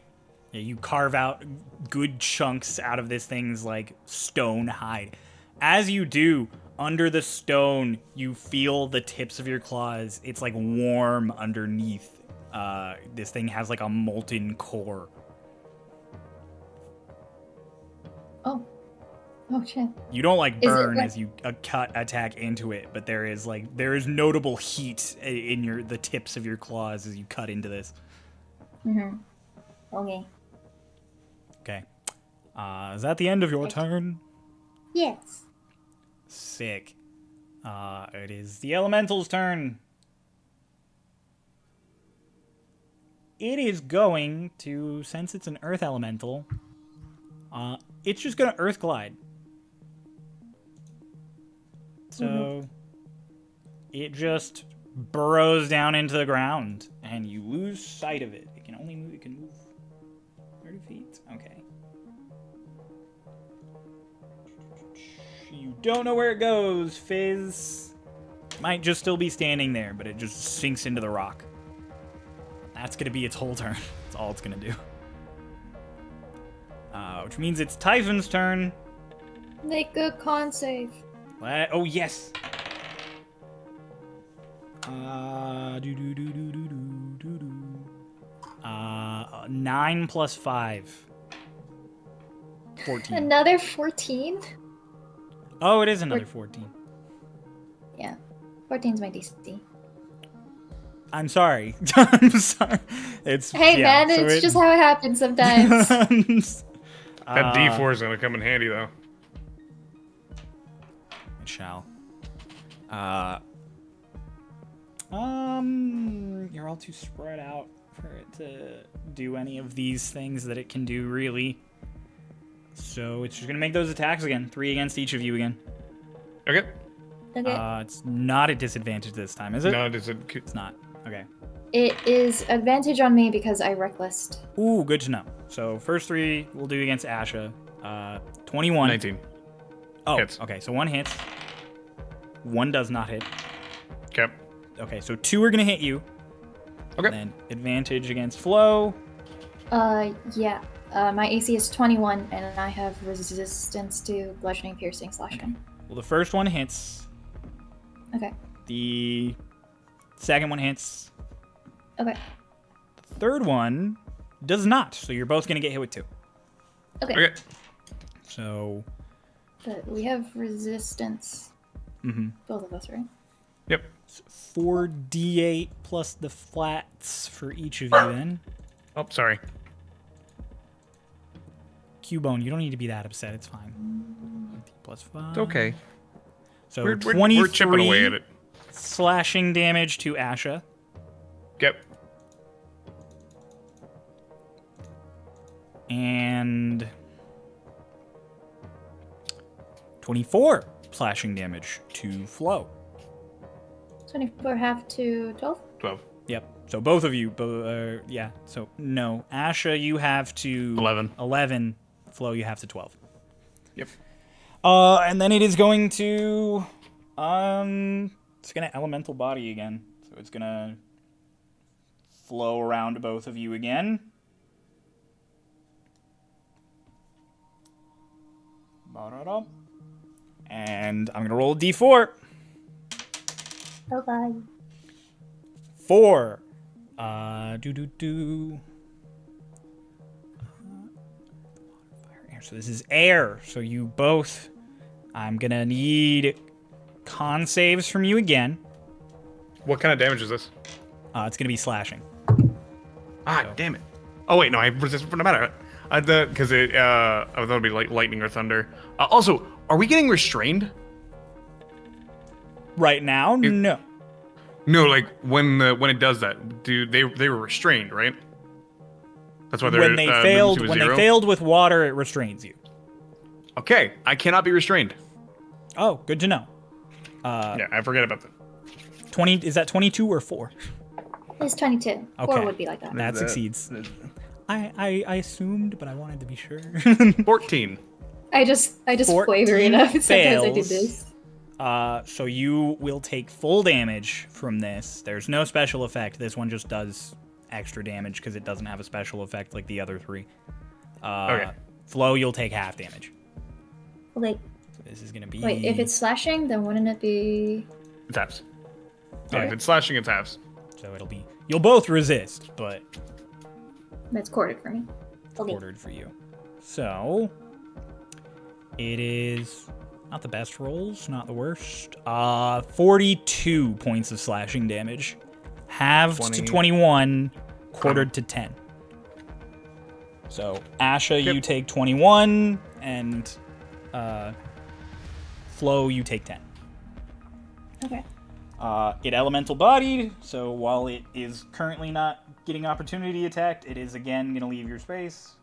Yeah, you carve out good chunks out of this thing's like stone hide. As you do, under the stone, you feel the tips of your claws. It's like warm underneath. This thing has like a molten core. Oh shit. You don't like Is it burn like- as you attack into it, but there is notable heat in the tips of your claws as you cut into this. Okay. Okay. Is that the end of your turn? Yes. Sick. It is the elemental's turn. It is going to, since it's an earth elemental, it's just gonna earth glide. So it just burrows down into the ground, and you lose sight of it. It can move 30 feet. Okay. You don't know where it goes, Fizz. Might just still be standing there, but it just sinks into the rock. That's gonna be its whole turn. That's all it's gonna do. Which means it's Typhon's turn. Make a con save. Oh, yes. 9 plus 5. 14. Another 14? Oh, it is another 14. Yeah. 14's my DC. I'm sorry. I'm sorry. Hey man, it's just how it happens sometimes. That D4 is going to come in handy, though. It shall. You're all too spread out for it to do any of these things that it can do, really. So it's just gonna make those attacks again. 3 against each of you again. Okay. Okay. It's not at disadvantage this time, is it? No, it's It's not. Okay. It is advantage on me because I recklessed. Ooh, good to know. So first 3 we'll do against Asha. 21. 19. Oh, Hits. okay. So 1 hits. 1 does not hit. Okay. Okay, so 2 are gonna hit you. Okay. And then advantage against Flo. Yeah. My AC is 21, and I have resistance to bludgeoning, piercing, slashing. Well, the first one hits. Okay. The second one hits. Okay. The third one does not. So you're both gonna get hit with 2. Okay. Okay. So. But we have resistance. Both of us, right? Yep. 4d8 plus the flats for each of you then. Oh, sorry. Cubone, you don't need to be that upset. It's fine. Plus 5. It's okay. So We're 23 chipping away at it. slashing damage to Asha. Yep. And 24 slashing damage to Flo. 24 half to 12. 12. Yep. So both of you, yeah. So no, Asha, you have to 11. 11. Flo, you have to 12. Yep. And then it is going to, it's gonna elemental body again. So it's gonna flow around both of you again. Ba-da-da. And I'm gonna roll a d4. Oh, bye. 4. So this is air. So you both, I'm gonna need con saves from you again. What kind of damage is this? It's gonna be slashing. Damn it. Oh wait, no, I resist no matter. Because I thought it'd be like lightning or thunder. Also, are we getting restrained? Right now, no. No, like when it does that, they were restrained, right? That's why they're When they failed, moving to a when they zero? failed with water, it restrains you. Okay, I cannot be restrained. Oh, good to know. Yeah, I forget about that. 20 is that 22 or 4? It's 22. 4 Okay. would be like that. That succeeds. I assumed, but I wanted to be sure. 14. I just 14 flavor it up. Sometimes I do fails. this. So you will take full damage from this. There's no special effect. This one just does extra damage because it doesn't have a special effect like the other 3. Okay. Flo, you'll take half damage. Like, So this is gonna be. wait, if it's slashing, then wouldn't it be? It's halves. Yeah, Okay. if it's slashing, it's halves. So it'll be. You'll both resist, but That's quartered for me. Okay. ordered for you. So it is not the best rolls, not the worst. 42 points of slashing damage, halved 20. to 21, quartered to 10. So Asha, you take 21, and Flo, you take 10. Okay. It elemental bodied, so while it is currently not getting opportunity attacked, it is again gonna leave your space.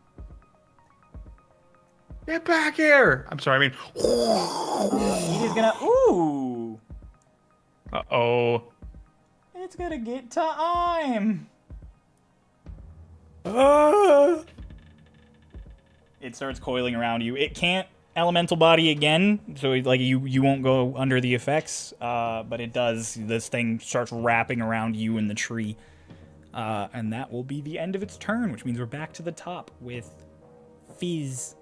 Get back here! I'm sorry, I mean... It is gonna. Ooh! Uh-oh. It's gonna get time! It starts coiling around you. It can't elemental body again, so like you won't go under the effects, but it does. This thing starts wrapping around you in the tree. And that will be the end of its turn, which means we're back to the top with Fizz.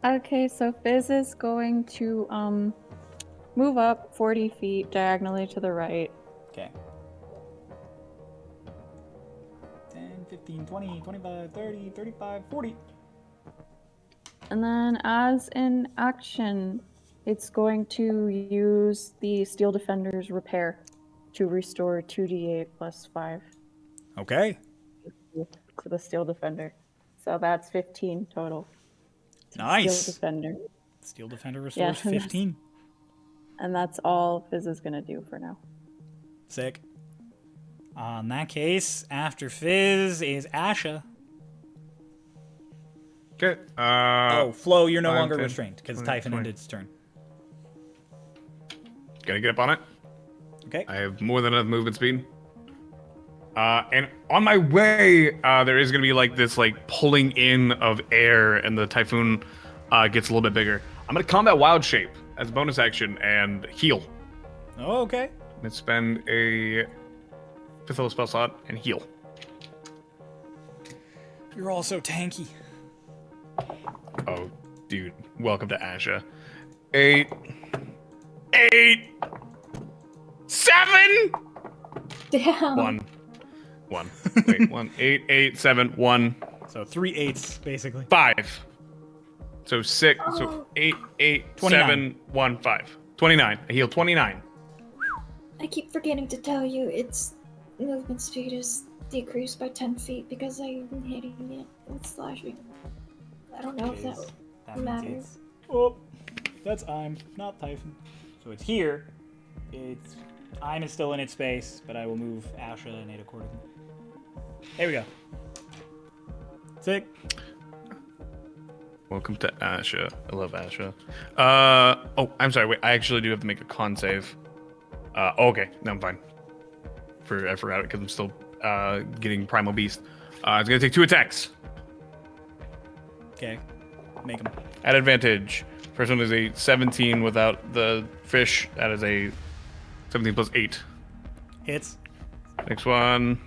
Okay, so Fizz is going to move up 40 feet diagonally to the right. Okay. 10, 15, 20, 25, 30, 35, 40. And then as an action, it's going to use the Steel Defender's Repair to restore 2d8 plus 5 Okay. to the Steel Defender. So that's 15 total. Steel Nice. Defender. Steel Defender restores 15. And that's all Fizz is going to do for now. Sick. In that case, after Fizz is Asha. Okay. Flo, you're no 5, longer 10, restrained because 20, Typhon 20. ended its turn. Gotta get up on it. Okay. I have more than enough movement speed. And on my way, there is gonna be like this like pulling in of air, and the typhoon gets a little bit bigger. I'm gonna combat wild shape as a bonus action and heal. Oh, okay. I'm gonna spend a 5th level spell slot and heal. You're all so tanky. Oh, dude, welcome to Asha. 8, 7, Damn. 1. Wait, 1, 8, 8, 7, 1, So 3 8s, basically. 5. So 6, so 8, 8, 29. 7, 1, 5. 29. I heal 29. I keep forgetting to tell you its movement speed is decreased by 10 feet because I'm hitting it with slashing. I don't know if that That matters. means oh, that's I'm, not Typhon. So it's here. It's I'm is still in its space, but I will move Asha and it accordingly. There we go. Sick. Welcome to Asha. I love Asha. Oh, I'm sorry. Wait, I actually do have to make a con save. Okay, no, I'm fine. I forgot it because I'm still getting Primal Beast. It's gonna take 2 attacks Okay. Make them. at advantage. First one is a 17 without the fish. That is a 17 plus 8. Hits. Next one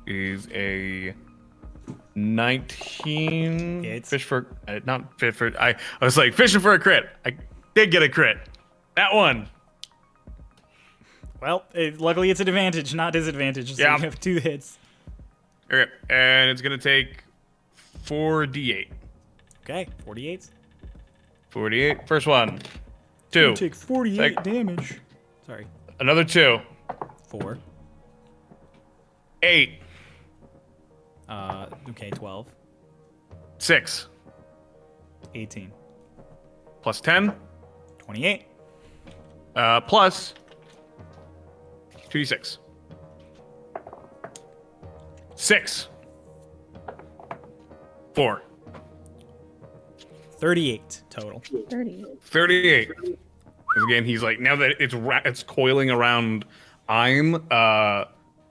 is a 19. Hits. Fish for not fit for. I was like fishing for a crit. I did get a crit. That one. Well, luckily it's an advantage, not disadvantage. So Yeah. you have 2 hits. Okay, and it's gonna take 4d8. Okay, 48. 48. First one. 2. You take 48 Sec- damage. Sorry. Another 2. 4. 8. Okay, 12. 6. 18. Plus 10. 28. Plus 2d6. 6. 4. 38 total. 30. 38. 'Cause again, he's like, now that it's coiling around the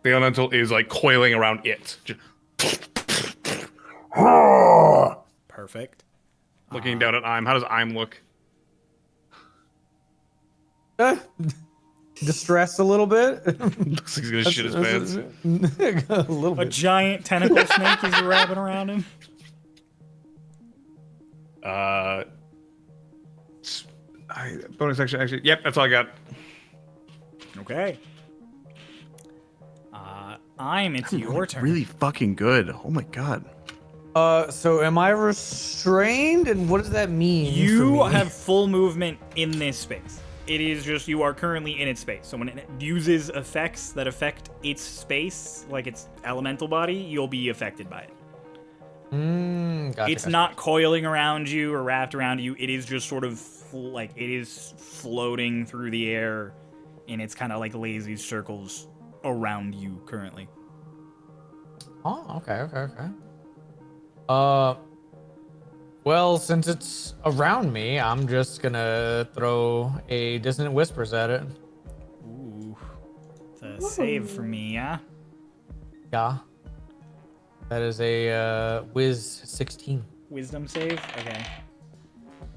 elemental is like coiling around it. Just Perfect. looking down at I'm. How does I'm look? Distressed a little bit. Looks like he's gonna shit his pants. A little A bit. giant tentacle snake is wrapping around him. Bonus action, actually. Yep, that's all I got. Okay. It's your turn. Really fucking good. Oh my god. So am I restrained, and what does that mean? for You me? have full movement in this space. It is just you are currently in its space. So when it uses effects that affect its space, like its elemental body, you'll be affected by it. Gotcha, It's gotcha. not coiling around you or wrapped around you. It is just sort of like it is floating through the air in its kind of like lazy circles around you currently. Oh, okay. Well, since it's around me, I'm just gonna throw a Dissonant Whispers at it. Ooh. It's a save for me, yeah? Yeah. That is a Wiz 16. Wisdom save? Okay.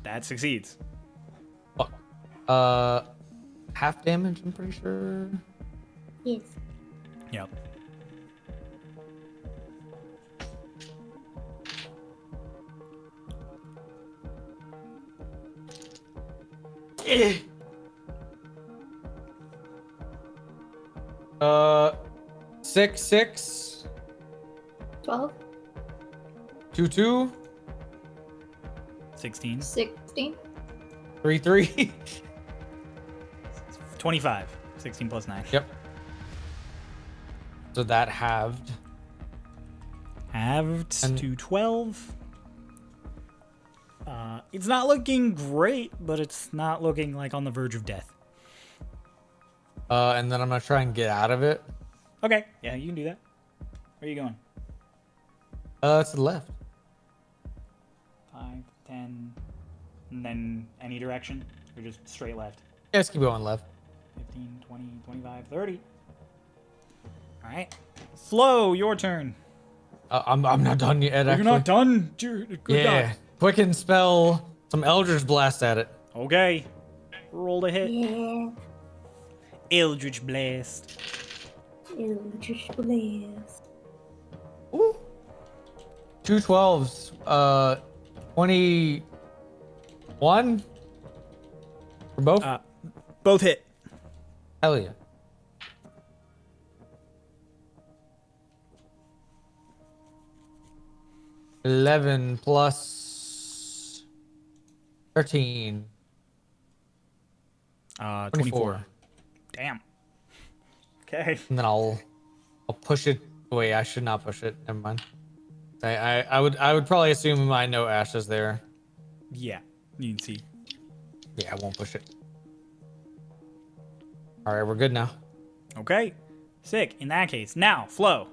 That succeeds. Fuck. Half damage, I'm pretty sure. Yes. Yep. Uh, 6, 6, 12, 2, 2, 16. 16. 3, 3. 25. 16 plus 9. Yep. So that halved. Halved And- to 12. It's not looking great, but it's not looking like on the verge of death. And then I'm gonna try and get out of it. Okay, yeah, you can do that. Where are you going? To the left. 5, 10, and then any direction? Or just straight left? Yeah, let's keep going left. 15, 20, 25, 30. Alright. Flo, your turn. I'm not done yet. You're Actually. not done? Dear, good Yeah. God. Quicken spell some Eldritch Blast at it. Okay. Roll to hit. Yeah. Eldritch Blast. Eldritch Blast. Ooh. 2 12s. 21 for both. Both hit. Hell yeah. $11 plus 13. 24. Damn. Okay. And then I'll push it. Wait, I should not push it. Never mind. I would probably assume I know Ash is there. Yeah, you can see. Yeah, I won't push it. All right, we're good now. Okay. Sick. In that case. Now, Flo.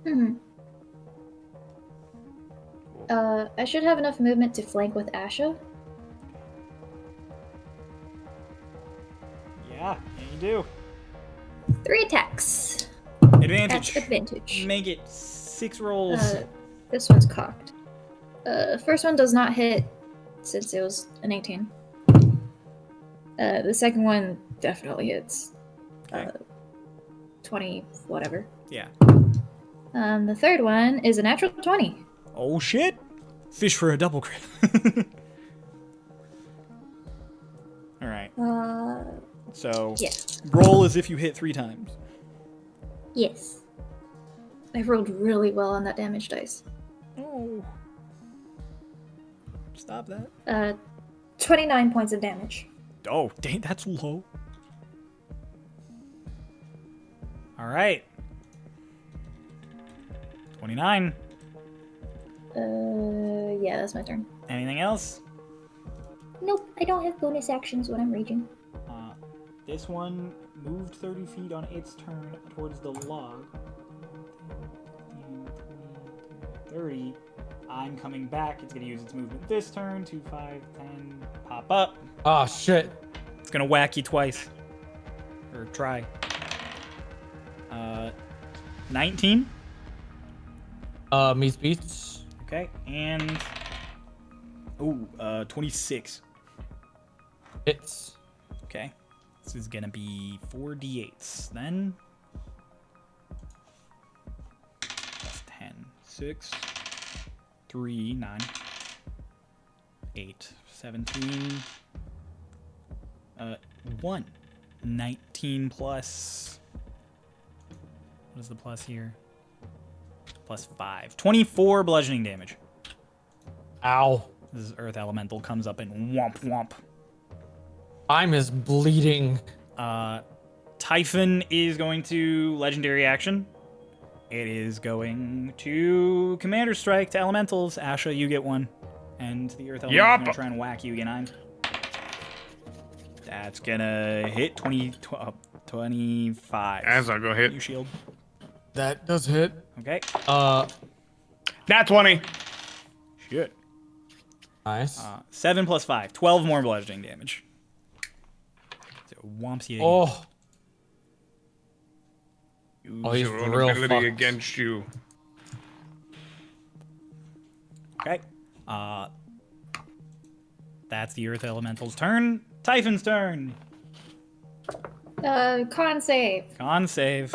Hmm. I should have enough movement to flank with Asha. Yeah, you do. 3 attacks. Advantage. At advantage. Make it 6 rolls. This one's cocked. First one does not hit since it was an 18. The second one definitely hits. Okay. 20, whatever. Yeah. The third one is a natural 20. Oh shit! Fish for a double crit. Alright. So, Yeah. roll as if you hit 3 times. Yes. I rolled really well on that damage dice. Oh. Stop that. 29 points of damage. Oh, dang, that's low. Alright. 29. Yeah, that's my turn. Anything else? Nope, I don't have bonus actions when I'm raging. This one moved 30 feet on its turn towards the log. 30. I'm coming back. It's going to use its movement this turn. 2, 5, 10. Pop up. Oh shit. It's going to whack you twice. Or try. 19. Meets beats. Okay. And... Ooh, 26. Hits. Okay. This is going to be 4d8s then. Plus 10. 6. 3, 9. 8. 17. 1. 19 plus... What is the plus here? Plus 5. 24 bludgeoning damage. Ow. This Earth Elemental comes up and womp womp. I'm is bleeding. Typhon is going to Legendary Action. It is going to Commander Strike to Elementals. Asha, you get one. And the Earth Elemental is going to try and whack you again. That's going to hit 25. As I'll go hit. You shield. That does hit. Okay. Nat 20. Shit. Nice. 7 plus 5. 12 more bludgeoning damage. So it whomps you. Oh. Use Oh, he's your own real ability fucked. against you. Okay. That's the Earth Elemental's turn. Typhon's turn. Con save. Con save.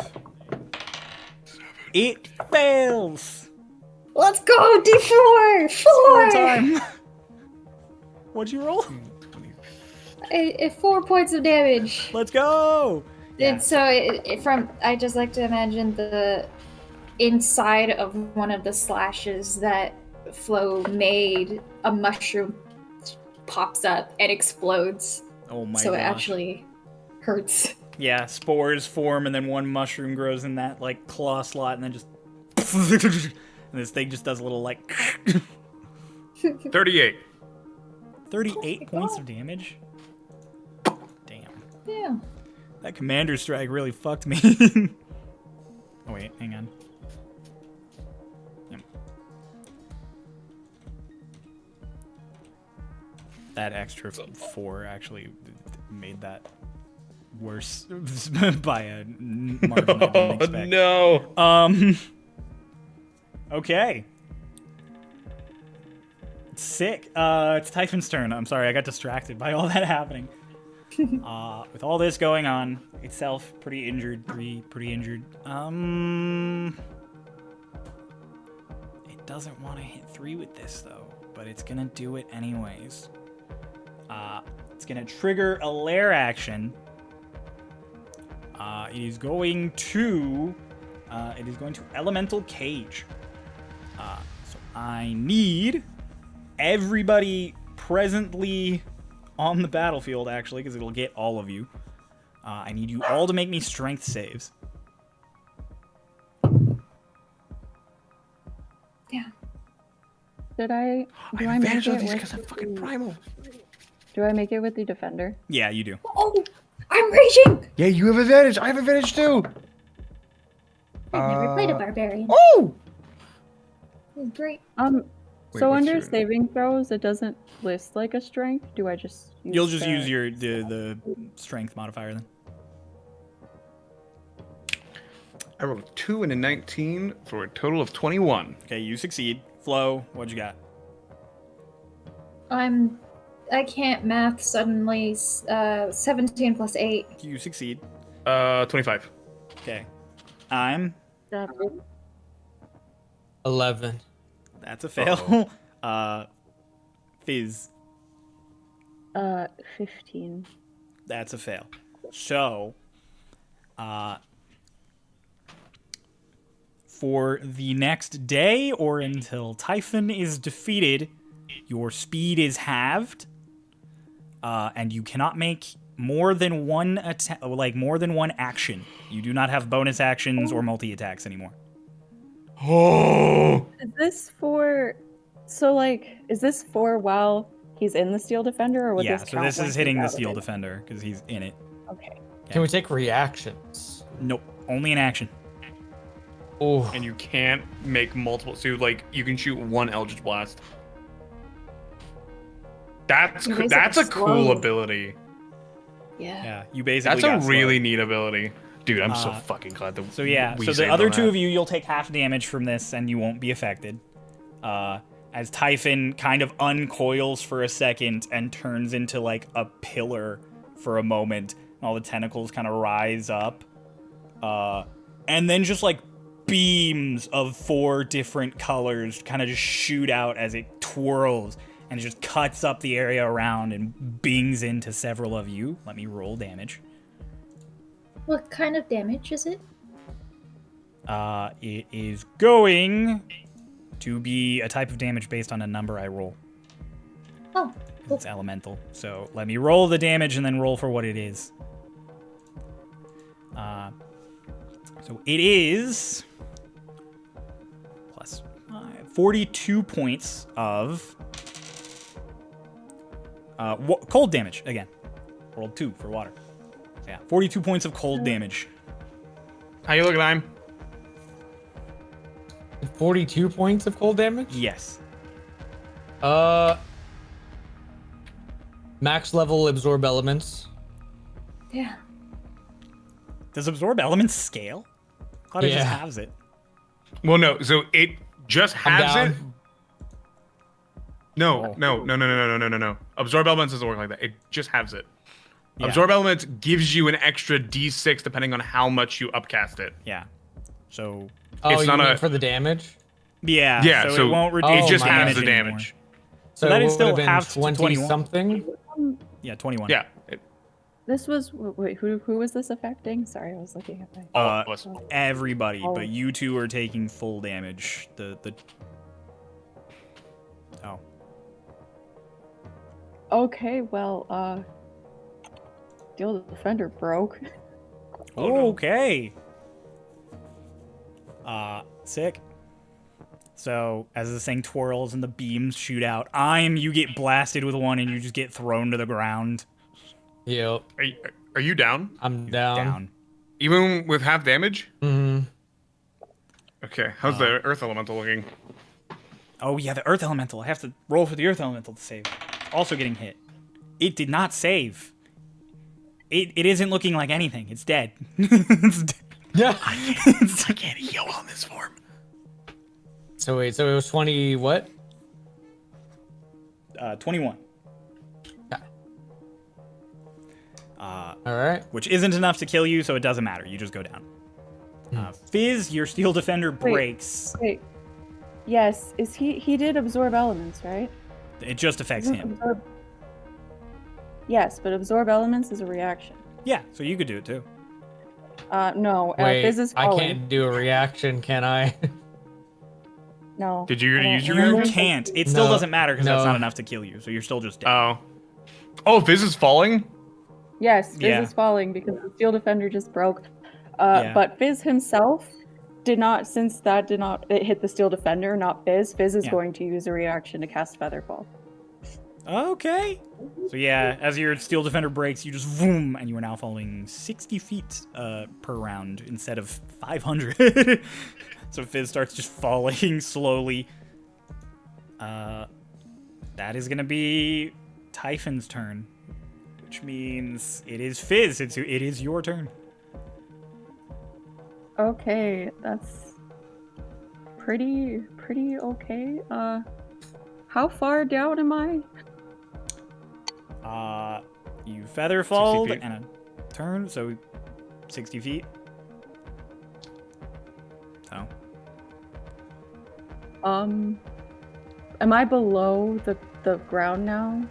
It fails. Let's go, D4! 4! Time. What'd you roll? 4 points of damage. Let's go. And so, I just like to imagine the inside of one of the slashes that Flo made, a mushroom pops up and explodes. Oh my so gosh. it actually hurts. Yeah, spores form and then one mushroom grows in that like claw slot and then just and this thing just does a little like 38. 38 points of damage. Damn. Yeah. That Commander Strike really fucked me. Oh wait, hang on. Yep. That extra 4 actually made that worse by a margin I didn't expect. No. Okay. Sick. It's Typhon's turn. I'm sorry, I got distracted by all that happening. With all this going on, itself pretty injured, 3 pretty injured. It doesn't want to hit 3 with this though, but it's gonna do it anyways. It's gonna trigger a lair action. It is going to Elemental Cage. So I need everybody presently on the battlefield, actually, because it'll get all of you. I need you all to make me strength saves. Yeah. Do I make it with I'm fucking primal. Do I make it with the defender? Yeah, you do. Oh, I'm raging! Yeah, you have advantage. I have advantage too. I've never played a barbarian. Oh! Great. So what's under your- saving throws, it doesn't list like a strength. Do I just? You'll just the- use your the strength modifier then. I rolled a 2 and a 19 for a total of 21. Okay, you succeed. Flo, what'd you got? I can't math suddenly. 17 plus 8. You succeed. 25. Okay. I'm. 11. That's a fail. Fizz. 15. That's a fail. So, for the next day or until Typhon is defeated, your speed is halved, and you cannot make more than one more than one action. You do not have bonus actions or multi-attacks anymore. Oh! Is this for? So like, is this for while he's in the Steel Defender, or would Yeah, this so count this when is he's hitting the out of Steel it? Defender because he's in it. Okay. Can we take reactions? Nope, only an action. Oh, And you can't make multiple. So like you can shoot one Eldritch Blast. That's You that's a basically cool explode. ability. Yeah. Yeah, you basically. That's a got slowed. really neat ability, dude. I'm so Uh, fucking glad that. So yeah, we so the saved other on two that. of you, you'll take half damage from this, and you won't be affected. As Typhon kind of uncoils for a second and turns into like a pillar for a moment, and all the tentacles kind of rise up, and then just like beams of 4 different colors kind of just shoot out as it twirls and just cuts up the area around and bings into several of you. Let me roll damage. What kind of damage is it? It is going to be a type of damage based on a number I roll. Oh, cool. It's elemental. So let me roll the damage and then roll for what it is. So it is plus 5, 42 points of cold damage again. Rolled 2 for water. So yeah, 42 points of cold damage. How you looking, I'm? 42 points of cold damage? Yes. Max level absorb elements. Yeah. Does absorb elements scale? I thought it just Yeah. halves it. Well, no. So it just I'm has it. down. No. Absorb elements doesn't work like that. It just has it. Yeah. Absorb elements gives you an extra D6 depending on how much you upcast it. Yeah. So Oh, It's you not mean a- for the damage? yeah. Yeah, So, so it won't reduce Oh it just my has damage the anymore. damage. So that it is would still have been half to 20 21. something. Yeah, 21. Yeah. This was wait, who was this affecting? Sorry, I was looking at my. All Uh, of us. Everybody, Oh. but you two are taking full damage. Oh. Okay, well, Steel Defender broke. Oh, no. Okay. Sick. So as this thing twirls and the beams shoot out, you get blasted with one and you just get thrown to the ground. Yep. Are you down? I'm down. Down. Even with half damage? Mm-hmm. Okay. How's the Earth Elemental looking? Oh yeah, the Earth Elemental. I have to roll for the Earth Elemental to save. Also getting hit. It did not save. It isn't looking like anything. It's dead. It's dead. Yeah. I can't heal on this form. So wait, so it was 20 what? 21. All right. Which isn't enough to kill you, so it doesn't matter. You just go down. Fizz, your Steel Defender breaks. Wait. Yes, he did absorb elements, right? It just affects Isn't him. absorb- Yes, but absorb elements is a reaction. Yeah, so you could do it too. No, Wait, Fizz is I falling. can't do a reaction, can I? No. Did you I don't- use your I don't You reaction? think- can't. It still No, doesn't matter because that's no. not enough to kill you, so you're still just dead. Oh, Fizz is falling? Yes, Fizz Yeah. is falling because the Steel Defender just broke. Yeah. But Fizz himself did not, since that did not, it hit the Steel Defender, not Fizz. Fizz is Yeah. going to use a reaction to cast Featherfall. Okay. So yeah, as your Steel Defender breaks, you just vroom, and you are now falling 60 feet per round instead of 500. So Fizz starts just falling slowly. That is gonna be Typhon's turn, which means it is Fizz. It is your turn. Okay, that's pretty okay. How far down am I? You feather falled 60 feet. and a turn, so 60 feet. So. Am I below the ground now?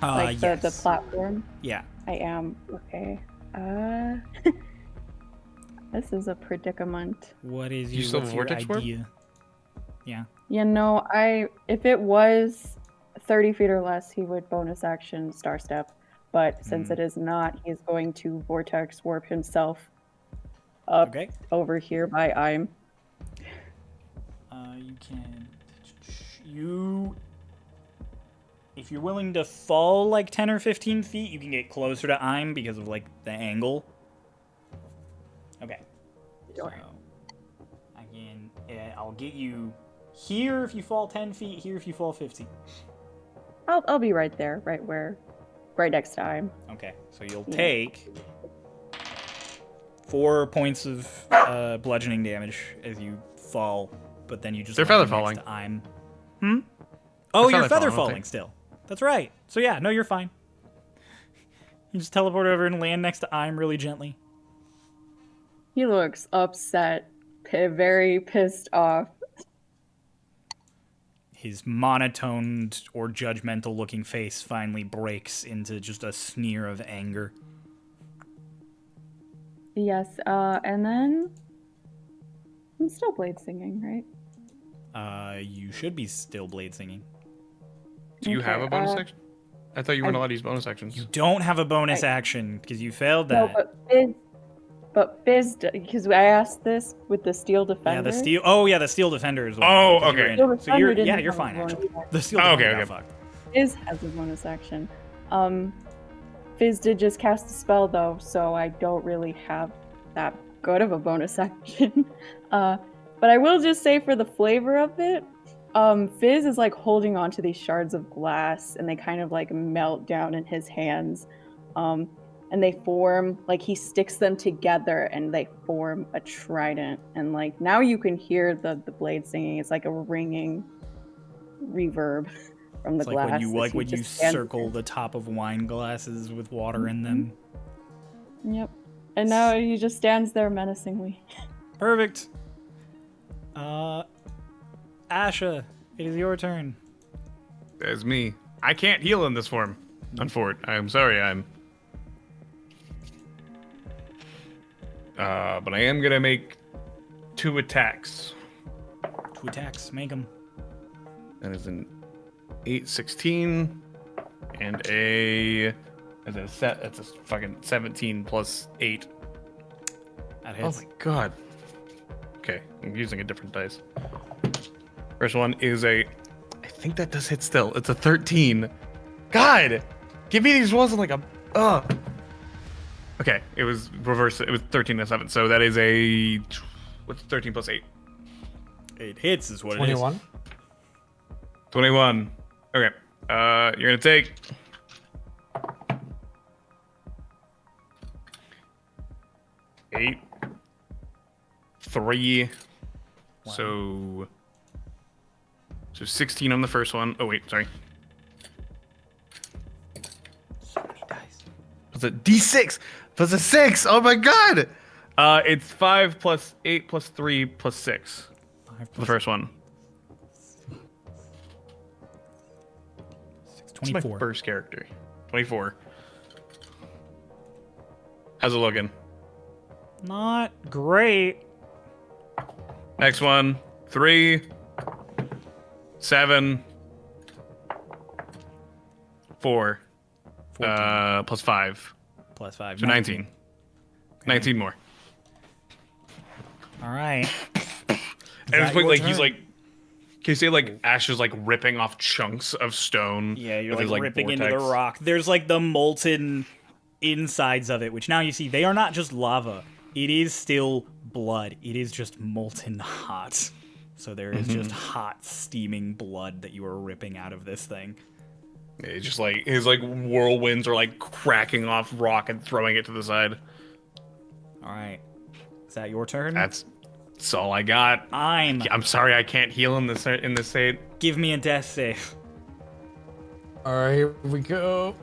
Like yes. the platform? Yeah. I am. Okay. This is a predicament. What is You still what's have your vortex warp? idea? Yeah. You know, if it was 30 feet or less, he would bonus action Star Step. But since it is not, he is going to vortex warp himself up Okay. over here by I'm. You can. If you're willing to fall like 10 or 15 feet, you can get closer to I'm because of like the angle. Okay. So, I'll get you here if you fall 10 feet, here if you fall 15. I'll be right there, right next to I'm. Okay, so you'll Yeah. take 4 points of bludgeoning damage as you fall, but then you just They're land feather next falling. to I'm. Oh, They're you're feather feather falling, falling still. That's right. So yeah, no, you're fine. You just teleport over and land next to I'm really gently. He looks upset, very pissed off. His monotoned or judgmental looking face finally breaks into just a sneer of anger. Yes, and then I'm still blade singing, right? You should be still blade singing. Do you have a bonus uh, action? I thought you weren't allowed to use bonus actions. You don't have a bonus action because you failed that. No, but Fizz, because I asked this with the steel defender. Yeah, the steel. Oh, yeah, the steel defender is. Oh, 'cause you're okay. in. Steel So you're defender didn't you're have fine a actually. bonus The steel Oh, defender okay, got okay. fucked. Fizz has a bonus action. Fizz did just cast a spell though, so I don't really have that good of a bonus action. But I will just say for the flavor of it, Fizz is like holding onto these shards of glass, and they kind of like melt down in his hands, and they form like he sticks them together, and they form a trident. And like now you can hear the blade singing. It's like a ringing reverb from the It's glass. like as when he you just stands circle there. the top of wine glasses with water in them. Yep. And now he just stands there menacingly. Perfect. Asha, it is your turn. That's me. I can't heal in this form. Unfortunately, I'm sorry. But I am gonna make 2 attacks. 2 attacks, make them. That is an 8, 16, and that's a fucking 17 plus 8. That Oh hits. my god. Okay, I'm using a different dice. First one is I think that does hit still. It's a 13. God! Give me these rolls in like a, Okay, it was reverse. It was 13 and 7. So that is what's 13 plus 8? It hits is what 21. 21. Okay. You're gonna take 8, 3. Wow. So 16 on the first one. Oh wait, sorry. So many dice. Was it D6? Plus a 6. Oh my god. It's 5 plus 8 plus 3 plus 6. 5 For the plus first one. 6, It's my 24. first character. 24. How's it looking? Not great. Next one. 3, 7, 4. 14 Plus 5. plus 5. So 19. 19 more. All right. At this point, your like he's turn? like, can you say like Ash is like ripping off chunks of stone? Yeah, you're with like his, ripping into the vortex? rock. There's like the molten insides of it, which now you see they are not just lava. It is still blood. It is just molten hot. So there is just hot, steaming blood that you are ripping out of this thing. It's just like his like whirlwinds are like cracking off rock and throwing it to the side. All right. Is that your turn? That's all I got. I'm sorry I can't heal in this state. Give me a death save. All right, here we go.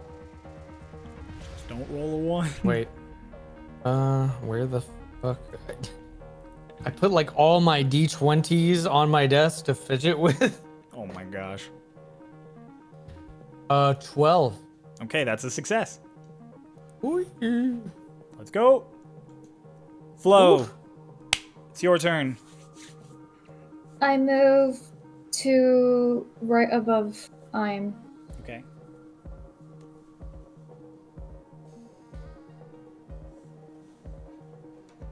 Just don't roll a 1. Wait. Where the fuck? I put like all my D20s on my desk to fidget with. Oh my gosh. 12. Okay, that's a success. Ooh. Let's go. Flo. It's your turn. I move to right above I'm. Okay.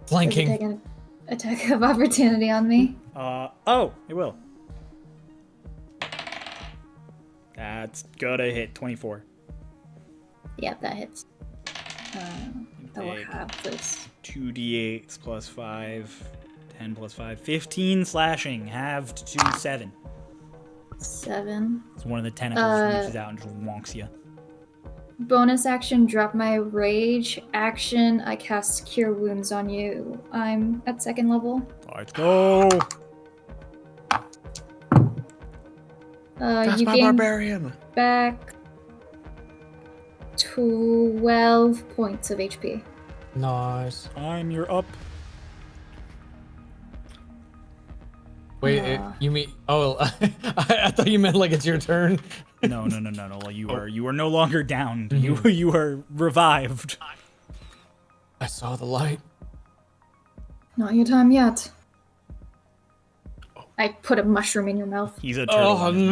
Flanking. Take an attack of opportunity on me. Oh, it will. That's gonna hit 24. Yep, that hits. I will Take have this. 2d8s plus 5, 10 plus 5, 15 slashing, halved to 7. 7. It's one of the tentacles reaches out and just wonks you. Bonus action, drop my rage. Action, I cast Cure Wounds on you. I'm at 2nd level. Let's go. That's you my gain barbarian. back 12 points of HP. Nice. You're up. Wait, you mean? Oh, I thought you meant like it's your turn. No. Well, you are no longer downed. You are revived. I saw the light. Not your time yet. I put a mushroom in your mouth. He's a turtle on his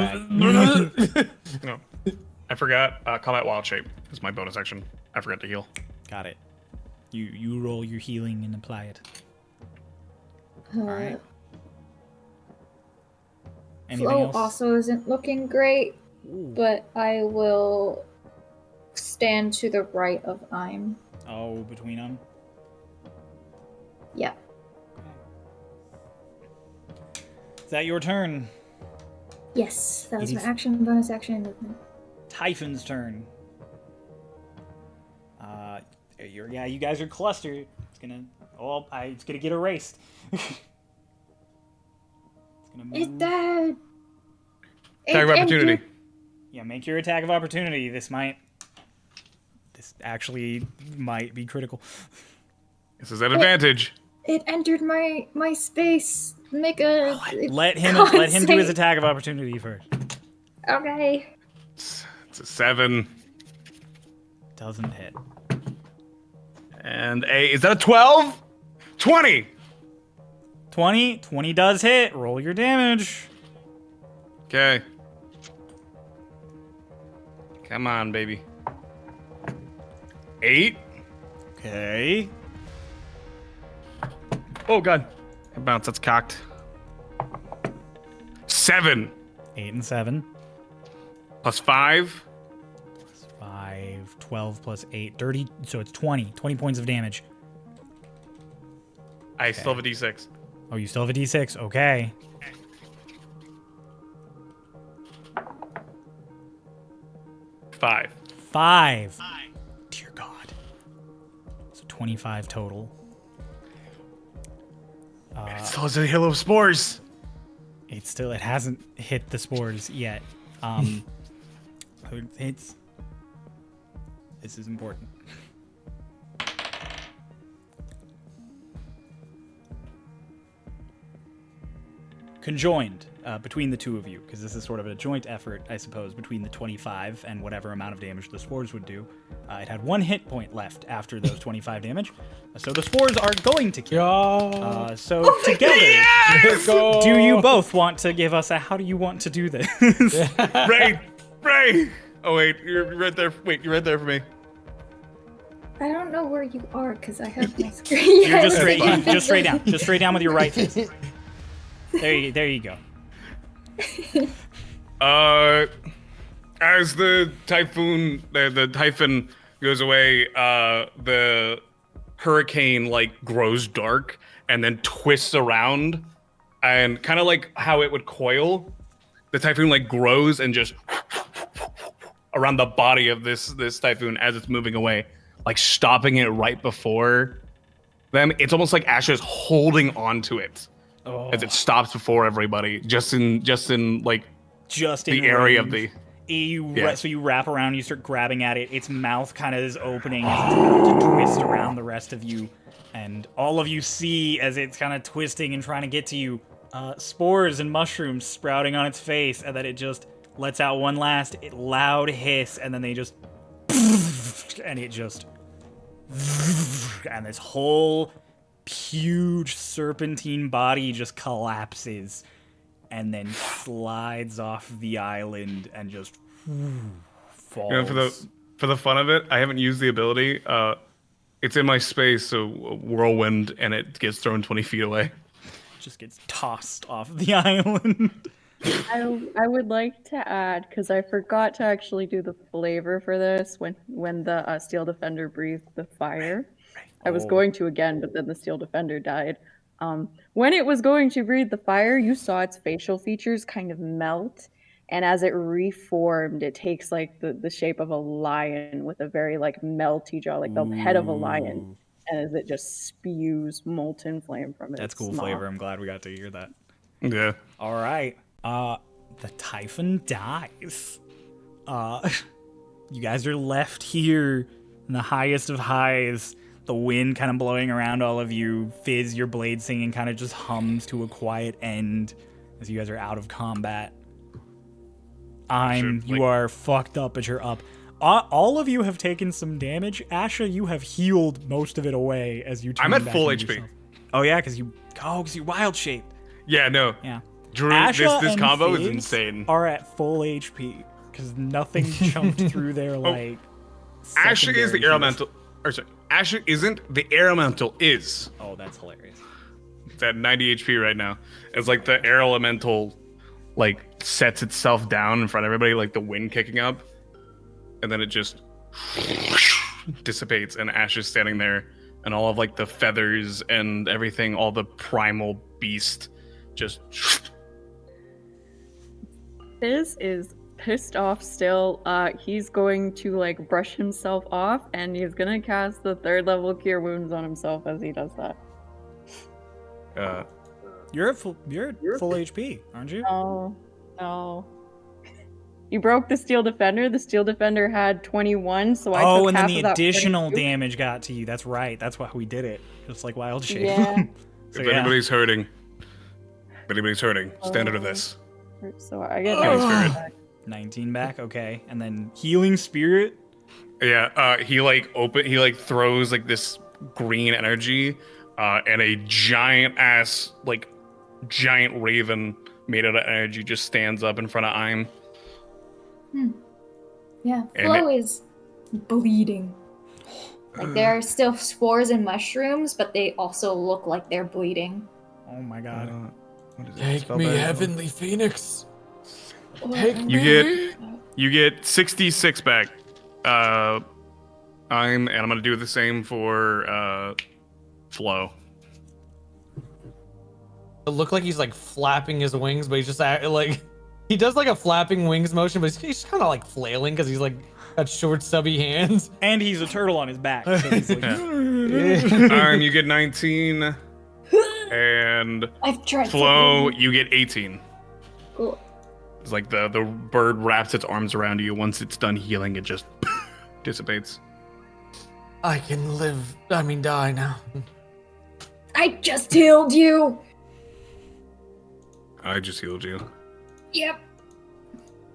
back. No, I forgot. Combat Wild Shape is my bonus action. I forgot to heal. Got it. You roll your healing and apply it. Alright. Anything Flow else? also isn't looking great, but I will stand to the right of I'm. Oh, between them? Yeah. Is that your turn? Yes, that was my It is- action, bonus action, and movement. Typhon's turn. You guys are clustered. It's gonna get erased. It's gonna move. It's dead. Attack of opportunity. Yeah, make your attack of opportunity. This actually might be critical. This is an advantage. It entered my space. Make a. Let him do his attack of opportunity first. Okay. It's a 7. Doesn't hit. And is that a 12? 20! 20 does hit. Roll your damage. Okay. Come on, baby. 8. Okay. Oh, God. Bounce, that's cocked. 7. 8 and 7. Plus 5. 5, 12 plus 8, 30. So it's 20. 20 points of damage. I still have a D6. Oh, you still have a d6? Okay. Five. 5. Dear God. So 25 total. It still has a hill of spores. It hasn't hit the spores yet. This is important. Conjoined between the two of you, because this is sort of a joint effort, I suppose, between the 25 and whatever amount of damage the spores would do. It had 1 hit point left after those 25 damage, so the spores are going to kill. So together, do you both want to give us how do you want to do this? Ray! Oh, wait, you're right there. Wait, you're right there for me. I don't know where you are because I have my screen. You're just straight down. Just straight down with your right fist. There you go. As the typhon goes away, the hurricane like grows dark and then twists around and kind of like how it would coil, the typhoon like grows and just around the body of this typhoon as it's moving away, like stopping it right before them. It's almost like Asha's holding on to it as it stops before everybody, just in like the area of the. So you wrap around, you start grabbing at it. Its mouth kind of is opening as it's about to twist around the rest of you, and all of you see as it's kind of twisting and trying to get to you, spores and mushrooms sprouting on its face, and then it just lets out one last loud hiss, and then they just and it just and this whole huge serpentine body just collapses and then slides off the island and just falls. You know, for the fun of it, I haven't used the ability. It's in my space, so whirlwind, and it gets thrown 20 feet away. Just gets tossed off the island. I would like to add, because I forgot to actually do the flavor for this when the Steel Defender breathed the fire. I was going to again, but then the Steel Defender died. When it was going to breathe the fire, you saw its facial features kind of melt, and as it reformed, it takes like the shape of a lion with a very like melty jaw, like the head of a lion, and as it just spews molten flame from it. That's cool flavor. I'm glad we got to hear that. Yeah. All right. The Typhon dies. You guys are left here in the highest of highs. The wind kind of blowing around all of you. Fizz, your blade singing kind of just hums to a quiet end as you guys are out of combat. You are fucked up, but you're up. All of you have taken some damage. Asha, you have healed most of it away as you turn I'm at back full into HP. yourself. Oh yeah, because you wild shaped. Yeah, no. Yeah. Drew, Asha this and combo is Fizz insane. Are at full HP because nothing jumped through their like. Asha is the secondary air heals. elemental. Or sorry, Asha isn't. The air elemental is. Oh, that's hilarious. It's at 90 HP right now. It's like the air elemental, like sets itself down in front of everybody, like the wind kicking up, and then it just dissipates, and Ash is standing there, and all of like the feathers and everything, all the primal beast, just. Fizz is pissed off still. He's going to like brush himself off, and he's gonna cast the 3rd level Cure Wounds on himself as he does that. You're at full HP, aren't you? No. You broke the Steel Defender. The Steel Defender had 21, so I took Oh, and then half the of that additional 22. damage got to you. That's right. That's why we did it. Just like Wild Shape. Yeah. So, If yeah. anybody's hurting, stand under this. So I get Healing 19 Spirit. back. 19 back, okay. And then Healing Spirit. Yeah, he throws like this green energy, and a giant raven made out of energy just stands up in front of Im. Yeah, And Flo is bleeding. Like there are still spores and mushrooms, but they also look like they're bleeding. Oh my god. What is it? Take Spell me, that? Heavenly Phoenix. Oh, Take You get 66 back. And I'm gonna do the same for Flo. It looked like he's like flapping his wings, but he's just like he does like a flapping wings motion, but he's kind of like flailing because he's like got short, stubby hands. And he's a turtle on his back. So he's like, You get 19, and I've tried. Flo, you get 18. Cool. It's like the bird wraps its arms around you. Once it's done healing, it just dissipates. I can die now. I just healed you. I just healed you. Yep.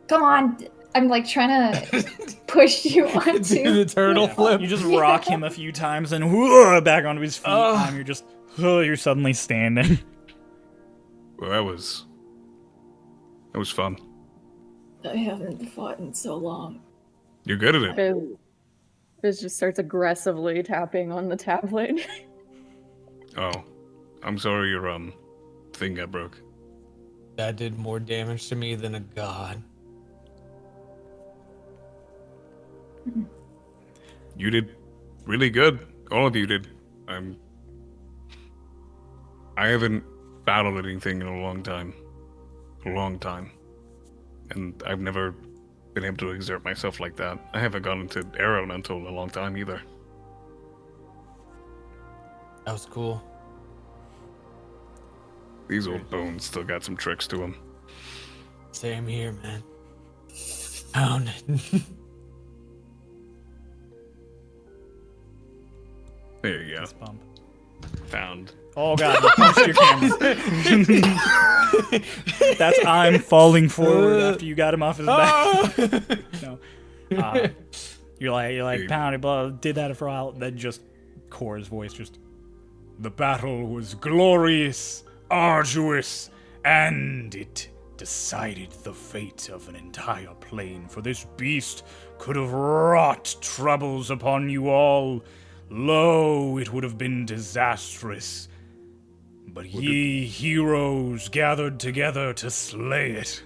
Come on. I'm like trying to push you Do onto. the turtle flip. you just rock him a few times and whoa, back onto his feet. Oh. And you're suddenly standing. Well, that was fun. I haven't fought in so long. You're good at it. Fizz just starts aggressively tapping on the tablet. Oh, I'm sorry your thing got broke. That did more damage to me than a god. You did really good. All of you did. I haven't battled anything in a long time. A long time. And I've never been able to exert myself like that. I haven't gone into arrow until a long time either. That was cool. These old bones still got some tricks to them. Same here, man. Pound. There you go. Fist bump. Found. Oh god, you punched your camera. That's I'm falling forward after you got him off his back. No. You're like, pounded, blah, did that for a while. Then just Core's voice just, The battle was glorious, arduous, and it decided the fate of an entire plane, for this beast could have wrought troubles upon you all. Lo, it would have been disastrous. But ye heroes gathered together to slay it.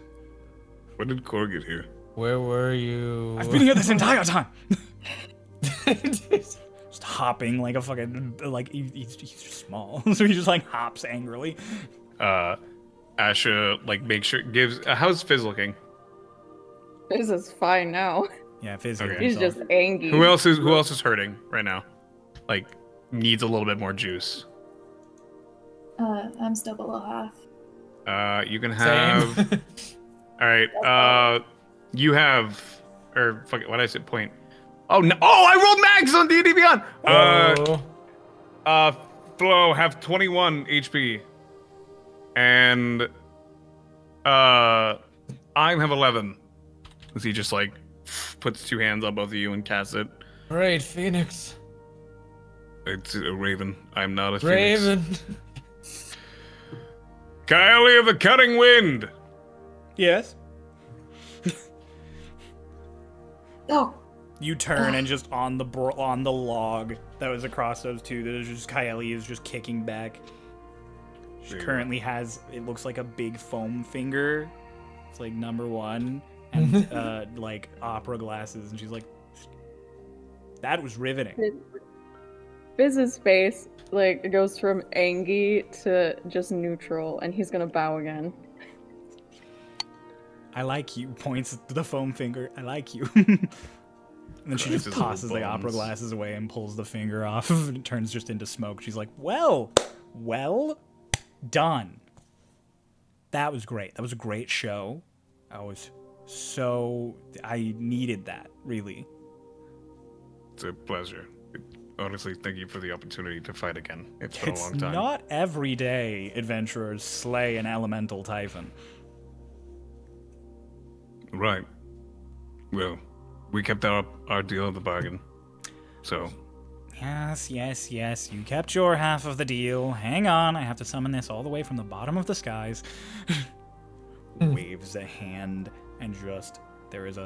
When did Core get here? Where were you? I've been here this entire time. just hopping like a fucking, like, he's just small. So he just, like, hops angrily. Asha, like, makes sure, gives, how's Fizz looking? This is fine now. Yeah, Fizz. Okay. He's just angry. Who else is hurting right now? Like, needs a little bit more juice. I'm still below half. You can have. Same. All right. You have, or fuck it. What did I say? Point. Oh no! Oh, I rolled max on D&D Beyond. Flo have 21 HP, and I have 11. As he just like puts two hands on both of you and casts it. Great, Phoenix. It's a raven. I'm not a Raven. Phoenix. Kylie of the Cutting Wind. Yes. Oh, You turn and just on the log that was across those two, there's just Kylie is just kicking back. She There you currently has, it looks like a big foam finger. It's like number one, and like opera glasses, and she's like, that was riveting. Fizz's face, like, it goes from angry to just neutral, and he's gonna bow again. I like you. Points to the foam finger. I like you. And then she just These little tosses the opera bones. glasses away and pulls the finger off, and it turns just into smoke. She's like, well done. That was great. That was a great show. I needed that, really. It's a pleasure. Honestly, thank you for the opportunity to fight again. It's been a It's long time. not every day adventurers slay an elemental typhon. Right. Well, we kept our deal of the bargain. So, Yes. You kept your half of the deal. Hang on, I have to summon this all the way from the bottom of the skies. Waves a hand, and just there is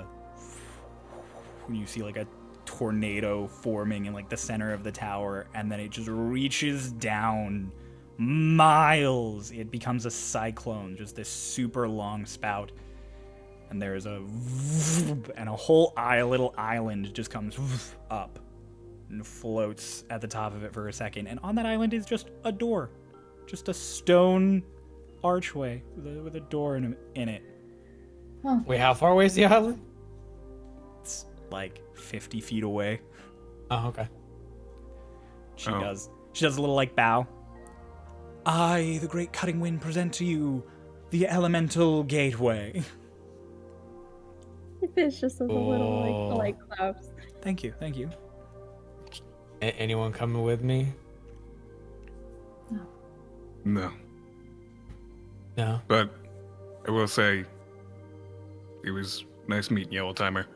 you see like a tornado forming in like the center of the tower, and then it just reaches down miles. It becomes a cyclone, just this super long spout. And there's and a whole little island just comes up and floats at the top of it for a second. And on that island is just a door, just a stone archway with a door in it. Wait, how far away is the island? It's like 50 feet away. Oh, okay. She does a little like bow. I, the great cutting wind, present to you the elemental gateway. Fizz just does a little like claps. Thank you. Anyone coming with me? no. No. But I will say, it was nice meeting you, old timer.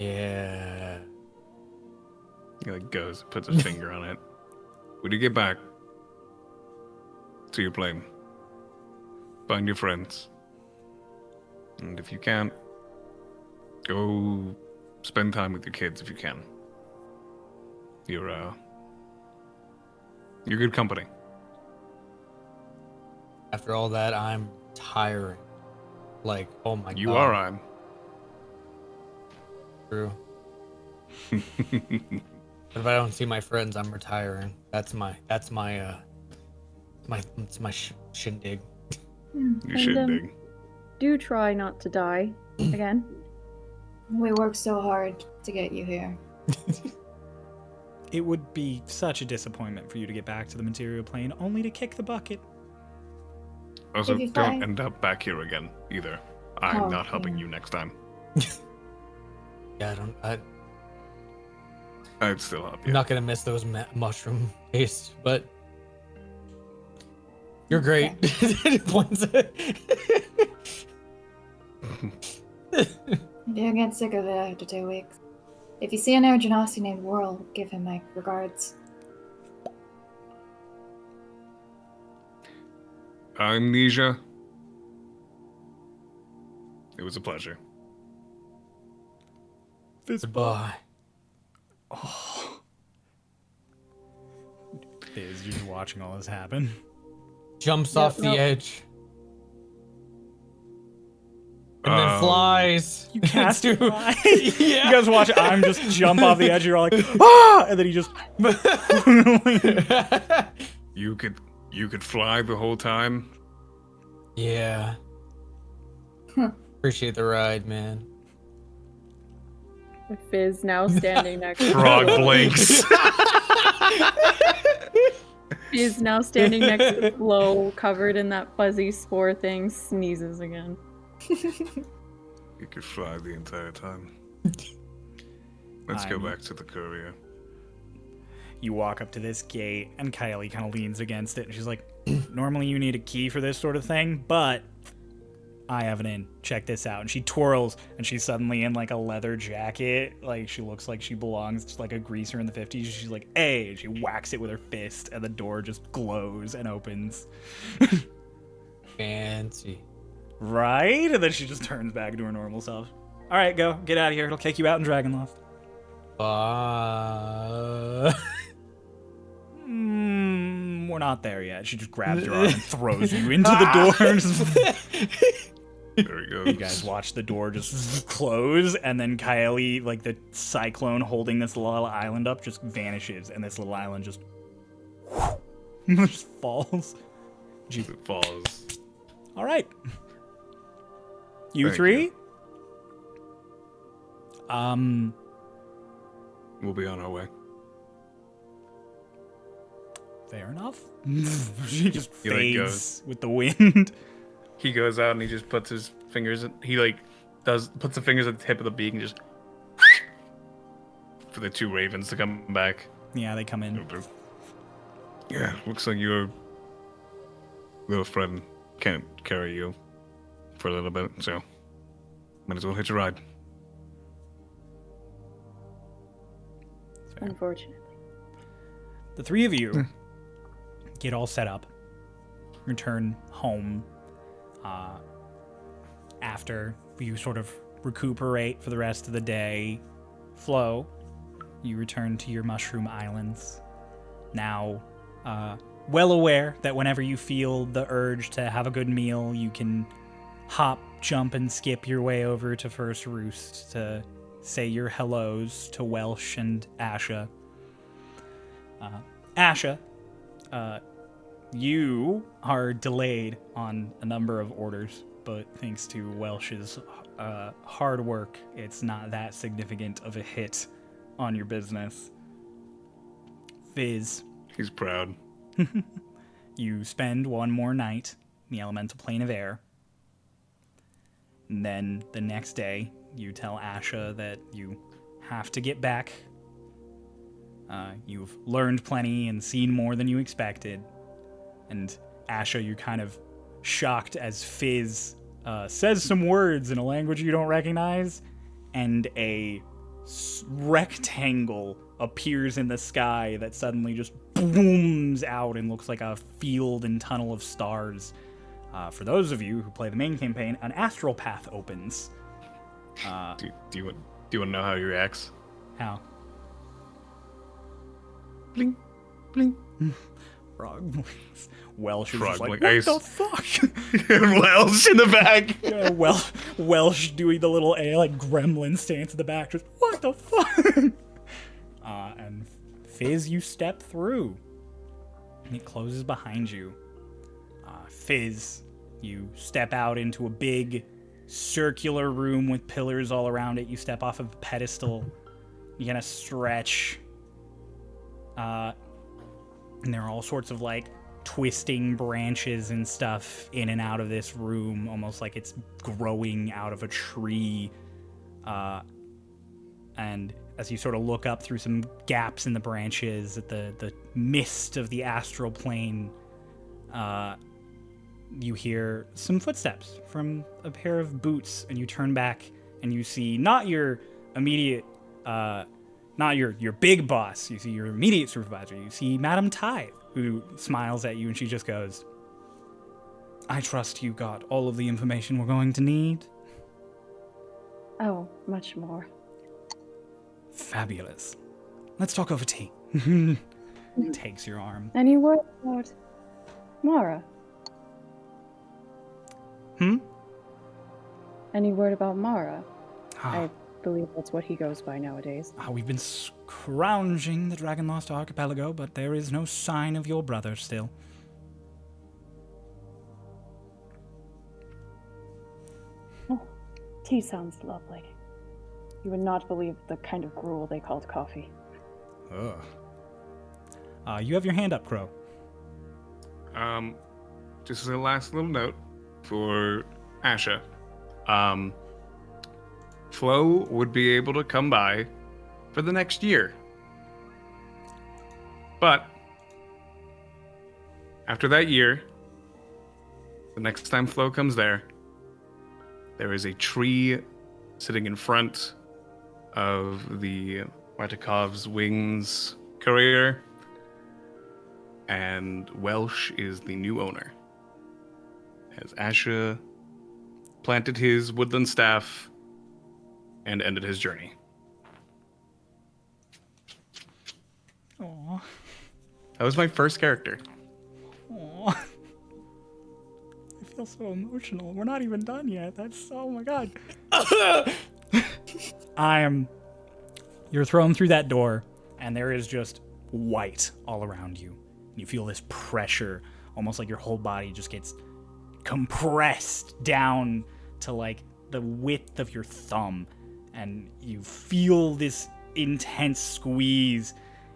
Yeah. He like goes, puts his finger on it. When you get back to your plane, find your friends. And if you can't, go spend time with your kids if you can. You're good company. After all that, I'm tiring. Like, oh my god. You are on. True. But if I don't see my friends, I'm retiring. That's my It's my shindig. You And, should dig. Do try not to die again. We worked so hard to get you here. It would be such a disappointment for you to get back to the material plane only to kick the bucket. Also, If you don't find- end up back here again either. I'm Oh, not helping yeah. you next time. Yeah, I'd still help I'm you. not gonna miss those mushroom tastes, but you're great. Points. You'll get sick of it after 2 weeks. If you see an Air Genasi named Whirl, give him my regards. Amnesia. It was a pleasure. Goodbye. Fizz, you're just watching all this happen. Jumps Yep, off the nope. edge. And then flies. You cast to- fly. Yeah. You guys watch I'm just jump off the edge. You're all like, ah! And then he just. You could fly the whole time. Yeah. Appreciate the ride, man. Fizz now standing next to Frog blinks. Fizz now standing next to Flo, covered in that fuzzy spore thing, sneezes again. You could fly the entire time. Let's go I'm- back to the courier. You walk up to this gate, and Kylie kind of leans against it, and she's like, normally you need a key for this sort of thing, but I have an in. Check this out. And she twirls, and she's suddenly in like a leather jacket. Like she looks like she belongs to like a greaser in the 50s. She's like, hey, and she whacks it with her fist, and the door just glows and opens. Fancy. Right? And then she just turns back into her normal self. All right, go. Get out of here. It'll kick you out in Dragonloft. We're not there yet. She just grabs your arm and throws you into the door. There we go. You guys watch the door just close, and then Kylie, like the cyclone holding this little island up, just vanishes, and this little island just, just falls. It falls. All right. You Thank three? We'll be on our way. Fair enough. She just He, like, fades goes. with the wind. He goes out and he just puts his fingers. He like puts the fingers at the tip of the beak and just for the two ravens to come back. Yeah, they come in. Yeah, looks like your little friend can't carry you for a little bit, so might as well hitch a ride. Fair. Unfortunately. The three of you get all set up, return home after you sort of recuperate for the rest of the day. Flo, you return to your mushroom islands. Now, well aware that whenever you feel the urge to have a good meal, you can hop, jump, and skip your way over to First Roost to say your hellos to Welsh and Asha. Asha, you are delayed on a number of orders, but thanks to Welsh's hard work, it's not that significant of a hit on your business. Fizz, He's proud. you spend one more night in the elemental plane of air. And then the next day, you tell Asha that you have to get back. You've learned plenty and seen more than you expected. And Asha, you're kind of shocked as Fizz says some words in a language you don't recognize, and a rectangle appears in the sky that suddenly just booms out and looks like a field and tunnel of stars. For those of you who play the main campaign, an astral path opens. Do you want to know how he reacts? How? Bling, bling. Frog blinks. Welsh is Frog just like, blink. what I the s- fuck? Welsh in the back. Yeah, Welsh doing the little like gremlin stance in the back, just what the fuck? And Fizz, you step through, and it closes behind you. Fizz, you step out into a big circular room with pillars all around it. You step off of a pedestal. You kind of stretch. And there are all sorts of like twisting branches and stuff in and out of this room, almost like it's growing out of a tree. And as you sort of look up through some gaps in the branches at the mist of the astral plane, you hear some footsteps from a pair of boots, and you turn back and you see not your immediate, not your big boss. You see your immediate supervisor. You see Madame Tithe, who smiles at you, and she just goes, "I trust you got all of the information we're going to need." Oh, much more. Fabulous. Let's talk over tea. Takes your arm. Any word about Mara? Any word about Mara? I believe that's what he goes by nowadays. We've been scrounging the Dragon Lost Archipelago, but there is no sign of your brother still. Oh, tea sounds lovely. You would not believe the kind of gruel they called coffee. Ugh. You have your hand up, Crow. Just as a last little note for Asha. Flo would be able to come by for the next year. But after that year, the next time Flo comes there is a tree sitting in front of the Martikov's Wings career, and Welsh is the new owner. As Asha planted his woodland staff and ended his journey. Aww. That was my first character. Aww. I feel so emotional. We're not even done yet. Oh my god. You're thrown through that door, and there is just white all around you. You feel this pressure, almost like your whole body just gets compressed down to like the width of your thumb, and you feel this intense squeeze,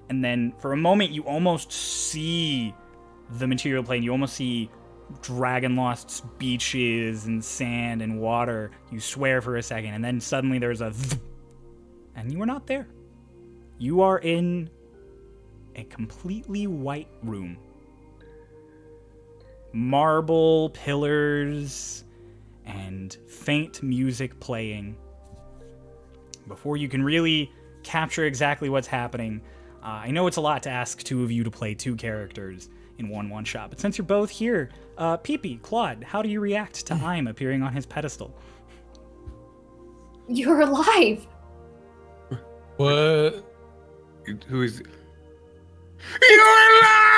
and then for a moment you almost see the material plane. You almost see Dragon Lost's beaches and sand and water. You swear for a second, and then suddenly there's a and you are not there. You are in a completely white room. Marble pillars and faint music playing. Before you can really capture exactly what's happening, I know it's a lot to ask two of you to play two characters in one shot, but since you're both here, Peepee, Claude, how do you react to I'm appearing on his pedestal? You're alive! What? Who is... You're alive!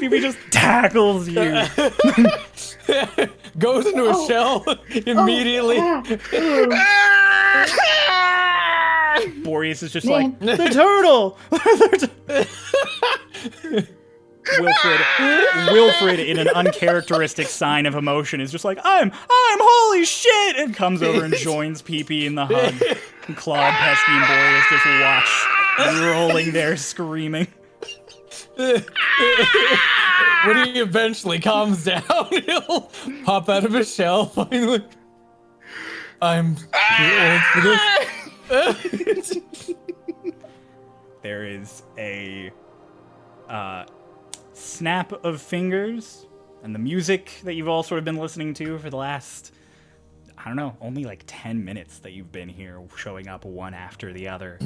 Peepee just tackles you. Goes into a shell immediately. Boreas is just like, the turtle! Wilfred, in an uncharacteristic sign of emotion, is just like, I'm holy shit! And comes over and joins Peepee in the hug. And Claude, Pesky, and Boreas just watch, rolling there, screaming. When he eventually calms down, he'll pop out of his shell finally. I'm too old for this. There is a snap of fingers, and the music that you've all sort of been listening to for the last, I don't know, only like 10 minutes that you've been here, showing up one after the other.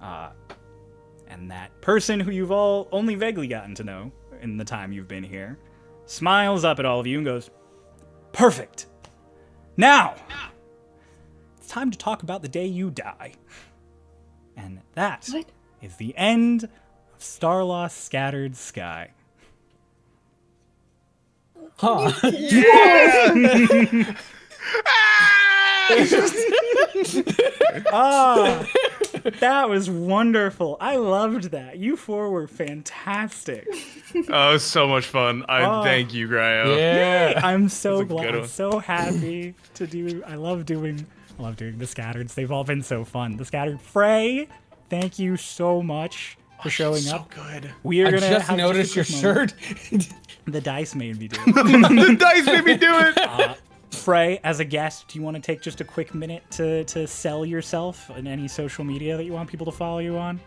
And that person who you've all only vaguely gotten to know in the time you've been here smiles up at all of you and goes, "Perfect. Now, it's time to talk about the day you die." And that is the end of Starlost Scattered Sky. Huh. That was wonderful. I loved that. You four were fantastic. Oh, it was so much fun. Thank you, Gryo. Yeah. I'm so That's a good glad, one. so happy to do. I love doing the Scattereds. They've all been so fun. The Scattered Frey, thank you so much for showing up. So good. We are I gonna just have noticed your a quick moment. shirt. The dice made me do it. The dice made me do it. Frey, as a guest, do you want to take just a quick minute to sell yourself in any social media that you want people to follow you on?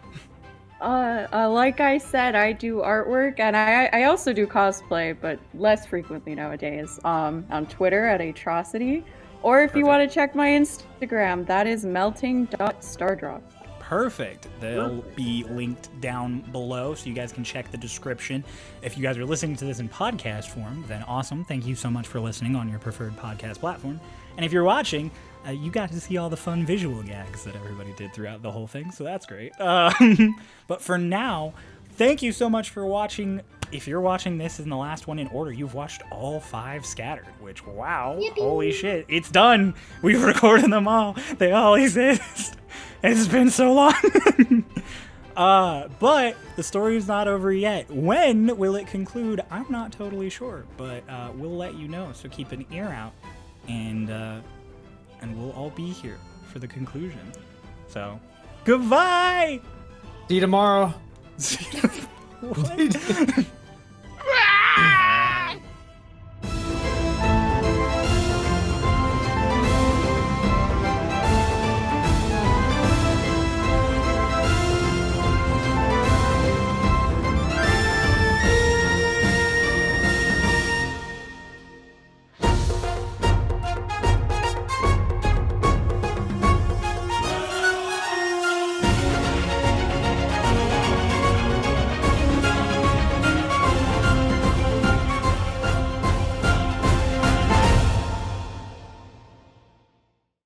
Like I said, I do artwork and I also do cosplay, but less frequently nowadays. On Twitter at Atrocity, or if you want to check my Instagram, that is melting.stardrop. Perfect. They'll be linked down below so you guys can check the description. If you guys are listening to this in podcast form, then awesome. Thank you so much for listening on your preferred podcast platform. And if you're watching, you got to see all the fun visual gags that everybody did throughout the whole thing, so that's great. But for now, thank you so much for watching. If you're watching this in the last one in order, you've watched all 5 Scattered, which, wow, holy shit, it's done. We've recorded them all. They all exist. It's been so long. But the story is not over yet. When will it conclude? I'm not totally sure, but we'll let you know. So keep an ear out, and we'll all be here for the conclusion. So, goodbye. See you tomorrow. What?